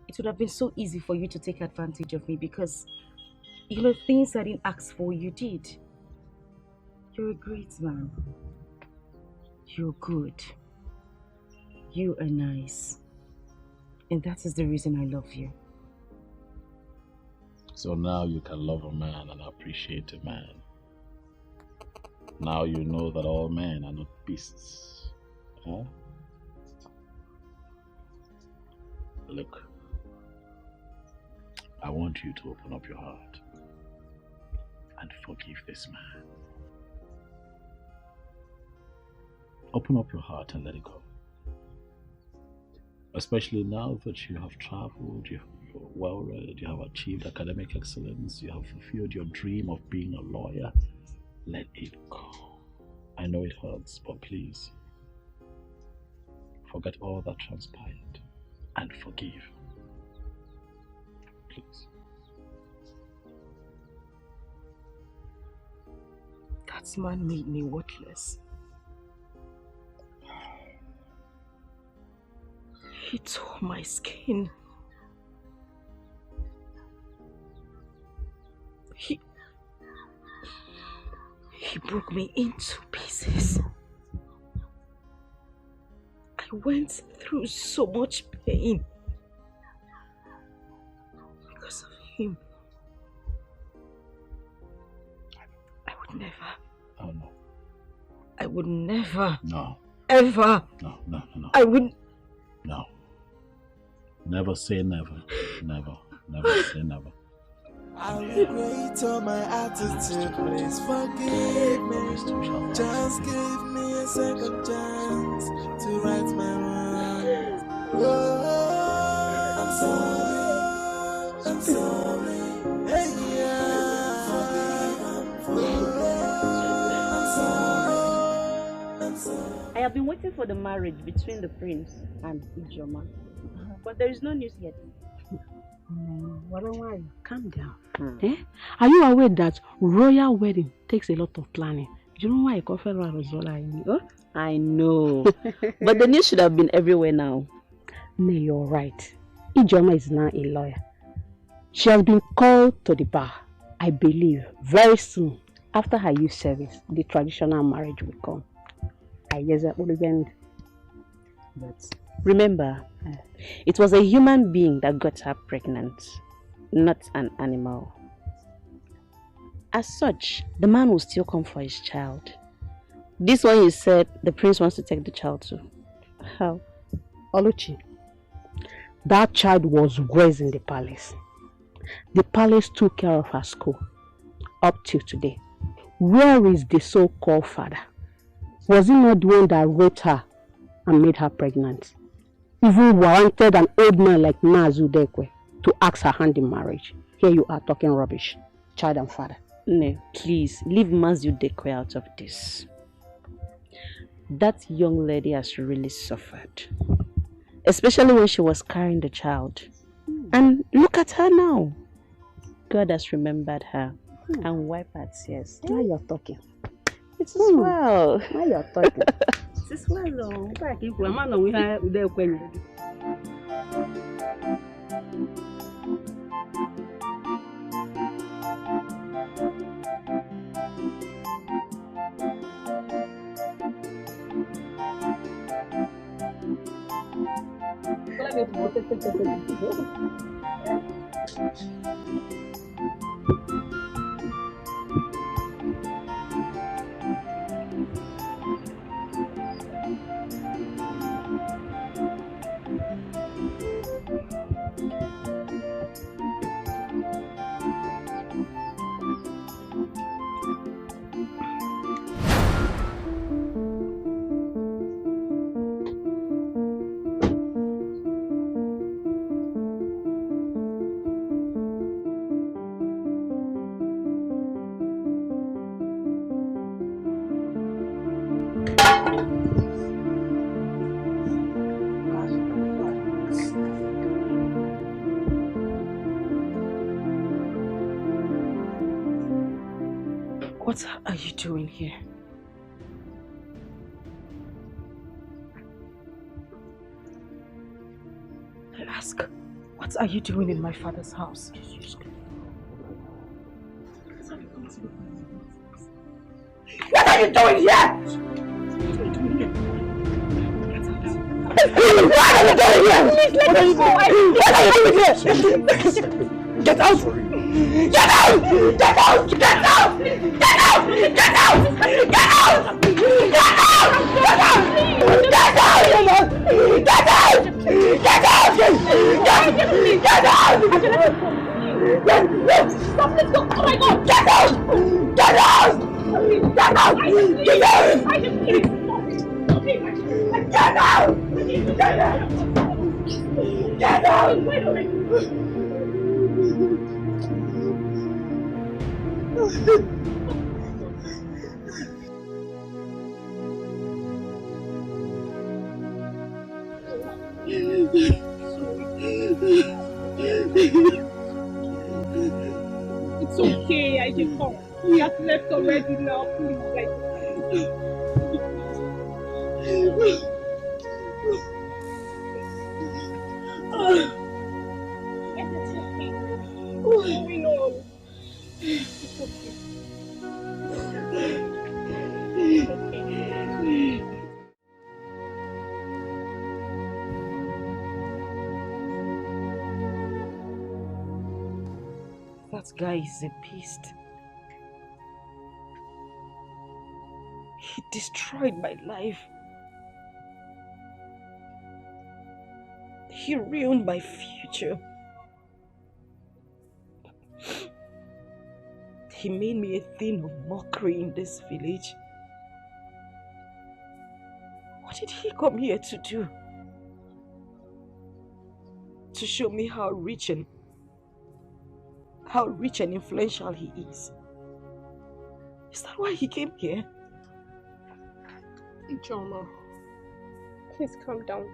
It would have been so easy for you to take advantage of me because, you know, things I didn't ask for, you did. You're a great man. You're good. You are nice. And that is the reason I love you. So now you can love a man and appreciate a man. Now you know that all men are not beasts. Huh? Look, I want you to open up your heart and forgive this man. Open up your heart and let it go. Especially now that you have traveled, you're well read, you have achieved academic excellence, you have fulfilled your dream of being a lawyer. Let it go. I know it hurts, but please, forget all that transpired and forgive. Please. That man made me worthless. He tore my skin. He broke me into pieces. I went through so much pain because of him. I would never. Oh no. I would never. No. Ever. No. I would. No. Never say never. Never say never. I regret all my attitude, please forgive me. Just give me a second chance to right my wrongs. Oh, I'm sorry. Hey, yeah. I'm sorry. I have been waiting for the marriage between the prince and Ijoma, but there is no news yet. Calm down. Eh? Are you aware that royal wedding takes a lot of planning? Do you know why I call Federal Rozola? Huh? I know. But the news should have been everywhere now. No, you're right. Ijoma is now a lawyer. She has been called to the bar. I believe very soon, after her youth service, the traditional marriage will come. But remember, it was a human being that got her pregnant, not an animal. As such, the man will still come for his child. This one you said the prince wants to take the child to. How? Oluchi, that child was raised in the palace. The palace took care of her school up till today. Where is the so-called father? Was he not the one that raped her and made her pregnant? Even warranted an old man like Mazu Dekwe to ask her hand in marriage. Here you are talking rubbish. Child and father. No, please, leave Mazu Dekwe out of this. That young lady has really suffered. Especially when she was carrying the child. And look at her now. God has remembered her and wiped her tears. Now you're talking. It's well. Now you're talking. It's well, though. What are you doing here? I ask, what are you doing in my father's house? What are you doing here? What are you doing here? What are you doing here? Get out! Get out! Get out! Get out! Get out! Get out! Get out! Get out! Get out! Get out! Get out! Get out! Get out! Stop this! Oh my God! Get out! Get out! Get out! Get out! Get out! Get out! Get out! It's okay, I can come. He has left already now, please. What's going on? It's okay. It's okay. That guy is a beast. He destroyed my life. He ruined my future. He made me a thing of mockery in this village. What did he come here to do? To show me how rich and influential he is. Is that why he came here? Ijoma, please calm down.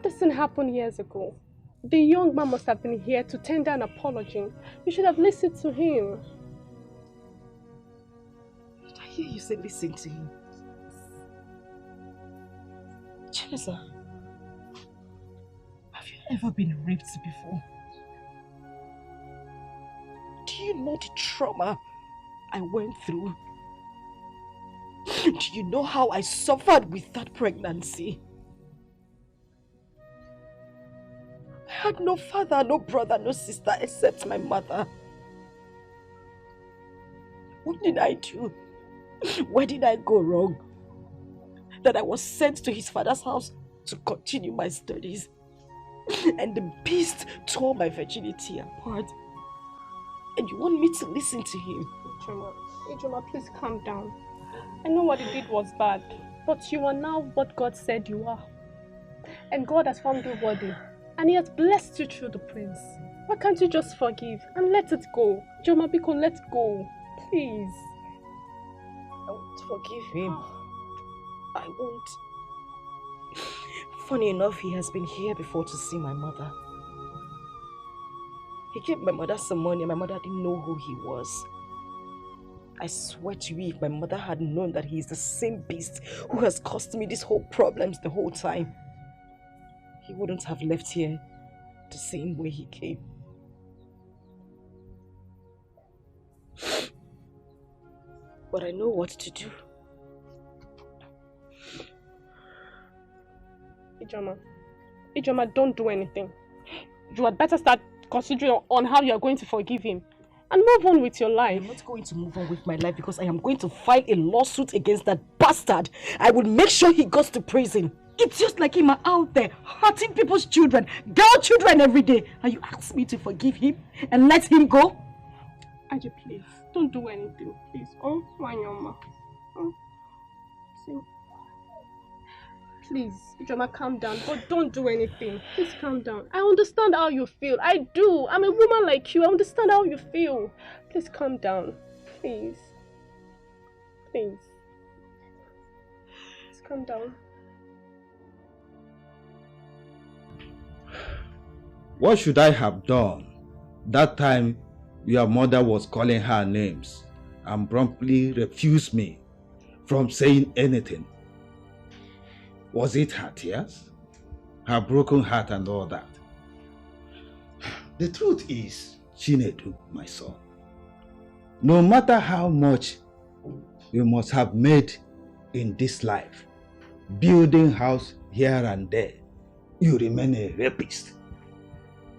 This didn't happen years ago. The young man must have been here to tender an apology. You should have listened to him. Did I hear you say listen to him? Chinesa, have you ever been raped before? Do you know the trauma I went through? Do you know how I suffered with that pregnancy? I had no father, no brother, no sister except my mother. What did I do? Where did I go wrong? That I was sent to his father's house to continue my studies. And the beast tore my virginity apart. And you want me to listen to him? Ijoma, please calm down. I know what he did was bad, but you are now what God said you are. And God has found you worthy, and He has blessed you through the prince. Why can't you just forgive and let it go? Ijoma, Biko, let go. Please. I won't forgive him. I won't. Funny enough, he has been here before to see my mother. He gave my mother some money and my mother didn't know who he was. I swear to you, if my mother had known that he is the same beast who has caused me these whole problems the whole time, he wouldn't have left here the same way he came. But I know what to do. Ijoma, don't do anything. You had better start considering on how you are going to forgive him and move on with your life. I'm not going to move on with my life because I am going to file a lawsuit against that bastard. I will make sure he goes to prison. It's just like him out there hurting people's children, girl children every day. And you ask me to forgive him and let him go? Aje, please, don't do anything, please. Oh, Wanyoma. Oh. See. Please, Ijoma, calm down, but don't do anything. Please calm down. I understand how you feel. I do. I'm a woman like you. I understand how you feel. Please calm down. Please. Please. Please calm down. What should I have done? That time your mother was calling her names and promptly refused me from saying anything. Was it her tears? Her broken heart and all that? The truth is, Chinedu, my son, no matter how much you must have made in this life, building house here and there, you remain a rapist.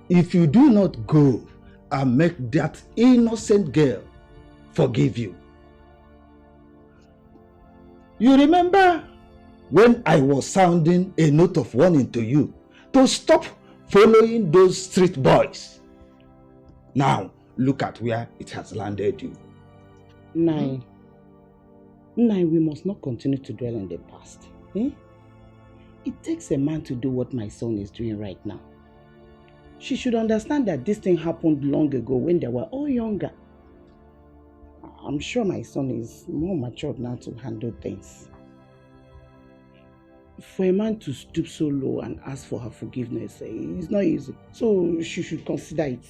If you do not go and make that innocent girl forgive you. You remember when I was sounding a note of warning to you to stop following those street boys? Now, look at where it has landed you. Nine, we must not continue to dwell on the past. Eh? It takes a man to do what my son is doing right now. She should understand that this thing happened long ago when they were all younger. I'm sure my son is more matured now to handle things. For a man to stoop so low and ask for her forgiveness, it's not easy. So she should consider it.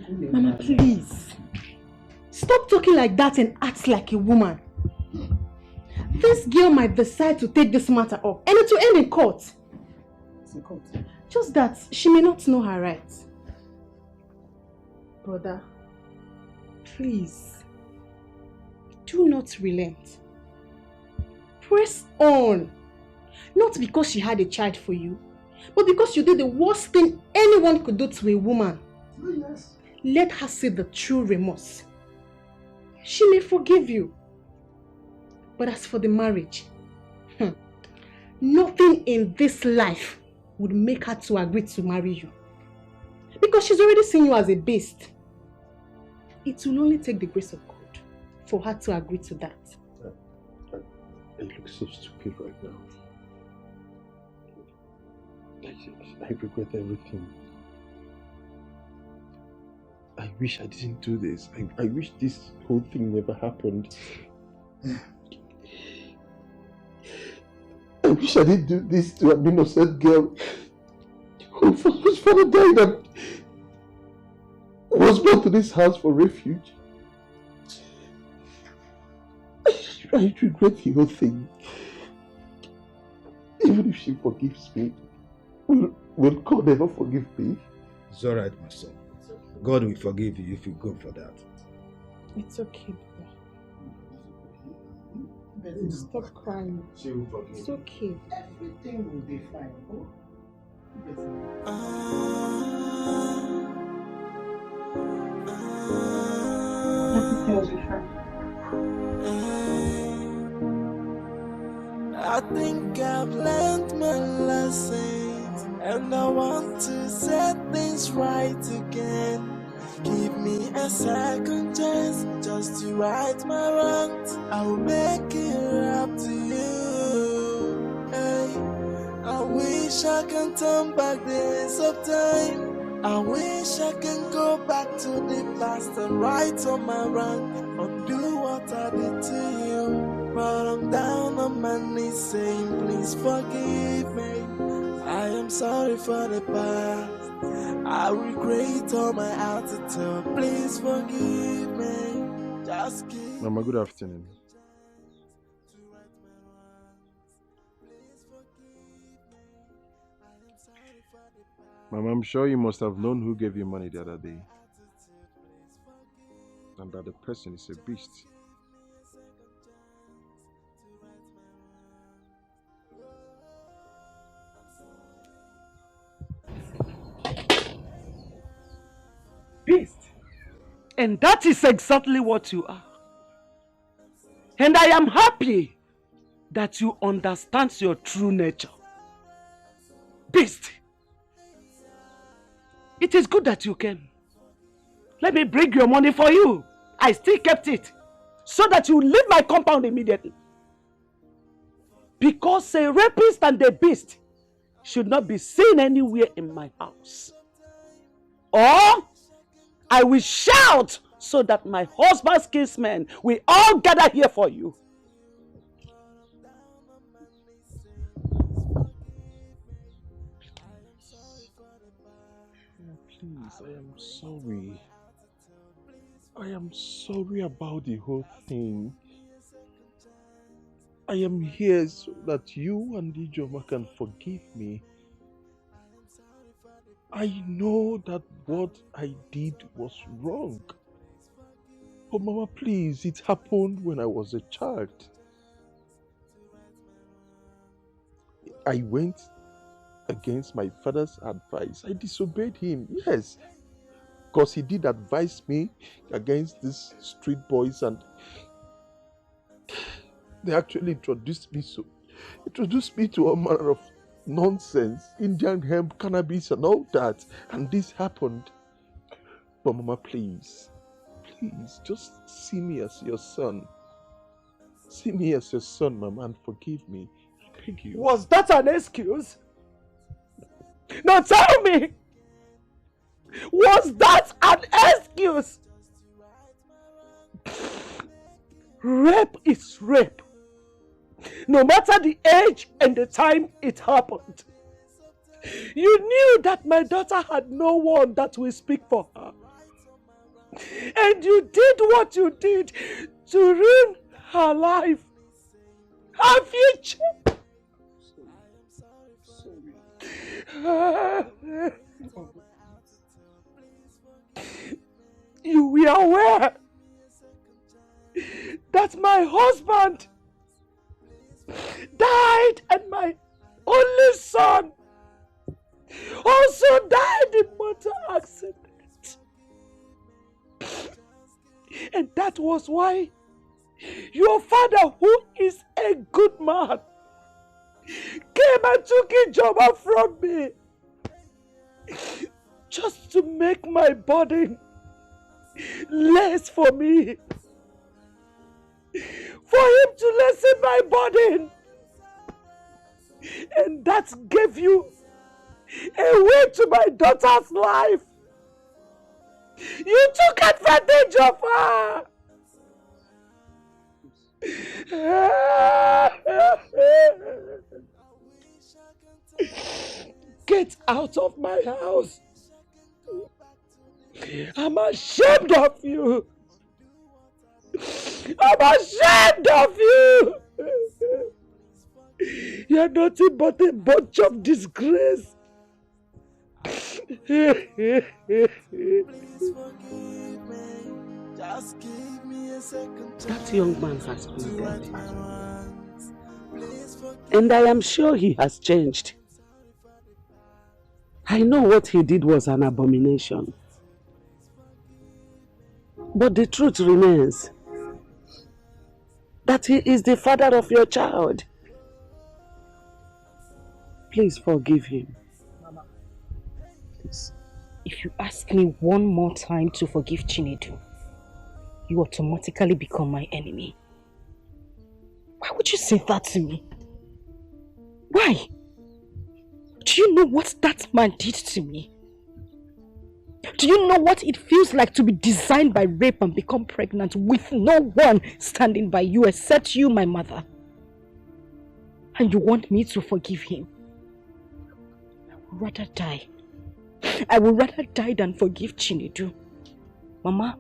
Mama, please. Stop talking like that and act like a woman. This girl might decide to take this matter up and it will end in court. It's in court. Just that she may not know her rights. Brother, please, do not relent. Press on. Not because she had a child for you, but because you did the worst thing anyone could do to a woman. Oh, yes. Let her see the true remorse. She may forgive you. But as for the marriage, nothing in this life would make her to agree to marry you. Because she's already seen you as a beast. It will only take the grace of God for her to agree to that. I look so stupid right now. I regret everything. I wish I didn't do this. I wish this whole thing never happened. I wish I didn't do this to an innocent girl whose father died and was brought to this house for refuge. I regret the whole thing. Even if she forgives me, will God ever forgive me? It's alright, my son. God will forgive you if you go for that. It's okay, Baba. Stop crying. She will forgive. It's okay. Everything will be fine. Oh? Everything will be fine. I think I've learned my lessons, and I want to set things right again. Give me a second chance just to right my wrongs. I'll make it up to you. Hey, I wish I can turn back the hands of time. I wish I can go back to the past and right on my wrong, undo what I did to you. But I'm down on my knees saying, please forgive me. I am sorry for the past. I regret all my attitude. Please forgive me. Just give Mama, good afternoon. Mama, I'm sure you must have known who gave you money the other day. And that the person is a beast. Beast. And that is exactly what you are. And I am happy that you understand your true nature. Beast. It is good that you came. Let me bring your money for you. I still kept it so that you leave my compound immediately. Because a rapist and a beast should not be seen anywhere in my house. Or I will shout so that my husband's kinsmen will all gather here for you. Please, I am sorry. I am sorry about the whole thing. I am here so that you and Ijoma can forgive me. I know that what I did was wrong. But Mama, please, it happened when I was a child. I went against my father's advice. I disobeyed him, yes. Because he did advise me against these street boys, and they actually introduced me to all manner of nonsense, Indian hemp, cannabis and all that. And this happened. But Mama, please, just see me as your son. See me as your son, Mama, and forgive me. I beg you. Was that an excuse? Now tell me! Was that an excuse? Rape is rape. No matter the age and the time it happened. You knew that my daughter had no one that will speak for her. And you did what you did to ruin her life, her future. You were aware that my husband died and my only son also died in motor accident. And that was why your father, who is a good man, came and took Ijoma from me just to make my burden less for me. For him to lessen my burden. And that gave you a way to my daughter's life. You took advantage of her. Get out of my house. I'm ashamed of you. I'm ashamed of you. You're nothing but a bunch of disgrace. Please forgive me. Just give me a second chance. That young man has been to dead. right my wrongs. Please forgive And I am sure he has changed. I know what he did was an abomination. But the truth remains that he is the father of your child. Please forgive him. Mama, please. If you ask me one more time to forgive Chinedu, you automatically become my enemy. Why would you say that to me? Why? Do you know what that man did to me? Do you know what it feels like to be designed by rape and become pregnant with no one standing by you except you, my mother? And you want me to forgive him? I would rather die. I would rather die than forgive Chinedu. Mama,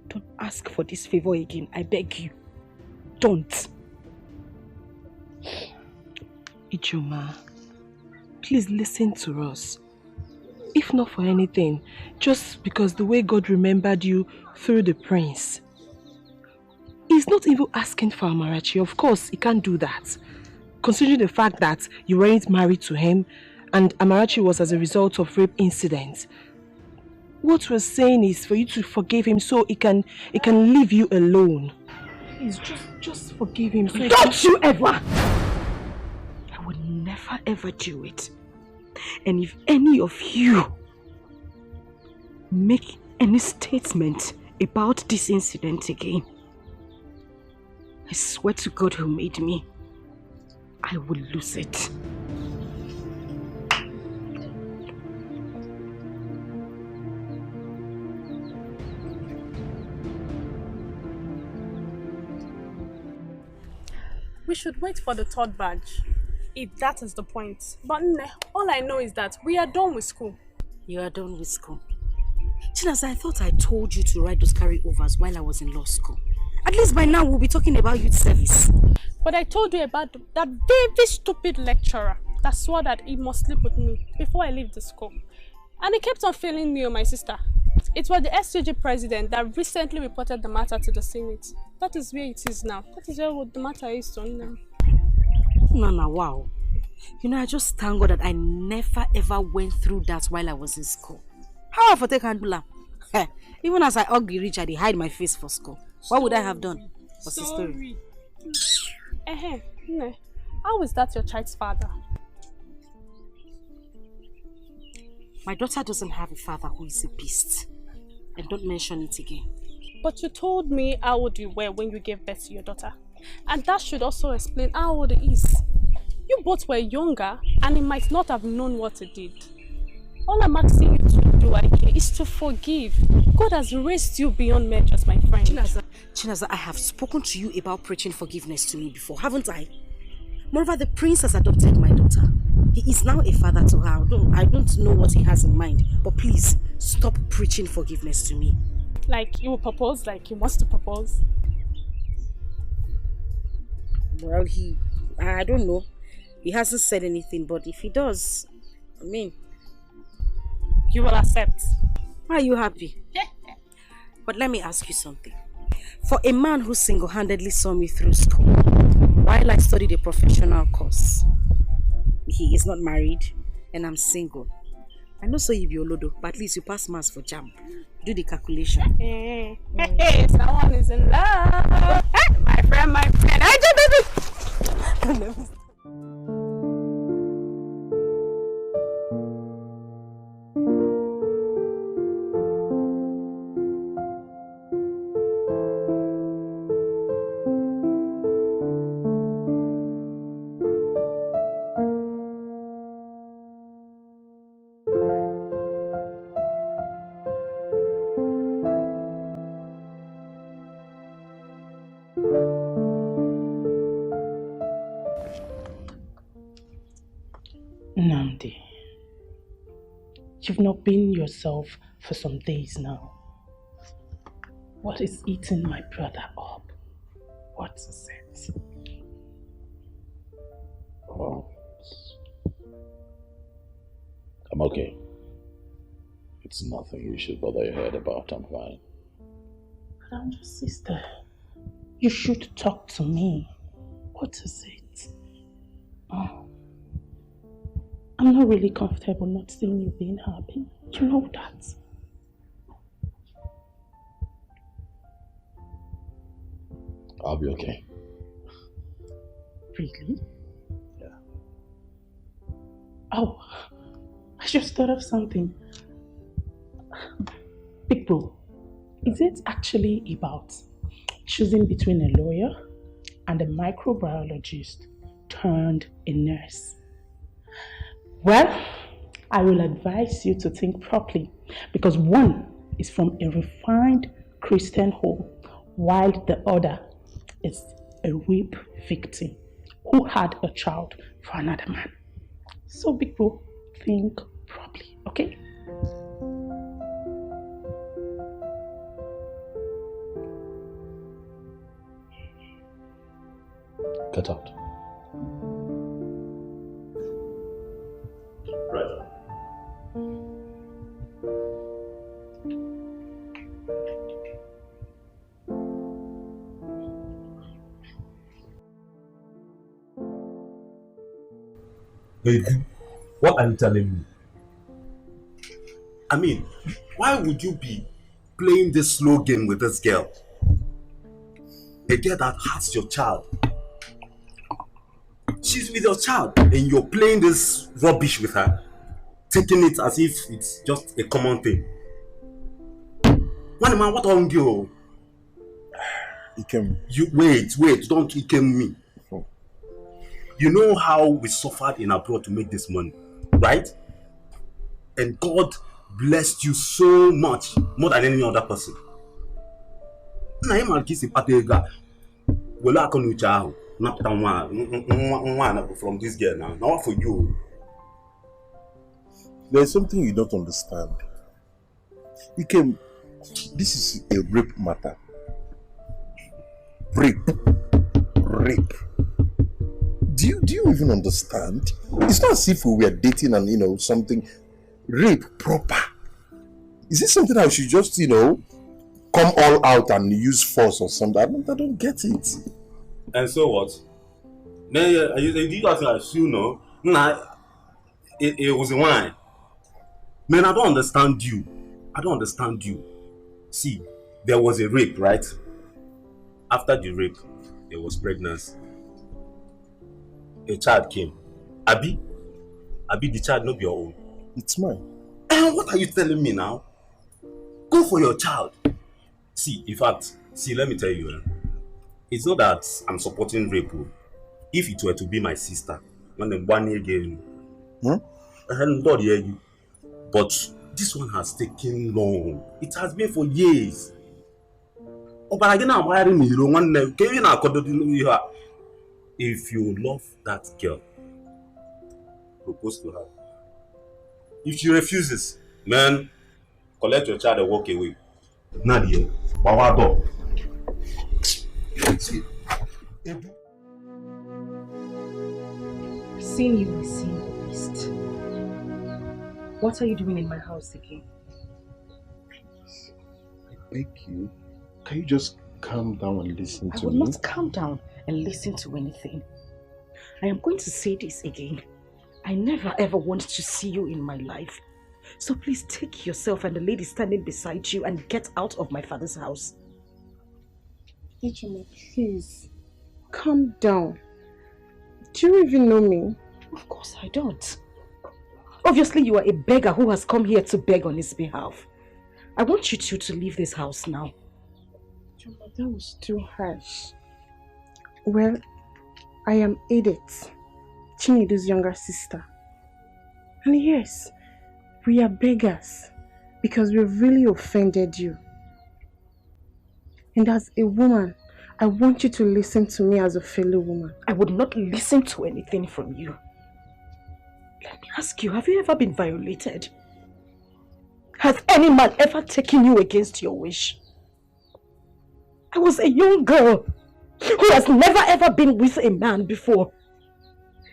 don't ask for this favor again. I beg you. Don't. Ijoma, please listen to us. If not for anything, just because the way God remembered you through the prince. He's not even asking for Amarachi. Of course, he can't do that. Considering the fact that you weren't married to him and Amarachi was as a result of rape incidents. What we're saying is for you to forgive him so he can leave you alone. Please, just forgive him. So Don't you ever! I would never ever do it. And if any of you make any statement about this incident again, I swear to God who made me, I will lose it. We should wait for the third badge, if that is the point. But Nne, all I know is that we are done with school. You are done with school. Chinasa, I thought I told you to write those carryovers while I was in law school. At least by now we'll be talking about youth service. But I told you about that very stupid lecturer that swore that he must sleep with me before I leave the school. And he kept on failing me or my sister. It was the SUG president that recently reported the matter to the Senate. That is where it is now. That is where the matter is on now. Nana, wow. You know, I just thank God that I never ever went through that while I was in school. How have I taken handle? Even as I ugly rich, I hide my face for school. What would I have done? What's the story? Nne, how is that your child's father? My daughter doesn't have a father who is a beast. And don't mention it again. But you told me how old you were when you gave birth to your daughter. And that should also explain how old he is. You both were younger and he might not have known what he did. All I'm asking you to do, Ike, is to forgive. God has raised you beyond measures, my friend. Chinaza, I have spoken to you about preaching forgiveness to me before, haven't I? Moreover, the prince has adopted my daughter. He is now a father to her. I don't know what he has in mind, but please, stop preaching forgiveness to me. Like he will propose, like he wants to propose? Well, I don't know. He hasn't said anything, but if he does, I mean... You will accept. Why are you happy? But let me ask you something. For a man who single-handedly saw me through school, while I studied a professional course, he is not married, and I'm single. I know so you be Olodo, but at least you pass maths for JAMB. Do the calculation. Hey, someone is in love. My friend. You've not been yourself for some days now. What is eating my brother up? What is it? Oh. I'm okay. It's nothing you should bother your head about. I'm fine. But I'm your sister. You should talk to me. What is it? Oh. I'm not really comfortable not seeing you being happy. You know that. I'll be okay. Really? Yeah. Oh, I just thought of something. Big bro, is it actually about choosing between a lawyer and a microbiologist turned a nurse? Well, I will advise you to think properly, because one is from a refined Christian home while the other is a rape victim who had a child for another man. So big bro, think properly, okay? Cut out. Right. Baby, what are you telling me? I mean, why would you be playing this slow game with this girl? A girl that has your child. She's with your child and you're playing this rubbish with her, taking it as if it's just a common thing. One man, what on you? You wait, don't Ikem me. You know how we suffered in abroad to make this money, right? And God blessed you so much, more than any other person. Na him and kiss patega. Wela akonu chaho. Not one from this girl now. Now for you. There's something you don't understand. This is a rape matter. Rape. Do you even understand? It's not as if we were dating and something. Rape proper. Is this something I should just come all out and use force or something? I don't get it. And so what? Then you guys assume it was a wine. Man, I don't understand you. See, there was a rape, right? After the rape, there was pregnancy. A child came. Abi, the child not be your own. It's mine. And what are you telling me now? Go for your child. See, in fact, let me tell you. It's not that I'm supporting rape. If it were to be my sister, when I'm 1 year again, I hadn't thought you. But this one has taken long. It has been for years. Oh, but again, I'm wiring you. If you love that girl, propose to her. If she refuses, man, collect your child and walk away. Nadia, Bawado. Seeing you is seeing the beast. What are you doing in my house again? I beg you, can you just calm down and listen to me? I will not calm down and listen to anything. I am going to say this again. I never ever wanted to see you in my life. So please take yourself and the lady standing beside you and get out of my father's house. Ejima, please, calm down. Do you even know me? Of course I don't. Obviously you are a beggar who has come here to beg on his behalf. I want you two to leave this house now. Ejima, that was too harsh. Well, I am Edith, Chinedu's younger sister. And yes, we are beggars because we really offended you. And as a woman, I want you to listen to me as a fellow woman. I would not listen to anything from you. Let me ask you, have you ever been violated? Has any man ever taken you against your wish? I was a young girl who has never ever been with a man before.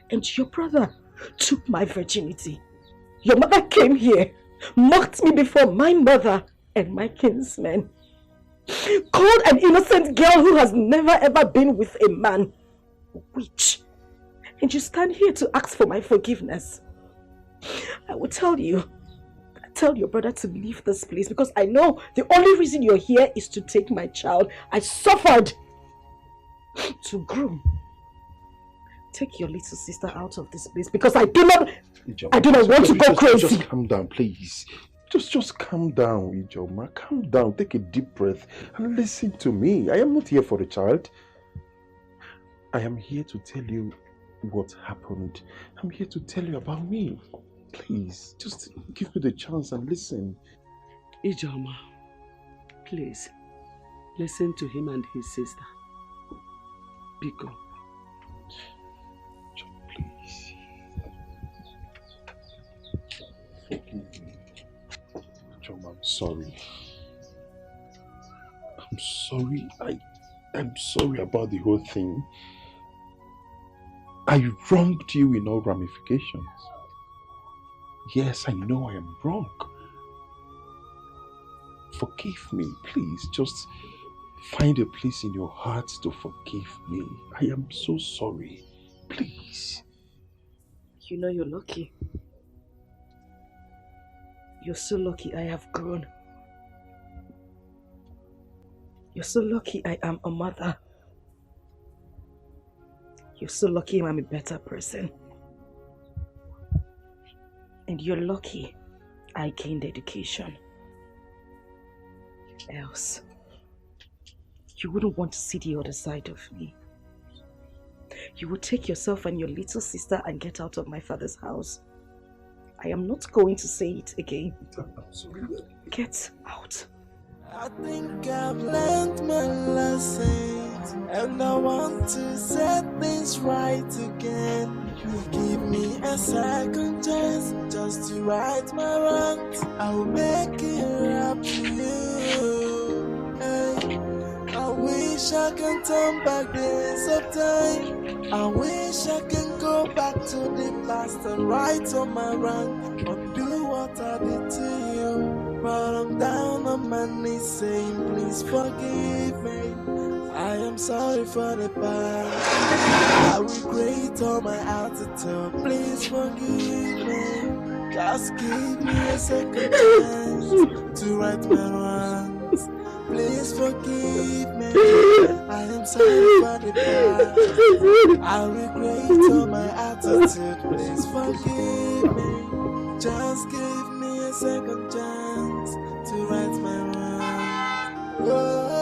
And your brother took my virginity. Your mother came here, mocked me before my mother and my kinsmen. Called an innocent girl who has never ever been with a man a witch. And you stand here to ask for my forgiveness. I will tell you, tell your brother to leave this place because I know the only reason you're here is to take my child. I suffered to groom. Take your little sister out of this place because I do not want to go crazy. Just calm down, please. Just calm down, Ijoma. Calm down. Take a deep breath and listen to me. I am not here for the child. I am here to tell you what happened. I'm here to tell you about me. Please, just give me the chance and listen. Ijoma, please, listen to him and his sister. Biko. Please. Forgive me. John, I'm sorry. I'm sorry. I'm sorry about the whole thing. I wronged you in all ramifications. Yes, I know I am wrong. Forgive me, please. Just find a place in your heart to forgive me. I am so sorry. Please. You know you're lucky. You're so lucky I have grown. You're so lucky I am a mother. You're so lucky I'm a better person. And you're lucky I gained education. Else, you wouldn't want to see the other side of me. You would take yourself and your little sister and get out of my father's house. I am not going to say it again. Get out. I think I've learned my lessons, and I want to set things right again. Give me a second chance just to right my wrongs. I will make it up to you. Hey, I wish I can turn back days of time. I wish I can go back to the past and right on my wrong, undo what I did to you. But I'm down on my knees saying, please forgive me. I am sorry for the past. I regret all my attitude. Please forgive me. Just give me a second chance to right my wrongs. Please forgive me. I am sorry for the past. I regret all my attitude. Please forgive me. Just give me a second chance to right my wrongs. Oh.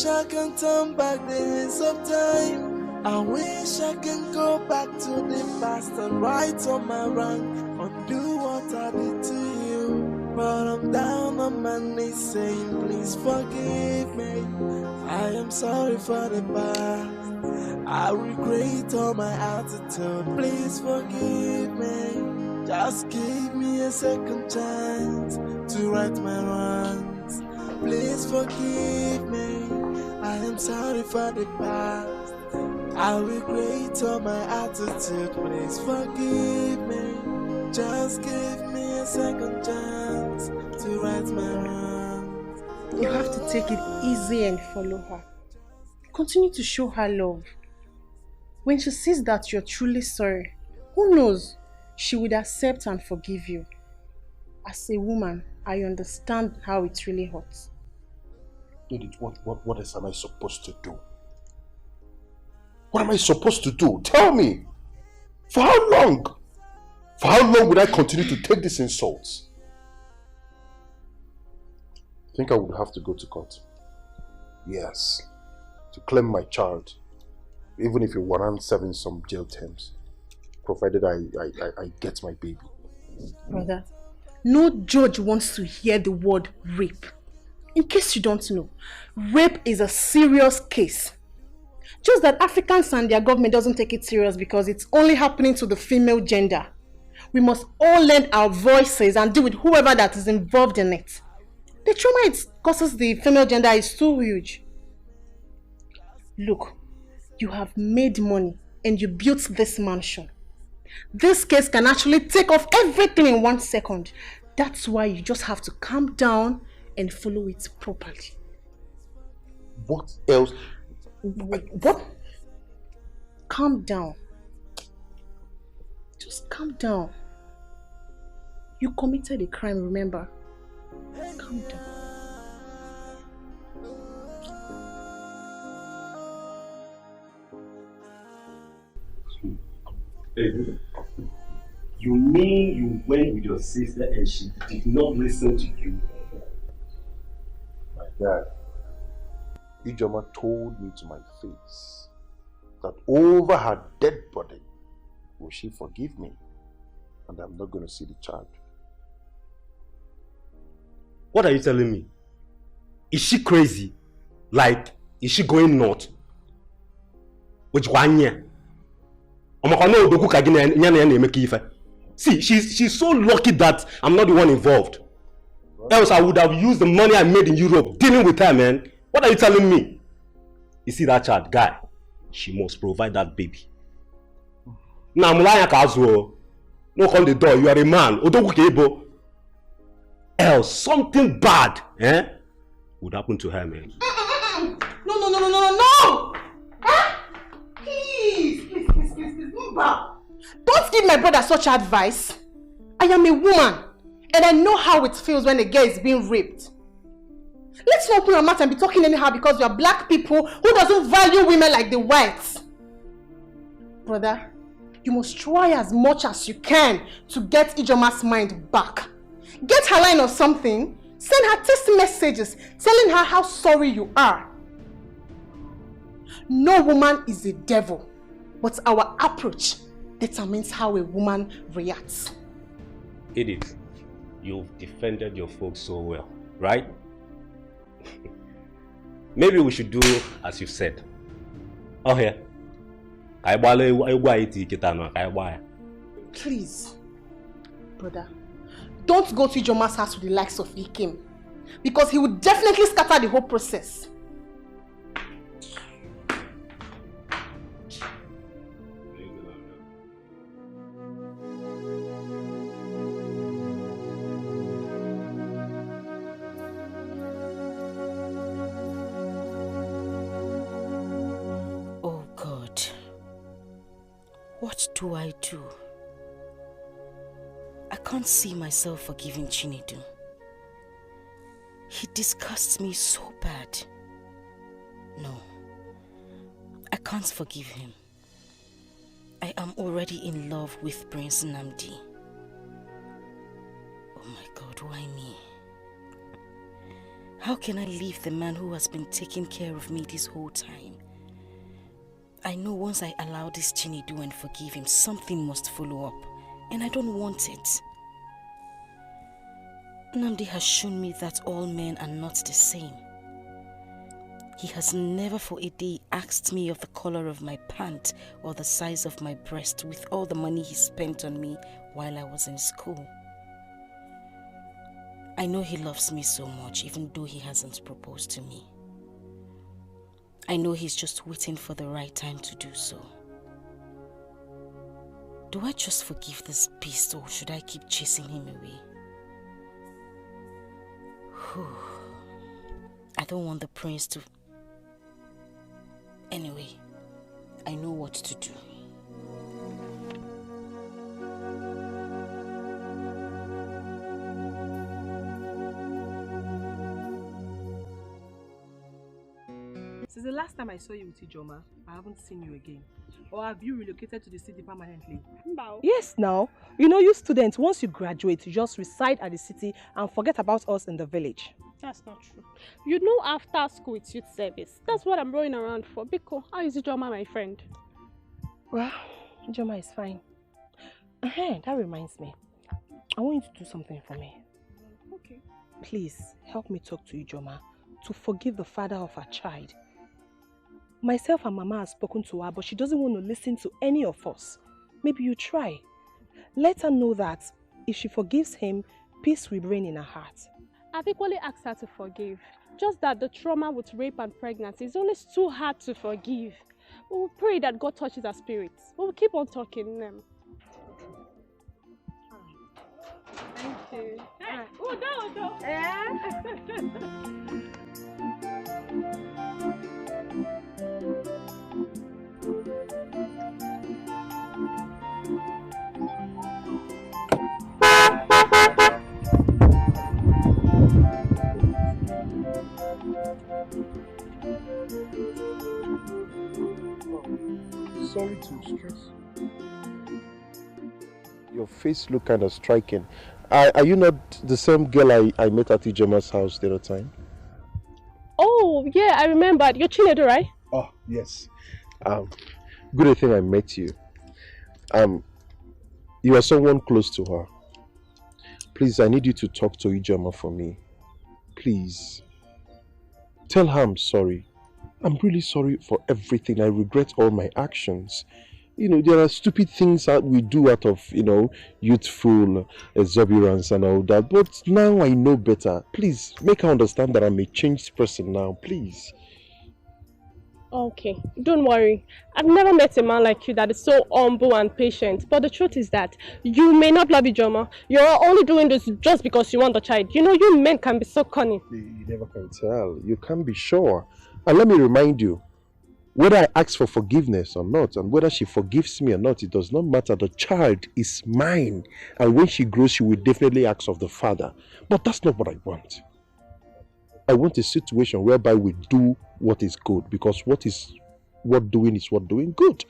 I can turn back the hands of time. I wish I can go back to the past and right on my wrong, undo what I did to you. But I'm down on my knees saying, please forgive me. I am sorry for the past. I regret all my attitude. Please forgive me. Just give me a second chance to right my wrongs. Please forgive me. I am sorry for the past. I regret all my attitude. Please forgive me. Just give me a second chance to right my wrongs. You have to take it easy and follow her. Continue to show her love. When she sees that you're truly sorry, who knows, she would accept and forgive you. As a woman, I understand how it really hurts. Edith, what else am I supposed to do? What am I supposed to do? Tell me! For how long? For how long would I continue to take these insults? I think I would have to go to court. Yes, to claim my child, even if it warrants serving some jail terms, provided I get my baby. Brother, no judge wants to hear the word rape. In case you don't know, rape is a serious case. Just that Africans and their government doesn't take it serious because it's only happening to the female gender. We must all lend our voices and deal with whoever that is involved in it. The trauma it causes the female gender is too huge. Look, you have made money and you built this mansion. This case can actually take off everything in 1 second. That's why you just have to calm down and follow it properly. What else? What? Calm down. Just calm down. You committed a crime, remember? Calm down. Hey, you mean you went with your sister and she did not listen to you? My dad, Ijoma told me to my face that over her dead body will she forgive me, and I'm not going to see the child. What are you telling me? Is she crazy? Like, is she going nuts? Which one year? See, she's so lucky that I'm not the one involved. Else I would have used the money I made in Europe dealing with her, man. What are you telling me? You see that child, guy? She must provide that baby. Now, knock on the door, you are a man. Else something bad would happen to her, man. No! Please, move back. Don't give my brother such advice. I am a woman, and I know how it feels when a girl is being raped. Let's not open our mouth and be talking anyhow because we are black people who doesn't value women like the whites. Brother, you must try as much as you can to get Ijoma's mind back. Get her line or something. Send her text messages telling her how sorry you are. No woman is a devil, but our approach determines how a woman reacts. Edith, you've defended your folks so well, right? Maybe we should do as you said. Oh, here. Please, brother, don't go to Ijoma's house with the likes of Ikim, because he would definitely scatter the whole process. What do I do? I can't see myself forgiving Chinedu. He disgusts me so bad. No, I can't forgive him. I am already in love with Prince Nnamdi. Oh my God, why me? How can I leave the man who has been taking care of me this whole time? I know once I allow this Chinedu and forgive him, something must follow up, and I don't want it. Nnamdi has shown me that all men are not the same. He has never for a day asked me of the color of my pant or the size of my breast with all the money he spent on me while I was in school. I know he loves me so much, even though he hasn't proposed to me. I know he's just waiting for the right time to do so. Do I just forgive this beast, or should I keep chasing him away? I don't want the prince to... Anyway, I know what to do. Since the last time I saw you with Ijoma, I haven't seen you again. Or have you relocated to the city permanently? Yes, now. You know, you students, once you graduate, you just reside at the city and forget about us in the village. That's not true. You know, after school it's youth service. That's what I'm running around for. Biko, how is Ijoma, my friend? Well, Ijoma is fine. That reminds me. I want you to do something for me. Okay. Please, help me talk to Ijoma to forgive the father of her child. Myself and Mama have spoken to her, but she doesn't want to listen to any of us. Maybe you try. Let her know that if she forgives him, peace will reign in her heart. I've equally asked her to forgive. Just that the trauma with rape and pregnancy is always too hard to forgive. We will pray that God touches her spirits. We will keep on talking them. Thank you. Sorry to stress. Your face look kind of striking. Are you not the same girl I met at Ijoma's house the other time? Oh, yeah, I remembered. You're Chinedu, right? Oh, yes. Good thing I met you. You are someone close to her. Please, I need you to talk to Ijoma for me. Please. Tell her I'm sorry. I'm really sorry for everything. I regret all my actions. You know, there are stupid things that we do out of, youthful exuberance and all that. But now I know better. Please, make her understand that I'm a changed person now. Please. Okay, don't worry. I've never met a man like you that is so humble and patient. But the truth is that you may not love Ijoma. You're only doing this just because you want the child. You know, you men can be so cunning. You never can tell. You can't be sure. And let me remind you, whether I ask for forgiveness or not, and whether she forgives me or not, it does not matter. The child is mine. And when she grows, she will definitely ask of the father. But that's not what I want. I want a situation whereby we do what is good, because what doing is what doing good.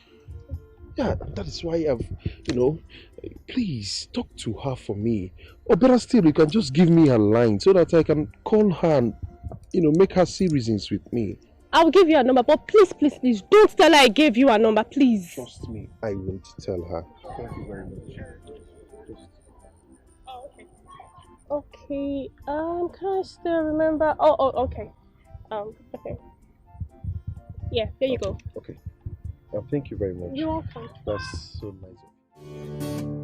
Yeah, that is why I've, please talk to her for me. Or better still, you can just give me her line so that I can call her and, make her see reasons with me. I'll give you a number, but please, don't tell her I gave you a number, please. Trust me, I won't tell her. Thank you very much. Okay, can I still remember? Okay. Okay. Yeah, there you go. Okay. Thank you very much. You're welcome. That's so nice of you.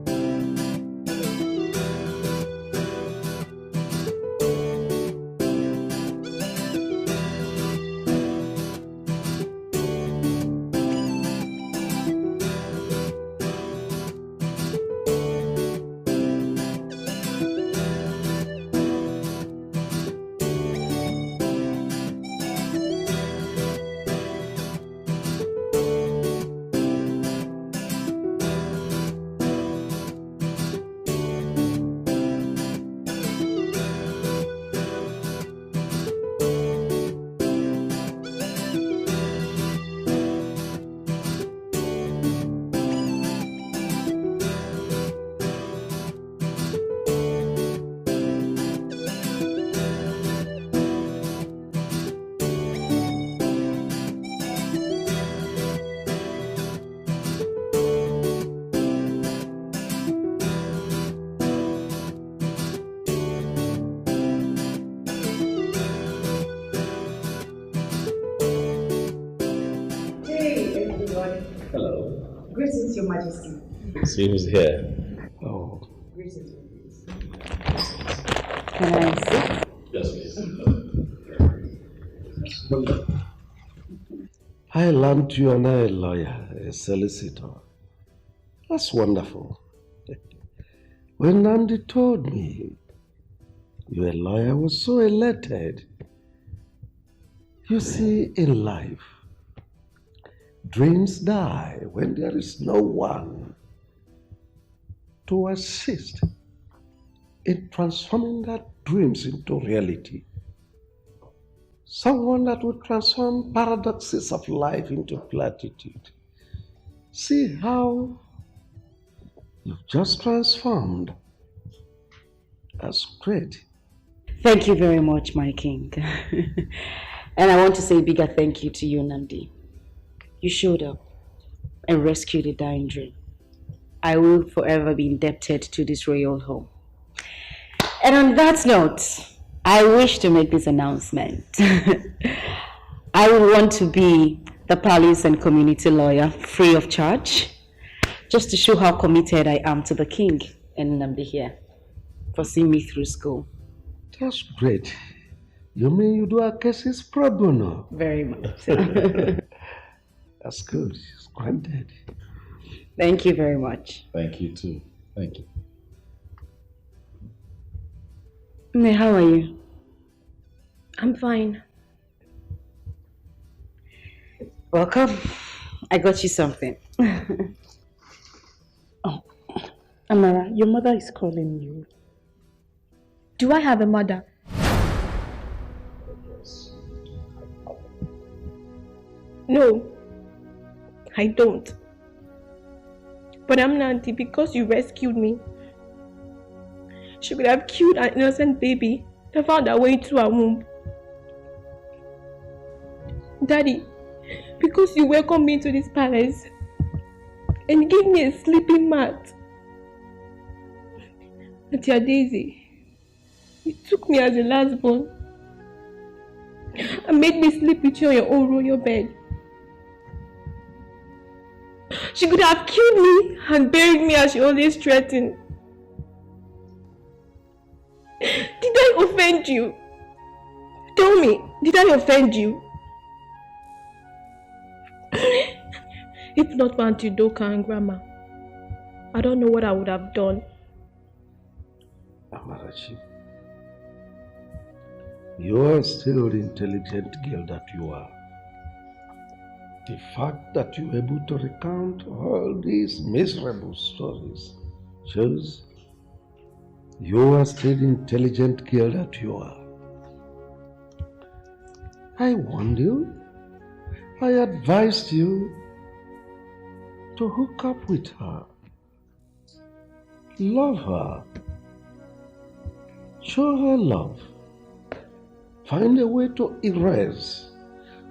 Greetings, Your Majesty. See who's here. Oh. Greetings. Can I sit? Yes, please. I learned you are not a lawyer, a solicitor. That's wonderful. When Nandi told me you're a lawyer, I was so elated. You see, in life, dreams die when there is no one to assist in transforming that dreams into reality. Someone that would transform paradoxes of life into platitude. See how you've just transformed. That's great. Thank you very much, my king. And I want to say a bigger thank you to you, Nandi. You showed up and rescued a dying dream. I will forever be indebted to this royal home. And on that note, I wish to make this announcement. I would want to be the palace and community lawyer free of charge, just to show how committed I am to the king and Nandi here for seeing me through school. That's great. You mean you do our cases pro bono? Very much. That's good. It's granted. Thank you very much. Thank you too. Thank you. May, how are you? I'm fine. Welcome. I got you something. Oh, Amara, your mother is calling you. Do I have a mother? No, I don't. But I'm Nanti because you rescued me. She could have killed an innocent baby and found her way into her womb. Daddy, because you welcomed me into this palace and gave me a sleeping mat. Auntie Daisy, you took me as a last born and made me sleep with you on your own royal bed. She could have killed me and buried me as she always threatened. Did I offend you? Tell me, did I offend you? If not for Auntie Doka and Grandma, I don't know what I would have done. Amarachi, you are still the intelligent girl that you are. The fact that you are able to recount all these miserable stories shows you are still the intelligent girl that you are. I warned you. I advised you to hook up with her. Love her. Show her love. Find a way to erase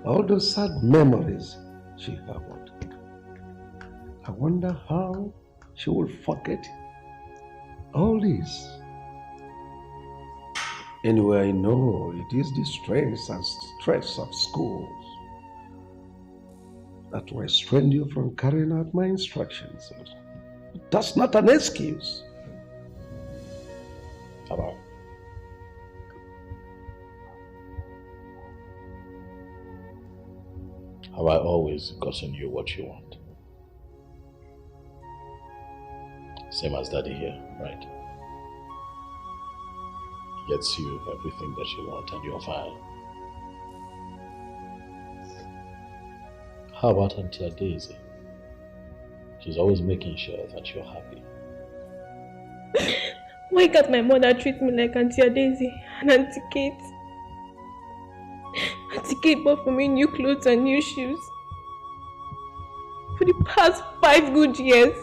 all the sad memories she harbored. I wonder how she will forget all this. Anyway, I know it is the strains and stress of schools that restrain you from carrying out my instructions. That's not an excuse. About. Have I always gotten you what you want? Same as Daddy here, right? He gets you everything that you want and you're fine. How about Auntie Daisy? She's always making sure that you're happy. Why can't my mother treat me like Auntie Daisy and Auntie Kate? Auntie Kate bought for me new clothes and new shoes. For the past 5 good years,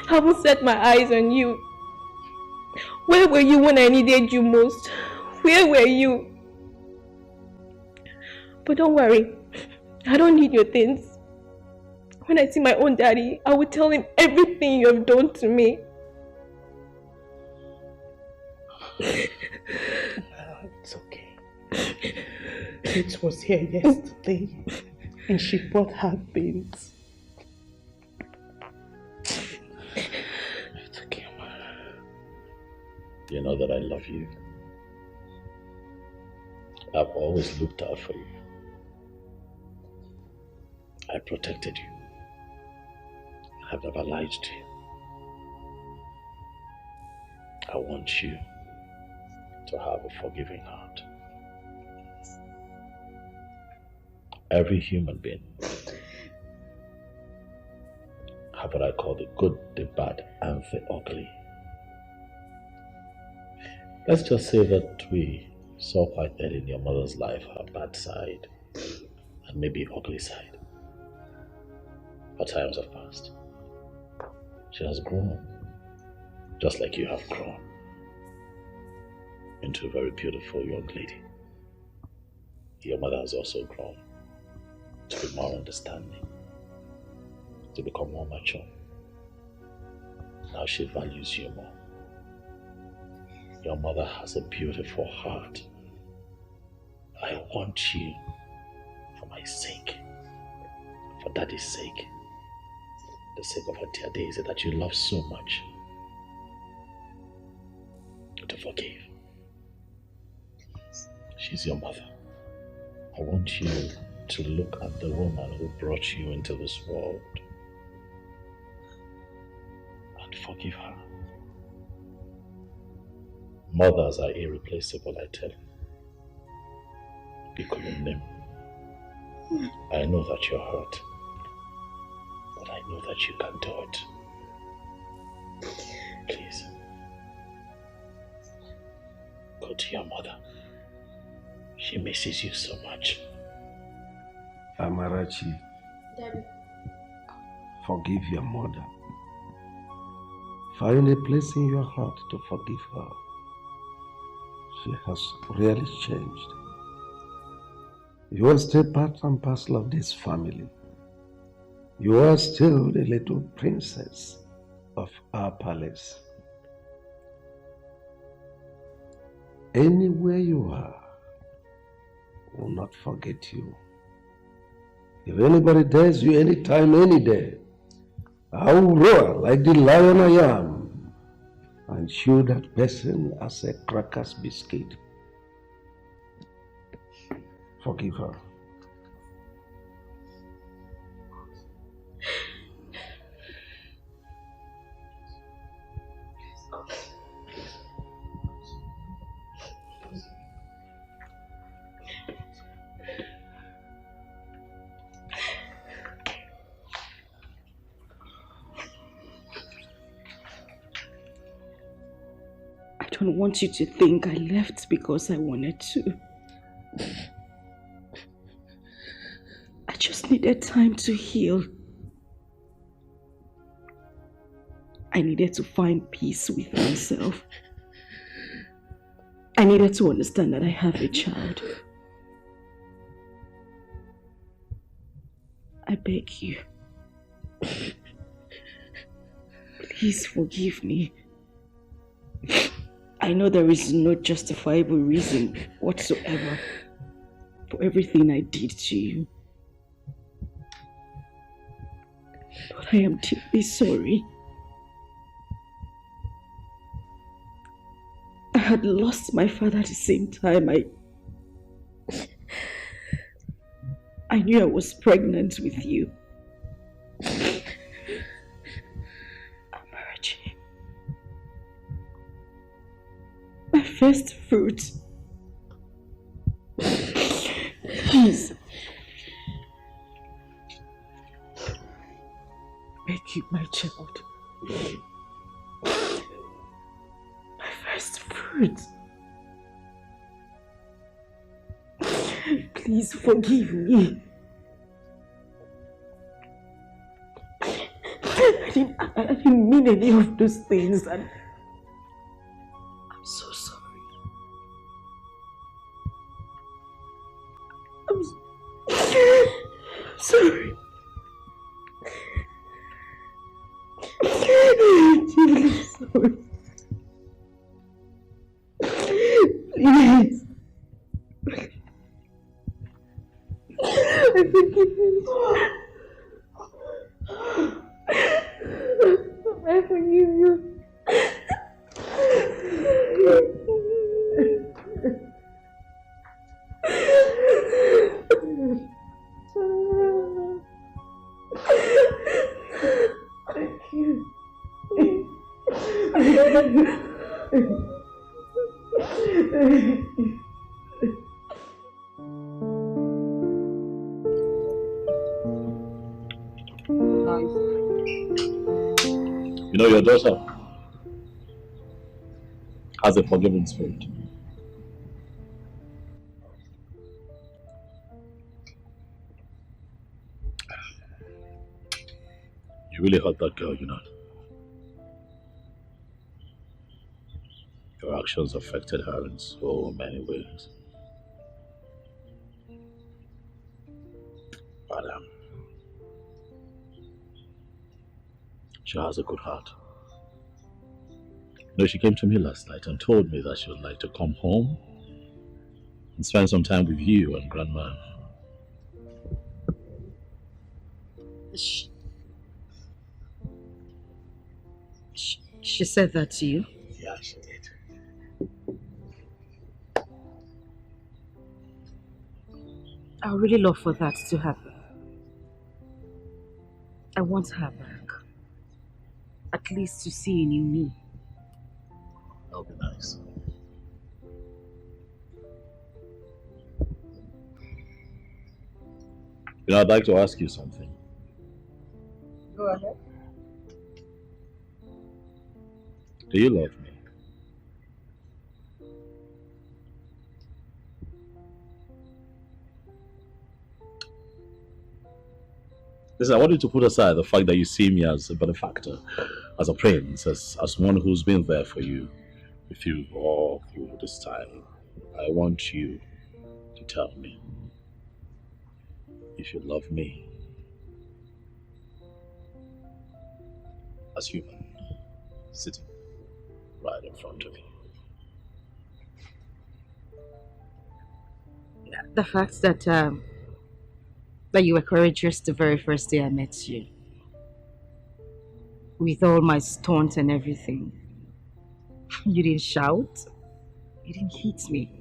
I haven't set my eyes on you. Where were you when I needed you most? Where were you? But don't worry, I don't need your things. When I see my own daddy, I will tell him everything you have done to me. It's okay. Kate was here yesterday and she brought her things. It's okay, man. You know that I love you. I've always looked out for you. I protected you. I've never lied to you. I want you to have a forgiving heart. Every human being have what I call the good, the bad, and the ugly. Let's just say that we saw quite early in your mother's life her bad side and maybe ugly side. But times have passed. She has grown, just like you have grown. into a very beautiful young lady. Your mother has also grown to be more understanding, to become more mature. Now she values you more. Your mother has a beautiful heart. I want you, for my sake, for Daddy's sake, the sake of her dear Daisy that you love so much, to forgive. She's your mother. I want you to look at the woman who brought you into this world and forgive her. Mothers are irreplaceable, I tell you. Name. I know that you're hurt, but I know that you can do it. Please, go to your mother. She misses you so much. Amarachi, Daddy. Forgive your mother. Find a place in your heart to forgive her. She has really changed. You are still part and parcel of this family. You are still the little princess of our palace. Anywhere you are, will not forget you. If anybody dares you anytime, any day, I will roar like the lion I am and chew that person as a crackers biscuit. Forgive her. I don't want you to think I left because I wanted to. I just needed time to heal. I needed to find peace with myself. I needed to understand that I have a child. I beg you. Please forgive me. I know there is no justifiable reason whatsoever for everything I did to you. But I am deeply sorry. I had lost my father at the same time. I knew I was pregnant with you. Amarachi. My first fruit. Please. Make you my child. My first fruit. Please forgive me. I didn't mean any of those things, and I'm so sorry. I'm sorry. I'm sorry. Please. I forgive you. I forgive you. Thank you. You know, your daughter has a forgiving spirit. You really hurt that girl, you know. Your actions affected her in so many ways. But she has a good heart. You know, she came to me last night and told me that she would like to come home and spend some time with you and Grandma. She said that to you? Yeah, she did. I would really love for that to happen. I want her back. At least to see a new me. That would be nice. You know, I'd like to ask you something. Go ahead. Do you love me? Listen, I want you to put aside the fact that you see me as a benefactor, as a prince, as one who's been there for you, with you all through this time. I want you to tell me if you love me as human, sitting right in front of you. The fact that you were courageous the very first day I met you. With all my stunts and everything. You didn't shout. You didn't hit me.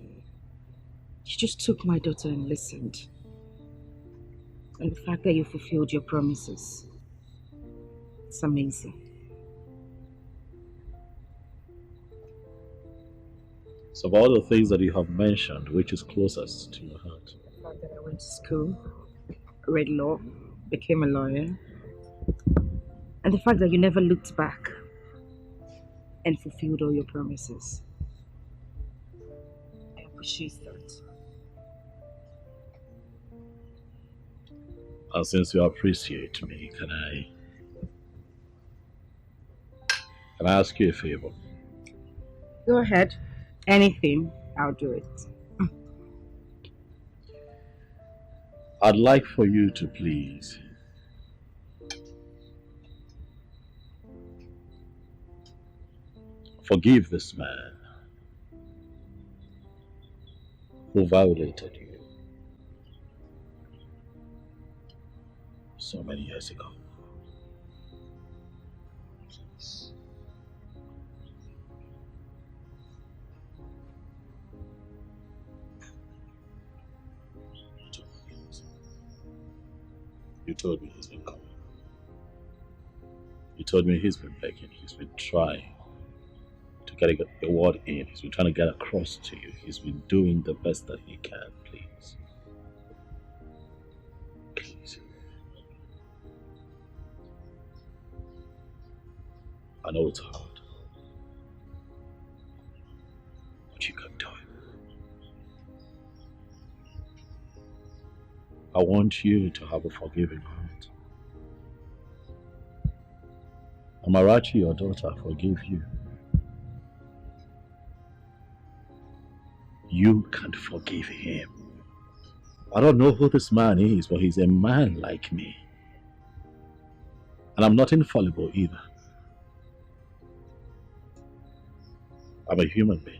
You just took my daughter and listened. And the fact that you fulfilled your promises. It's amazing. So of all the things that you have mentioned, which is closest to your heart? The fact that I went to school, read law, became a lawyer, and the fact that you never looked back and fulfilled all your promises. I appreciate that. And since you appreciate me, can I ask you a favor? Go ahead. Anything, I'll do it. I'd like for you to please forgive this man who violated you so many years ago. Please. You told me he's been coming. You told me he's been begging, he's been trying to get a word in, he's been trying to get across to you, he's been doing the best that he can, please. Please. I know it's hard, but you can do it. I want you to have a forgiving heart. Amarachi, your daughter, forgive you. You can't forgive him. I don't know who this man is, but he's a man like me. And I'm not infallible either. I'm a human being.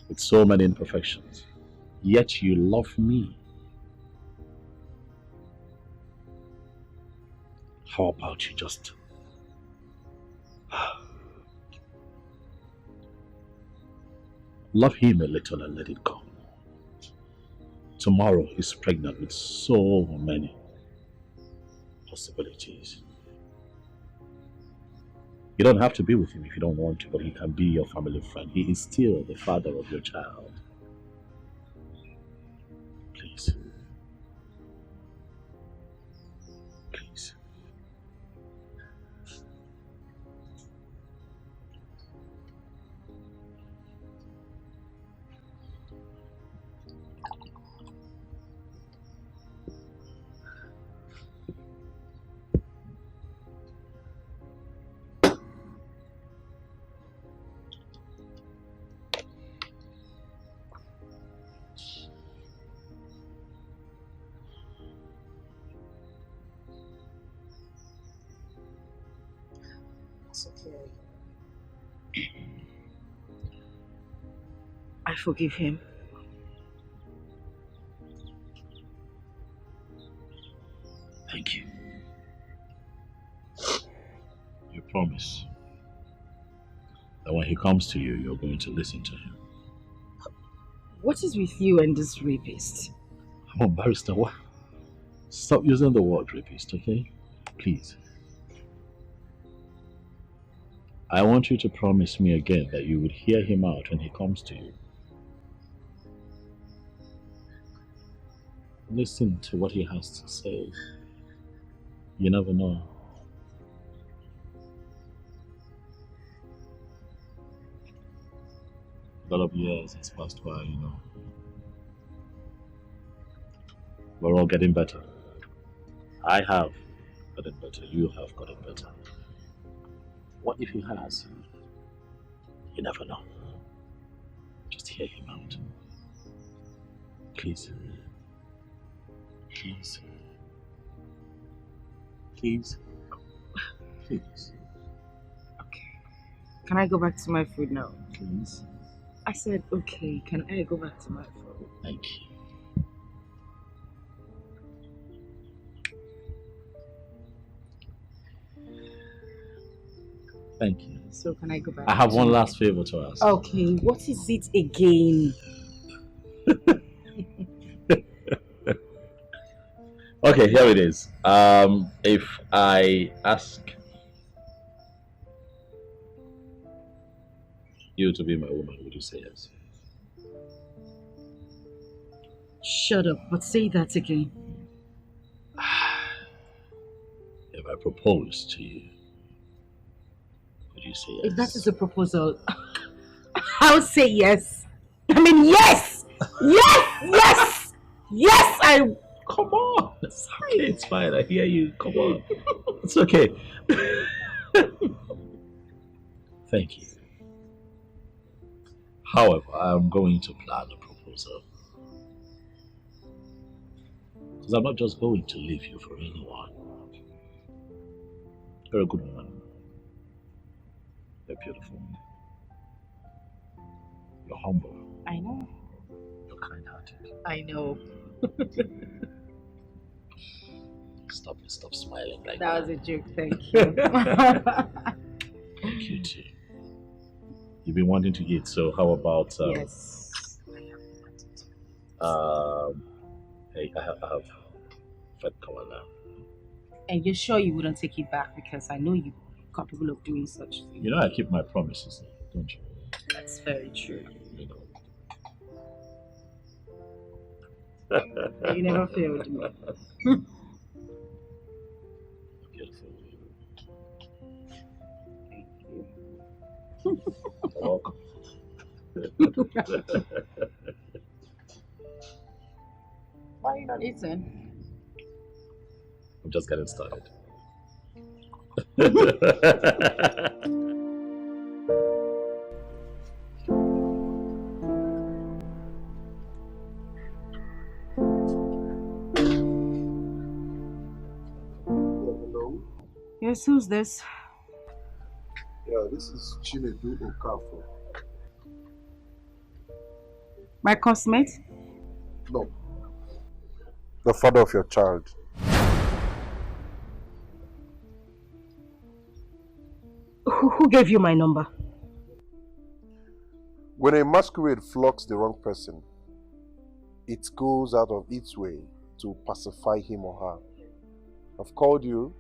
With so many imperfections, yet you love me. How about you just love him a little and let it go? Tomorrow he's pregnant with so many possibilities. You don't have to be with him if you don't want to, but he can be your family friend. He is still the father of your child. Please. Please. It's okay. I forgive him. Thank you. You promise that when he comes to you, you're going to listen to him. What is with you and this rapist? Come on, barrister, what? Stop using the word rapist, okay? Please. I want you to promise me again that you would hear him out when he comes to you. Listen to what he has to say. You never know. A lot of years has passed by, you know. We're all getting better. I have gotten better. You have gotten better. What if he has? You never know. Just hear him out. Please. Please. Please. Please. Okay. Can I go back to my food now? Please. I said, okay. Can I go back to my food? Thank you. Thank you. So can I go back? I have one last favor to ask. Okay, what is it again? Okay, here it is. If I ask you to be my woman, would you say yes? Shut up, but say that again. If I propose to you, would you say yes? If that is a proposal, I'll say yes. I mean, yes! Yes! Yes! Yes! Come on! It's okay, it's fine. I hear you. Come on. It's okay. Thank you. However, I'm going to plan a proposal. Because I'm not just going to leave you for anyone. You're a good woman. You're beautiful. You're humble. I know. You're kind-hearted. I know. Stop smiling like that. That was a joke, thank you. Thank you too. You've been wanting to eat, so how about yes. Hey, I have fed Kawa now. And you're sure you wouldn't take it back because I know you're capable of doing such things. You know I keep my promises, don't you? That's very true. You know. You never failed me. Beautiful. Thank you. You're welcome. Why are you not eating? I'm just getting started. Yes, who's this? Yeah, this is Chinedu Okafor. My cosmate? No. The father of your child. Who gave you my number? When a masquerade flocks the wrong person, it goes out of its way to pacify him or her. I've called you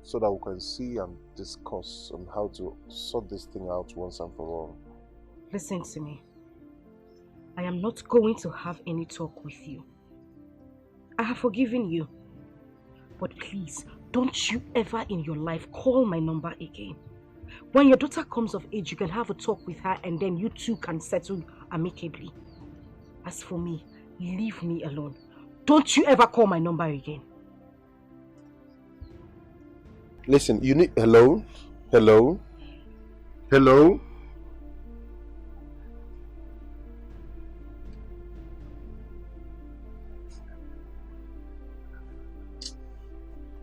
so that we can see and discuss on how to sort this thing out once and for all. Listen to me. I am not going to have any talk with you. I have forgiven you. But please, don't you ever in your life call my number again. When your daughter comes of age, you can have a talk with her and then you two can settle amicably. As for me, leave me alone. Don't you ever call my number again. Listen, you need... Hello? Hello? Hello?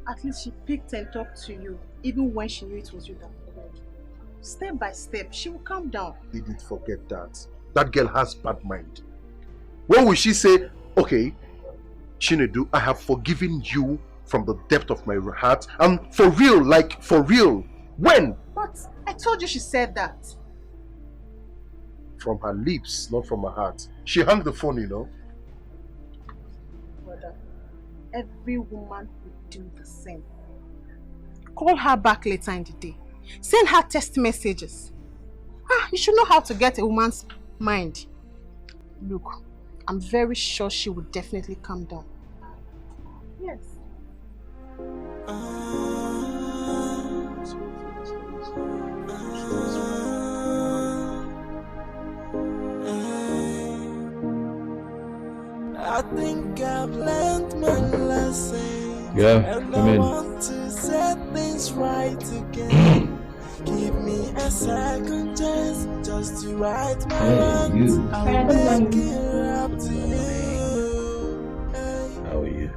At least she picked and talked to you, even when she knew it was you that called. Step by step, she will calm down. Didn't forget that. That girl has bad mind. When will she say, okay, Chinedu, I have forgiven you from the depth of my heart, and for real, like for real? When? But I told you she said that. From her lips, not from her heart. She hung the phone, you know. Brother, every woman would do the same. Call her back later in the day. Send her text messages. You should know how to get a woman's mind. Look, I'm very sure she will definitely calm down. Yes. I think I've learned my lesson. Yeah, and come I in. want to set things right again. Give me a second chance just to right my wrongs. I'll make it up to you. How are you?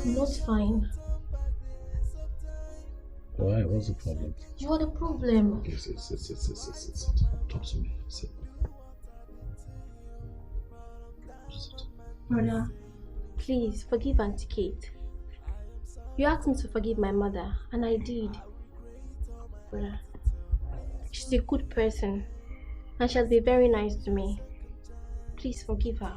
Not fine. Why? What's the problem? You are the problem. Okay, sit. Talk to me. Sit. Brother, please forgive Auntie Kate. You asked me to forgive my mother, and I did. Brother, she's a good person, and she has been very nice to me. Please forgive her.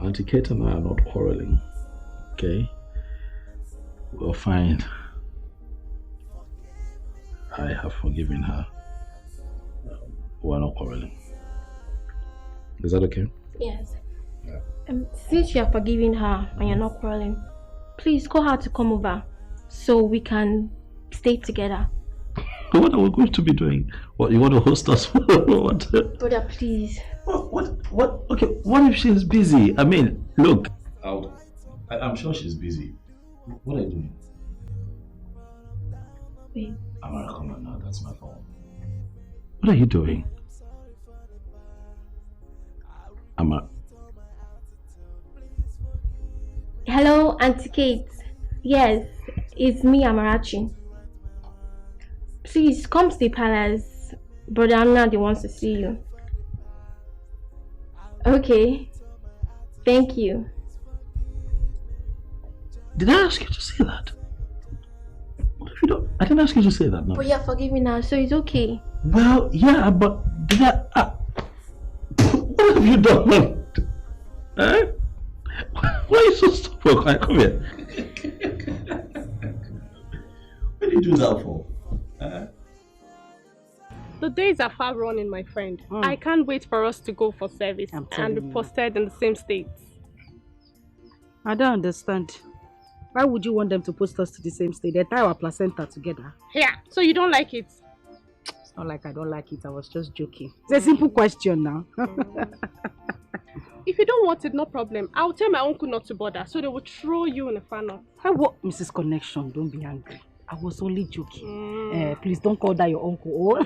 Auntie Kate and I are not quarreling, okay? We're fine. I have forgiven her. We're not quarreling. Is that okay? Yes. Since you are forgiving her and you're not quarreling, please call her to come over so we can stay together. What are we going to be doing? What, you want to host us? What? Brother, please. What? Okay, what if she's busy? I mean, look. I'm sure she's busy. What are you doing? Wait. Amara, come on now, that's my phone. What are you doing? Amara. Hello, Auntie Kate. Yes, it's me, Amarachi. Please come to the palace. Brother Amnadi wants to see you. Okay. Thank you. Did I ask you to say that? What if you don't? I didn't ask you to say that, no. But you're forgiving now, so it's okay. Well, yeah, but did I? What have you done? Eh? Why are you so stubborn? Come here. What did you do that for? The days are far running, my friend. I can't wait for us to go for service and be posted in the same states. I don't understand. Why would you want them to post us to the same state? They tie our placenta together. Yeah, so you don't like it? It's not like I don't like it. I was just joking. It's a simple question now. If you don't want it, no problem. I'll tell my uncle not to bother, so they will throw you in a funnel. What? Mrs. Connection, don't be angry. I was only joking. Please don't call that your uncle.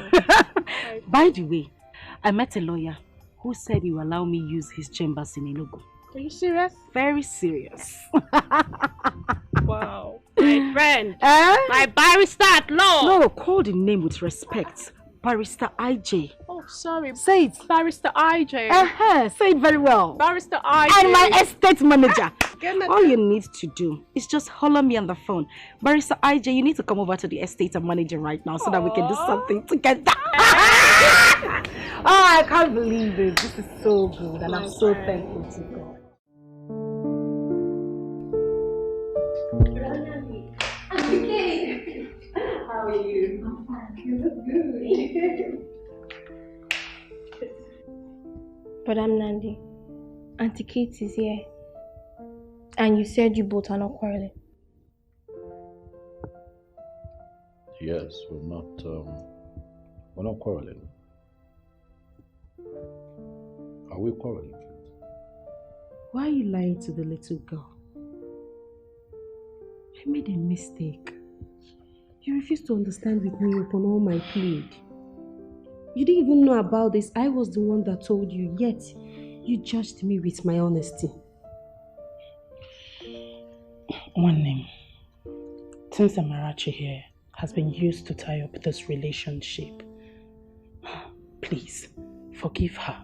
By the way, I met a lawyer who said he will allow me use his chambers in Enugu. Are you serious? Very serious. Wow. My friend. My barrister at law. No, call the name with respect. Barrister IJ. Oh, sorry. Say it. Barrister IJ. Say it very well. Barrister IJ. And my estate manager. All you need to do is just holler me on the phone. Barrister IJ, you need to come over to the estate and manager right now so that we can do something together. I can't believe it. This is so good and I'm so thankful to God. How are you? I'm fine. You look good. But I'm Nandi. Auntie Kate is here. And you said you both are not quarreling. Yes, we're not quarreling. Are we quarreling? Why are you lying to the little girl? I made a mistake. You refused to understand with me upon all my plead. You didn't even know about this. I was the one that told you, yet you judged me with my honesty. One name. Since Amarachi here has been used to tie up this relationship, please forgive her.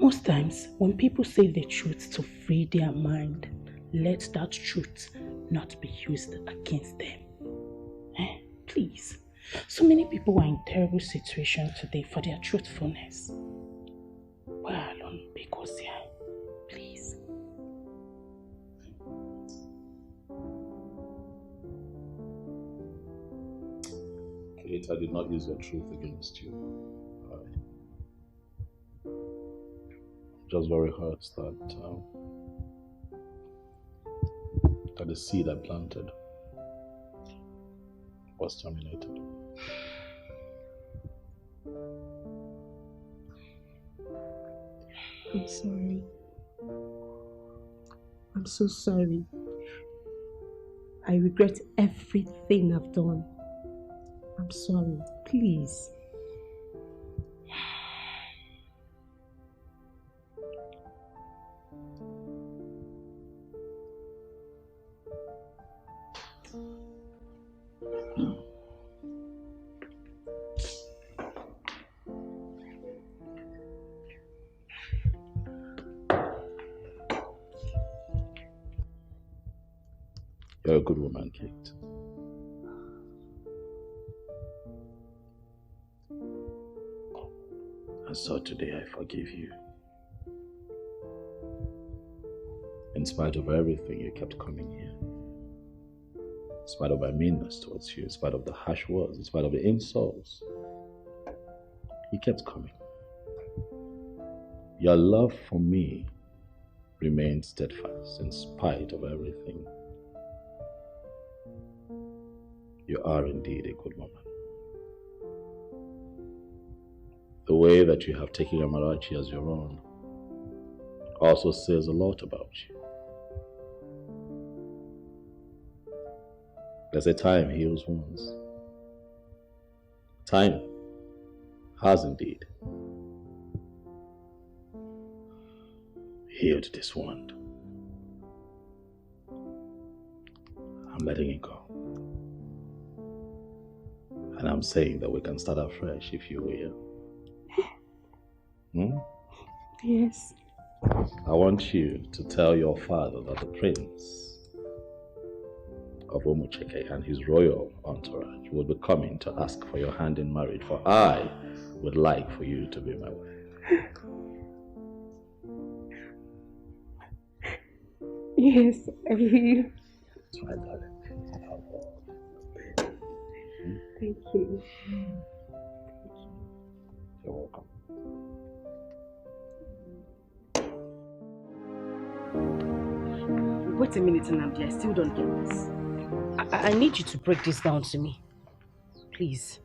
Most times, when people say the truth to free their mind, let that truth not be used against them. Please. So many people are in terrible situations today for their truthfulness. We're alone because please. Kate, I did not use your truth against you. Just very hurt that the seed I planted was terminated. I'm sorry. I'm so sorry. I regret everything I've done. I'm sorry. Please. You're a good woman, Kate. And so today I forgive you. In spite of everything, you kept coming here. In spite of my meanness towards you, in spite of the harsh words, in spite of the insults, you kept coming. Your love for me remained steadfast in spite of everything. You are indeed a good woman. The way that you have taken Amarachi as your own also says a lot about you. There's a time heals wounds. Time has indeed healed this wound. I'm letting it go. And I'm saying that we can start afresh, if you will. Yes. I want you to tell your father that the prince of Umucheke and his royal entourage will be coming to ask for your hand in marriage, for I would like for you to be my wife. Yes, I will. That's my darling. Thank you. You're welcome. Wait a minute, Nnamdi. I still don't get this. I need you to break this down to me. Please.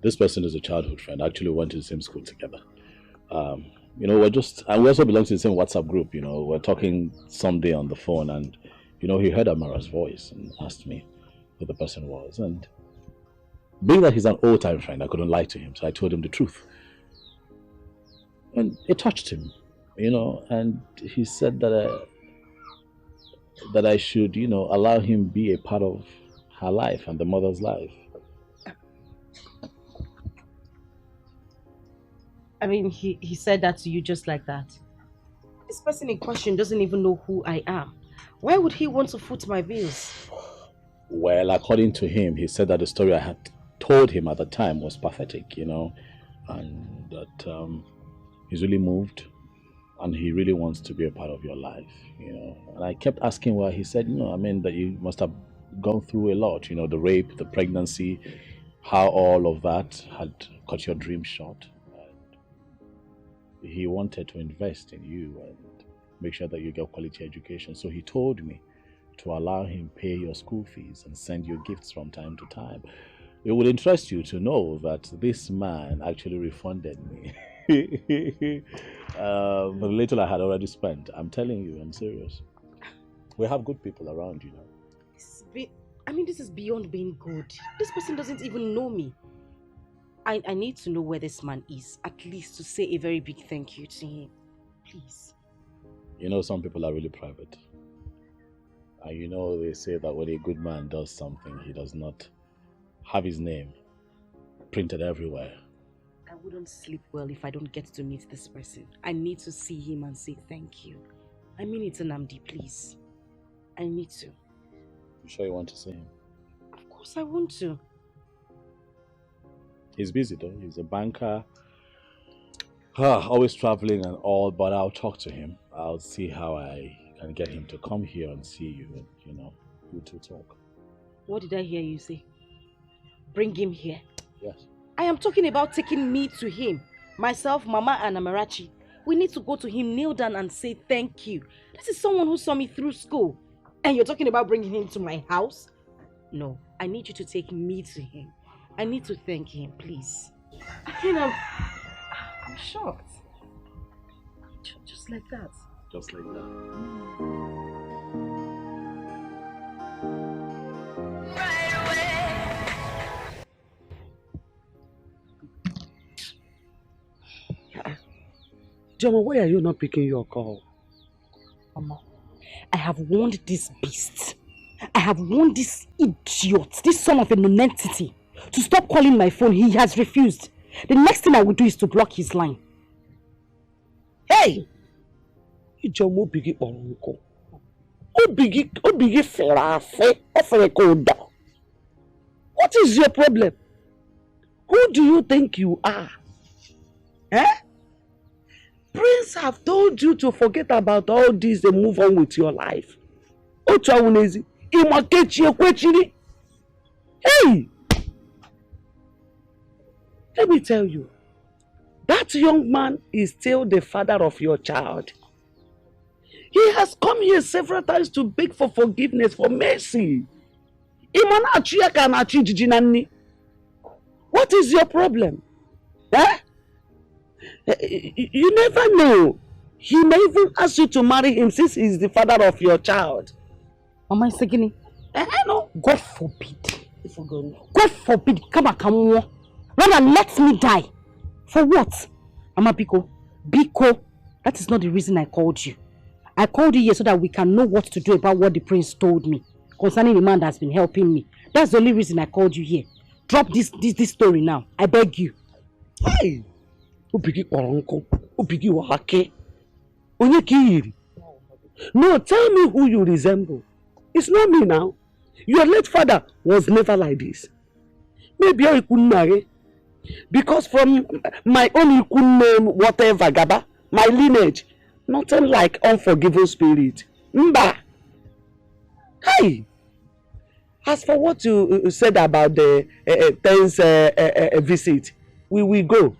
This person is a childhood friend. Actually, we went to the same school together. You know, and we also belong to the same WhatsApp group. You know, we're talking someday on the phone, and you know, he heard Amara's voice and asked me who the person was. And being that he's an old-time friend, I couldn't lie to him, so I told him the truth. And it touched him, you know, and he said that I should, you know, allow him be a part of her life and the mother's life. I mean, he said that to you just like that. This person in question doesn't even know who I am. Why would he want to foot my bills? Well, according to him, he said that the story I had told him at the time was pathetic, you know, and that he's really moved and he really wants to be a part of your life, you know. And I kept asking why. He said, you know, I mean, that you must have gone through a lot, you know, the rape, the pregnancy, how all of that had cut your dream short. And he wanted to invest in you and make sure that you get quality education. So he told me to allow him pay your school fees and send you gifts from time to time. It would interest you to know that this man actually refunded me. But the little I had already spent, I'm telling you, I'm serious. We have good people around, you know. This is beyond being good. This person doesn't even know me. I need to know where this man is, at least to say a very big thank you to him. Please. You know, some people are really private. And you know, they say that when a good man does something, he does not have his name printed everywhere. I wouldn't sleep well if I don't get to meet this person. I need to see him and say thank you. I mean it, Nnamdi, please. I need to. You sure you want to see him? Of course I want to. He's busy though. He's a banker. Always traveling and all, but I'll talk to him. I'll see how I can get him to come here and see you and, you know, you two talk. What did I hear you say? Bring him here. Yes. I am talking about taking me to him. Myself, Mama and Amarachi. We need to go to him, kneel down and say thank you. This is someone who saw me through school. And you're talking about bringing him to my house? No, I need you to take me to him. I need to thank him, please. I'm shocked. Just like that. Just like that. Joma, why are you not picking your call? Mama, I have warned this beast. I have warned this idiot, this son of a nonentity, to stop calling my phone. He has refused. The next thing I will do is to block his line. Hey! Joma, bigi onko. Obigi ferafe, oferekoda. What is your problem? Who do you think you are? Eh? Prince have told you to forget about all this and move on with your life. Hey! Let me tell you, that young man is still the father of your child. He has come here several times to beg for forgiveness, for mercy. What is your problem? Eh? You never know. He may even ask you to marry him since he is the father of your child. Mama Isegini, no. God forbid. God forbid. Come on. Rather let me die. For what? Mama Biko. That is not the reason I called you. I called you here so that we can know what to do about what the prince told me concerning the man that has been helping me. That's the only reason I called you here. Drop this story now. I beg you. Hey! No, tell me who you resemble. It's not me now. Your late father was never like this. Maybe I couldn't marry. Because from my own name, whatever, Gaba, my lineage, nothing like unforgiving spirit. Mba! Hey! As for what you said about the Thames visit, we will go.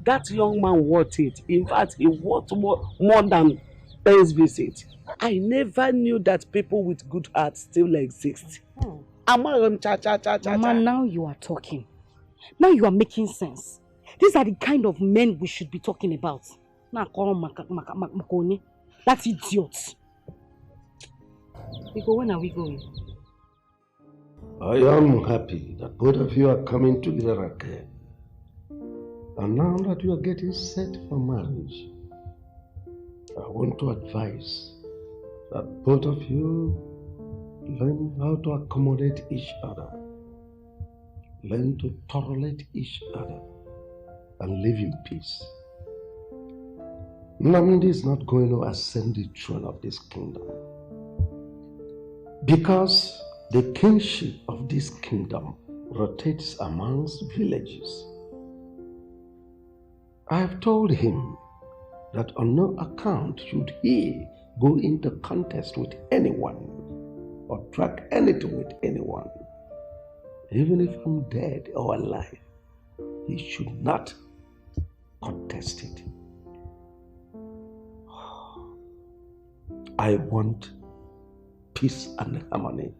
That young man worth it. In fact, he worth more than Thames visit. I never knew that people with good hearts still exist. Mama, now you are talking. Now you are making sense. These are the kind of men we should be talking about. That's idiot. When are we going? I am happy that both of you are coming together again. And now that you are getting set for marriage, I want to advise that both of you learn how to accommodate each other. Learn to tolerate each other and live in peace. Nnamdi is not going to ascend the throne of this kingdom because the kingship of this kingdom rotates amongst villages. I have told him that on no account should he go into contest with anyone or track anything with anyone. Even if I'm dead or alive, he should not contest it. I want peace and harmony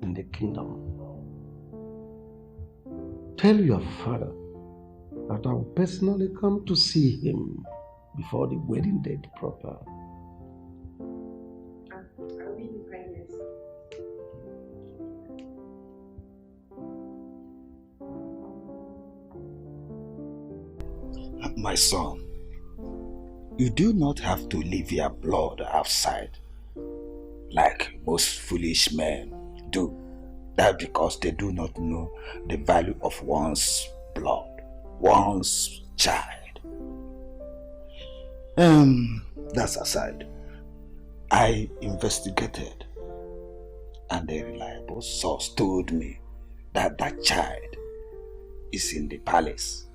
in the kingdom. Tell your father that I will personally come to see him before the wedding date proper. I'll be in kindness. My son, you do not have to leave your blood outside like most foolish men do. That because they do not know the value of one's blood, one's child. That's aside. I investigated and a reliable source told me that that child is in the palace.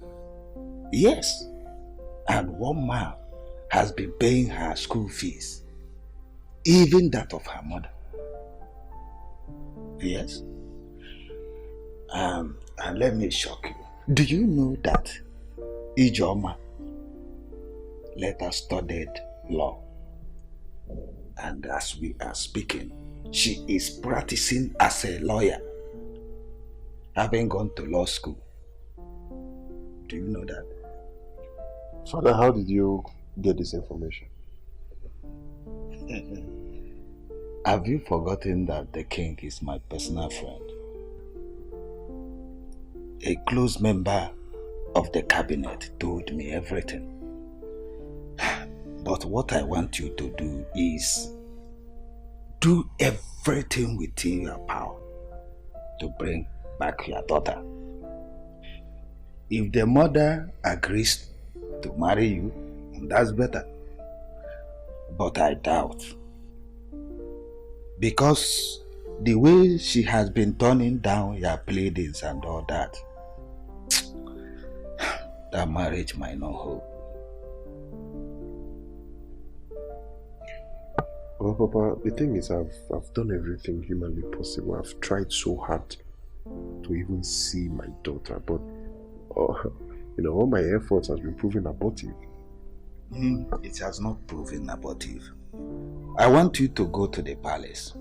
Yes, and one man has been paying her school fees, even that of her mother. Yes. And let me shock you. Do you know that Ijoma later studied law? And as we are speaking, she is practicing as a lawyer, having gone to law school. Do you know that? Father, how did you get this information? Have you forgotten that the king is my personal friend? A close member of the cabinet told me everything. But what I want you to do is do everything within your power to bring back your daughter. If the mother agrees to marry you, that's better. But I doubt. Because the way she has been turning down your pleadings and all that, that marriage might not hold. Well, Papa, the thing is, I've done everything humanly possible. I've tried so hard to even see my daughter, but all my efforts has been proven abortive. It has not proven abortive. I want you to go to the palace,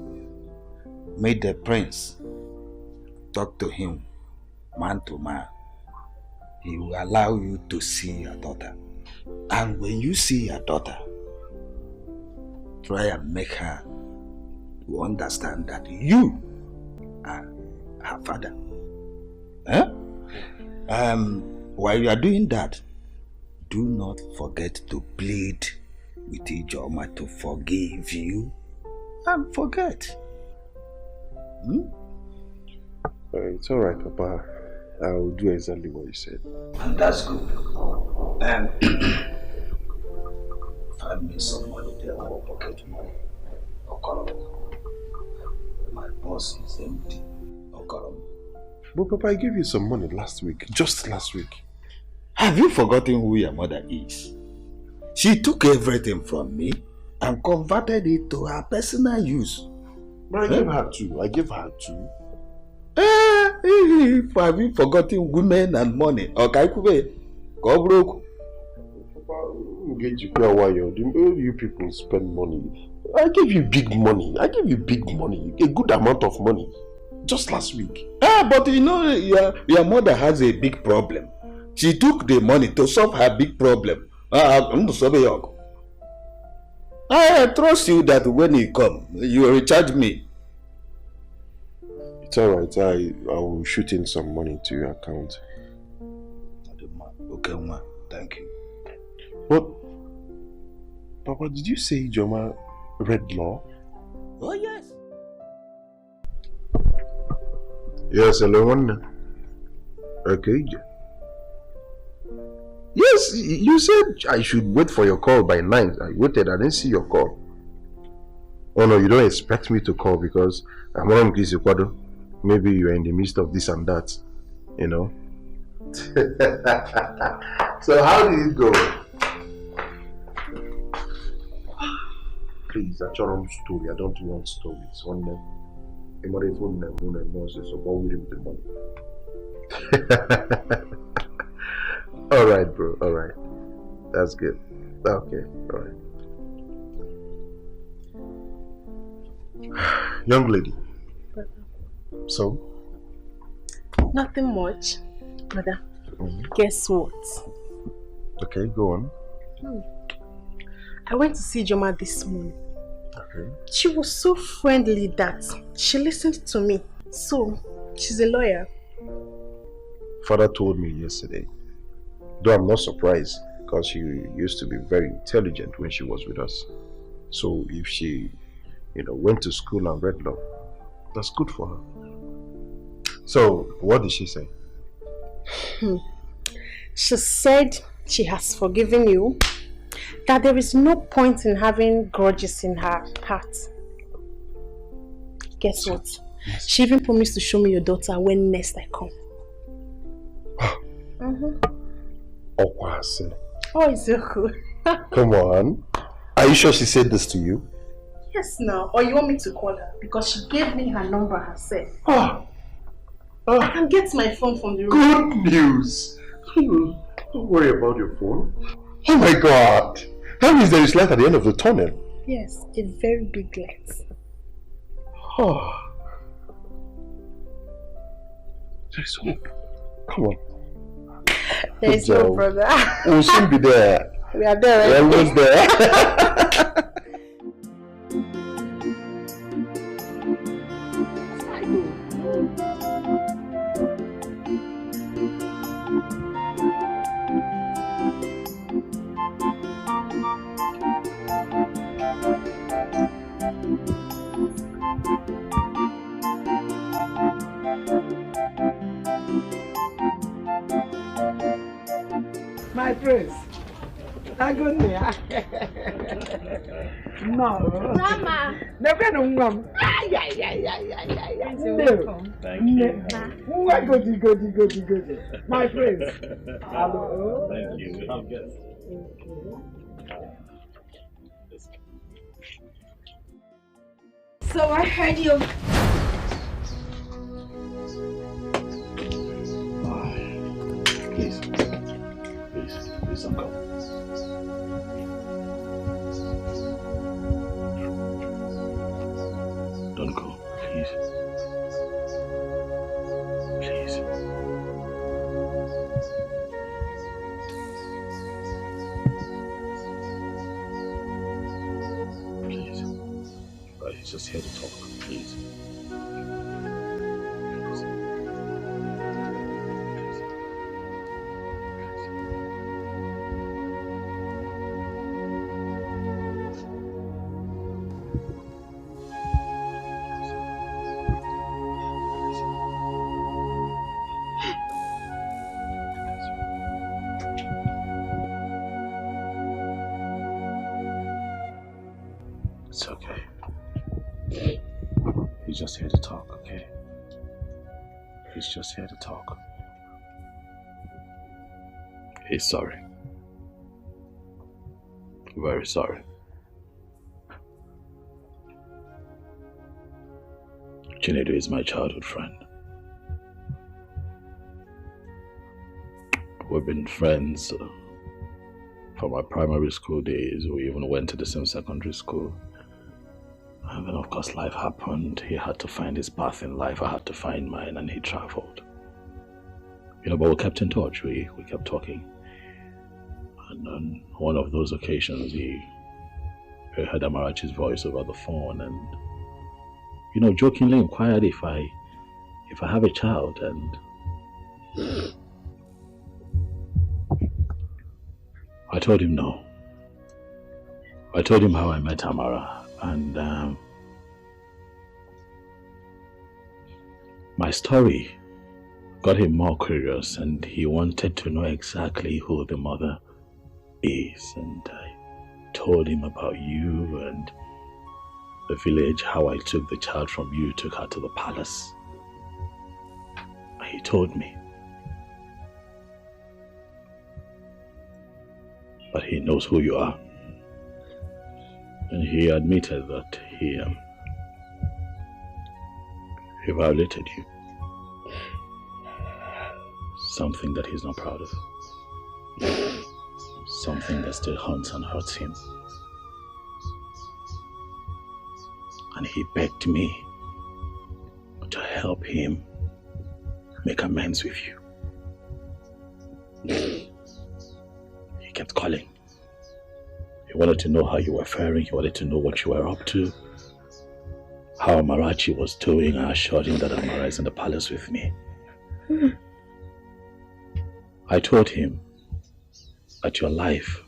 meet the prince, talk to him, man to man. He will allow you to see your daughter. And when you see your daughter, try and make her to understand that you are her father. While you are doing that, do not forget to plead with Ijoma to forgive you and forget. It's alright, Papa. I'll do exactly what you said. And that's good. Find me some money there, or pocket money. My boss is empty. But Papa, I gave you some money last week. Just last week. Have you forgotten who your mother is? She took everything from me and converted it to her personal use. But I gave her two. Have you forgotten women and money? Okay, go broke. You people spend money. I gave you big money. A good amount of money. Just last week. But you know, your mother has a big problem. She took the money to solve her big problem. I trust you that when you come, you will recharge me. It's alright. I will shoot in some money to your account. Okay, ma. Thank you. But, Papa, did you say Ijoma read law? Oh, yes. Yes, hello. Okay. Yes, you said I should wait for your call by 9. I waited, I didn't see your call. Oh no, you don't expect me to call because I'm on Kwado. Maybe you're in the midst of this and that, you know. So how did it go? Please, that's your own story. I don't want stories. One day, so what will you with the money? Alright, bro, alright. That's good. Okay, alright. Young lady. So? Nothing much, brother. Guess what? Okay, go on. I went to see Joma this morning. Okay. She was so friendly that she listened to me. So, she's a lawyer. Father told me yesterday. Though I'm not surprised, because she used to be very intelligent when she was with us. So if she, went to school and read law, that's good for her. So, what did she say? She said she has forgiven you, that there is no point in having grudges in her heart. Guess what? Yes. She even promised to show me your daughter when next I come. Oh, it's so cool. Come on. Are you sure she said this to you? Yes, now. Or you want me to call her? Because she gave me her number herself. I can get my phone from the room. Good news. Don't worry about your phone. Oh my God. That means there is light at the end of the tunnel. Yes, a very big light. There's hope. Come on. There is no brother. We'll soon be there. We are there. We're almost there. My prince. Agonia. No. Mama. Never know mom. Thank Good. My prince. Hello. Thank you. So I heard you. Please don't go. Don't go, please. Please. Please. He's just here to talk, please. It's okay. He's just here to talk, okay? He's just here to talk. He's sorry. Very sorry. Chinedu is my childhood friend. We've been friends from our primary school days. We even went to the same secondary school. And then of course life happened. He had to find his path in life. I had to find mine, and he traveled. But we kept in touch. We kept talking. And on one of those occasions, he heard Amarachi's voice over the phone, and jokingly inquired if I have a child, and I told him no. I told him how I met Amara, and my story got him more curious, and he wanted to know exactly who the mother is. And I told him about you and the village, how I took the child from you, took her to the palace. He told me. But he knows who you are. And he admitted that he violated you. Something that he's not proud of. Something that still haunts and hurts him. And he begged me to help him make amends with you. kept calling. He wanted to know how you were faring. He wanted to know what you were up to. How Amarachi was doing. I assured him that Amara is in the palace with me. I told him that your life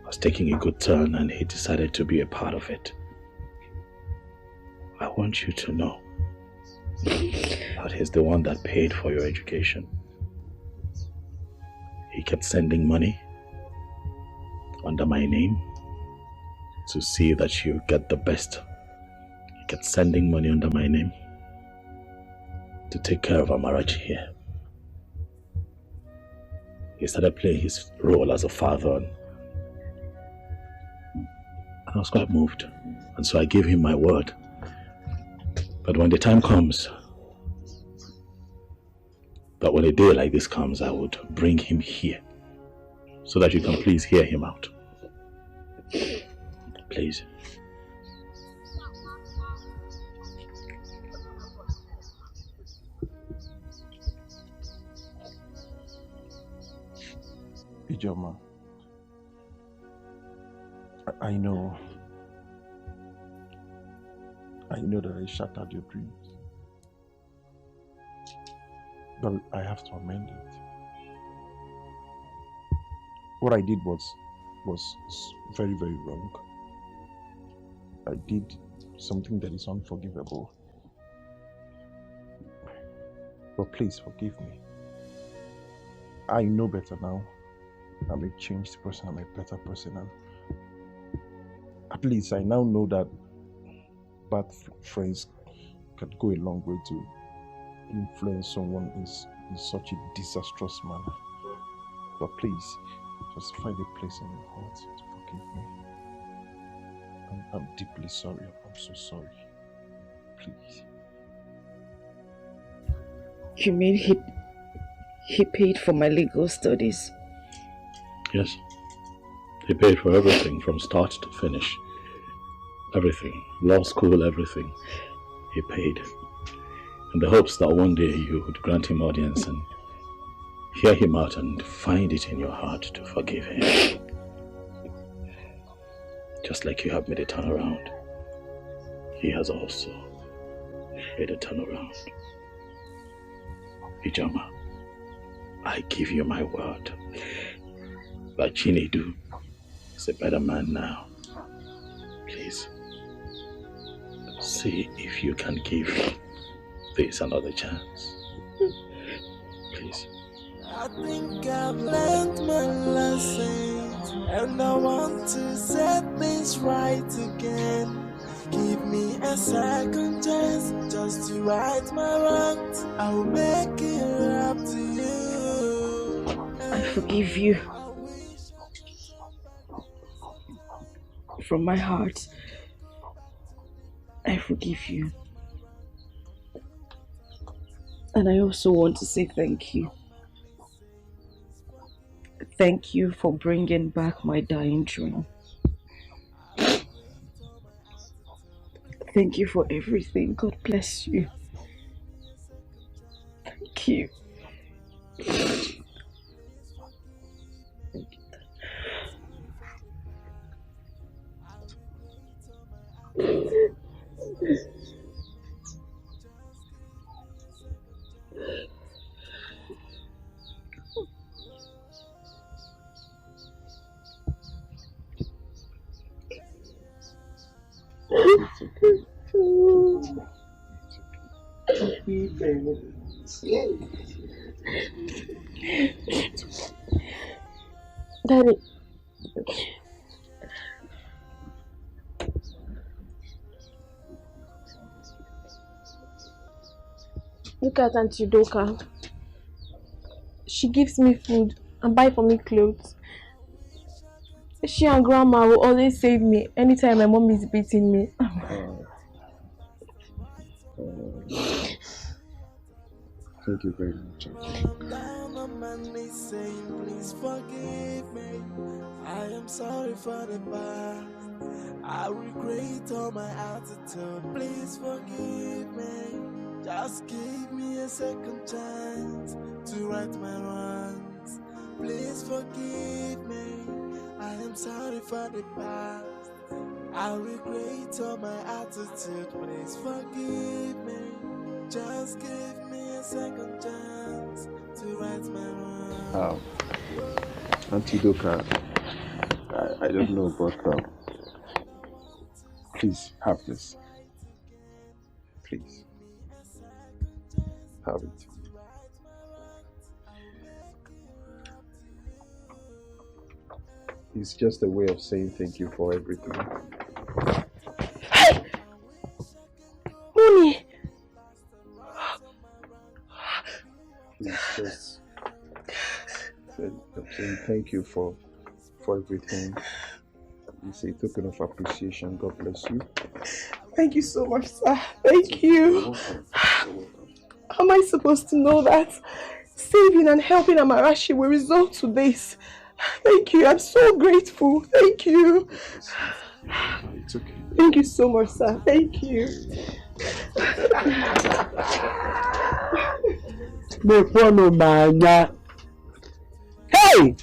was taking a good turn and he decided to be a part of it. I want you to know that he's the one that paid for your education. He kept sending money under my name to see that you get the best. He kept sending money under my name to take care of Amarachi here. He started playing his role as a father and I was quite moved, and so I gave him my word. But when the time comes, that when a day like this comes, I would bring him here so that you can please hear him out. Please. Ijoma, I know that I shattered your dreams, but I have to amend it. What I did was very, very wrong. I did something that is unforgivable. But please forgive me. I know better now. I'm a changed person, I'm a better person, and at least I now know that bad friends can go a long way to influence someone in such a disastrous manner. But please, just find a place in your heart to forgive me. I'm deeply sorry. I'm so sorry. Please. You mean he paid for my legal studies? Yes. He paid for everything from start to finish. Everything. Law school, everything. He paid. In the hopes that one day you would grant him audience and hear him out and find it in your heart to forgive him. Just like you have made a turnaround, he has also made a turnaround. Ijoma, I give you my word that Chinedu is a better man now. Please, see if you can give this another chance. Please. I think I've learned my lesson, and I want to set things right again. Give me a second chance just to right my wrongs. I'll make it up to you. I forgive you. From my heart, I forgive you. And I also want to say thank you. Thank you for bringing back my dying dream. Thank you for everything. God bless you. Thank you. Daddy. Look at Auntie Doka. She gives me food and buy for me clothes. She and Grandma will always save me anytime my mom is beating me. Thank you very much. Please forgive me. I am sorry for the past. I regret all my attitude. Please forgive me. Just give me a second chance to right my wrongs. Please forgive me. I am sorry for the past. I regret all my attitude. Please forgive me. Just give me a second chance to right my wrong. Auntie Doka, I don't know, but please have this. Please. Have it. It's just a way of saying thank you for everything. Hey! Mommy! Please just saying thank you for everything. It's a token of appreciation. God bless you. Thank you so much, sir. Thank you. How am I supposed to know that saving and helping Amarachi will result to this? Thank you. I'm so grateful. Thank you. It's okay. Thank you so much, sir. Thank you. Hey!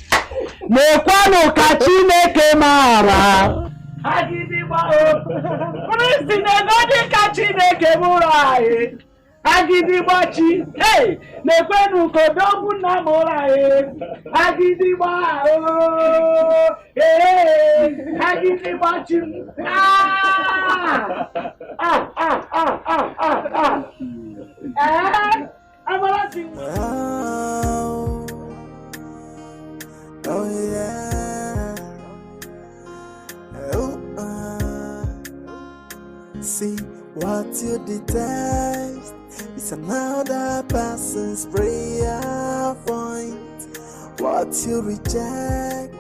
Mekwano kachineke mara. Agidigba o. Kristi na godi kachineke mura. Agidigba chi. Hey! Mekwano kodogu na mura. Agidigba o. Hey! Agidigba chi. Oh yeah. See what you detest is another person's prayer point. What you reject,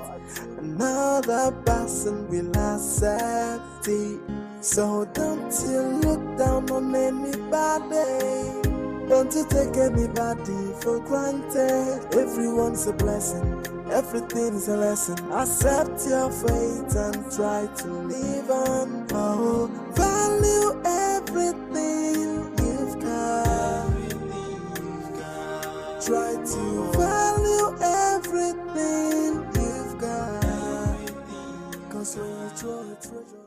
another person will accept it. So don't you look down on anybody. Don't you take anybody for granted. Everyone's a blessing. Everything is a lesson. Accept your fate and try to live on. Oh, value everything you've got. Try to value everything you've got. 'Cause when you throw a treasure